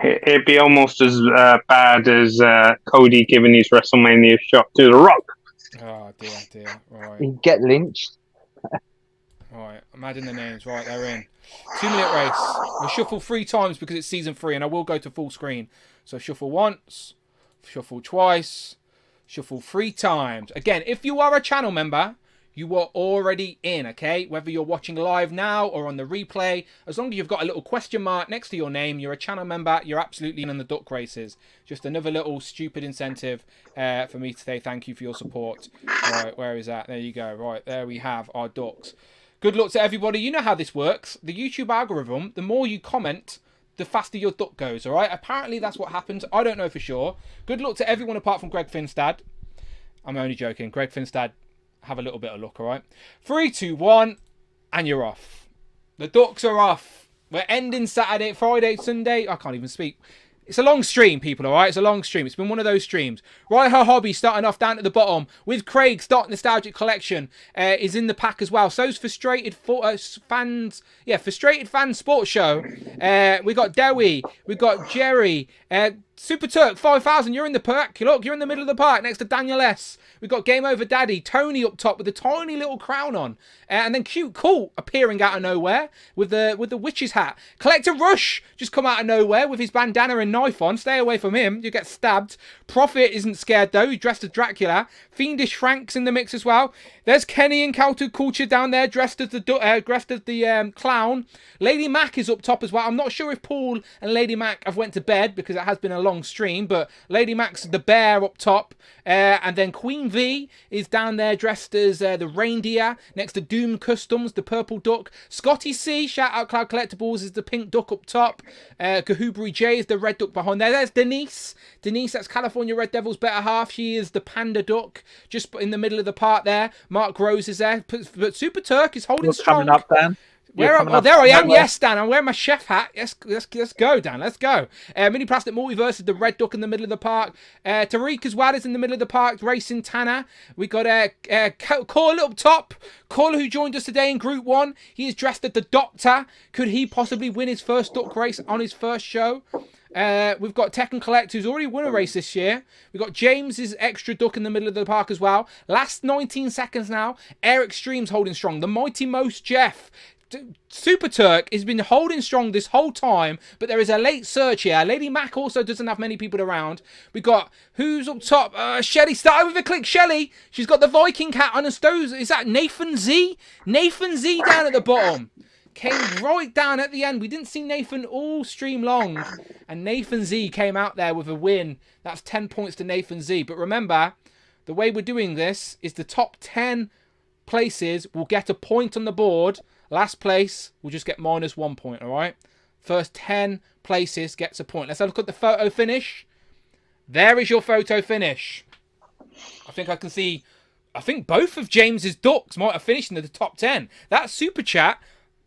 It'd be almost as bad as Cody giving his WrestleMania shot to The Rock. Oh, dear. Right. He'd get lynched. Right, I'm adding the names. Right, they're in. 2-minute race. We'll shuffle 3 times because it's Season 3, and I will go to full screen. So shuffle once, shuffle twice, shuffle 3 times. Again, if you are a channel member, you are already in, okay? Whether you're watching live now or on the replay, as long as you've got a little question mark next to your name, you're a channel member, you're absolutely in the duck races. Just another little stupid incentive for me to say thank you for your support. Right, where is that? There you go. Right, there we have our ducks. Good luck to everybody. You know how this works. The YouTube algorithm, the more you comment, the faster your duck goes, all right? Apparently that's what happens. I don't know for sure. Good luck to everyone apart from Greg Finstad. I'm only joking. Greg Finstad, have a little bit of luck, all right? 3, 2, 1, and you're off. The ducks are off. We're ending Saturday, Friday, Sunday. I can't even speak. It's a long stream, people, all right? It's a long stream. It's been one of those streams. Right, her hobby starting off down at the bottom with Craig's Dark Nostalgic Collection is in the pack as well. So's Frustrated Fans. Yeah, Frustrated Fans Sports Show. We got Dewey. We got Jerry. Super Turk 5000, you're in the park. Look, you're in the middle of the park next to Daniel S. We've got Game Over Daddy, Tony up top with a tiny little crown on, and then Cute Cool appearing out of nowhere with the witch's hat. Collector Rush just come out of nowhere with his bandana and knife on. Stay away from him, you get stabbed. Prophet isn't scared though, he's dressed as Dracula. Fiendish Frank's in the mix as well. There's Kenny and Kautu Culture down there dressed as the clown. Lady Mac is up top as well. I'm not sure if Paul and Lady Mac have went to bed because it has been a long stream, but Lady Mac's the bear up top, and then Queen V is down there dressed as the reindeer next to Doom Customs, the purple duck. Scotty C, shout out Cloud Collectibles, is the pink duck up top. Kahubri J is the red duck behind there. There's Denise, that's California Red Devil's better half. She is the panda duck just in the middle of the part there. Mark Rose is there, but Super Turk is holding strong. Coming up, Dan. There I am. Yes, Dan. I'm wearing my chef hat. Yes, let's go, Dan. Let's go. Mini Plastic Multiverse is the red duck in the middle of the park. Tariq as well is in the middle of the park, racing Tanner. We got Caller up top. Caller who joined us today in Group 1. He is dressed as the Doctor. Could he possibly win his first duck race on his first show? We've got Tekken Collect, who's already won a race this year. We've got James's extra duck in the middle of the park as well. Last 19 seconds now. Eric Stream's holding strong. The Mighty Most Jeff. Super Turk has been holding strong this whole time, but there is a late surge here. Lady Mac also doesn't have many people around. We got who's up top? Shelly, started with a click. Shelly, she's got the Viking hat on her toes. Is that Nathan Z? Nathan Z down at the bottom. Came right down at the end. We didn't see Nathan all stream long, and Nathan Z came out there with a win. That's 10 points to Nathan Z. But remember, the way we're doing this is the top 10 places will get a point on the board. Last place will just get -1 point, all right? First 10 places gets a point. Let's have a look at the photo finish. There is your photo finish. I think I can see, I think both of James's ducks might have finished in the top 10. That super chat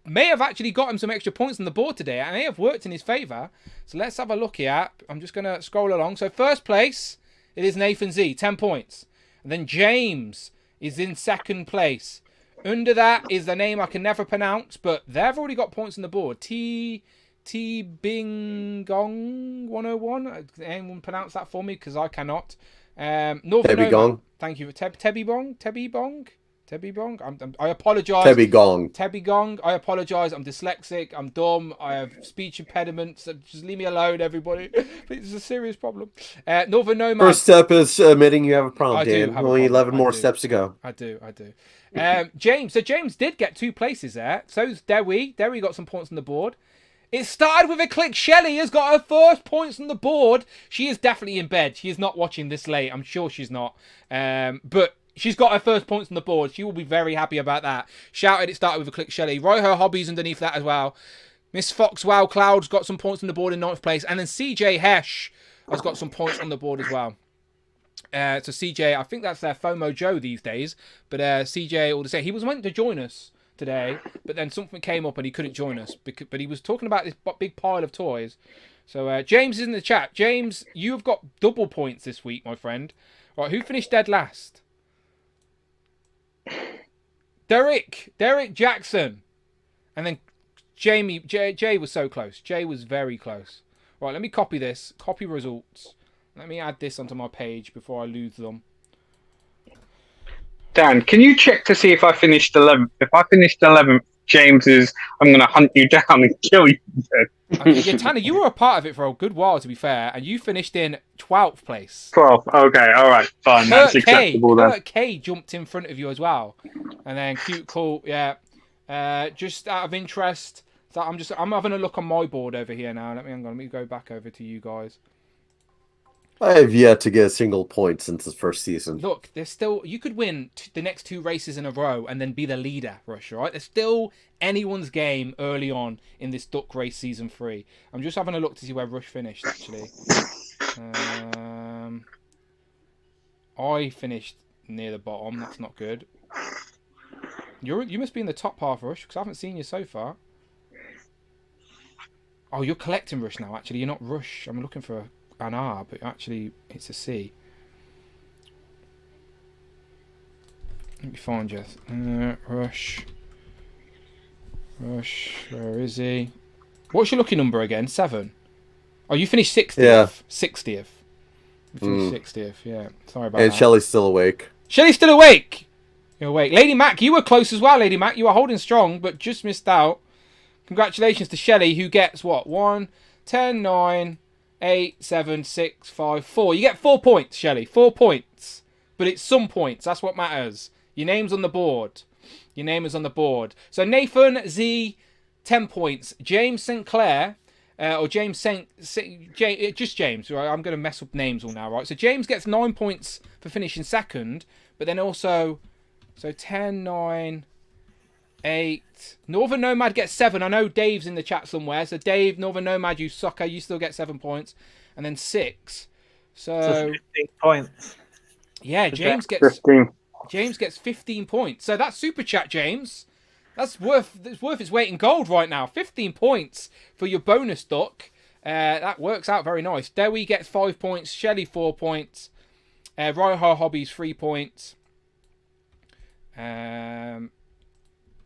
may have actually got him some extra points on the board today. It may have worked in his favour. So let's have a look here. I'm just going to scroll along. So first place, it is Nathan Z, 10 points. And then James is in second place. Under that is the name I can never pronounce, but they've already got points on the board. T Bingong 101. Anyone pronounce that for me? Because I cannot. Tebby Gong. Thank you for Tebby Bong. I apologise. Tebby Gong. I apologise. I'm dyslexic. I'm dumb. I have speech impediments. So just leave me alone, everybody. It's a serious problem. Northern Nomad. First step is admitting you have a problem, I Dan. Only 11 more steps to go. I do. James. So James did get 2 places there. So's Dewi. Dewi got some points on the board. It started with a click. Shelley has got her first points on the board. She is definitely in bed. She is not watching this late. I'm sure she's not. But she's got her first points on the board. She will be very happy about that. Shouted it started with a click. Shelley. Right, her hobbies underneath that as well. Miss Fox Wow Cloud's got some points on the board in 9th place. And then CJ Hesh has got some points on the board as well. So CJ, I think that's their FOMO Joe these days. But CJ, all to say, he was meant to join us today, but then something came up and he couldn't join us. But he was talking about this big pile of toys. So James is in the chat. James, you've got double points this week, my friend. Right, who finished dead last? Derek Jackson. And then Jamie. Jay was so close. Jay was very close. Right, let me copy this. Copy results. Let me add this onto my page before I lose them. Dan, can you check to see if I finished 11th? If I finished 11th, James is, I'm going to hunt you down and kill you. Yeah, Tanner, you were a part of it for a good while, to be fair, and you finished in 12th place. 12th, okay, all right, fine, that's acceptable then. Kurt K jumped in front of you as well. And then Cute Cool, yeah. Just out of interest, so I'm having a look on my board over here now. Let me go back over to you guys. I have yet to get a single point since the first season. Look, there's still, you could win the next 2 races in a row and then be the leader, Rush, right? There's still anyone's game early on in this Duck Race Season 3. I'm just having a look to see where Rush finished, actually. I finished near the bottom. That's not good. You must be in the top half, Rush, because I haven't seen you so far. Oh, you're collecting Rush now, actually. You're not Rush. I'm looking for an R, but actually it's a C. Let me find you. Rush, where is he? What's your lucky number again? 7. Oh, you finished 60th. Yeah. 60th. You finished 60th, yeah. Sorry about that. And Shelley's still awake. Shelley's still awake! You're awake. Lady Mac, you were close as well, Lady Mac. You were holding strong, but just missed out. Congratulations to Shelley, who gets what? 1, 10, 9, 8, 7, 6, 5, 4. You get 4 points, Shelley. 4 points. But it's some points. That's what matters. Your name's on the board. Your name is on the board. So Nathan Z, 10 points. James St. Clair, or James St. Just James. Right? I'm going to mess up names all now, right? So James gets 9 points for finishing second, but then also, so 10, 9, 8. Northern Nomad gets 7. I know Dave's in the chat somewhere. So Dave, Northern Nomad, you sucker. You still get 7 points. And then 6. So 15 points. Yeah, James gets 15 points. So that's super chat, James. It's worth its weight in gold right now. 15 points for your bonus duck. That works out very nice. Dewi gets 5 points. Shelley 4 points. Royal Hobbies 3 points.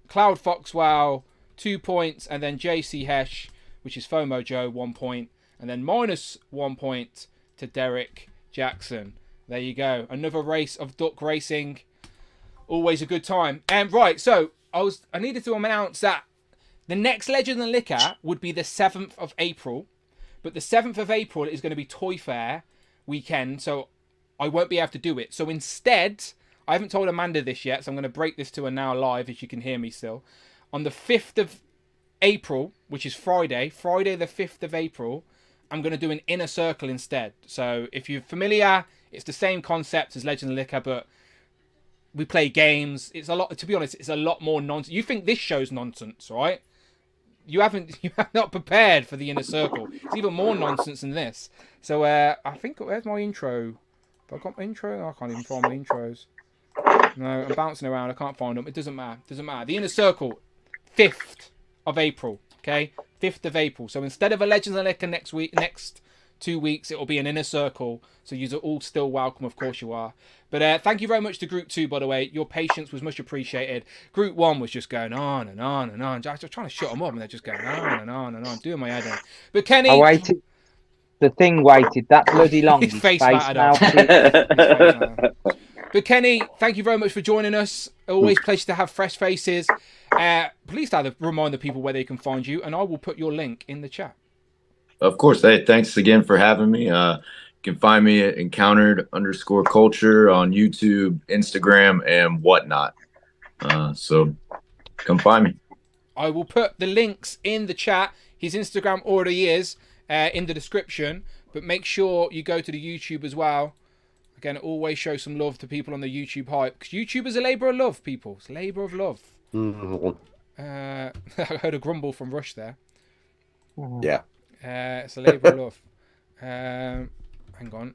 Cloud Foxwell 2 points, and then JC Hesh, which is FOMO Joe, 1 point, and then minus 1 point to Derek Jackson. There you go. Another race of duck racing. Always a good time. Right, so I needed to announce that the next Legend and Liquor would be the 7th of April, but the 7th of April is going to be Toy Fair weekend, so I won't be able to do it. So instead, I haven't told Amanda this yet, so I'm going to break this to her now live, if you can hear me still. On the 5th of April, which is Friday the 5th of April, I'm going to do an inner circle instead. So if you're familiar, it's the same concept as Legend of Liquor, but we play games. It's a lot, to be honest, it's a lot more nonsense. You think this show's nonsense, right? You have not prepared for the inner circle. It's even more nonsense than this. So I think, where's my intro? Have I got my intro? Oh, I can't even find my intros. No, I'm bouncing around. I can't find them. It doesn't matter. The inner circle, 5th of April. Okay, 5th of April. So instead of a Legends and Liquor next 2 weeks, it will be an inner circle. So you're all still welcome. Of course you are. But thank you very much to Group 2, by the way. Your patience was much appreciated. Group 1 was just going on and on and on. I was trying to shut them up, and they're just going on and on and on, doing my head in. But Kenny, I waited. The thing waited that bloody long. His face mattered. But Kenny, thank you very much for joining us. Always a pleasure to have fresh faces. Please remind the people where they can find you, and I will put your link in the chat. Of course. Hey, thanks again for having me. You can find me at encountered_culture on YouTube, Instagram, and whatnot. So come find me. I will put the links in the chat. His Instagram already is in the description, but make sure you go to the YouTube as well. Again, always show some love to people on the YouTube hype, because YouTube is a labour of love, people. It's a labour of love. I heard a grumble from Rush there. Yeah. It's a labour of love. Hang on.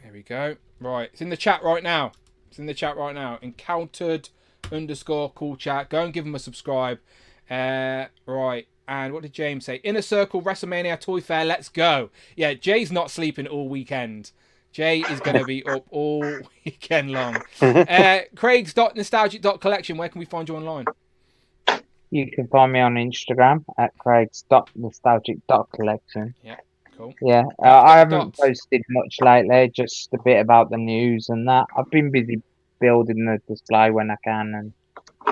There we go. Right. It's in the chat right now. Encountered_cool chat. Go and give them a subscribe. Right. And what did James say? Inner Circle, WrestleMania, Toy Fair, let's go. Yeah, Jay's not sleeping all weekend. Jay is going to be up all weekend long. Craig's.nostalgic.collection. Where can we find you online? You can find me on Instagram at Craig's.nostalgic.collection. Yeah, cool. Yeah, I haven't posted much lately, just a bit about the news and that. I've been busy building the display when I can and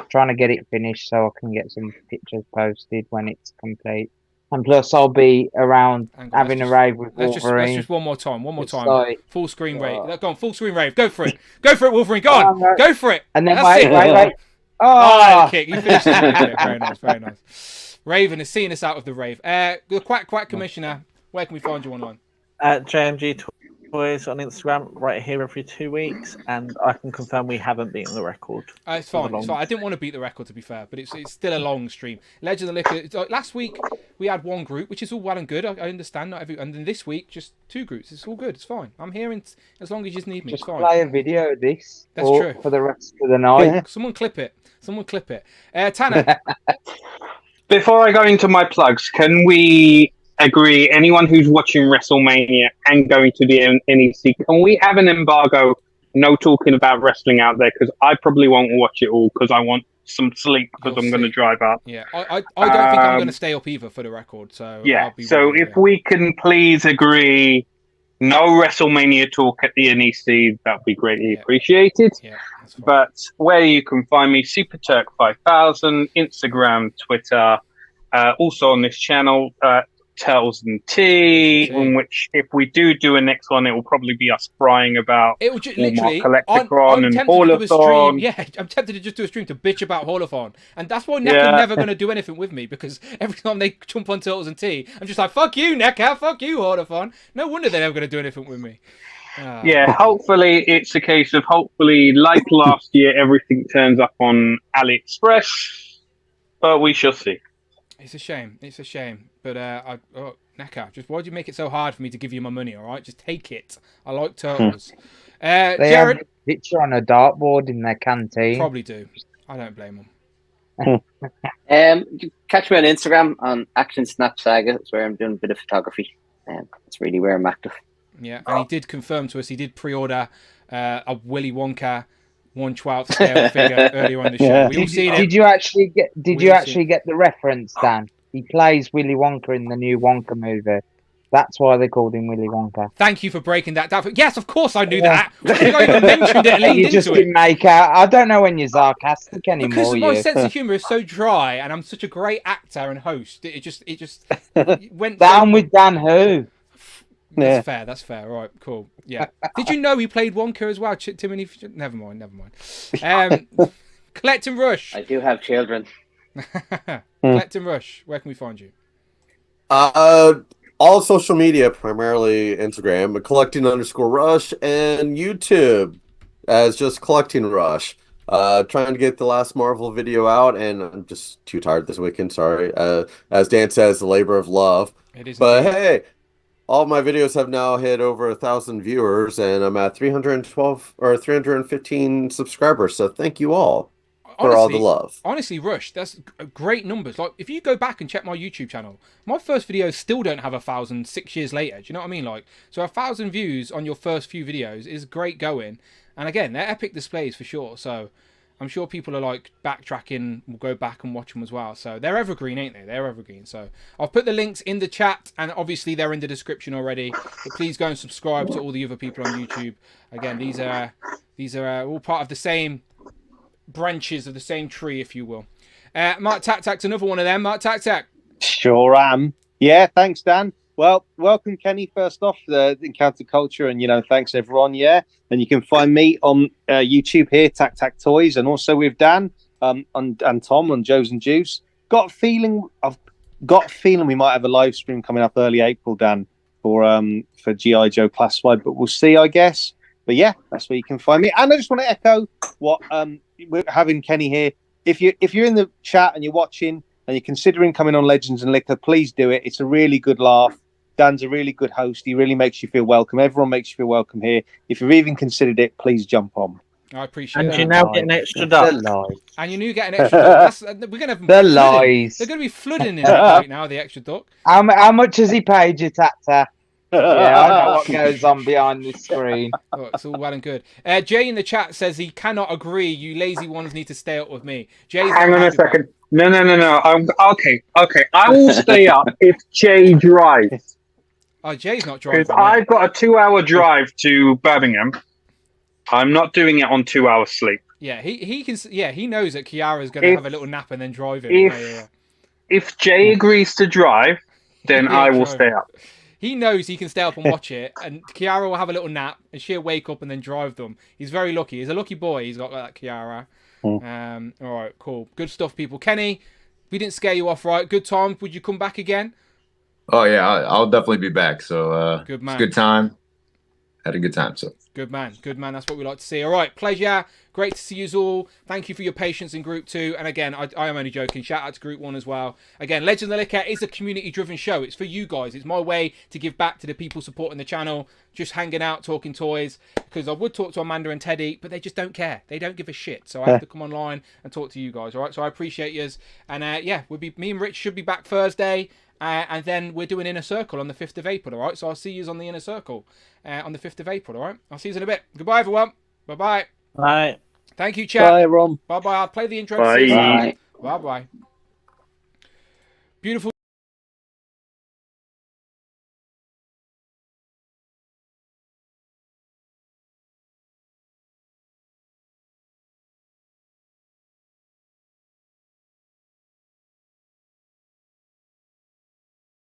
trying to get it finished so I can get some pictures posted when it's complete. And plus, I'll be around having a rave with Wolverine. Let's just one more time. Like, full screen rave. Go on, full screen rave. Go for it. Go for it, Wolverine. Go on. Go for it. And then wait. Oh, kick. You finished it. Very nice, very nice. Raven is seeing us out of the rave. The Quack Commissioner, where can we find you online? At JMG Toys on Instagram, right here every 2 weeks, and I can confirm we haven't beaten the record. It's fine. I didn't want to beat the record, to be fair, but it's still a long stream. Legend of Liquor. Last week we had one group, which is all well and good. I understand, not every, and then this week just 2 groups. It's all good. It's fine. I'm here as long as you just need me. Just it's fine. Play a video of this. That's true. For the rest of the night. Someone clip it. Tanner. Before I go into my plugs, can we agree, anyone who's watching WrestleMania and going to the NEC, can we have an embargo, no talking about wrestling out there, because I probably won't watch it all because I want some sleep because I'm going to drive up. Yeah, I don't think I'm going to stay up either, for the record. So yeah, so if we can please agree, no WrestleMania talk at the NEC, that would be greatly appreciated. Yeah, but where you can find me, Super Turk 5000, Instagram, Twitter, also on this channel, Tells and Tea, in which if we do a next one, it will probably be us crying about it will literally Collecticon and Haul-A-Thon. Yeah, I'm tempted to just do a stream to bitch about Haul-A-Thon, and that's why NECA never going to do anything with me, because every time they jump on Turtles and Tea, I'm just like, fuck you, NECA, fuck you, Haul-A-Thon. No wonder they're never going to do anything with me. Yeah, hopefully it's a case of like last year, everything turns up on AliExpress, but we shall see. It's a shame. It's a shame. But NECA, just why'd you make it so hard for me to give you my money? All right, just take it. I like turtles. They Jared, have a picture on a dartboard in their canteen. Probably do. I don't blame them. You catch me on Instagram on Action Snap Saga. That's where I'm doing a bit of photography. That's really where I'm active. Yeah, and he did confirm to us he did pre-order a Willy Wonka 1/12 scale figure earlier on the show. We all seen it. Did you actually get the reference, Dan? He plays Willy Wonka in the new Wonka movie. That's why they called him Willy Wonka. Thank you for breaking that down. Yes, of course I knew that. I think I even mentioned it and leaned You just into didn't make out. I don't know when you're sarcastic anymore. Because my sense of humour is so dry, and I'm such a great actor and host. It just went down with Dan who. That's fair. That's fair. All right, cool. Yeah. Did you know he played Wonka as well? Timothy? Never mind. Collect and Rush. I do have children. Collect and Rush. Where can we find you? All social media, primarily Instagram, collecting_rush, and YouTube as just collecting rush. Trying to get the last Marvel video out, and I'm just too tired this weekend. Sorry. As Dan says, the labor of love. It is. But hey, all my videos have now hit over 1,000 viewers, and I'm at 312 or 315 subscribers. So thank you all for all the love. Honestly, Rush, that's great numbers. Like, if you go back and check my YouTube channel, my first videos still don't have 1,000 6 years later. Do you know what I mean? Like, so 1,000 views on your first few videos is great going. And again, they're epic displays for sure. So I'm sure people are like backtracking, will go back and watch them as well. So they're evergreen, ain't they? They're evergreen. So I'll put the links in the chat, and obviously they're in the description already. But please go and subscribe to all the other people on YouTube. Again, these are all part of the same branches of the same tree, if you will. Mark Tac-Tac's another one of them. Mark Tac-Tac. Sure am. Yeah, thanks, Dan. Well, welcome, Kenny, first off, the Encounter Culture, and, thanks, everyone, yeah. And you can find me on YouTube here, Tac-Tac Toys, and also with Dan and Tom on Joe's and Juice. I've got a feeling we might have a live stream coming up early April, Dan, for G.I. Joe Classified, but we'll see, I guess. But yeah, that's where you can find me. And I just want to echo what we're having Kenny here. If you're in the chat and you're watching and you're considering coming on Legends and Liquor, please do it. It's a really good laugh. Dan's a really good host. He really makes you feel welcome. Everyone makes you feel welcome here. If you've even considered it, please jump on. I appreciate that. And you now get an extra duck. And you get an extra duck. We're gonna have the lies. They're going to be flooding in it right now, the extra duck. How much has he paid you, Tata? Yeah, I know what goes on behind the screen. Oh, it's all well and good. Jay in the chat says he cannot agree. You lazy ones need to stay up with me. Jay's hang on a second. No. Okay. I will stay up if Jay drives. Oh, Jay's not driving. Because I've got a 2-hour drive to Birmingham. I'm not doing it on 2 hours sleep. Yeah, he can. Yeah, he knows that Kiara's going to have a little nap and then drive it. If Jay agrees to drive, then I will stay up. He knows he can stay up and watch it, and Kiara will have a little nap, and she'll wake up and then drive them. He's very lucky. He's a lucky boy. He's got that Kiara. All right, cool. Good stuff, people. Kenny, we didn't scare you off, right? Good time. Would you come back again? Oh, yeah, I'll definitely be back. So good man. It's a good time. Had a good time, so. Good man. That's what we like to see. All right, pleasure. Great to see you all. Thank you for your patience in Group 2. And again, I am only joking. Shout out to Group 1 as well. Again, Legend of the Liquor is a community-driven show. It's for you guys. It's my way to give back to the people supporting the channel, just hanging out, talking toys. Because I would talk to Amanda and Teddy, but they just don't care. They don't give a shit. So I have to come online and talk to you guys. All right, so I appreciate yous. And yeah, me and Rich should be back Thursday. And then we're doing Inner Circle on the 5th of April, all right? So I'll see you on the Inner Circle on the 5th of April, all right? I'll see you in a bit. Goodbye, everyone. Bye-bye. Bye. Thank you, chat. Bye, Ron. Bye bye. I'll play the intro. Bye. Bye bye. Beautiful.